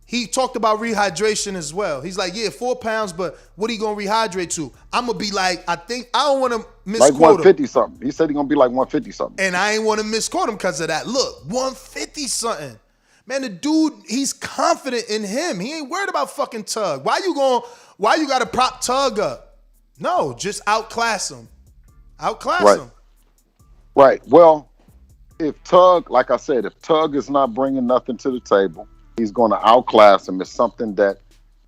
He talked about rehydration as well. He's like, yeah, 4 pounds, but what are you gonna rehydrate to? I'm gonna be like, I don't want to misquote like 150 something. He said he's gonna be like 150 something. and I ain't want to misquote him because of that. Look, 150 something. Man, the dude, he's confident in him. He ain't worried about fucking Tug. Why you gotta prop Tug up? No, just outclass him. Outclass him. Right. Well, if Tug, like I said, if Tug is not bringing nothing to the table, he's going to outclass him. It's something that.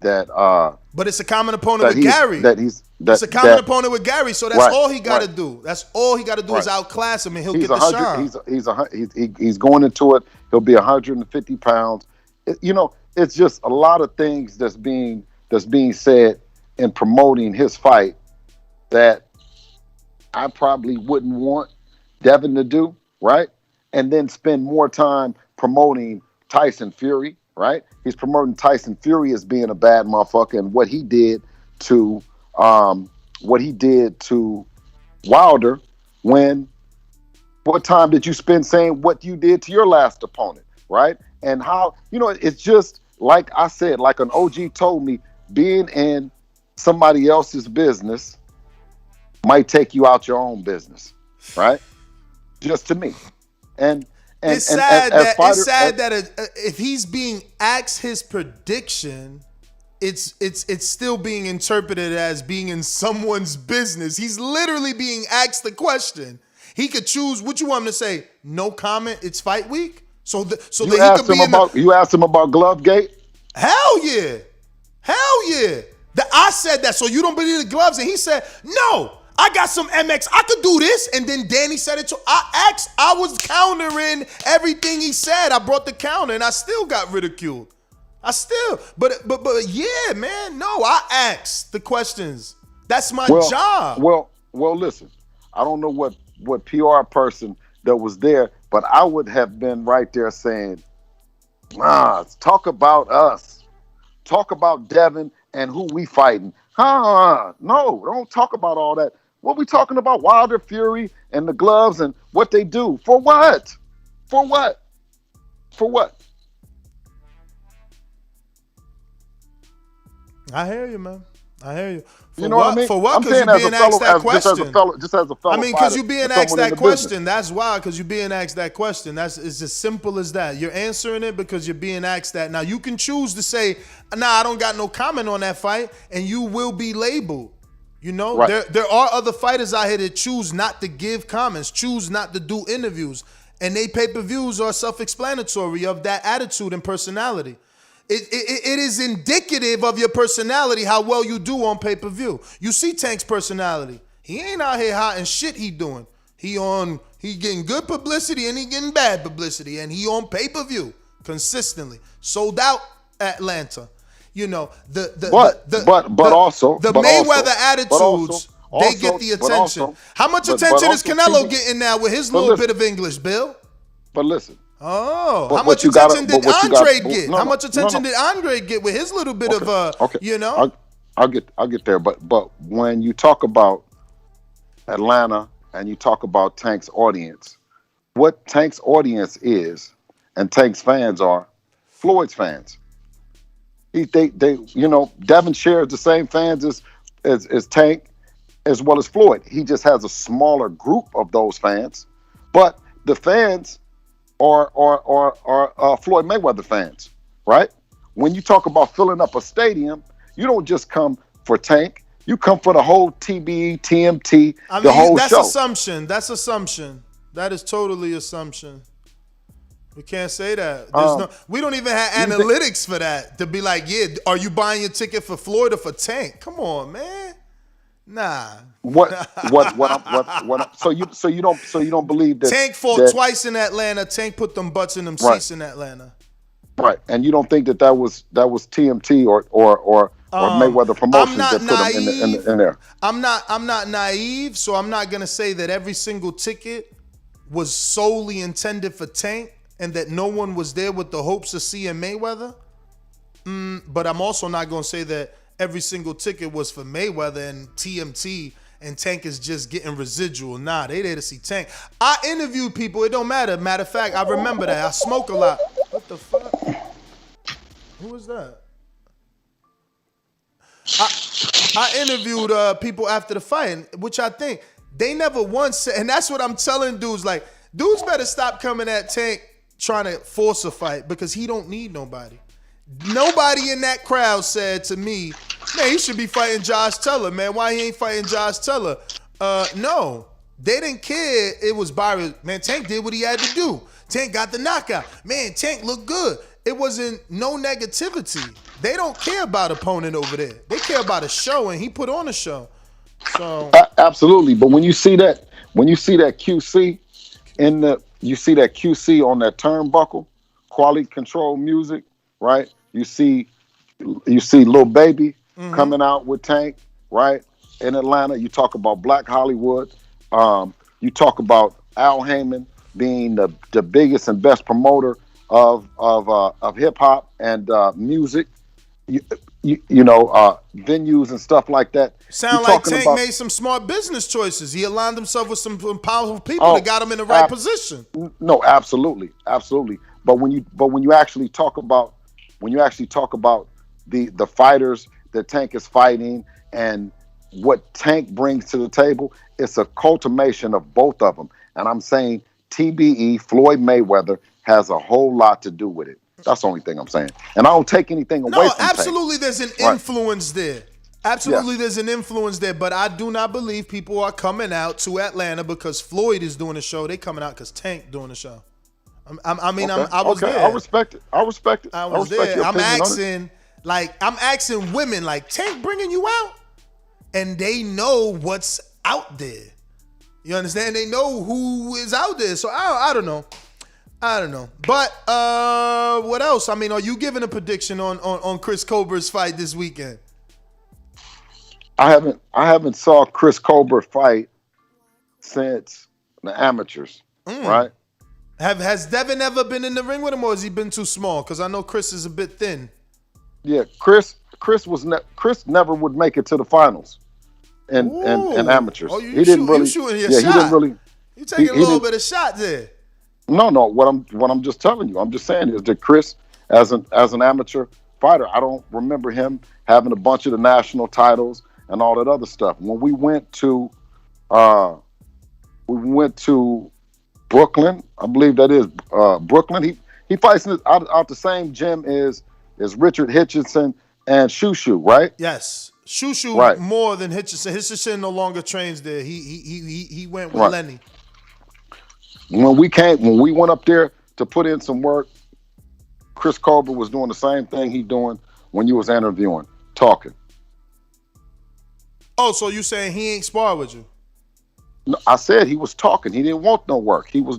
But it's a common opponent with Gary. It's a common opponent with Gary, so that's all he got to do. That's all he got to do is outclass him, and he'll get the shine. He's going into it. He'll be 150 pounds. It's just a lot of things that's being said in promoting his fight that I probably wouldn't want Devin to do, right? And then spend more time promoting Tyson Fury, right? He's promoting Tyson Fury as being a bad motherfucker and what he did to Wilder. What time did you spend saying what you did to your last opponent, right? And how, it's just like I said, like an OG told me, being in somebody else's business might take you out your own business, right? Just to me. And it's sad that if he's being asked his prediction, it's still being interpreted as being in someone's business. He's literally being asked the question. He could choose what you want him to say. No comment. It's fight week. So that he could be you asked him about Glovegate? Hell yeah. I said that. So you don't believe the gloves? And he said, no. I got some MX. I could do this. And then Danny said it too. I was countering everything he said. I brought the counter and I still got ridiculed. But yeah, man. No, I asked the questions. That's my job. Well, listen. I don't know what PR person that was there, but I would have been right there saying, talk about us. Talk about Devin and who we fighting. No, don't talk about all that. What we talking about? Wilder, Fury, and the gloves and what they do. For what? For what? For what? I hear you, man. I hear you. You know what I mean? For what? Because you're being asked that question. Just as a fellow. I mean, because you're being asked that question. That's why, because you're being asked that question. It's as simple as that. You're answering it because you're being asked that. Now, you can choose to say, I don't got no comment on that fight, and you will be labeled. Right. There are other fighters out here that choose not to give comments, choose not to do interviews, and they pay-per-views are self-explanatory of that attitude and personality. It is indicative of your personality how well you do on pay-per-view. You see Tank's personality. He ain't out here hot and shit he doing. He getting good publicity and he getting bad publicity, and he on pay-per-view consistently. Sold out Atlanta. Also the Mayweather attitudes, they get the attention. How much attention is Canelo getting now with his little bit of English, Bill? But listen. How much attention did Andre get? How much attention did Andre get with his little bit of I'll get there. But when you talk about Atlanta and you talk about Tank's audience, what Tank's audience is and Tank's fans are Floyd's fans. Devin shares the same fans as Tank as well as Floyd. He just has a smaller group of those fans, but the fans are Floyd Mayweather fans, right? When you talk about filling up a stadium, you don't just come for Tank. You come for the whole TBE, TMT, the whole show. That's assumption. That is totally assumption. We can't say that. We don't even have analytics for that to be like, are you buying your ticket for Floyd or for Tank? Come on, man. Nah. So you don't believe that Tank fought twice in Atlanta. Tank put them butts in them seats in Atlanta. Right. And you don't think that was TMT or Mayweather Promotions that put him in there. I'm not naive, so I'm not gonna say that every single ticket was solely intended for Tank and that no one was there with the hopes of seeing Mayweather. But I'm also not gonna say that every single ticket was for Mayweather and TMT and Tank is just getting residual. Nah, they there to see Tank. I interviewed people. It don't matter. Matter of fact, I remember that. I smoke a lot. What the fuck? Who is that? I interviewed people after the fight, which I think they never once said, and that's what I'm telling dudes. Like, dudes better stop coming at Tank trying to force a fight because he don't need nobody. Nobody in that crowd said to me, man, he should be fighting Josh Teller, man. Why he ain't fighting Josh Teller? No, they didn't care. It was Byron. Man, Tank did what he had to do. Tank got the knockout. Man, Tank looked good. It wasn't no negativity. They don't care about opponent over there. They care about a show, and he put on a show. So absolutely. But when you see that QC you see that QC on that turnbuckle, quality control music, right? You see Lil Baby coming out with Tank, right? In Atlanta, you talk about Black Hollywood. You talk about Al Heyman being the biggest and best promoter of hip hop and music. Venues and stuff like that. Sound like Tank made some smart business choices. He aligned himself with some powerful people that got him in the right position. No, absolutely. But when you actually talk about the fighters that Tank is fighting and what Tank brings to the table, it's a culmination of both of them. And I'm saying TBE, Floyd Mayweather, has a whole lot to do with it. That's the only thing I'm saying. And I don't take anything away from absolutely Tank. There's an influence there. Absolutely, there's an influence there. But I do not believe people are coming out to Atlanta because Floyd is doing the show. They coming out because Tank doing the show. I was there. I respect it. I respect it. I was there. I'm asking women, like, Tank bringing you out? And they know what's out there. You understand? They know who is out there. So I don't know. But what else? I mean, are you giving a prediction on Chris Colbert's fight this weekend? I haven't saw Chris Colbert fight since the amateurs, right? Has Devin ever been in the ring with him, or has he been too small? Because I know Chris is a bit thin. Yeah, Chris never would make it to the finals in amateurs. Oh, you shooting your shot. He didn't really. You taking a little bit of shot there. No. What I'm just telling you, I'm just saying is that Chris, as an amateur fighter, I don't remember him having a bunch of the national titles and all that other stuff. When we went to Brooklyn, I believe that is Brooklyn. He fights out the same gym as Richard Hitchinson and Shushu, right? Yes, Shushu more than Hitchinson. Hitchinson no longer trains there. He went with Lenny. When we went up there to put in some work, Chris Colbert was doing the same thing he doing when you was interviewing, talking. Oh, so you saying he ain't spar with you? No, I said he was talking. He didn't want no work. He was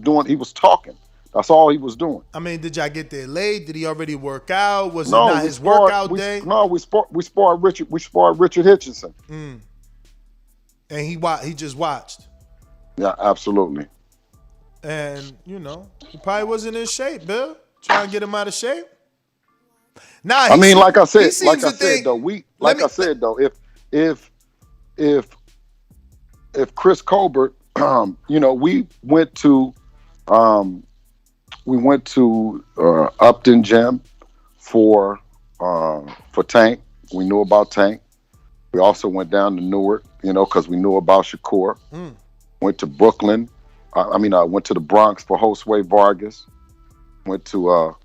talking. That's all he was doing. I mean, did y'all get there late? Did he already work out? Was it not his workout day? No, we sparred Richard Hitchinson. And he just watched. Yeah, absolutely. And, he probably wasn't in shape, Bill. Trying to get him out of shape. Nah, like I said though, if Chris Colbert, we went to Upton Gym for Tank. We knew about Tank. We also went down to Newark, because we knew about Shakur. Went to Brooklyn. I went to the Bronx for Josue Vargas. Went to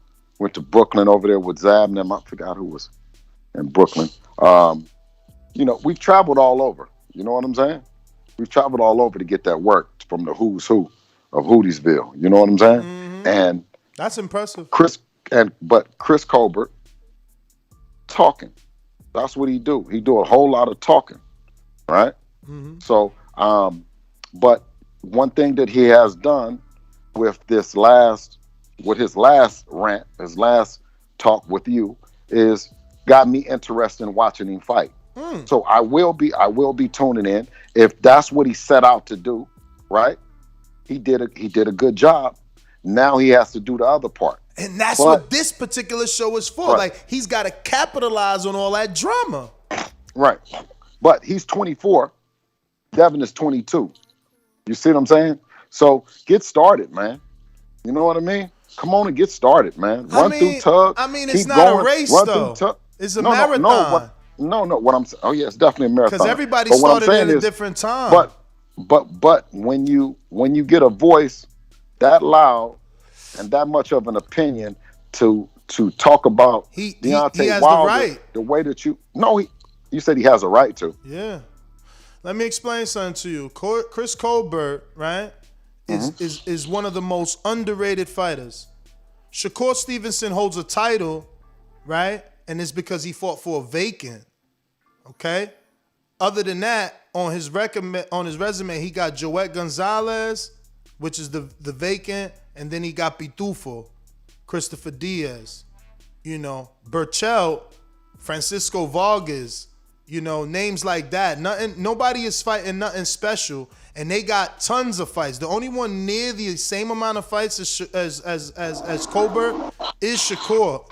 Brooklyn over there with Zab and them. I forgot who was in Brooklyn. We've traveled all over. You know what I'm saying? We've traveled all over to get that work from the who's who of Hootiesville. You know what I'm saying? And that's impressive. But Chris Colbert talking. That's what he do. He do a whole lot of talking, right? So, but one thing that he has done with his last rant, his last talk with you, is got me interested in watching him fight. So I will be tuning in. If that's what he set out to do, right? He did a good job. Now he has to do the other part. And that's what this particular show is for. Right. Like, he's got to capitalize on all that drama. Right. But he's 24. Devin is 22. You see what I'm saying? So get started, man. You know what I mean? Come on and get started, man. Run through Tug. It's Keep not a going. race Run through though. Tug. It's a No. marathon. What I'm saying? Oh yeah, it's definitely a Because marathon. everybody But what I'm started saying at a is, different time. but when you get a voice that loud and that much of an opinion to talk about he Deontay has Wilder the right. the way that you said he has a right to. Yeah. Let me explain something to you. Chris Colbert, right, is one of the most underrated fighters. Shakur Stevenson holds a title, right, and it's because he fought for a vacant. Okay. Other than that, on his resume, he got Joet Gonzalez, which is the vacant, and then he got Pitufo, Christopher Diaz, Burchell, Francisco Vargas, names like that. Nobody is fighting nothing special, and they got tons of fights. The only one near the same amount of fights as Colbert is Shakur,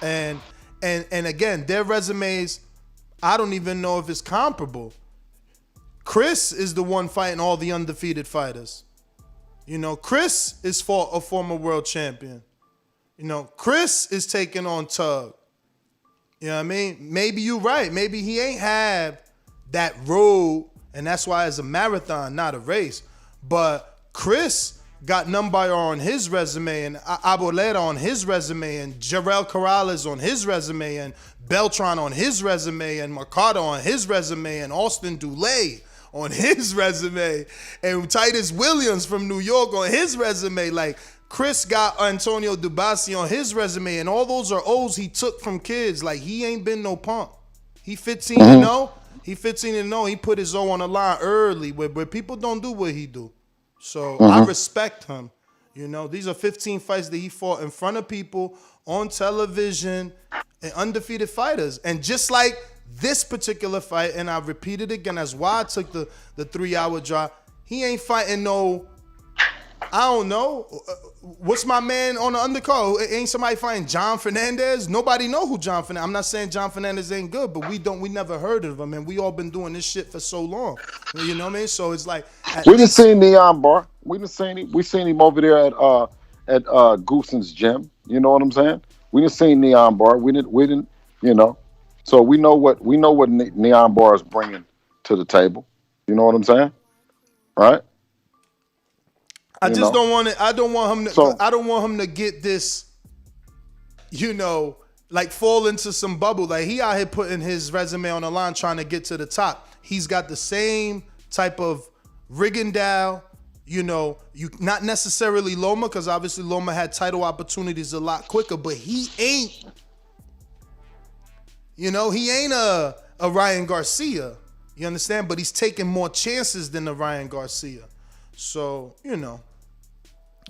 and again, their resumes, I don't even know if it's comparable. Chris is the one fighting all the undefeated fighters. Chris is for a former world champion. Chris is taking on Tug. You know what I mean? Maybe you're right. Maybe he ain't have that road, and that's why it's a marathon, not a race. But Chris got Numbayar on his resume, and Aboleda on his resume, and Jarrell Corrales on his resume, and Beltran on his resume, and Mercado on his resume, and Austin Dulay on his resume, and Titus Williams from New York on his resume. Like, Chris got Antonio Dubasi on his resume, and all those are O's he took from kids. Like, he ain't been no punk. He 15-0. He 15-0. He put his O on the line early, where people don't do what he do. So I respect him. These are 15 fights that he fought in front of people on television and undefeated fighters. And just like this particular fight, and I repeat it again, that's why I took the 3-hour drive. He ain't fighting no, I don't know. What's my man on the undercard? Ain't somebody fighting John Fernandez? Nobody know who John Fernandez. I'm not saying John Fernandez ain't good, but we never heard of him, and we all been doing this shit for so long. You know what I mean? So it's like We done seen Neon Bar. We seen him over there at Gooson's gym. You know what I'm saying? We done seen Neon Bar. We didn't. So we know what Neon Bar is bringing to the table. You know what I'm saying? Right? I just don't want it. I don't want him to. I don't want him to get this. Like fall into some bubble. Like, he out here putting his resume on the line, trying to get to the top. He's got the same type of Rigondeaux. You not necessarily Loma, because obviously Loma had title opportunities a lot quicker, but he ain't. He ain't a Ryan Garcia. You understand? But he's taking more chances than the Ryan Garcia. So,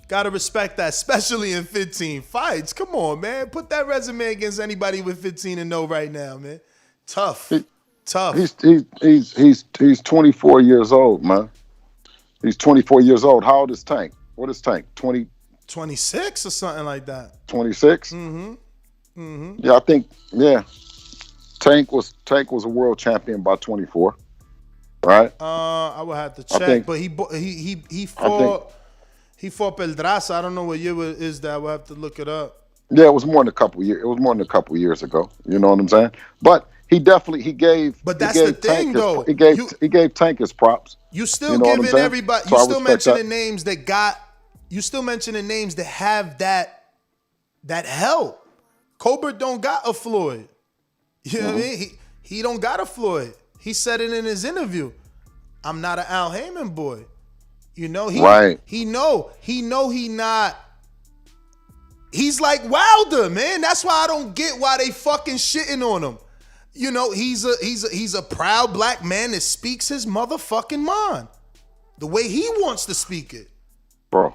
gotta respect that, especially in 15 fights. Come on, man. Put that resume against anybody with 15-0 right now, man. Tough. He's 24 years old, man. He's 24 years old. How old is Tank? What is Tank? 26 or something like that. 26? Yeah, I think, Tank was a world champion by 24. Right? I would have to check, but he fought Peldraza. I don't know what year it is that. I would have to look it up. Yeah, it was more than a couple years. It was more than a couple years ago. You know what I'm saying? But he gave. But that's the thing, though. He gave Tank his props. You still giving everybody. You still mentioning names that got. You still mentioning names that have that help. Colbert don't got a Floyd. You know what I mean? He don't got a Floyd. He said it in his interview. I'm not an Al Heyman boy. He know he not. He's like Wilder, man. That's why I don't get why they fucking shitting on him. He's a proud black man that speaks his motherfucking mind the way he wants to speak it. Bro,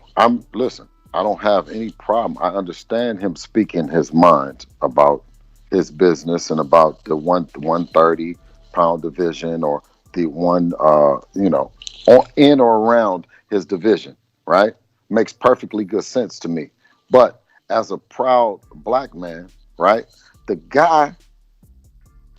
listen. I don't have any problem. I understand him speaking his mind about his business and about the 130 pound division, or the one in or around his division, right? Makes perfectly good sense to me. But as a proud black man, right, the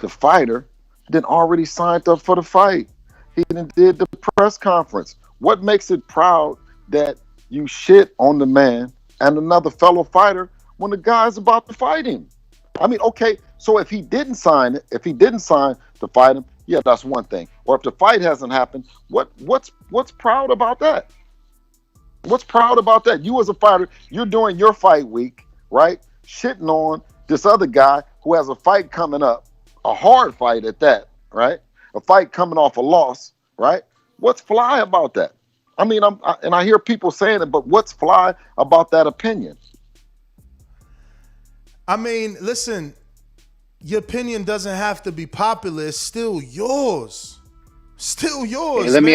fighter, then already signed up for the fight. He did the press conference. What makes it proud that you shit on the man and another fellow fighter when the guy's about to fight him? I mean, okay, so if he didn't sign to fight him, yeah, that's one thing. Or if the fight hasn't happened, what's proud about that? What's proud about that? You as a fighter, you're doing your fight week, right? Shitting on this other guy who has a fight coming up, a hard fight at that, right? A fight coming off a loss, right? What's fly about that? I mean, I hear people saying it, but what's fly about that opinion? I mean, listen, your opinion doesn't have to be popular. It's still yours. Still yours. Hey, let me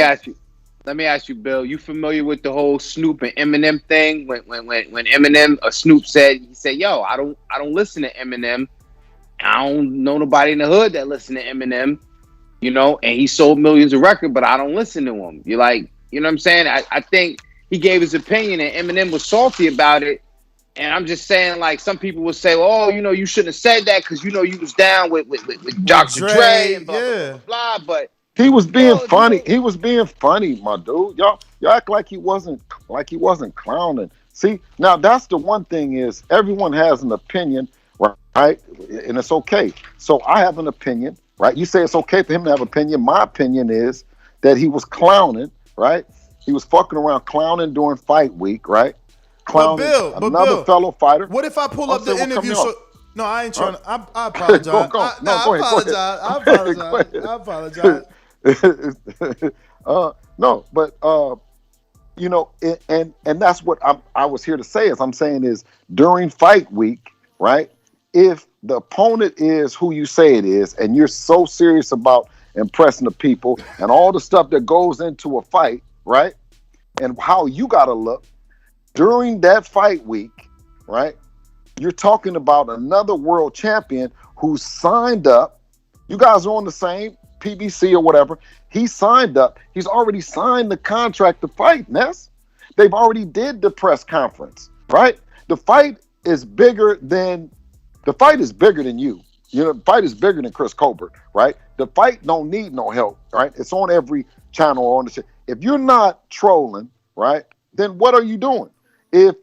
ask you, Bill. You familiar with the whole Snoop and Eminem thing? When Eminem or Snoop said, "Yo, I don't listen to Eminem. I don't know nobody in the hood that listen to Eminem, you know, and he sold millions of records, but I don't listen to him." You're like, you know what I'm saying? I think he gave his opinion and Eminem was salty about it. And I'm just saying, like, some people will say, well, oh, you know, you shouldn't have said that because, you know, you was down with Dr. Dre and blah, blah, blah, blah. But he was being funny. He was being funny, my dude. Y'all act like he wasn't clowning. See, now that's the one thing is everyone has an opinion, right? And it's okay. So I have an opinion, right? You say it's okay for him to have an opinion. My opinion is that he was clowning, right? He was fucking around clowning during fight week, right? Clowning another fellow fighter. What if I pull up the interview? No, I ain't trying to. I apologize. I apologize. No, but you know, and that's what I was here to say. Is I'm saying is during fight week, right? If the opponent is who you say it is, and you're so serious about impressing the people and all the stuff that goes into a fight, right? And how you gotta look during that fight week, right? You're talking about another world champion who signed up. You guys are on the same PBC or whatever. He signed up. He's already signed the contract to fight, Ness. They've already did the press conference, right? The fight is bigger than you. You know, the fight is bigger than Chris Colbert, right? The fight don't need no help, right? It's on every channel on the shit. If you're not trolling, right, then what are you doing? If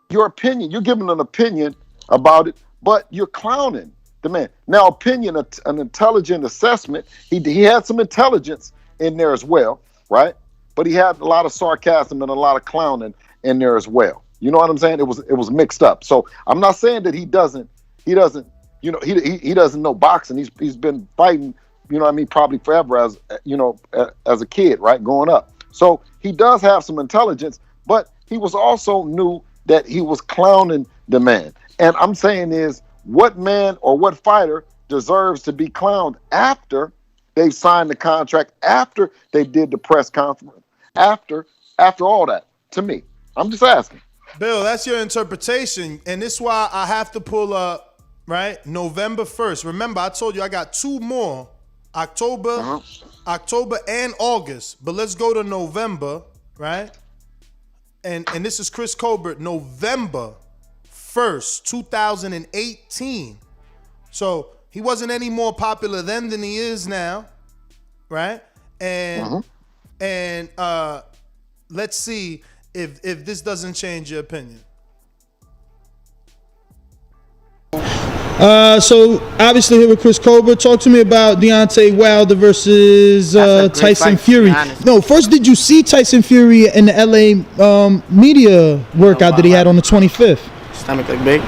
your opinion, you're giving an opinion about it, but you're clowning the man. Now, opinion, an intelligent assessment, he had some intelligence in there as well, right? But he had a lot of sarcasm and a lot of clowning in there as well. You know what I'm saying? It was mixed up. So I'm not saying that he doesn't, you know, he doesn't know boxing. He's been fighting, you know what I mean, probably forever as, you know, as a kid, right, growing up. So he does have some intelligence, but he was also knew that he was clowning the man. And I'm saying is, what man or what fighter deserves to be clowned after they've signed the contract, after they did the press conference, after all that? To me, I'm just asking. Bill, that's your interpretation, and this is why I have to pull up, right, November 1st. Remember, I told you I got two more, October and August. But let's go to November, right? And this is Chris Colbert, November 1st, 2018. So he wasn't any more popular then than he is now, right? And let's see if this doesn't change your opinion. So obviously here with Chris Colbert, talk to me about Deontay Wilder versus Tyson Fury. No, first, did you see Tyson Fury in the LA media workout that he had on the 25th? Stomach look big?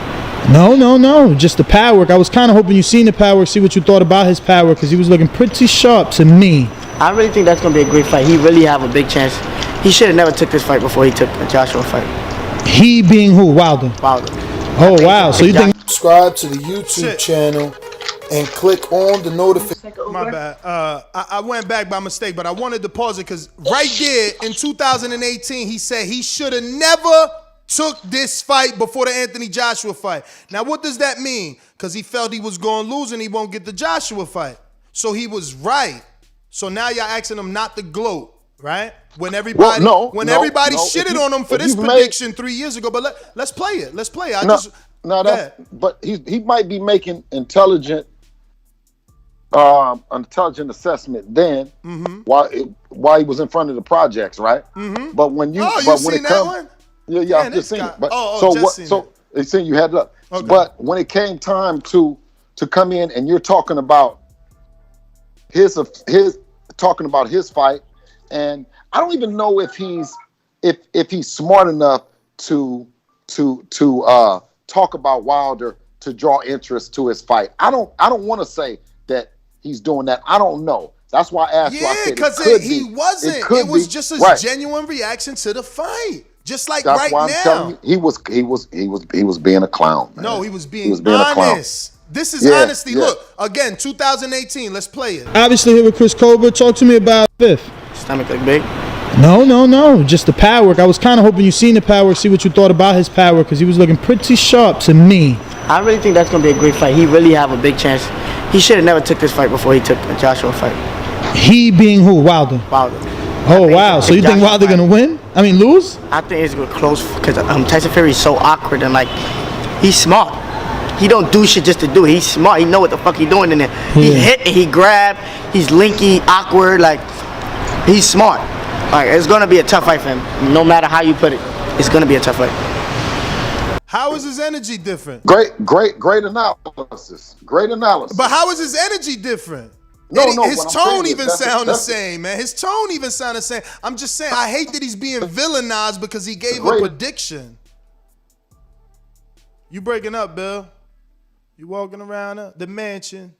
No, just the power work. I was kind of hoping you seen the power work, see what you thought about his power, because he was looking pretty sharp to me. I really think that's going to be a great fight. He really have a big chance. He should have never took this fight before he took the Joshua fight. He being who? Wilder? Wilder. Oh, wow. So you think... Subscribe to the YouTube channel and click on the notification. My bad. I went back by mistake, but I wanted to pause it because right there in 2018, he said he should have never took this fight before the Anthony Joshua fight. Now, what does that mean? Because he felt he was going to lose and he won't get the Joshua fight. So he was right. So now y'all asking him not to gloat, right? When everybody shitted on him for this prediction 3 years ago. But let's play it. Let's play it. But he might be making intelligent intelligent assessment then Mm-hmm. while he was in front of the projects, right? Mm-hmm. But when you Oh, but you when seen it that comes, one? yeah, Man, I've this just seen guy- it. But oh, so just what? seen So they saying you had it up. Okay. But when it came time to come in and you're talking about his talking about his fight, and I don't even know if he's smart enough to talk about Wilder to draw interest to his fight. I don't want to say that he's doing that. I don't know. That's why I asked you. I Yeah, said because he wasn't. could It was be. just a Right. genuine reaction to the fight. Just like That's right why I'm now. telling you, he was being a clown, man. No, he was being a clown. honest. This is Yeah, honesty. yeah. Look, again, 2018. Let's play it. Obviously here with Chris Colbert. Talk to me about fifth. Stomach look big. No. Just the power work. I was kind of hoping you seen the power work, see what you thought about his power, because he was looking pretty sharp to me. I really think that's gonna be a great fight. He really have a big chance. He should have never took this fight before he took the Joshua fight. He being who? Wilder. Wilder. Oh wow! So you think Wilder gonna win? I mean, lose? I think it's gonna close because Tyson Fury is so awkward and like he's smart. He don't do shit just to do it. He's smart. He know what the fuck he doing in there. He hit and he grab. He's linky, awkward. Like he's smart. Like it's gonna be a tough fight for him. No matter how you put it, it's gonna be a tough fight. How is his energy different? Great analysis. Great analysis. But how is his energy different? No, His what I'm tone saying is even sound the same, man. His tone even sound the same. I'm just saying, I hate that he's being villainized because he gave a prediction. You breaking up, Bill? You walking around the mansion?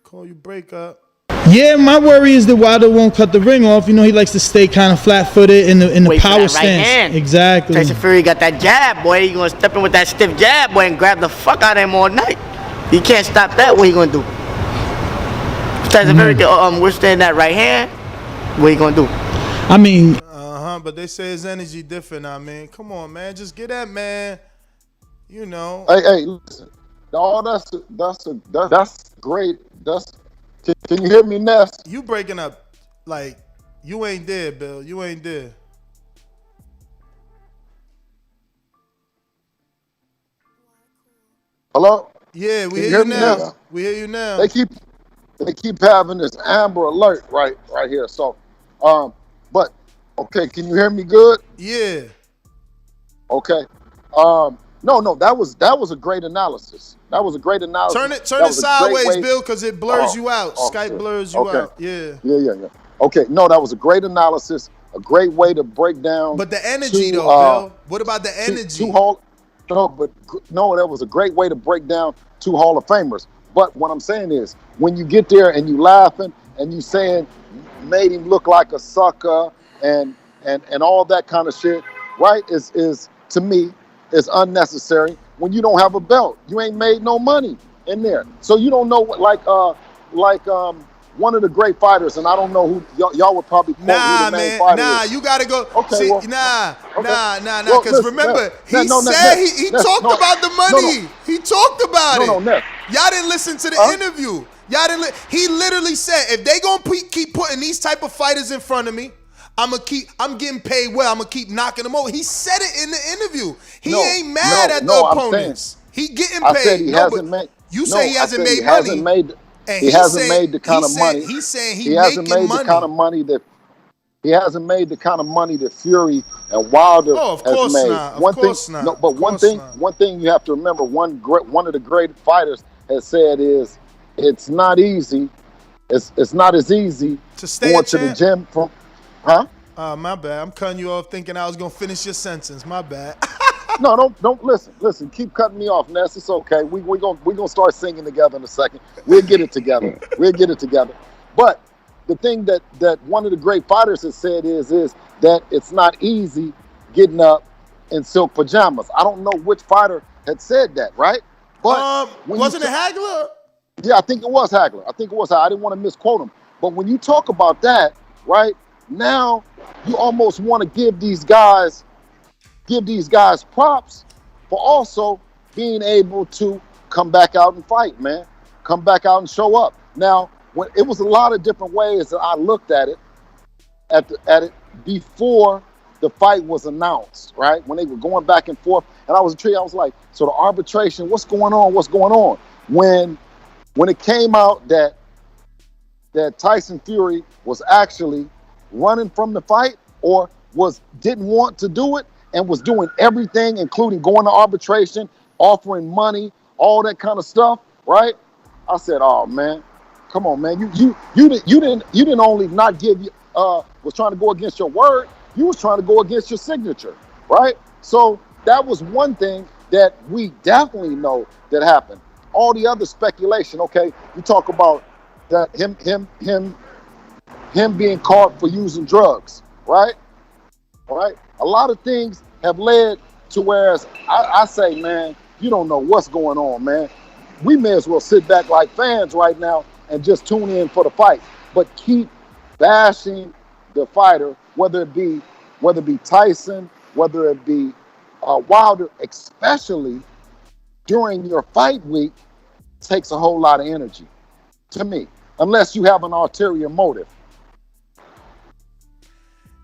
Call you break up. Yeah, my worry is that Wilder won't cut the ring off. You know, he likes to stay kind of flat-footed in the Wait for power that right stance. hand. Exactly. Tyson Fury got that jab, boy. He gonna step in with that stiff jab, boy, and grab the fuck out of him all night. He can't stop that. What he gonna do? Tyson Fury can withstand that right hand. What he gonna do? I mean, But they say his energy different. I mean, come on, man, just get that man. You know. Hey, listen. No, that's great. Can you hear me, Ness? You breaking up like you ain't there, Bill. You ain't there. Hello? Yeah, we Can hear you me now. We hear you now. They keep having this Amber Alert right here. So, but okay, can you hear me good? Yeah. Okay. No, that was a great analysis. That was a great analysis. Turn it sideways, Bill, because it blurs you out. Skype shit. blurs you out. Yeah. Yeah. Okay, no, that was a great analysis. A great way to break down. But the energy, though, Bill. What about the energy? No, that was a great way to break down two Hall of Famers. But what I'm saying is, when you get there and you laughing and you saying made him look like a sucker and all that kind of shit, right? Is to me is unnecessary. When you don't have a belt, you ain't made no money in there, so you don't know what one of the great fighters, and I don't know who y'all would probably quote who the main fighter is. You gotta go. Okay, see, well, because remember, he talked about the money. He talked about it. Y'all didn't listen to the interview. Y'all didn't. He literally said, if they gonna keep putting these type of fighters in front of me, I'm getting paid well. I'm gonna keep knocking them over. He said it in the interview. He ain't mad at the opponents. He getting paid. I said he hasn't made. You say he hasn't made money. He hasn't made the kind of money. He's saying he hasn't made the kind of money that he hasn't made the kind of money that Fury and Wilder has made. One thing you have to remember. One of the great fighters has said is it's not easy. It's not as easy to stay going to the gym from. Huh? My bad. I'm cutting you off thinking I was gonna finish your sentence. My bad. No, don't listen. Listen, keep cutting me off, Ness. It's okay. We're gonna start singing together in a second. We'll get it together. But the thing that one of the great fighters has said is that it's not easy getting up in silk pajamas. I don't know which fighter had said that, right? But wasn't it Hagler? Yeah, I think it was Hagler. I didn't want to misquote him. But when you talk about that, right? Now you almost want to give these guys props for also being able to come back out and fight, man. Come back out and show up. Now, when it was a lot of different ways that I looked at it before the fight was announced, right? When they were going back and forth, and I was intrigued. I was like, so the arbitration, what's going on? When it came out that that Tyson Fury was actually running from the fight or didn't want to do it and was doing everything, including going to arbitration, offering money, all that kind of stuff, right? I said, "Oh man, come on, man! You didn't only not give was trying to go against your word. You was trying to go against your signature, right?" So that was one thing that we definitely know that happened. All the other speculation, okay, you talk about that him being caught for using drugs, right? Right? A lot of things have led to whereas I say, man, you don't know what's going on, man. We may as well sit back like fans right now and just tune in for the fight, but keep bashing the fighter, whether it be Tyson, whether it be Wilder, especially during your fight week, takes a whole lot of energy to me, unless you have an ulterior motive.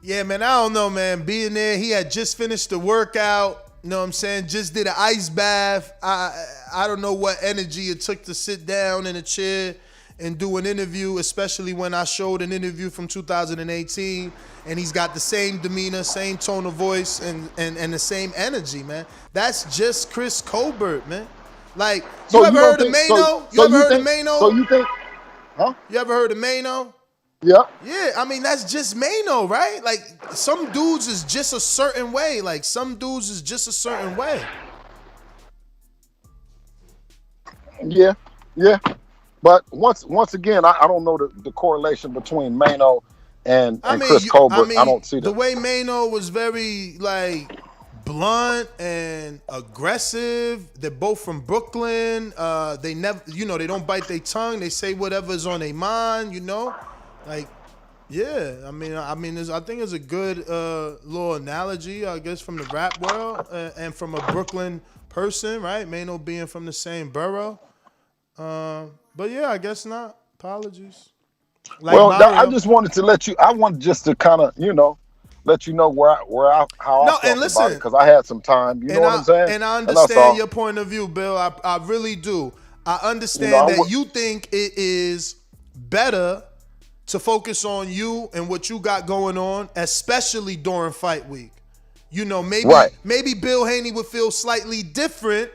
Yeah, man, I don't know, man. Being there, he had just finished the workout. You know what I'm saying? Just did an ice bath. I don't know what energy it took to sit down in a chair and do an interview, especially when I showed an interview from 2018, and he's got the same demeanor, same tone of voice, and the same energy, man. That's just Chris Colbert, man. Like, you ever heard of Mano? You ever heard of Mano? So you think, huh? You ever heard of Mano? Yeah. Yeah, I mean, that's just Mano, right? Like, some dudes is just a certain way. Like, some dudes is just a certain way. Yeah, yeah. But once again, I don't know the correlation between Mano and Chris Colbert. I don't see that. The way Mano was very, like, blunt and aggressive. They're both from Brooklyn. They never, they don't bite their tongue. They say whatever's on their mind, Like, yeah, I think it's a good little analogy, I guess, from the rap world and from a Brooklyn person, right? Mano being from the same borough. But yeah, I guess not. Apologies. Like I just wanted to let you. I wanted just to kind of, let you know how I felt about it because I had some time. You know what I'm saying? And I understand your point of view, Bill. I really do. I understand that you think it is better to focus on you and what you got going on, especially during fight week. Maybe Bill Haney would feel slightly different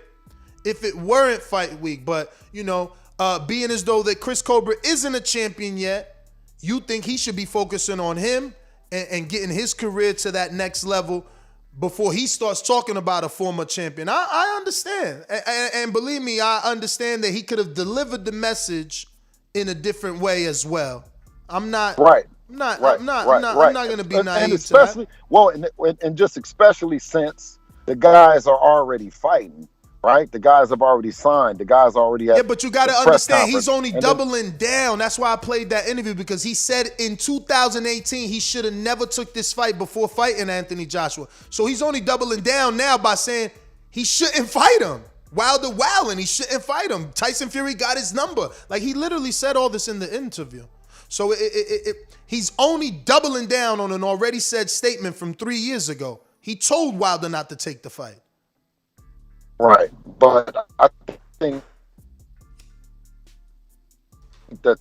if it weren't fight week. But, being as though that Chris Colbert isn't a champion yet, you think he should be focusing on him and getting his career to that next level before he starts talking about a former champion. I understand. And believe me, I understand that he could have delivered the message in a different way as well. I'm not going to be naive. And especially, and just especially since the guys are already fighting, right? The guys have already signed. The guys already have. Yeah, but you got to understand, he's only doubling down. That's why I played that interview, because he said in 2018 he should have never took this fight before fighting Anthony Joshua. So he's only doubling down now by saying he shouldn't fight him. Wilder wilding, he shouldn't fight him. Tyson Fury got his number. Like, he literally said all this in the interview. So he's only doubling down on an already said statement from 3 years ago. He told Wilder not to take the fight. Right, but I think that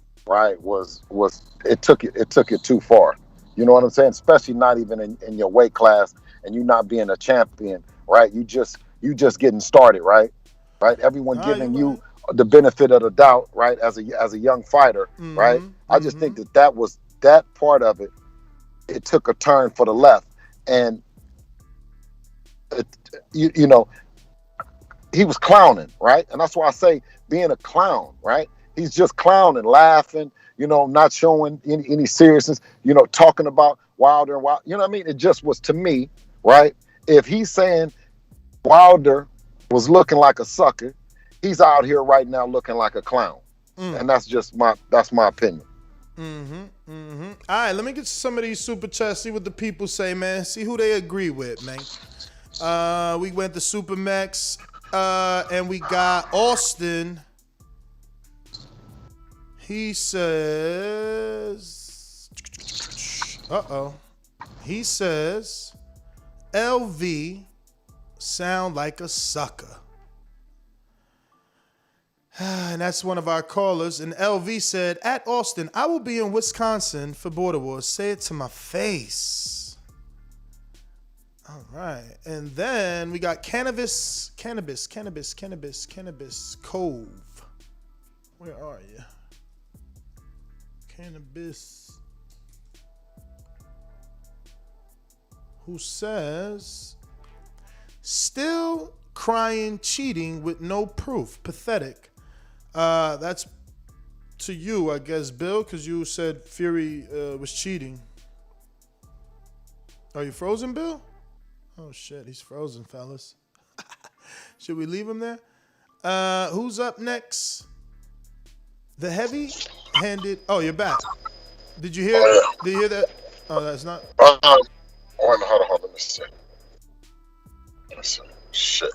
was it took it too far. You know what I'm saying? Especially not even in your weight class and you not being a champion, right? You just getting started, right? Right? Everyone giving you the benefit of the doubt, right? As a young fighter, right? I just think that part of it. It took a turn for the left, and he was clowning, right? And that's why I say being a clown, right? He's just clowning, laughing, not showing any seriousness, talking about Wilder and Wilder. You know what I mean? It just was, to me, right? If he's saying Wilder was looking like a sucker, he's out here right now looking like a clown. And that's my opinion. All right, let me get to some of these super chats, see what the people say, man. See who they agree with, man. We went to Supermax, and we got Austin. He says, he says, LV sound like a sucker. And that's one of our callers. And LV said, at Austin, I will be in Wisconsin for Border Wars. Say it to my face. All right. And then we got Cannabis Cove. Where are you? Cannabis. Who says, still crying, cheating with no proof. Pathetic. That's to you, I guess, Bill, because you said Fury was cheating. Are you frozen, Bill? Oh, shit. He's frozen, fellas. Should we leave him there? Who's up next? The heavy-handed. Oh, you're back. Did you hear? Did you hear that? Oh, that's not. Hold on. Let me see. Shit.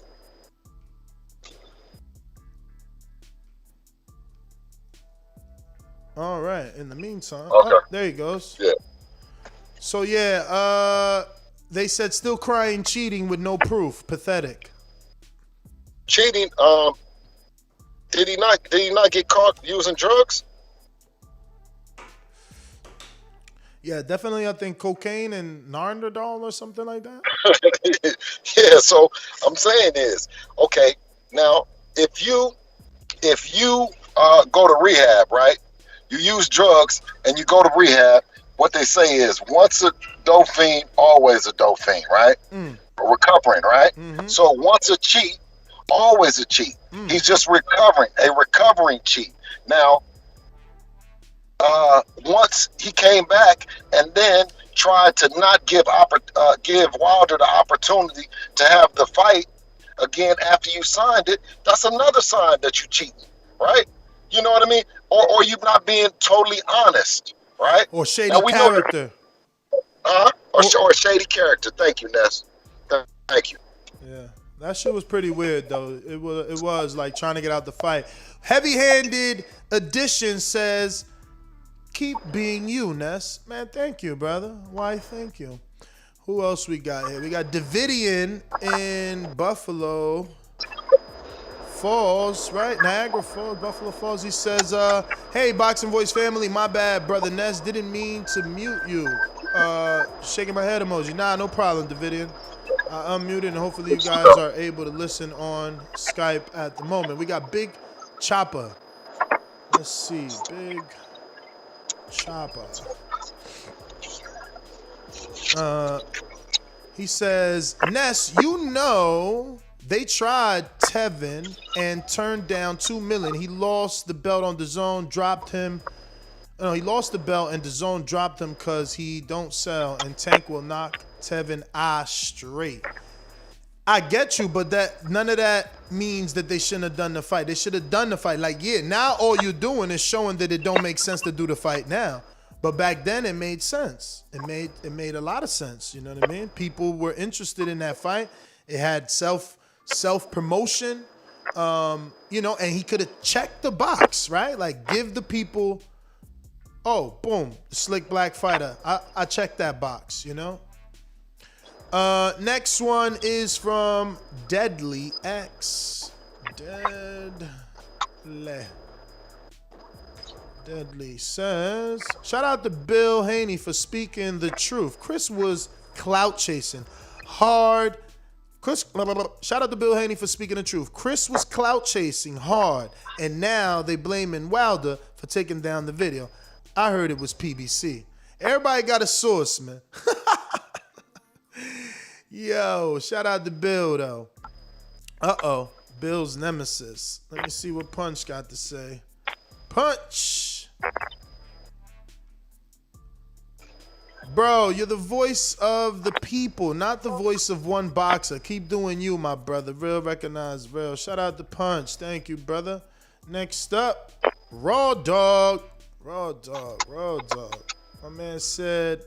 All right. In the meantime, Okay. There he goes. Yeah. So yeah, they said still crying, cheating with no proof. Pathetic. Cheating. Did he not get caught using drugs? Yeah, definitely. I think cocaine and Narnderdal or something like that. Yeah. So I'm saying is, okay. Now, if you go to rehab, right? You use drugs and you go to rehab. What they say is, once a dope fiend, always a dope fiend, right? Recovering, right? So once a cheat, always a cheat. He's just recovering, a recovering cheat. Now, once he came back and then tried to not give Wilder the opportunity to have the fight again after you signed it, that's another sign that you cheating, right? You know what I mean? Or you not being totally honest, right? Or shady character. Or shady character. Thank you, Ness. Thank you. Yeah, that shit was pretty weird though. It was like trying to get out the fight. Heavy-handed edition says, keep being you, Ness. Man, thank you, brother. Why, thank you. Who else we got here? We got Davidian in Buffalo Falls, right? Niagara Falls, Buffalo Falls. He says, hey, Boxing Voice family, my bad, brother Ness. Didn't mean to mute you. Shaking my head emoji. Nah, no problem, Davidian. I unmuted, and hopefully you guys are able to listen on Skype at the moment. We got Big Chopper. Let's see. Big Chopper. He says, Ness, you know they tried Tevin and turned down $2 million. He lost the belt on DAZN, dropped him. No, he lost the belt and DAZN dropped him because he don't sell, and Tank will knock Tevin straight. I get you, but none of that means that they shouldn't have done the fight. They should have done the fight. Like, yeah, now all you're doing is showing that it don't make sense to do the fight now. But back then it made sense. It made a lot of sense. You know what I mean? People were interested in that fight. It had self-promotion, you know, and he could have checked the box, right? Like, give the people, oh, boom, slick black fighter. I checked that box, you know? Next one is from Deadly X. Deadly says, shout out to Bill Haney for speaking the truth. Chris was clout chasing hard. Shout out to Bill Haney for speaking the truth. Chris was clout chasing hard, and now they blaming Wilder for taking down the video. I heard it was PBC. Everybody got a source, man. Yo, shout out to Bill, though. Uh-oh, Bill's nemesis. Let me see what Punch got to say. Punch! Bro, you're the voice of the people, not the voice of one boxer. Keep doing you, my brother. Real recognize real. Shout out to Punch. Thank you, brother. Next up, Raw Dog. Raw Dog. My man said,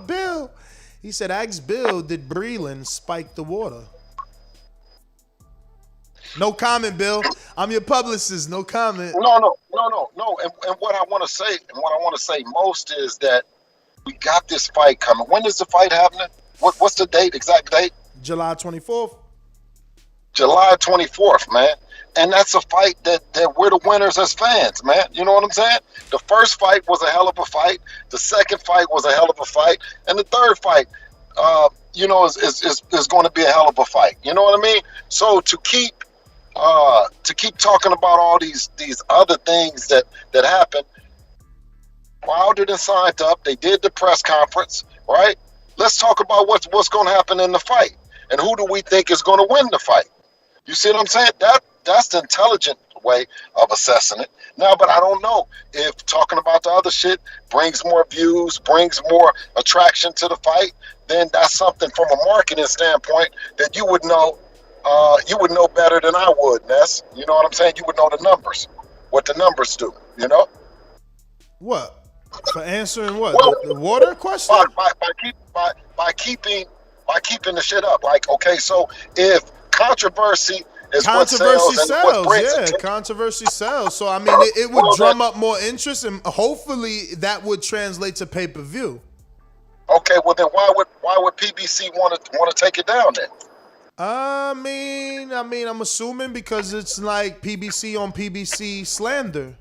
Bill. He said, ask Bill, did Breland spike the water? No comment, Bill. I'm your publicist. No comment. No. And what I want to say most is that we got this fight coming. When is the fight happening? What's the date? Exact date? July 24th. July 24th, man. And that's a fight that we're the winners as fans, man. You know what I'm saying? The first fight was a hell of a fight. The second fight was a hell of a fight. And the third fight, is going to be a hell of a fight. You know what I mean? So to keep talking about all these other things that happened, Wilder done signed up. They did the press conference, right? Let's talk about what's going to happen in the fight, and who do we think is going to win the fight. You see what I'm saying? That's the intelligent way of assessing it. Now, but I don't know if talking about the other shit brings more views, brings more attraction to the fight. Then that's something from a marketing standpoint that you would know. You would know better than I would, Ness. You know what I'm saying? You would know the numbers, what the numbers do. You know? What? For answering what? Well, the water question? By keeping the shit up. Like, okay, so if controversy is what sells, and what brings it. Controversy sells. So I mean, it would drum up more interest, and hopefully that would translate to pay-per-view. Okay, well then why would PBC want to take it down then? I mean, I'm assuming because it's like PBC on PBC slander,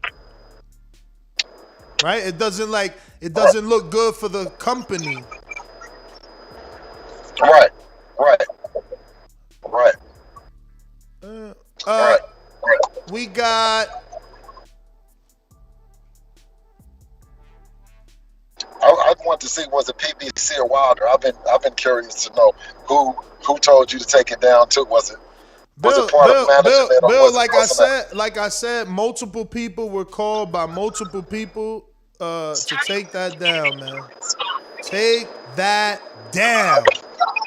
right? It doesn't look good for the company. Right. We got. I want to see, was it PBC or Wilder? I've been curious to know who told you to take it down too. Was it part of management? Bill, like I said, multiple people were called by multiple people to take that down, man. Take that down.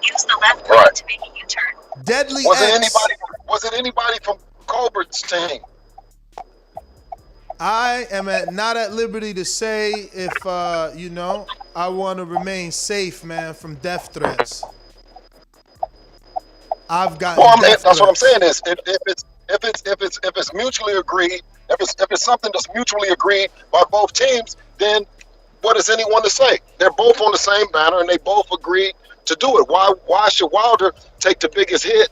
Use the left lane to make a U-turn. Deadly Was it anybody from Colbert's team? I am not at liberty to say if I want to remain safe, man, from death threats. I've got. Well, that's what I'm saying is if it's mutually agreed, if it's something that's mutually agreed by both teams, then what is anyone to say? They're both on the same banner and they both agreed to do it. Why should Wilder take the biggest hit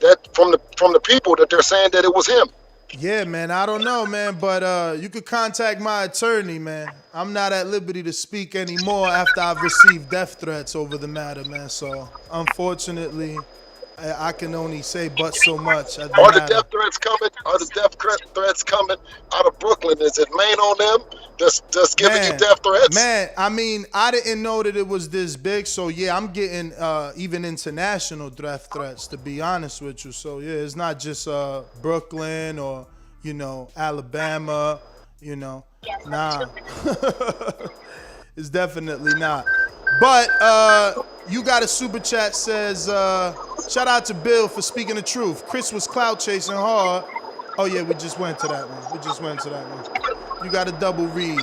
that from the people that they're saying that it was him? Yeah, man, I don't know, man, but you could contact my attorney, man. I'm not at liberty to speak anymore after I've received death threats over the matter, man. So, unfortunately, I can only say but so much. Are the death threats coming? Are the death threats coming out of Brooklyn? Is it Maine on them that's giving you death threats? Man, I mean, I didn't know that it was this big. So, yeah, I'm getting even international death threats, to be honest with you. So, yeah, it's not just Brooklyn or, Alabama, Nah. It's definitely not. But you got a super chat says, shout out to Bill for speaking the truth. Chris was clout chasing hard. Oh, yeah, we just went to that one. You got a double read.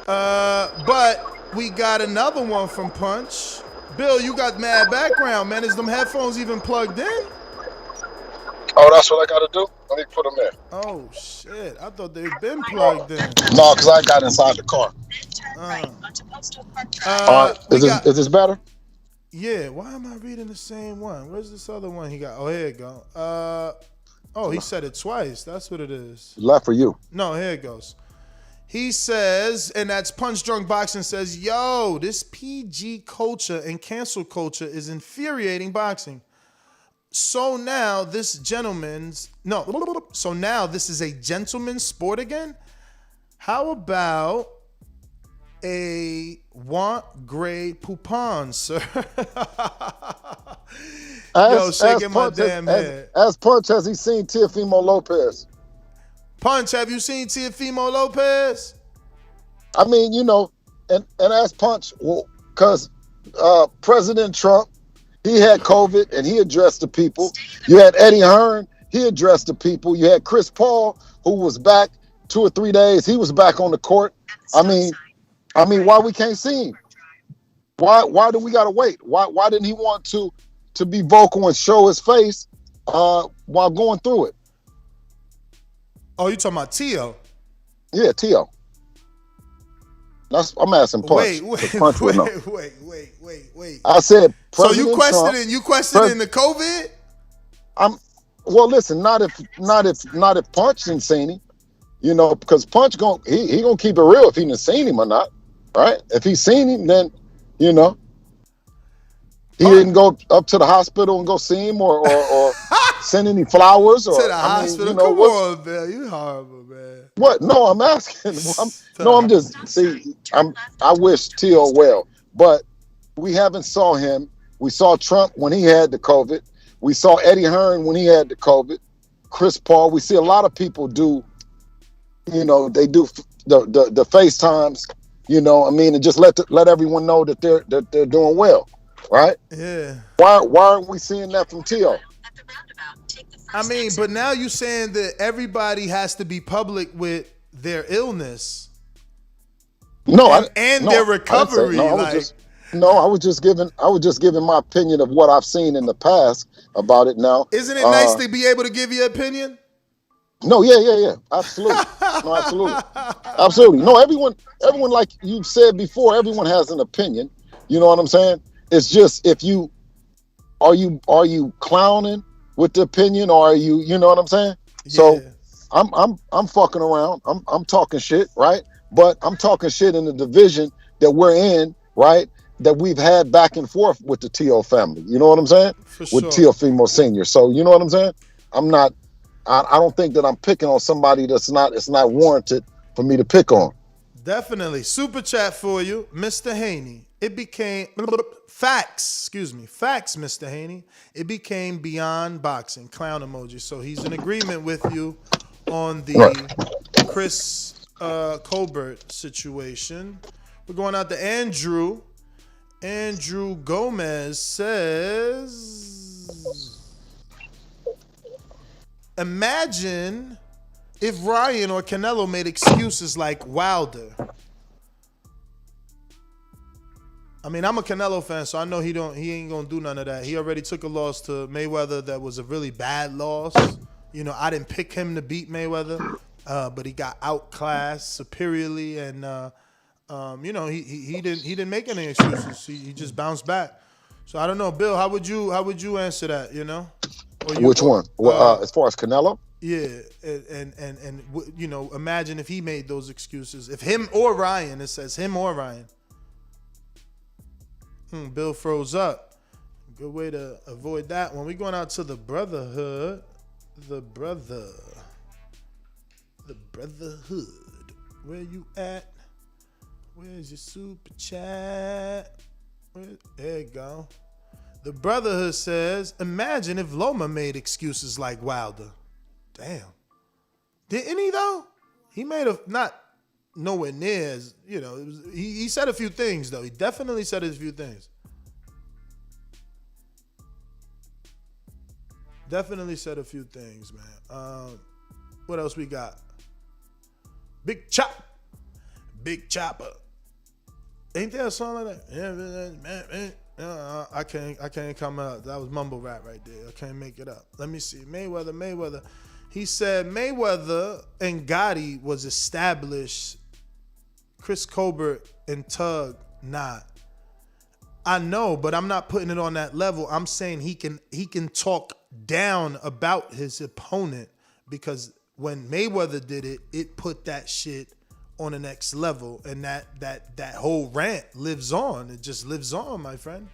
But we got another one from Punch. Bill, you got mad background, man. Is them headphones even plugged in? Oh, that's what I got to do? Let me put them in. Oh, shit. I thought they'd been plugged in. No, because I got inside the car. Is this better? Yeah, why am I reading the same one? Where's this other one he got? Oh, here it go. He said it twice. That's what it is. Left for you. No, here it goes. He says, and that's Punch Drunk Boxing says, yo, this PG culture and cancel culture is infuriating boxing. So now this is a gentleman's sport again? How about a want gray poupon, sir? Shaking my damn head. As Punch, has he seen Teofimo Lopez? Punch, have you seen Teofimo Lopez? I mean, and as Punch, because President Trump, he had COVID and he addressed the people. You had Eddie Hearn, he addressed the people. You had Chris Paul, who was back 2 or 3 days. He was back on the court. I mean, why we can't see him? Why do we gotta wait? Why didn't he want to be vocal and show his face while going through it? Oh, you talking about Tio? Yeah, Tio. I'm asking Punch. Wait. I said, so you questioning the COVID? Well, listen, not if Punch didn't seen him, you know, because Punch he gonna keep it real if he didn't seen him or not, right? If he seen him, then you know he didn't go up to the hospital and go see him or send any flowers or to the hospital. You know, Come on, Bill. You horrible, man. What? No, I'm asking. I'm just I wish T.O. well, but we haven't saw him. We saw Trump when he had the COVID. We saw Eddie Hearn when he had the COVID. Chris Paul. We see a lot of people do. You know, they do the FaceTimes. You know, I mean, and just let everyone know that they're doing well, right? Yeah. Why aren't we seeing that from T.O.? I mean, but now you're saying that everybody has to be public with their illness. No, their recovery. I was just giving my opinion of what I've seen in the past about it. Now, isn't it nice to be able to give your opinion? No, yeah, absolutely, no, absolutely. No, everyone, like you said before, everyone has an opinion. You know what I'm saying? It's just if you are you clowning with the opinion, or are you know what I'm saying? Yeah. So I'm fucking around. I'm talking shit, right? But I'm talking shit in the division that we're in, right? That we've had back and forth with the T.O. family. You know what I'm saying? With T.O. Female Senior. So you know what I'm saying? I don't think that I'm picking on somebody it's not warranted for me to pick on. Definitely. Super chat for you, Mr. Haney. It became facts, Mr. Haney. It became beyond boxing. Clown emoji. So he's in agreement with you on the Chris Colbert situation. We're going out to Andrew. Andrew Gomez says, imagine if Ryan or Canelo made excuses like Wilder. I mean, I'm a Canelo fan, so I know he ain't gonna do none of that. He already took a loss to Mayweather that was a really bad loss. You know, I didn't pick him to beat Mayweather, but he got outclassed superiorly, and you know, he didn't make any excuses. He just bounced back. So I don't know, Bill. How would you answer that? You know, which one? Well, as far as Canelo. Yeah, and you know, imagine if he made those excuses. If him or Ryan, it says him or Ryan. Bill froze up. Good way to avoid that one. We're going out to the Brotherhood. The Brotherhood. Where you at? Where's your super chat? There you go. The Brotherhood says, imagine if Loma made excuses like Wilder. Damn. Didn't he though? He made not nowhere near as, you know, he said a few things though. He definitely said a few things. Definitely said a few things, man. What else we got? Big Chopper. Ain't there a song like that? Yeah, I can't come out. That was mumble rap right there. I can't make it up. Let me see. Mayweather. He said Mayweather and Gotti was established. Chris Colbert and Tug not. I know, but I'm not putting it on that level. I'm saying he can talk down about his opponent, because when Mayweather did it, it put that shit on the next level, and that whole rant lives on. It just lives on, my friend.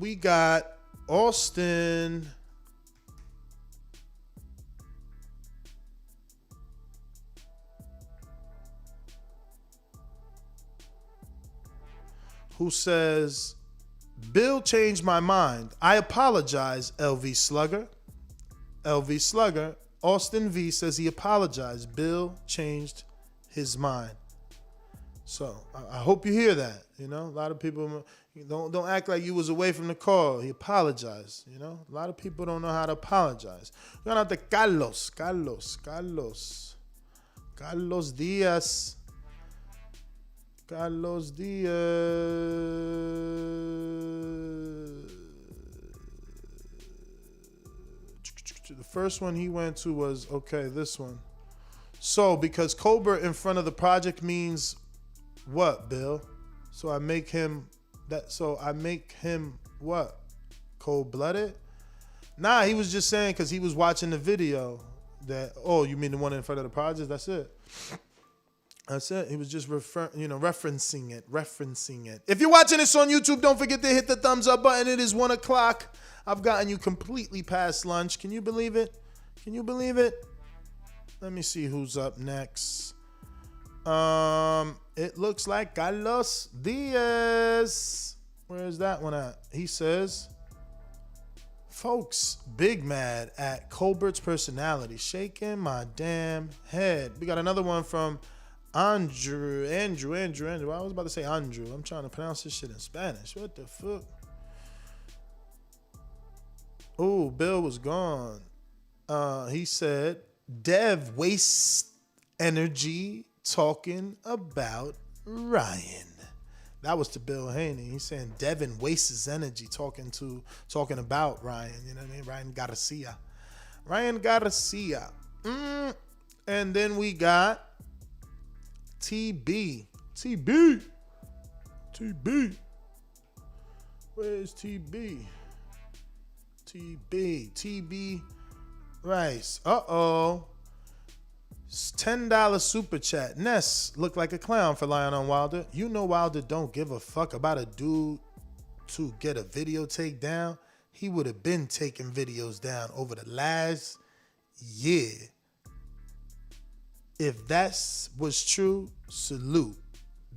We got Austin. Who says, Bill changed my mind. I apologize, LV Slugger. LV Slugger. Austin V says he apologized. Bill changed his mind. So I hope you hear that. You know, a lot of people don't act like you was away from the call. He apologized. You know, a lot of people don't know how to apologize. We're going out to Carlos Diaz. Carlos Diaz. The first one he went to was, okay, this one. So, because Colbert in front of the project means what, Bill? So I make him what? Cold-blooded? Nah, he was just saying because he was watching the video that. Oh, you mean the one in front of the projects? That's it. That's it. He was just referencing it. If you're watching this on YouTube, don't forget to hit the thumbs up button. It is 1 o'clock. I've gotten you completely past lunch. Can you believe it? Let me see who's up next. It looks like Carlos Diaz. Where's that one at? He says, folks, big mad at Colbert's personality, shaking my damn head. We got another one from Andrew. I was about to say Andrew. I'm trying to pronounce this shit in Spanish. What the fuck? Oh, Bill was gone. He said, Dev wastes energy talking about Ryan. That was to Bill Haney. He's saying Devin wastes his energy talking about Ryan. You know what I mean? Ryan Garcia. And then we got TB. Where's TB? TB Rice. $10 super chat. Ness looked like a clown for lying on Wilder. You know Wilder don't give a fuck about a dude to get a video take down. He would have been taking videos down over the last year. If that was true, salute,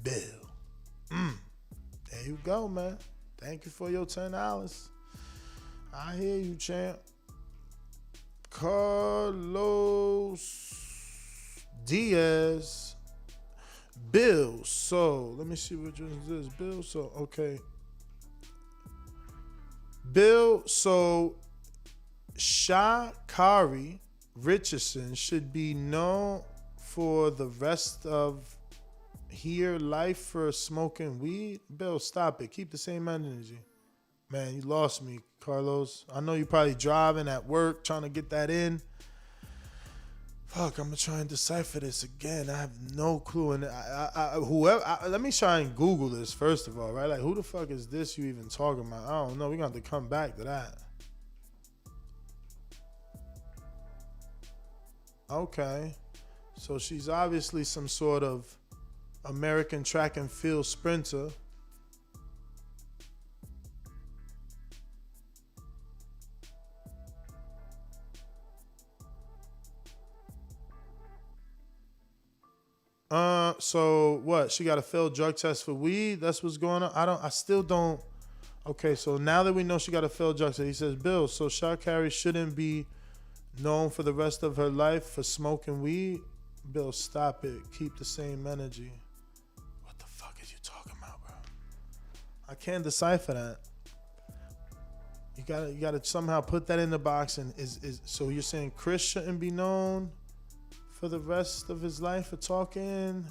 Bill. There you go, man. Thank you for your $10. I hear you, champ. Carlos Diaz. Bill, so let me see what yours is. Bill, so okay. Bill, so Sha'Carri Richardson should be known for the rest of her life for smoking weed. Bill, stop it. Keep the same energy. Man, you lost me, Carlos. I know you're probably driving at work, trying to get that in. Fuck, I'm gonna try and decipher this again. I have no clue. And let me try and Google this first of all, right? Like, who the fuck is this you even talking about? I don't know. We're gonna have to come back to that. Okay. So she's obviously some sort of American track and field sprinter. So what? She got a failed drug test for weed? That's what's going on? I still don't. Okay, so now that we know she got a failed drug test, he says, Bill, so Sha'Carri shouldn't be known for the rest of her life for smoking weed? Bill, stop it. Keep the same energy. What the fuck is you talking about, bro? I can't decipher that. You gotta somehow put that in the box. And so you're saying Chris shouldn't be known for the rest of his life for talking?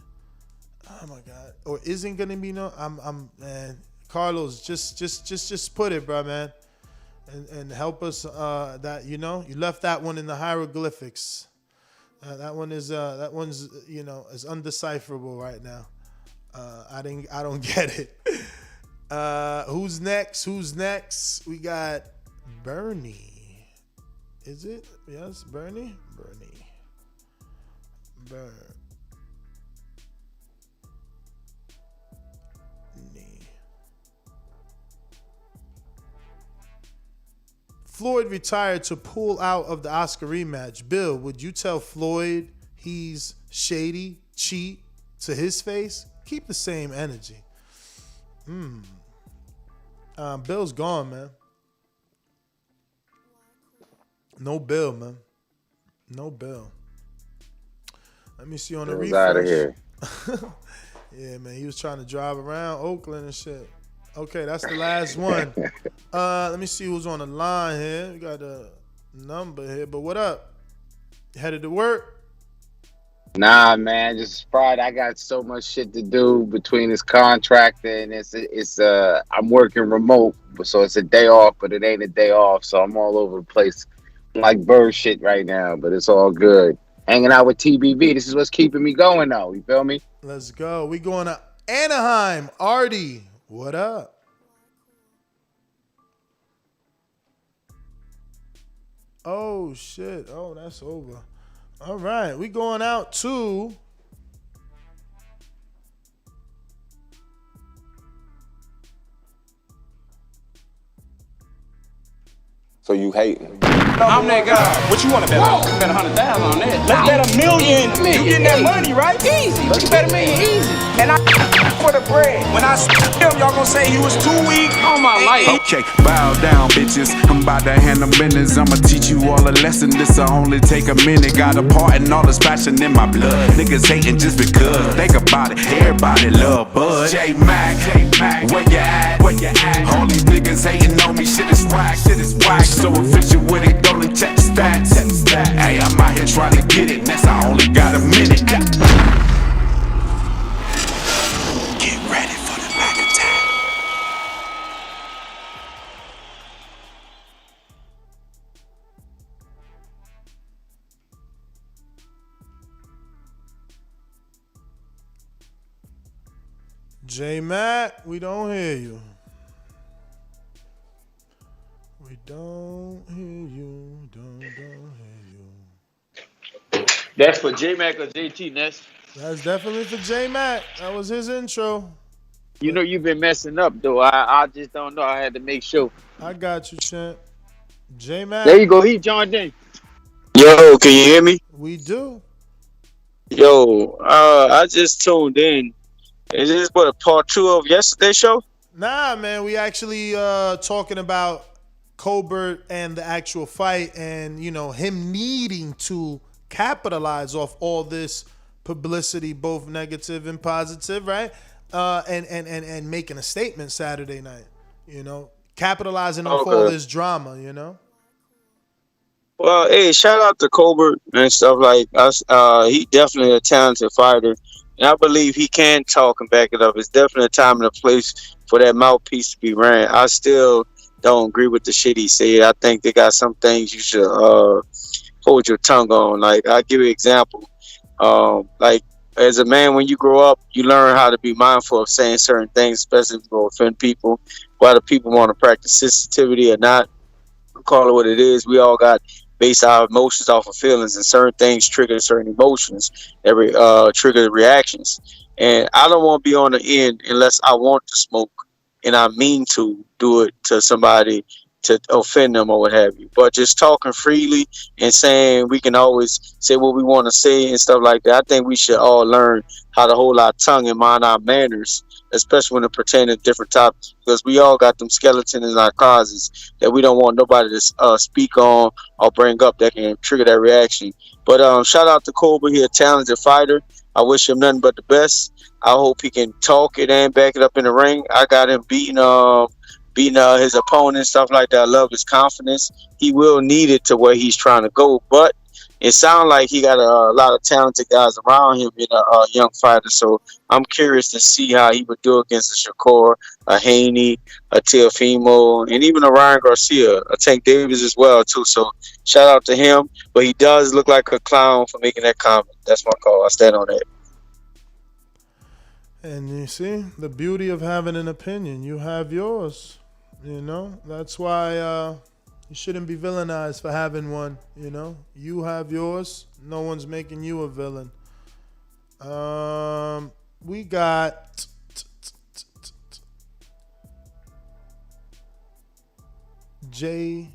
Oh my God. Or isn't gonna be known? I'm man. Carlos, just put it, bro, man. And help us that you left that one in the hieroglyphics. That one's is undecipherable right now. I don't get it. Who's next? We got Bernie. Is it? Yes, Bernie. Floyd retired to pull out of the Oscar rematch. Bill, would you tell Floyd he's shady, cheat to his face? Keep the same energy. Bill's gone, man. No Bill, man. No Bill. Let me see on the refresh. Out of here. Yeah, man. He was trying to drive around Oakland and shit. Okay, that's the last one. Let me see who's on the line here. We got a number here, but what up? Headed to work? Nah, man, just Friday. I got so much shit to do between this contract and it's I'm working remote, so it's a day off, but it ain't a day off, so I'm all over the place. I'm like bird shit right now, but it's all good. Hanging out with TBV. This is what's keeping me going, though. You feel me? Let's go. We going to Anaheim. Artie, what up? Oh shit. Oh, that's over. All right, we going out to So you hating? I'm that guy. What you want to bet on? Bet 100,000 on that. Let's bet $1 million. You getting that money, right? Easy. You bet $1 million easy. And I for the bread. When I him, y'all gonna say he was too weak on my life. Okay, bow down, bitches. I'm about to handle business. I'ma teach you all a lesson. This'll only take a minute. Got a part and all this passion in my blood. Niggas hating just because. Think about it. Everybody love Bud. J Mac, where you at? Where you at? All these niggas hating on me. Shit is whack. Shit is whack. So official with it. Don't check the stats. Hey, I'm out here trying to get it. Next, I only got a minute. Get ready for the back attack. J Mac, we don't hear you. We don't hear you. Don't hear you. That's for J Mac or JT, Ness. That's definitely for J Mac. That was his intro. You know you've been messing up though. I just don't know. I had to make sure. I got you, champ. J Mac. There you go. He joined in. Yo, can you hear me? We do. Yo, I just tuned in. Is this what a part 2 of yesterday's show? Nah, man. We actually talking about Colbert and the actual fight, and you know him needing to capitalize off all this publicity, both negative and positive, right? And making a statement Saturday night, you know, capitalizing off all this drama, you know. Well, hey, shout out to Colbert and stuff like us. He definitely a talented fighter, and I believe he can talk and back it up. It's definitely a time and a place for that mouthpiece to be ran. I still don't agree with the shit he said. I think they got some things you should hold your tongue on. Like, I'll give you an example. Like, as a man, when you grow up, you learn how to be mindful of saying certain things, especially if you offend people. Whether people want to practice sensitivity or not, call it what it is. We all got base our emotions off of feelings, and certain things trigger certain emotions, trigger reactions. And I don't want to be on the end unless I want to smoke and I mean to do it to somebody to offend them or what have you. But just talking freely and saying we can always say what we want to say and stuff like that, I think we should all learn how to hold our tongue and mind our manners, especially when it pertains to different topics, because we all got them skeletons in our closets that we don't want nobody to speak on or bring up that can trigger that reaction. But shout out to Colbert. He's a talented fighter. I wish him nothing but the best. I hope he can talk it and back it up in the ring. I got him beating his opponent, stuff like that. I love his confidence. He will need it to where he's trying to go, but it sounds like he got a lot of talented guys around him in a young fighter. So I'm curious to see how he would do against a Shakur, a Haney, a Teofimo, and even a Ryan Garcia, a Tank Davis as well too. So shout out to him. But he does look like a clown for making that comment. That's my call. I stand on that. And you see, the beauty of having an opinion. You have yours. You know, that's why you shouldn't be villainized for having one. You know, you have yours. No one's making you a villain. We got JT.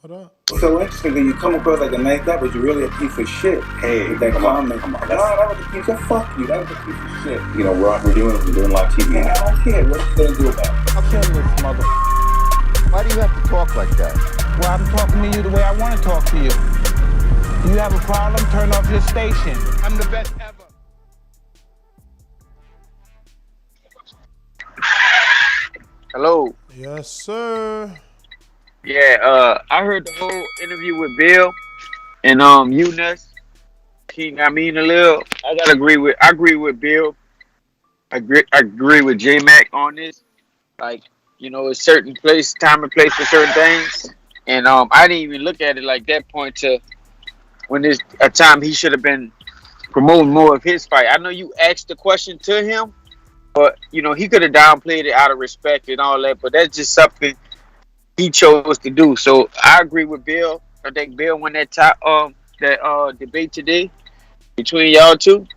What up? So interesting that you come across like a nice guy, but you're really a piece of shit. Hey, with that comment. Come on. That was a piece of fuck you. That was a piece of shit. You know, we're doing live TV. Man, I don't care. What you gonna do about it? I'll kill this mother. Why do you have to talk like that? Well, I'm talking to you the way I want to talk to you. You have a problem? Turn off your station. I'm the best ever. Hello. Yes, sir. Yeah, I heard the whole interview with Bill and Eunice. I mean, I agree with Bill. I agree with J Mac on this. Like, you know, a certain place, time and place for certain things. And I didn't even look at it like that point to when there's a time he should have been promoting more of his fight. I know you asked the question to him, But he could have downplayed it out of respect and all that. But that's just something he chose to do. So I agree with Bill. I think Bill won that debate today between y'all two.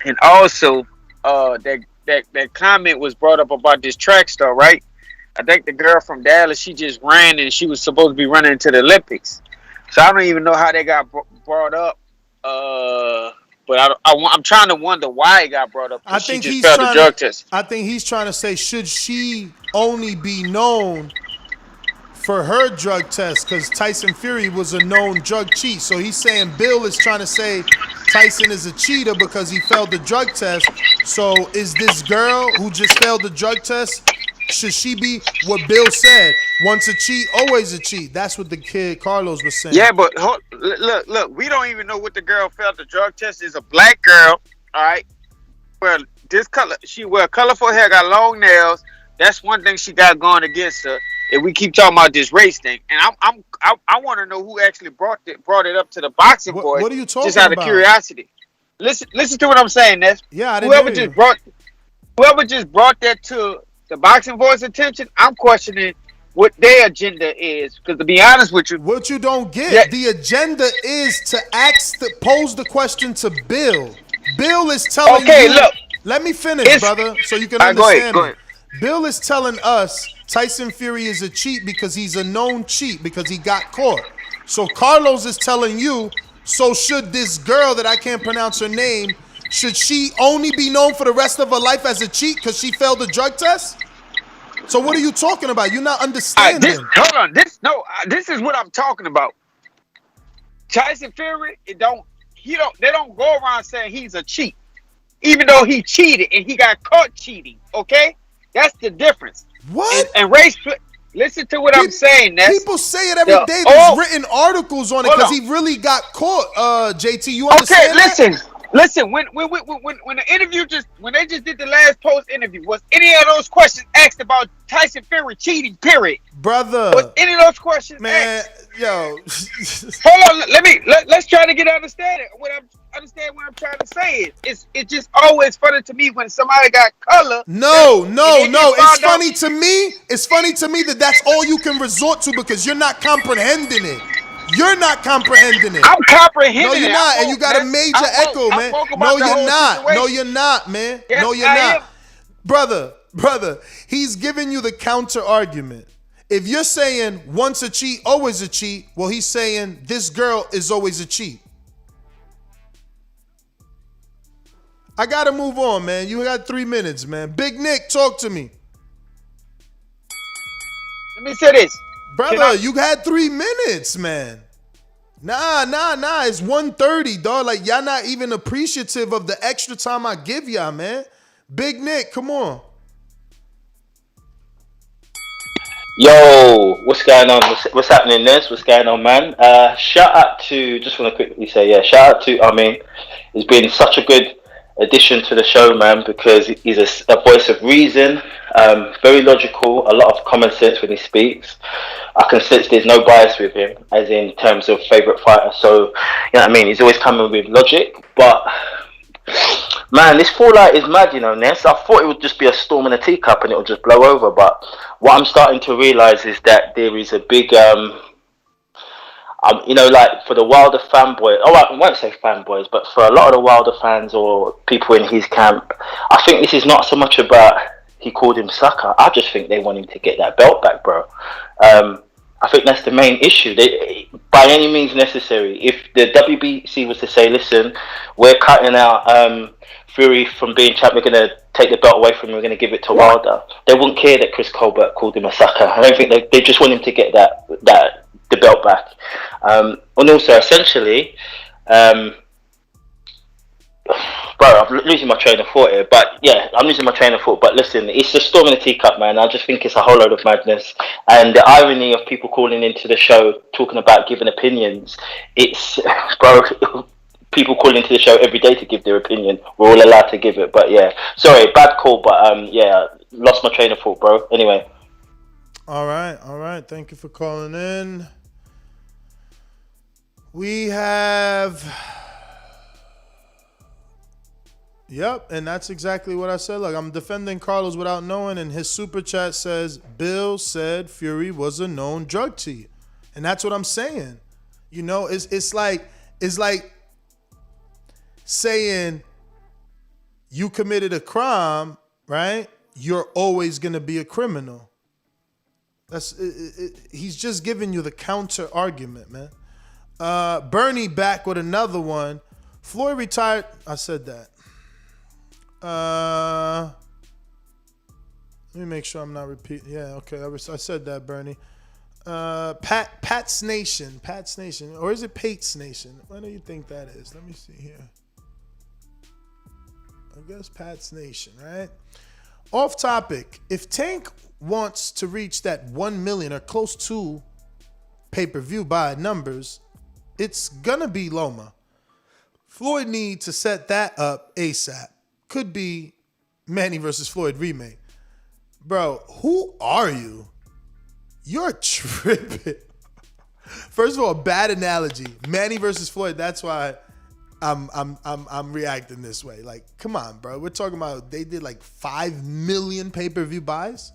And also, that comment was brought up about this track star, right? I think the girl from Dallas, she just ran and she was supposed to be running into the Olympics. So I don't even know how they got brought up. But I'm trying to wonder why it got brought up. I She think just he's failed the trying. drug test. I think he's trying to say, should she only be known for her drug test? Because Tyson Fury was a known drug cheat. So he's saying Bill is trying to say Tyson is a cheater because he failed the drug test. So is this girl who just failed the drug test, should she be what Bill said? Once a cheat, always a cheat. That's what the kid Carlos was saying. Yeah, but look, we don't even know what the girl failed the drug test. Is a black girl, all right? Well, she wear colorful hair, got long nails. That's one thing she got going against her. And we keep talking about this race thing, and I want to know who actually brought it up to the boxing boys. What are you talking just out of about? curiosity. Listen to what I'm saying, Ness. Yeah, I didn't hear you. Whoever just brought that to the boxing boys' attention, I'm questioning what their agenda is. Because to be honest with you, what you don't get, the agenda is to pose the question to Bill. Bill is telling you. Look. Let me finish, brother, so you can understand me. Bill is telling us Tyson Fury is a cheat because he's a known cheat because he got caught. So Carlos is telling you, so should this girl that I can't pronounce her name, should she only be known for the rest of her life as a cheat because she failed the drug test? So what are you talking about? You're not understanding. Hold on. This is what I'm talking about. Tyson Fury, they don't go around saying he's a cheat. Even though he cheated and he got caught cheating, okay? That's the difference. What? And race. Listen to what I'm saying. People say it every day. There's written articles on it because he really got caught. JT, you understand? Okay, listen. When the interview when they just did the last post interview, was any of those questions asked about Tyson Fury cheating? Period, brother. Was any of those questions asked? Yo, hold on. Let's try to get understanding. Understand what I'm trying to say is it's just always funny to me when somebody got color. No. It's funny to me. It's funny to me that that's all you can resort to because you're not comprehending it. You're not comprehending it. I'm comprehending it. No, you're not, and you got a major echo, man. No, you're not. No, you're not, man. Yes, no, you're not. Brother, he's giving you the counter argument. If you're saying once a cheat, always a cheat, well, he's saying this girl is always a cheat. I gotta move on, man. You got 3 minutes, man. Big Nick, talk to me. Let me say this. Brother, you had 3 minutes, man. Nah. It's 1:30, dog. Like, y'all not even appreciative of the extra time I give y'all, man. Big Nick, come on. Yo, what's going on? What's happening, Ness? What's going on, man? Shout out to, just want to quickly say, shout out to, it's been such a good addition to the show, man, because he's a voice of reason, very logical, a lot of common sense when he speaks. I can sense there's no bias with him, as in terms of favourite fighter. So, you know what I mean? He's always coming with logic, but man, this fallout is mad, you know, Ness. I thought it would just be a storm in a teacup and it would just blow over, but what I'm starting to realise is that there is a big, you know, like for the Wilder fanboys, I won't say fanboys, but for a lot of the Wilder fans or people in his camp, I think this is not so much about he called him sucker. I just think they want him to get that belt back, bro. I think that's the main issue. By any means necessary, if the WBC was to say, listen, we're cutting out Fury from being champ, we're going to take the belt away from him, we're going to give it to Wilder, they wouldn't care that Chris Colbert called him a sucker. I don't think they just want him to get the belt back. And also, essentially, bro, I'm losing my train of thought here, but yeah, I'm losing my train of thought. But listen, it's a storm in a teacup, man. I just think it's a whole load of madness. And the irony of people calling into the show, talking about giving opinions, it's, bro, people call into the show every day to give their opinion. We're all allowed to give it. But yeah, sorry, bad call, but yeah, lost my train of thought, bro. Anyway. All right. Thank you for calling in. We have... Yep, and that's exactly what I said. Like, I'm defending Carlos without knowing, and his super chat says, Bill said Fury was a known drug cheat. And that's what I'm saying. You know, it's like saying you committed a crime, right? You're always going to be a criminal. He's just giving you the counter argument, man. Bernie back with another one. Floyd retired. I said that. Let me make sure I'm not repeating. Yeah, okay. I said that, Bernie. Pat's Nation. Or is it Pate's Nation? What do you think that is? Let me see here. I guess Pat's Nation, right? Off topic. If Tank wants to reach that 1 million or close to pay-per-view buy numbers, it's gonna be Loma. Floyd need to set that up ASAP. Could be Manny versus Floyd remake. Bro, who are you? You're tripping. First of all, bad analogy. Manny versus Floyd. That's why I'm reacting this way. Like, come on, bro. We're talking about they did like 5 million pay-per-view buys.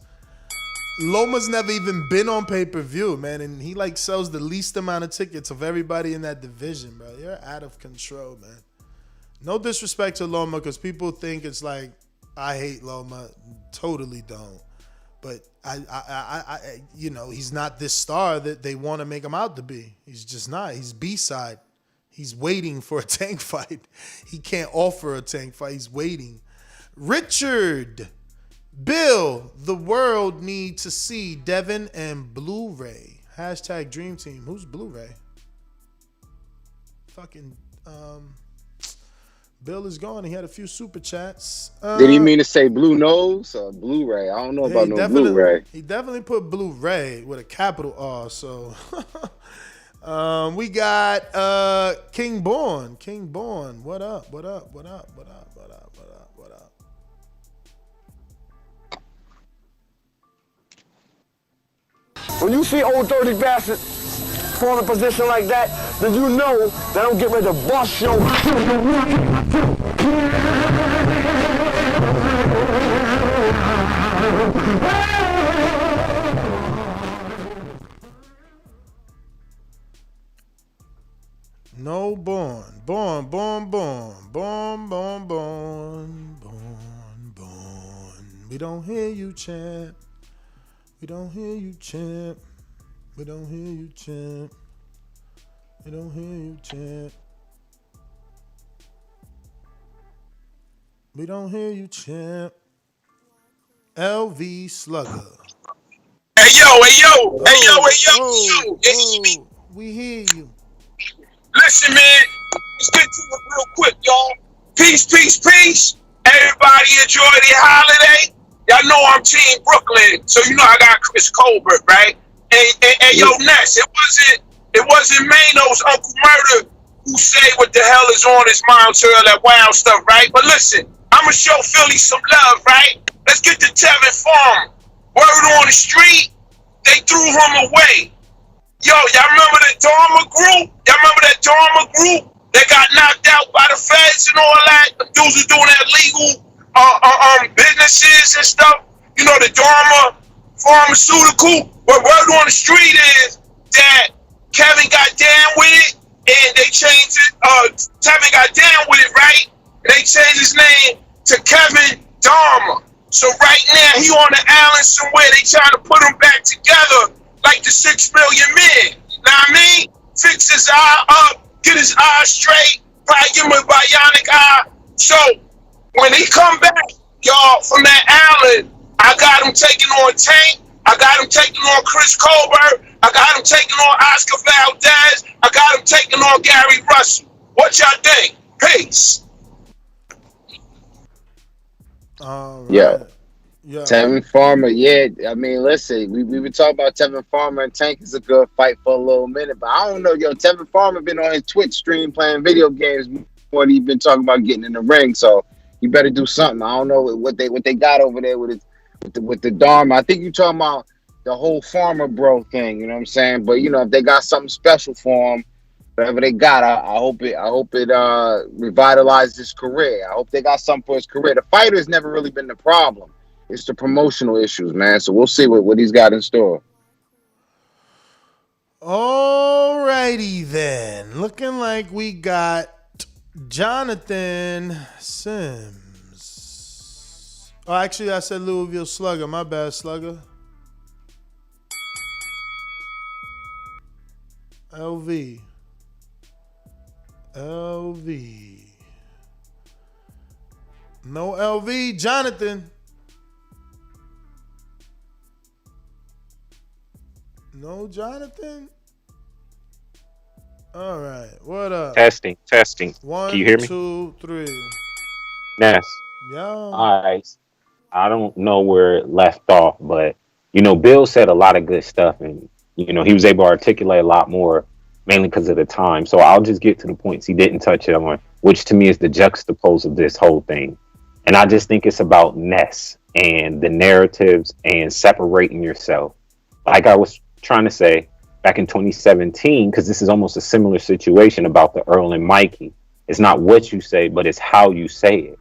Loma's never even been on pay-per-view, man, and he like sells the least amount of tickets of everybody in that division, bro. You're out of control, man. No disrespect to Loma, because people think it's like I hate Loma. Totally don't. But I you know, he's not this star that they want to make him out to be. He's just not. He's B-side. He's waiting for a Tank fight. He can't offer a Tank fight. He's waiting. Richard, Bill, the world needs to see Devin and Blu-ray. Hashtag Dream Team. Who's Blu-ray? Fucking Bill is gone. He had a few super chats. Did he mean to say Blue Nose or Blu-ray? I don't know about no Blu-ray. He definitely put Blu-ray with a capital R. So we got King Born. King Born. What up? What up? What up? What up? What up? What up? What up? When you see old dirty bastard form a position like that, then you know that I'm getting ready to bust your. No Born. Born. We don't hear you, champ. We don't hear you, champ. We don't hear you, champ. We don't hear you, champ. We don't hear you, champ. LV Slugger. Hey yo. We hear you. Listen, man. Let's get to it real quick, y'all. Peace. Everybody enjoy their holiday. Y'all know I'm Team Brooklyn, so you know I got Chris Colbert, right? And yo, Ness, it wasn't Mano's Uncle Murder who say what the hell is on his mind to all that wild stuff, right? But listen, I'ma show Philly some love, right? Let's get to Tevin Farmer. Word on the street, they threw him away. Yo, y'all remember the Dharma group? That got knocked out by the feds and all that? The dudes were doing that legal businesses and stuff. You know, the Dharma pharmaceutical. But word on the street is that Kevin got down with it and they changed it. Tevin got down with it, right? And they changed his name to Kevin Dharma. So right now he on the island somewhere. They trying to put him back together like the 6 million men. You know what I mean? Fix his eye up, get his eye straight, probably give him a bionic eye. So when he come back, y'all, from that island, I got him taking on Tank. I got him taking on Chris Colbert. I got him taking on Oscar Valdez. I got him taking on Gary Russell. What y'all think? Peace. Yeah. Tevin Farmer, I mean, listen, we been talking about Tevin Farmer and Tank is a good fight for a little minute, but I don't know, Tevin Farmer been on his Twitch stream playing video games more than he been talking about getting in the ring, so you better do something. I don't know what they got over there with the Dharma. I think you talking about the whole Farmer bro thing, you know what I'm saying? But if they got something special for him, Whatever they got, I hope it revitalized his career. I hope they got something for his career. The fighter's never really been the problem. It's the promotional issues, man. So we'll see what he's got in store. Alrighty then. Looking like we got Jonathan Sims. Oh, actually, I said Louisville Slugger. My bad, Slugger. LV. No LV. Jonathan. No Jonathan. All right. What up? Testing. One, Can you hear me? 2, 3. Ness. Yeah. All right. I don't know where it left off, but Bill said a lot of good stuff, and he was able to articulate a lot more, mainly because of the time. So I'll just get to the points he didn't touch on, which to me is the juxtapose of this whole thing. And I just think it's about Ness and the narratives and separating yourself. Like I was trying to say back in 2017, because this is almost a similar situation about the Earl and Mikey. It's not what you say, but it's how you say it.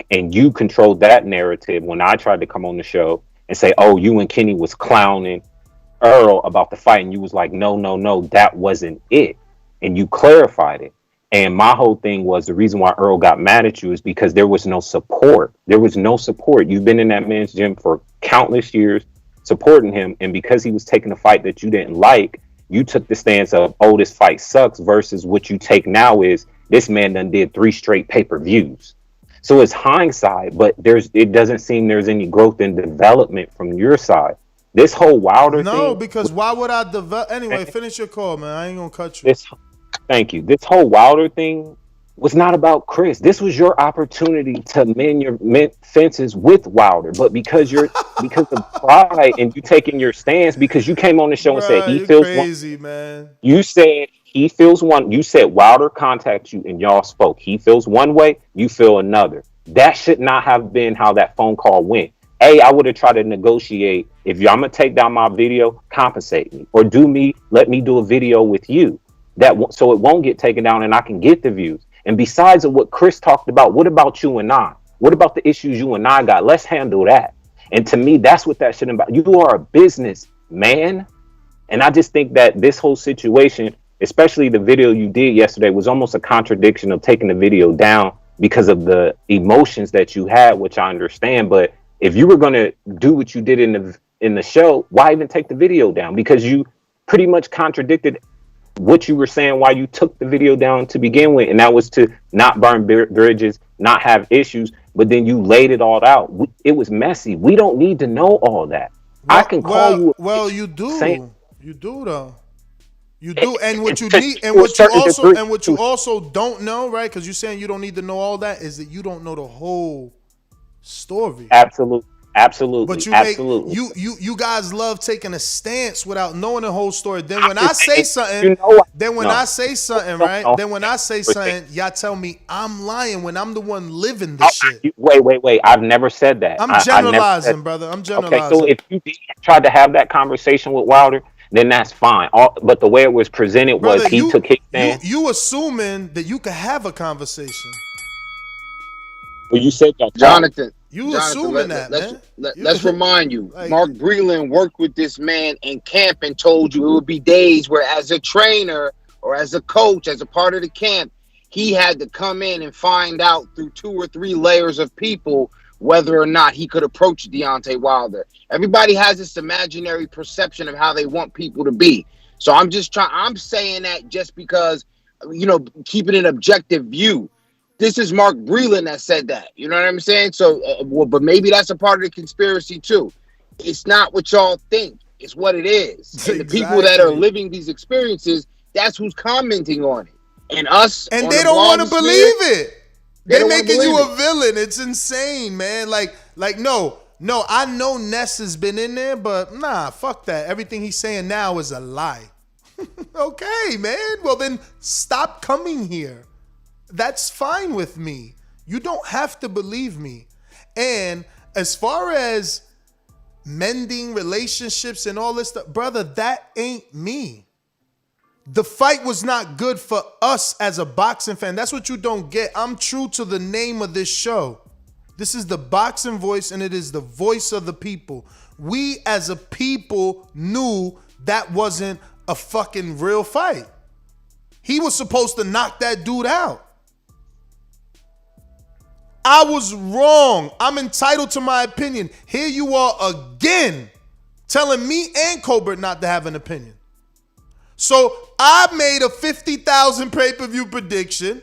And you controlled that narrative when I tried to come on the show and say, oh, you and Kenny was clowning Earl about the fight, and you was like, no, that wasn't it. And you clarified it. And my whole thing was the reason why Earl got mad at you is because there was no support. You've been in that man's gym for countless years supporting him. And because he was taking a fight that you didn't like, you took the stance of, oh, this fight sucks, versus what you take now is this man done did 3 straight pay-per-views. So it's hindsight, but it doesn't seem there's any growth and development from your side. This whole Wilder thing. No, because why would I develop? Anyway, finish your call, man. I ain't gonna cut you. Thank you. This whole Wilder thing was not about Chris. This was your opportunity to mend your fences with Wilder, but because of pride and you taking your stance, because you came on the show and said he feels crazy, man. You said he feels one. You said Wilder contacts you and y'all spoke. He feels one way, you feel another. That should not have been how that phone call went. I would have tried to negotiate. If I'm gonna take down my video, compensate me, or let me do a video with you so it won't get taken down and I can get the views. And besides of what Chris talked about, what about you and I? What about the issues you and I got? Let's handle that. And to me, that's what that should be about. You are a business man. And I just think that this whole situation, especially the video you did yesterday, was almost a contradiction of taking the video down because of the emotions that you had, which I understand. But if you were going to do what you did in the show, why even take the video down? Because you pretty much contradicted what you were saying why you took the video down to begin with, and that was to not burn bridges, not have issues. But then you laid it all out. It was messy. We don't need to know all that. I can call you. Well, you do. You do though. You do, and what you need, and what you also don't know, right? Because you're saying you don't need to know all that, is that you don't know the whole story. Absolutely. But you guys love taking a stance without knowing the whole story. Then when I say something, y'all tell me I'm lying when I'm the one living the shit. Wait. I've never said that. I'm generalizing, brother. I'm generalizing. Okay, so if you tried to have that conversation with Wilder, then that's fine. But the way it was presented was he took his stand. You assuming that you could have a conversation. Well, you said that, Jonathan. Assuming that, man. Let's remind you, Mark Breland worked with this man in camp and told you it would be days where, as a trainer or as a coach, as a part of the camp, he had to come in and find out through 2 or 3 layers of people whether or not he could approach Deontay Wilder. Everybody has this imaginary perception of how they want people to be. So I'm saying that just because, keeping an objective view. This is Mark Breland that said that. You know what I'm saying? So, but maybe that's a part of the conspiracy too. It's not what y'all think. It's what it is. And the people that are living these experiences, that's who's commenting on it. And us. And they don't want to believe it. They're making you a villain. It's insane, man. No, I know Ness has been in there, but nah, fuck that. Everything he's saying now is a lie. Okay, man. Well, then stop coming here. That's fine with me. You don't have to believe me. And as far as mending relationships and all this stuff, brother, that ain't me. The fight was not good for us as a boxing fan. That's what you don't get. I'm true to the name of this show. This is the Boxing Voice, and it is the voice of the people. We as a people knew that wasn't a fucking real fight. He was supposed to knock that dude out. I was wrong. I'm entitled to my opinion. Here you are again telling me and Colbert not to have an opinion. So I made a 50,000 pay-per-view prediction.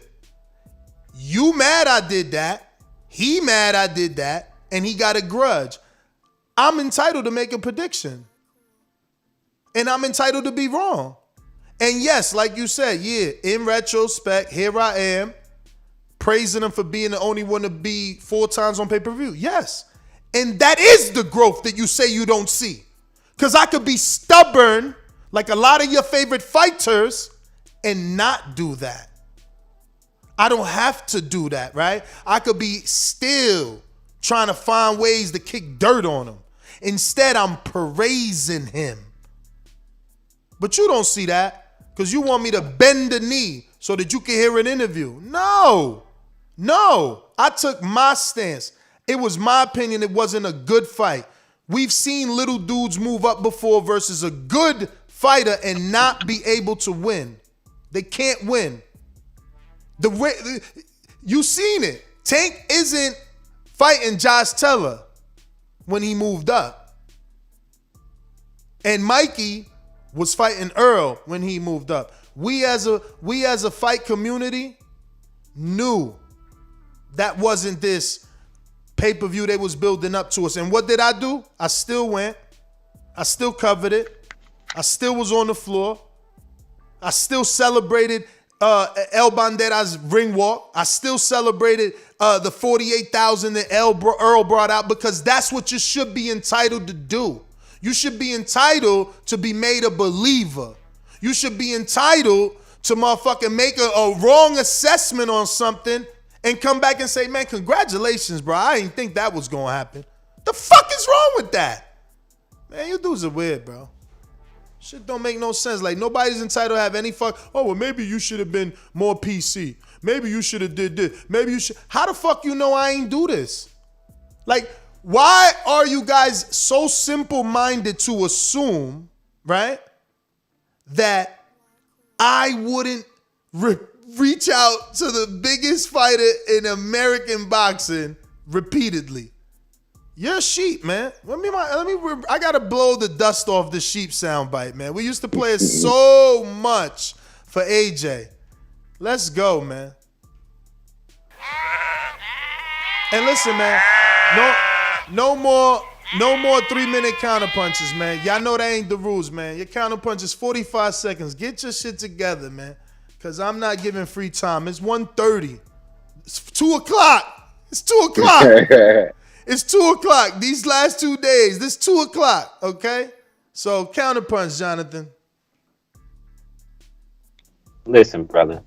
You mad I did that. He mad I did that. And he got a grudge. I'm entitled to make a prediction. And I'm entitled to be wrong. And yes, like you said, yeah, in retrospect, here I am praising him for being the only one to be 4 times on pay-per-view. Yes. And that is the growth that you say you don't see. Because I could be stubborn like a lot of your favorite fighters and not do that. I don't have to do that, right? I could be still trying to find ways to kick dirt on him. Instead, I'm praising him. But you don't see that because you want me to bend the knee so that you can hear an interview. No. I took my stance. It was my opinion. It wasn't a good fight. We've seen little dudes move up before versus a good fighter and not be able to win. They can't win. You seen it. Tank isn't fighting Josh Teller when he moved up. And Mikey was fighting Earl when he moved up. We as a fight community knew that wasn't this pay-per-view they was building up to us. And what did I do? I still went. I still covered it. I still was on the floor. I still celebrated El Bandera's ring walk. I still celebrated the 48,000 that Earl brought out because that's what you should be entitled to do. You should be entitled to be made a believer. You should be entitled to motherfucking make a wrong assessment on something and come back and say, man, congratulations, bro. I didn't think that was going to happen. The fuck is wrong with that? Man, you dudes are weird, bro. Shit don't make no sense. Like, nobody's entitled to have any fuck. Oh, well, maybe you should have been more PC. Maybe you should have did this. Maybe you should. How the fuck you know I ain't do this? Like, why are you guys so simple-minded to assume, right, that I wouldn't reach out to the biggest fighter in American boxing repeatedly? You're a sheep, man. I gotta blow the dust off the sheep soundbite, man. We used to play it so much for AJ. Let's go, man. And listen, man, no more 3-minute counter punches, man. Y'all know that ain't the rules, man. Your counter punch is 45 seconds. Get your shit together, man. Cause I'm not giving free time. It's 1:30. It's 2 o'clock. It's 2 o'clock. It's 2 o'clock. These last 2 days, this 2 o'clock, okay? So counterpunch, Jonathan. Listen, brother,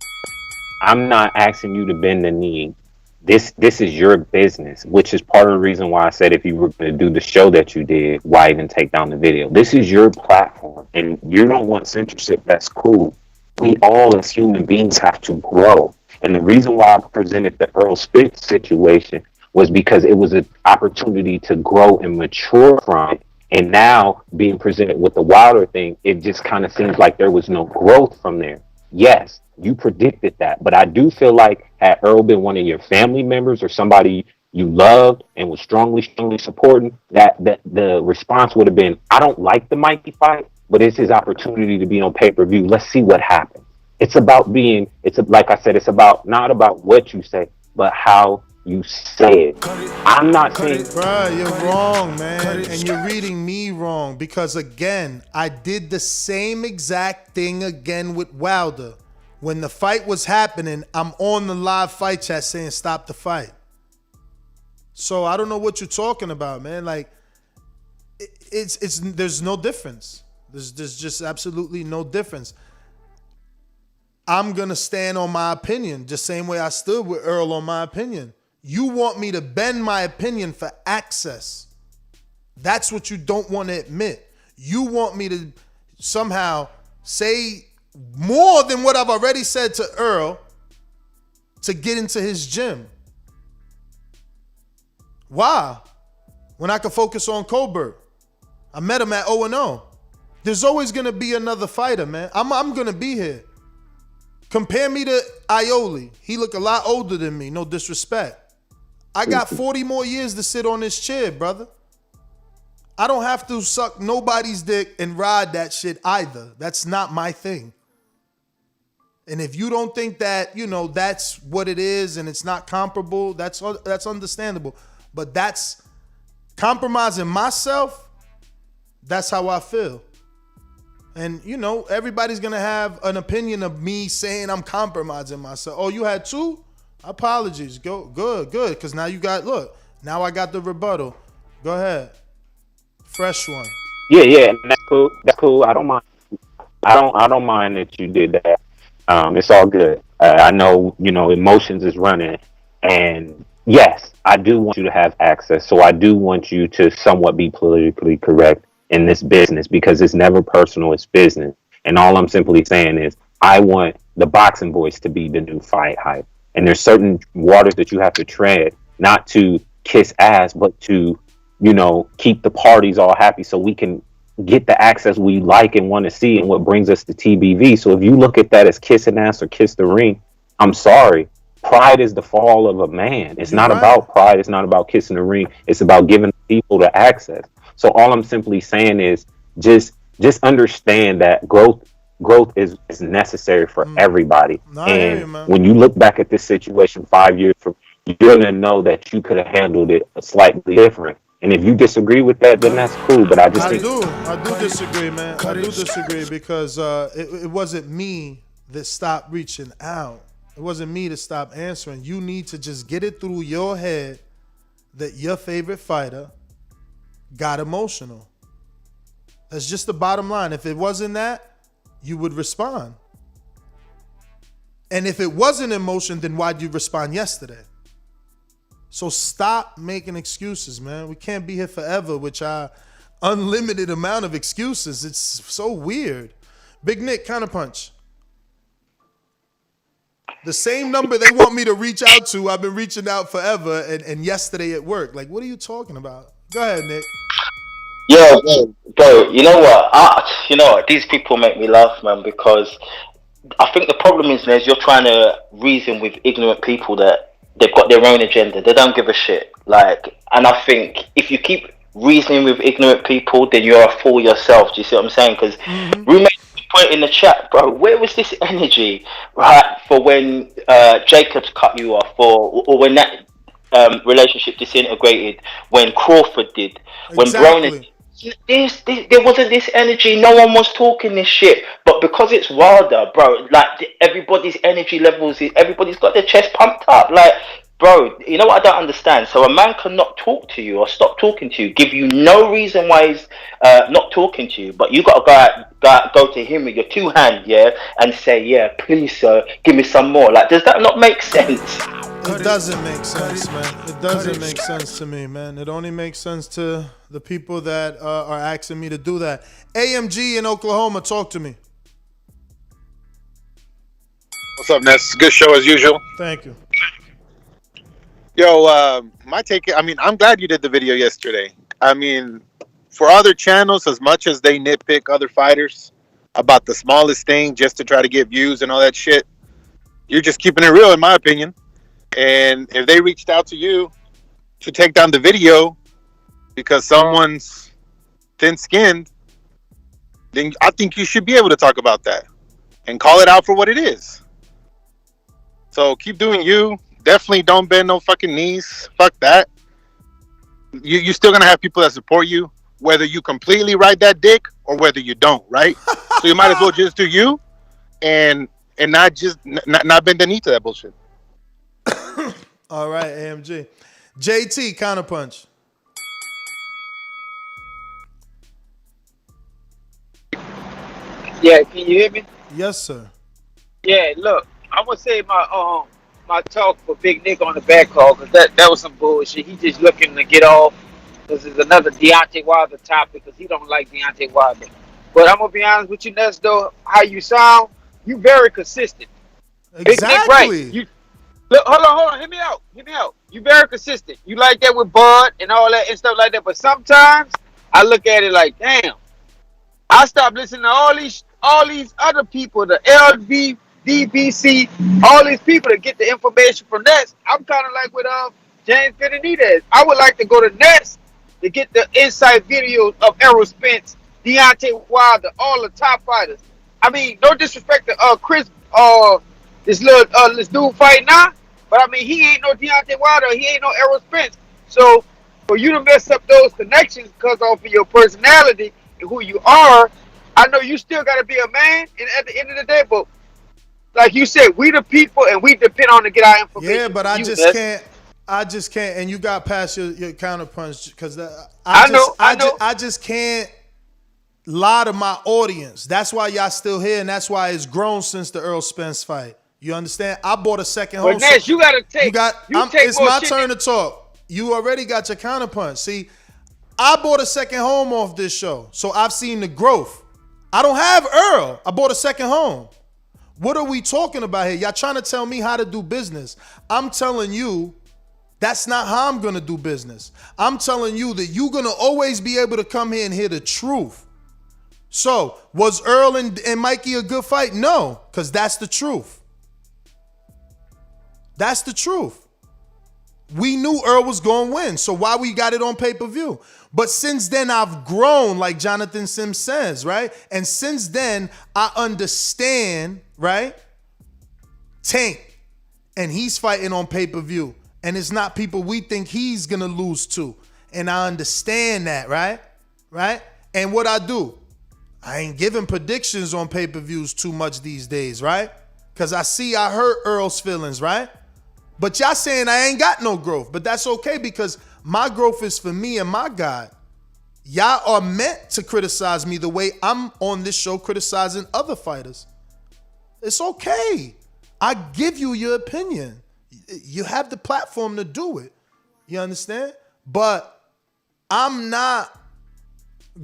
I'm not asking you to bend the knee. This is your business, which is part of the reason why I said if you were going to do the show that you did, why even take down the video? This is your platform, and you don't want censorship. That's cool. We all as human beings have to grow. And the reason why I presented the Earl Spitz situation was because it was an opportunity to grow and mature from it. And now being presented with the Wilder thing, it just kind of seems like there was no growth from there. Yes, you predicted that, but I do feel like had Earl been one of your family members or somebody you loved and was strongly supporting, that the response would have been, I don't like the Mikey fight, but it's his opportunity to be on pay-per-view. Let's see what happens. It's about like I said, it's about not about what you say, but how you say it. I'm not saying, bro, you're wrong, man, and you're reading me wrong because again, I did the same exact thing again with Wilder. When the fight was happening, I'm on the live fight chat saying stop the fight. So I don't know what you're talking about, man. Like, it's there's no difference. There's just absolutely no difference. I'm gonna stand on my opinion, the same way I stood with Earl on my opinion. You want me to bend my opinion for access. That's what you don't want to admit. You want me to somehow say more than what I've already said to Earl to get into his gym. Why? When I could focus on Colbert. I met him at 0-0. There's always going to be another fighter, man. I'm going to be here. Compare me to Ioli. He look a lot older than me, no disrespect. I got 40 more years to sit on this chair, brother. I don't have to suck nobody's dick and ride that shit either. That's not my thing. And if you don't think that, you know, that's what it is and it's not comparable, that's understandable. But that's compromising myself. That's how I feel. And, you know, everybody's going to have an opinion of me saying I'm compromising myself. Oh, you had two? Apologies. Good. Because now you got, look, now I got the rebuttal. Go ahead. Fresh one. Yeah, and that's cool. That's cool. I don't mind. I don't mind that you did that. It's all good. I know, you know, emotions is running, and yes, I do want you to have access. So I do want you to somewhat be politically correct in this business, because it's never personal, it's business. And all I'm simply saying is I want the boxing voice to be the new fight hype. And there's certain waters that you have to tread, not to kiss ass, but to, you know, keep the parties all happy so we can get the access we like and want to see, and what brings us to TBV. So if you look at that as kissing ass or kiss the ring, I'm sorry. Pride is the fall of a man. It's not about pride. It's not about kissing the ring. It's about giving people the access. So all I'm simply saying is just understand that growth is necessary for everybody. And when you look back at this situation 5 years from, you're gonna know that you could have handled it slightly different. And if you disagree with that, then that's cool. But I do disagree, man. I do disagree because it wasn't me that stopped reaching out. It wasn't me to stop answering. You need to just get it through your head that your favorite fighter got emotional. That's just the bottom line. If it wasn't that, you would respond. And if it wasn't emotion, then why'd you respond yesterday? So stop making excuses, man. We can't be here forever with our unlimited amount of excuses. It's so weird. Big Nick, counterpunch. The same number they want me to reach out to, I've been reaching out forever, and yesterday at work. Like, what are you talking about? Go ahead, Nick. Yo, bro, you know what? These people make me laugh, man, because I think the problem is you're trying to reason with ignorant people that they've got their own agenda. They don't give a shit. And I think if you keep reasoning with ignorant people, then you're a fool yourself. Do you see what I'm saying? Because we made the point in the chat, bro. Where was this energy, right, for when Jacobs cut you off, or when that relationship disintegrated, when Crawford did, when Broner? There wasn't this energy. No one was talking this shit. But because it's Wilder, bro, everybody's energy levels, everybody's got their chest pumped up. Bro, you know what I don't understand? So a man cannot talk to you or stop talking to you, give you no reason why he's not talking to you, but you got to go to him with your two hands, and say, yeah, please, sir, give me some more. Does that not make sense? It doesn't make sense, man. It doesn't make sense to me, man. It only makes sense to the people that are asking me to do that. AMG in Oklahoma, talk to me. What's up, Ness? Good show as usual. Thank you. Yo, my take, I'm glad you did the video yesterday. For other channels, as much as they nitpick other fighters about the smallest thing just to try to get views and all that shit, you're just keeping it real, in my opinion. And if they reached out to you to take down the video because someone's thin-skinned, then I think you should be able to talk about that and call it out for what it is. So keep doing you. Definitely don't bend no fucking knees. Fuck that. You're still gonna have people that support you, whether you completely ride that dick or whether you don't, right? So you might as well just do you and not bend the knee to that bullshit. All right, AMG. JT, counterpunch. Yeah, can you hear me? Yes, sir. Yeah, look, I'm gonna say my talk for Big Nick on the back call, because that was some bullshit. He just looking to get off. This is another Deontay Wilder topic because he don't like Deontay Wilder. But I'm gonna be honest with you, Ness, though, how you sound, You very consistent. Big Nick, right? Exactly. You look, hold on, hear me out. You very consistent. You like that with Bud and all that and stuff like that. But sometimes I look at it like, damn, I stopped listening to all these other people, the LV, DBC, all these people to get the information from Nets. I'm kind of like with James Benavidez. I would like to go to Nets to get the inside videos of Errol Spence, Deontay Wilder, all the top fighters. I mean, no disrespect to Chris, this dude fighting now, but I mean, he ain't no Deontay Wilder, he ain't no Errol Spence. So for you to mess up those connections because of your personality and who you are, I know you still got to be a man. And at the end of the day, but like you said, we the people and we depend on to get our information. Yeah, but I just can't. And you got past your counterpunch because I just can't lie to my audience. That's why y'all still here, and that's why it's grown since the Errol Spence fight. You understand? I bought a second home. But Ness, you gotta take. It's my turn to talk. You already got your counterpunch. See, I bought a second home off this show, so I've seen the growth. I don't have Earl. I bought a second home. What are we talking about here? Y'all trying to tell me how to do business. I'm telling you, that's not how I'm going to do business. I'm telling you that you're going to always be able to come here and hear the truth. So, was Earl and Mikey a good fight? No, because that's the truth. That's the truth. We knew Earl was going to win, so why we got it on pay-per-view? But since then, I've grown, like Jonathan Sims says, right? And since then, I understand, right? Tank, and he's fighting on pay-per-view. And it's not people we think he's going to lose to. And I understand that, right? Right? And what I do, I ain't giving predictions on pay-per-views too much these days, right? Because I hurt Earl's feelings, right? But y'all saying I ain't got no growth. But that's okay because my growth is for me and my God. Y'all are meant to criticize me the way I'm on this show criticizing other fighters. It's okay. I give you your opinion. You have the platform to do it. You understand? But I'm not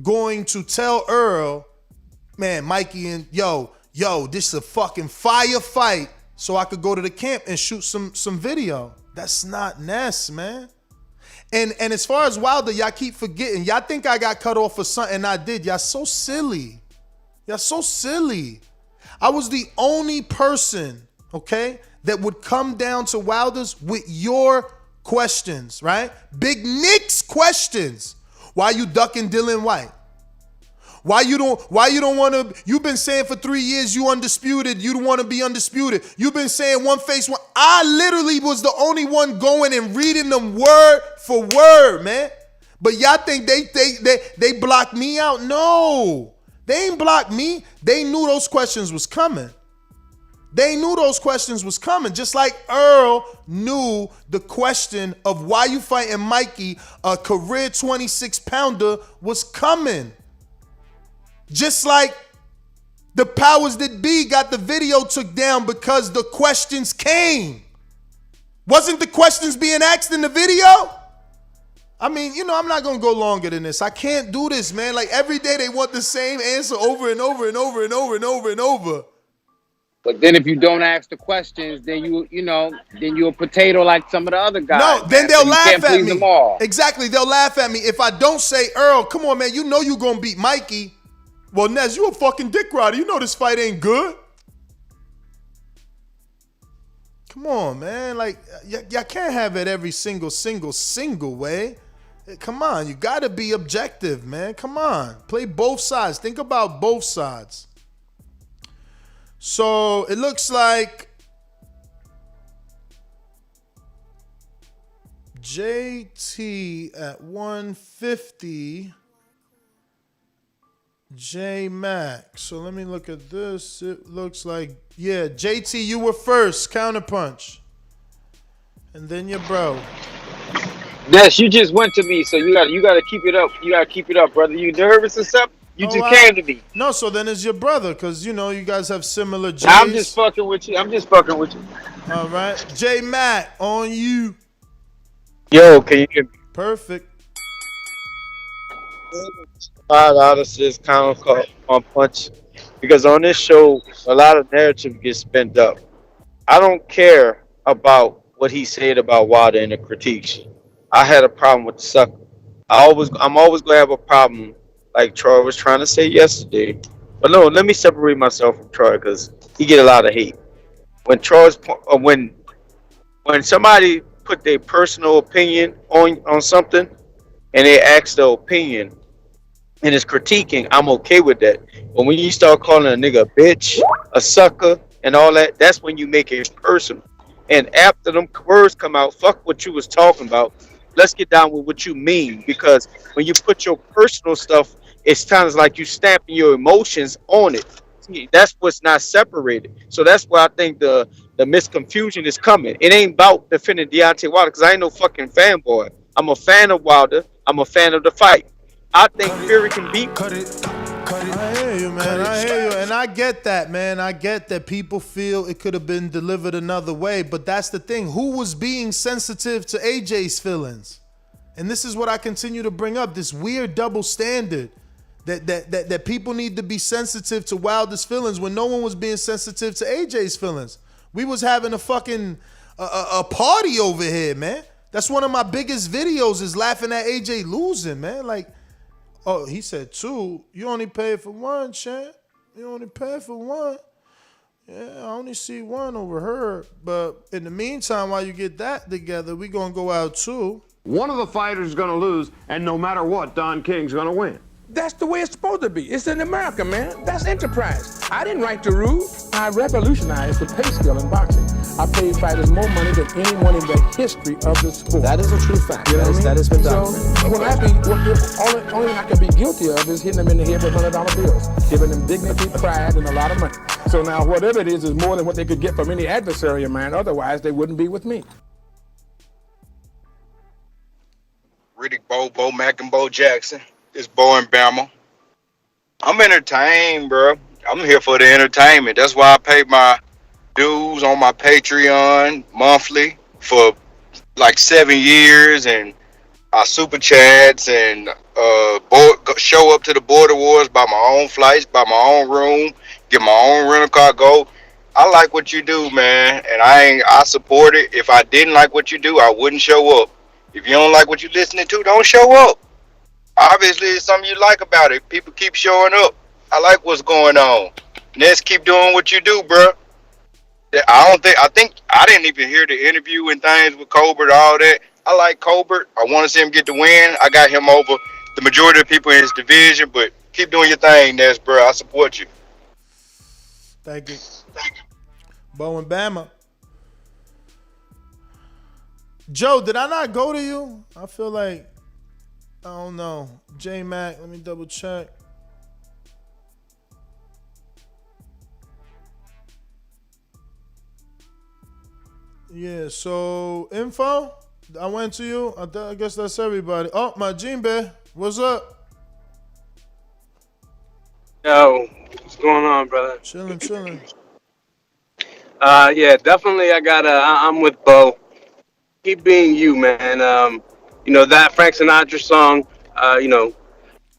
going to tell Earl, man, Mikey and yo, this is a fucking fire fight so I could go to the camp and shoot some video. That's not Ness, man. And as far as Wilder, y'all keep forgetting. Y'all think I got cut off for something I did. Y'all so silly. Y'all so silly. I was the only person, okay, that would come down to Wilder's with your questions, right? Big Nick's questions. Why you ducking Dylan White? Why you don't want to, you've been saying for 3 years you undisputed, you don't want to be undisputed. You've been saying one face, one. I literally was the only one going and reading them word for word, man. But y'all think they blocked me out? No. They ain't blocked me. They knew those questions was coming. They knew those questions was coming. Just like Earl knew the question of why you fighting Mikey, a career 26-pounder, was coming. Just like the powers that be got the video took down because the questions came. Wasn't the questions being asked in the video? I mean, I'm not going to go longer than this. I can't do this, man. Like every day they want the same answer over and over and over and over and over and over. But then if you don't ask the questions, then then you're a potato like some of the other guys. No, then they'll laugh at me. Them all. Exactly, they'll laugh at me. If I don't say, Earl, come on, man, you know you're going to beat Mikey. Well, Nez, you a fucking dick rider. You know this fight ain't good. Come on, man. Like, y'all can't have it every single way. Come on, you got to be objective, man. Come on. Play both sides. Think about both sides. So it looks like JT at 150, J Mac. So let me look at this. It looks like, yeah, JT, you were first, counterpunch. And then your bro. Ness, you just went to me, so you gotta keep it up. You gotta keep it up, brother. You nervous or something? You just came to me. No, so then it's your brother, because, you guys have similar J's. I'm just fucking with you. All right. J Mac, on you. Yo, can you hear me? Perfect. $5 just kind of on punch. because on this show, a lot of narrative gets spent up. I don't care about what he said about Wilder in the critiques. I had a problem with the sucker. I'm always gonna have a problem, like Troy was trying to say yesterday. But no, let me separate myself from Troy because he get a lot of hate. When when somebody put their personal opinion on something and they ask their opinion and it's critiquing, I'm okay with that. But when you start calling a nigga a bitch, a sucker, and all that, that's when you make it personal. And after them words come out, fuck what you was talking about. Let's get down with what you mean. Because when you put your personal stuff, it's kind of like you stamping your emotions on it. See, that's what's not separated. So that's why I think the misconfusion is coming. It ain't about defending Deontay Wilder because I ain't no fucking fanboy. I'm a fan of Wilder. I'm a fan of the fight. I think Fury can beat. I hear you, man. I hear you. And I get that, man. I get that people feel it could have been delivered another way. But that's the thing. Who was being sensitive to AJ's feelings? And this is what I continue to bring up, this weird double standard that people need to be sensitive to Wilder's feelings when no one was being sensitive to AJ's feelings. We was having a fucking a party over here, man. That's one of my biggest videos is laughing at AJ losing, man. Like, oh, he said 2. You only paid for 1, champ. You only paid for 1. Yeah, I only see 1 over her. But in the meantime, while you get that together, we gonna go out 2. One of the fighters is going to lose, and no matter what, Don King's going to win. That's the way it's supposed to be. It's in America, man. That's enterprise. I didn't write the rules. I revolutionized the pay scale in boxing. I paid fighters more money than anyone in the history of the sport. That is a true fact. You know what I mean? That has been done. So when I be, only thing I can be guilty of is hitting them in the head with $100 bills, giving them dignity, pride, and a lot of money. So now whatever it is more than what they could get from any adversary of mine. Otherwise, they wouldn't be with me. Riddick Bo Mac and Bo Jackson. It's Bo and Bama. I'm entertained, bro. I'm here for the entertainment. That's why I pay my dues on my Patreon monthly for like 7 years, and I super chats and show up to the border wars by my own flights, by my own room, get my own rental car, go. I like what you do, man, and I support it. If I didn't like what you do, I wouldn't show up. If you don't like what you're listening to, don't show up. Obviously, it's something you like about it. People keep showing up. I like what's going on. Let's keep doing what you do, bro. I think I didn't even hear the interview and things with Colbert, all that. I like Colbert. I want to see him get the win. I got him over the majority of people in his division, but keep doing your thing, Ness, bro. I support you. Thank you. Bo and Bama. Joe, did I not go to you? I feel like, I don't know. J Mac, let me double check. Yeah, so info, I went to you. I guess that's everybody. Oh, my Gene Bear, what's up? Yo, what's going on, brother? Chilling. Yeah, definitely. I'm with Bo. Keep being you, man. That Frank Sinatra song.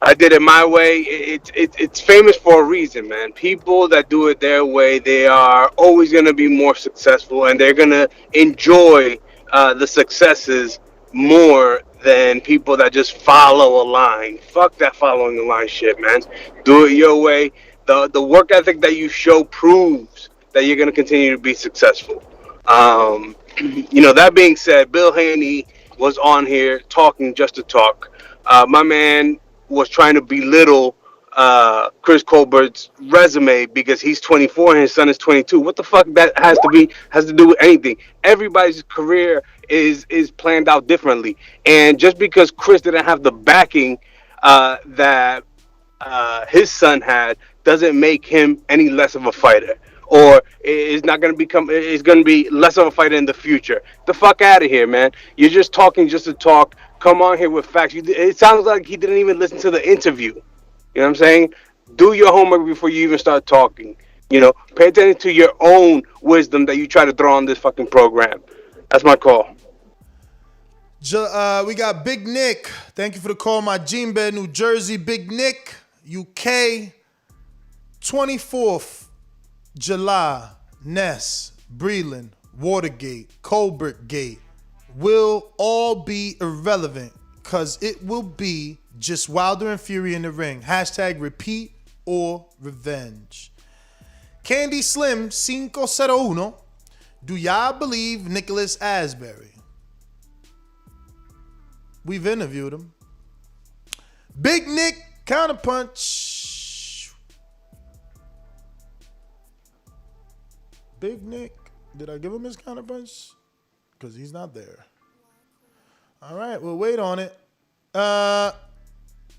I did it my way. It's famous for a reason, man. People that do it their way, they are always gonna be more successful, and they're gonna enjoy the successes more than people that just follow a line. Fuck that following the line shit, man. Do it your way. The work ethic that you show proves that you're gonna continue to be successful. That being said, Bill Haney was on here talking just to talk. My man was trying to belittle Chris Colbert's resume because he's 24 and his son is 22. What the fuck that has to do with anything? Everybody's career is planned out differently, and just because Chris didn't have the backing that his son had doesn't make him any less of a fighter, or is not going to become. Is going to be less of a fighter in the future. The fuck out of here, man! You're just talking just to talk. Come on here with facts. It sounds like he didn't even listen to the interview. You know what I'm saying? Do your homework before you even start talking. Pay attention to your own wisdom that you try to throw on this fucking program. That's my call. We got Big Nick. Thank you for the call, my Jimbe, New Jersey. Big Nick, UK. 24th July, Ness, Breland, Watergate, Colbert Gate will all be irrelevant because it will be just Wilder and Fury in the ring. Hashtag repeat or revenge. Candy Slim 501. Do y'all believe Nicholas Asbury? We've interviewed him. Big Nick Counterpunch. Big Nick. Did I give him his counterpunch? Because he's not there. All right, we'll wait on it.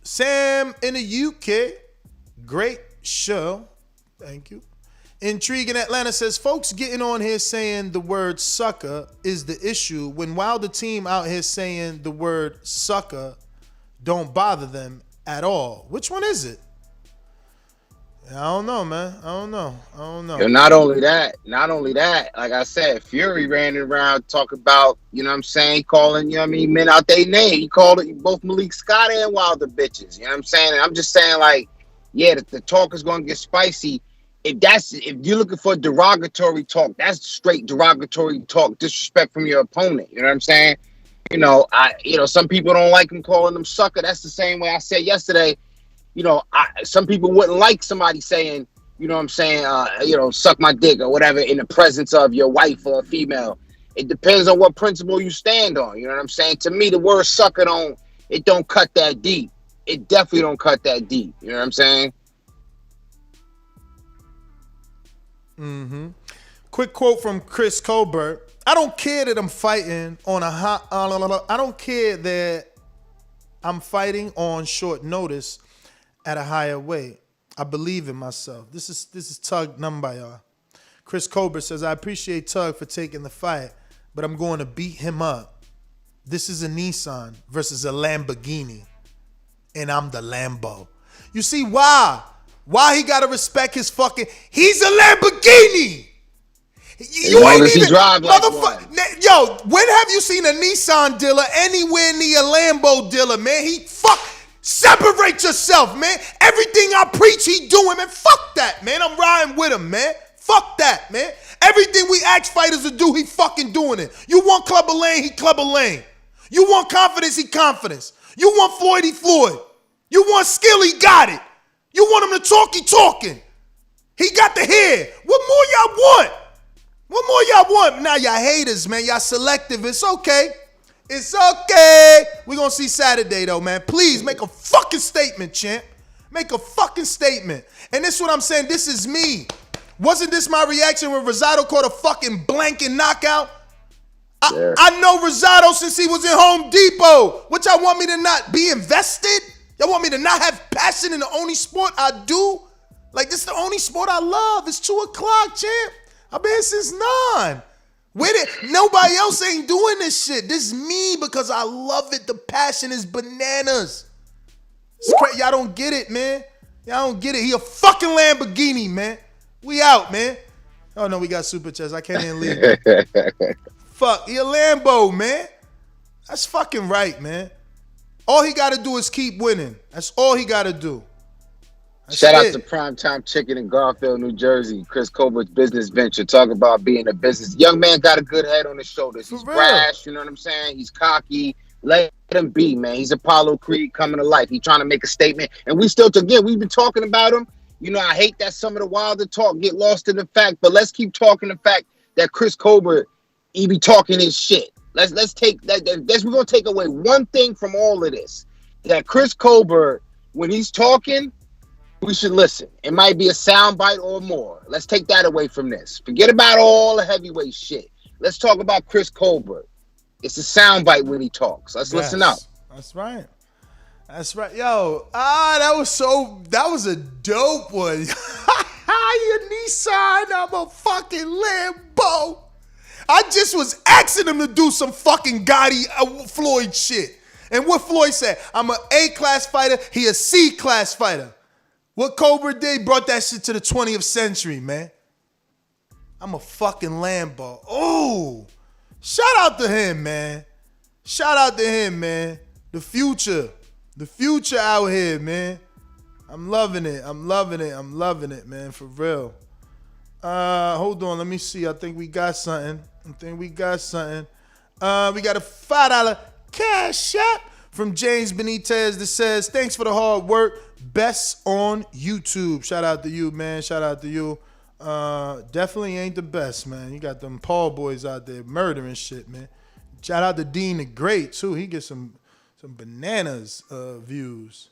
Sam in the UK. Great show. Thank you. Intrigue in Atlanta says, folks getting on here saying the word sucker is the issue when Wilder team out here saying the word sucker don't bother them at all. Which one is it? I don't know, man. I don't know. And not only that, like I said, Fury ran around talking about, you know what I'm saying, calling, you know what I mean, men out their name. He called it both Malik Scott and Wilder bitches. You know what I'm saying? And I'm just saying, like, yeah, the talk is going to get spicy. If you're looking for derogatory talk, that's straight derogatory talk, disrespect from your opponent. You know what I'm saying? Some people don't like him calling them sucker. That's the same way I said yesterday. Some people wouldn't like somebody saying, you know what I'm saying, suck my dick or whatever in the presence of your wife or a female. It depends on what principle you stand on. You know what I'm saying? To me, the word sucker don't cut that deep. It definitely don't cut that deep. You know what I'm saying? Mm-hmm. Quick quote from Chris Colbert. I don't care that I'm fighting on I don't care that I'm fighting on short notice at a higher weight. I believe in myself. This is Tug Numbaya. Chris Colbert says, I appreciate Tug for taking the fight, but I'm going to beat him up. This is a Nissan versus a Lamborghini, and I'm the Lambo. You see why? Why he gotta respect his fucking... He's a Lamborghini! You ain't even... drive like one. Yo, when have you seen a Nissan dealer anywhere near a Lambo dealer, man? Separate yourself, man. Everything I preach, he doing, man. Fuck that, man. I'm riding with him, man. Fuck that, man. Everything we ask fighters to do, he fucking doing it. You want Clubber Lane, he Clubber Lane. You want confidence, he confidence. You want Floyd, he Floyd. You want skill, he got it. You want him to talk, he talking. He got the hair. What more y'all want? What more y'all want? Now y'all haters, man. Y'all selective. It's okay. It's okay. We're going to see Saturday, though, man. Please make a fucking statement, champ. Make a fucking statement. And this is what I'm saying. This is me. Wasn't this my reaction when Rosado caught a fucking blanket knockout? I know Rosado since he was in Home Depot. What y'all want me to not be invested? Y'all want me to not have passion in the only sport I do? Like, this is the only sport I love. It's 2 o'clock, champ. I've been here since 9. With it, nobody else ain't doing this shit. This is me because I love it. The passion is bananas. Y'all don't get it, man. Y'all don't get it. He a fucking Lamborghini, man. We out, man. Oh, no, we got super chats. I can't even leave. Fuck, he a Lambo, man. That's fucking right, man. All he got to do is keep winning. That's all he got to do. Shout out to Primetime Chicken in Garfield, New Jersey. Chris Colbert's business venture. Talk about being a business. Young man got a good head on his shoulders. He's brash, you know what I'm saying? He's cocky. Let him be, man. He's Apollo Creed coming to life. He's trying to make a statement. And we still, again, we've been talking about him. You know, I hate that some of the Wilder talk get lost in the fact, but let's keep talking the fact that Chris Colbert, he be talking his shit. Let's take that. We're going to take away one thing from all of this. That Chris Colbert, when he's talking, we should listen. It might be a soundbite or more. Let's take that away from this. Forget about all the heavyweight shit. Let's talk about Chris Colbert. It's a soundbite when he talks. Let's listen up. That's right. That's right. Yo, that was a dope one. Your Nissan, I'm a fucking Lambo. I just was asking him to do some fucking Gotti Floyd shit. And what Floyd said, I'm an A-class fighter, he a C-class fighter. What Colbert did brought that shit to the 20th century, man. I'm a fucking Lambo. Oh, shout out to him, man. Shout out to him, man. The future out here, man. I'm loving it. I'm loving it. I'm loving it, man, for real. Hold on. Let me see. I think we got something. We got a $5 cash app from James Benitez that says, thanks for the hard work. Best on YouTube. Shout out to you, man. Shout out to you. Definitely ain't the best, man. You got them Paul boys out there murdering shit, man. Shout out to Dean the Great, too. He gets some bananas views.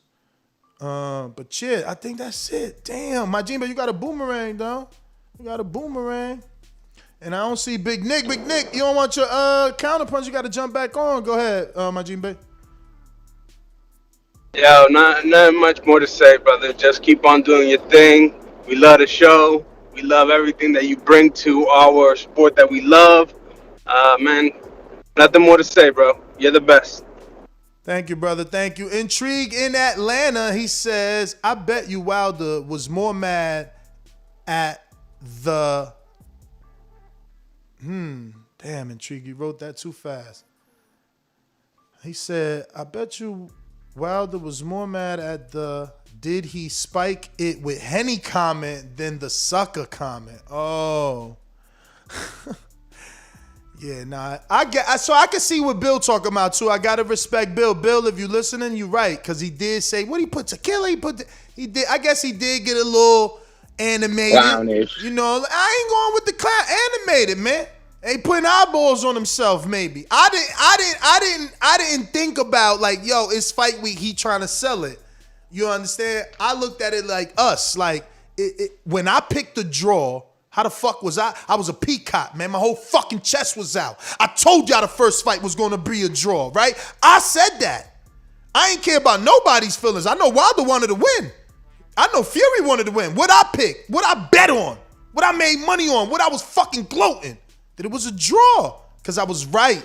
But yeah, I think that's it. Damn, my Jimbo, you got a boomerang, though. You got a boomerang. And I don't see Big Nick. Big Nick, you don't want your counterpunch. You got to jump back on. Go ahead, my Jimbo. Yo, not much more to say, brother. Just keep on doing your thing. We love the show. We love everything that you bring to our sport that we love. Man, nothing more to say, bro. You're the best. Thank you, brother. Thank you. Intrigue in Atlanta, he says, I bet you Wilder was more mad at the... Damn, Intrigue, you wrote that too fast. He said, I bet you Wilder was more mad at the did he spike it with Henny comment than the sucker comment. Oh. Yeah, nah. So I can see what Bill talking about too. I gotta respect Bill. Bill, if you listening, you right. Cause he did say, what he put tequila, he did, I guess he did get a little animated. Clownish. You know, I ain't going with the clown animated, man. Ain't putting eyeballs on himself, maybe. I didn't think about like, yo, it's fight week, he trying to sell it. You understand? I looked at it like us. Like when I picked the draw, how the fuck was I? I was a peacock, man. My whole fucking chest was out. I told y'all the first fight was gonna be a draw, right? I said that. I ain't care about nobody's feelings. I know Wilder wanted to win. I know Fury wanted to win. What I picked, what I bet on, what I made money on, what I was fucking gloating, that it was a draw, because I was right.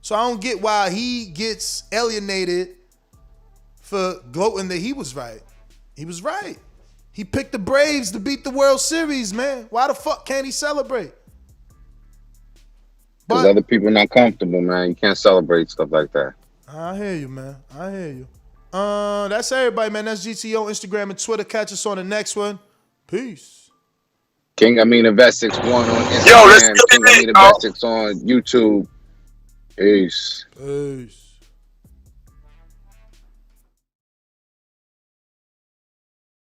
So I don't get why he gets alienated for gloating that he was right. He was right. He picked the Braves to beat the World Series, man. Why the fuck can't he celebrate? Because other people not comfortable, man. You can't celebrate stuff like that. I hear you, man. I hear you. That's everybody, man. That's GTO, Instagram, and Twitter. Catch us on the next one. Peace. King Amina Vet 61 on Instagram. Yo, let's King Amina Vet 6 on YouTube. Peace. Peace.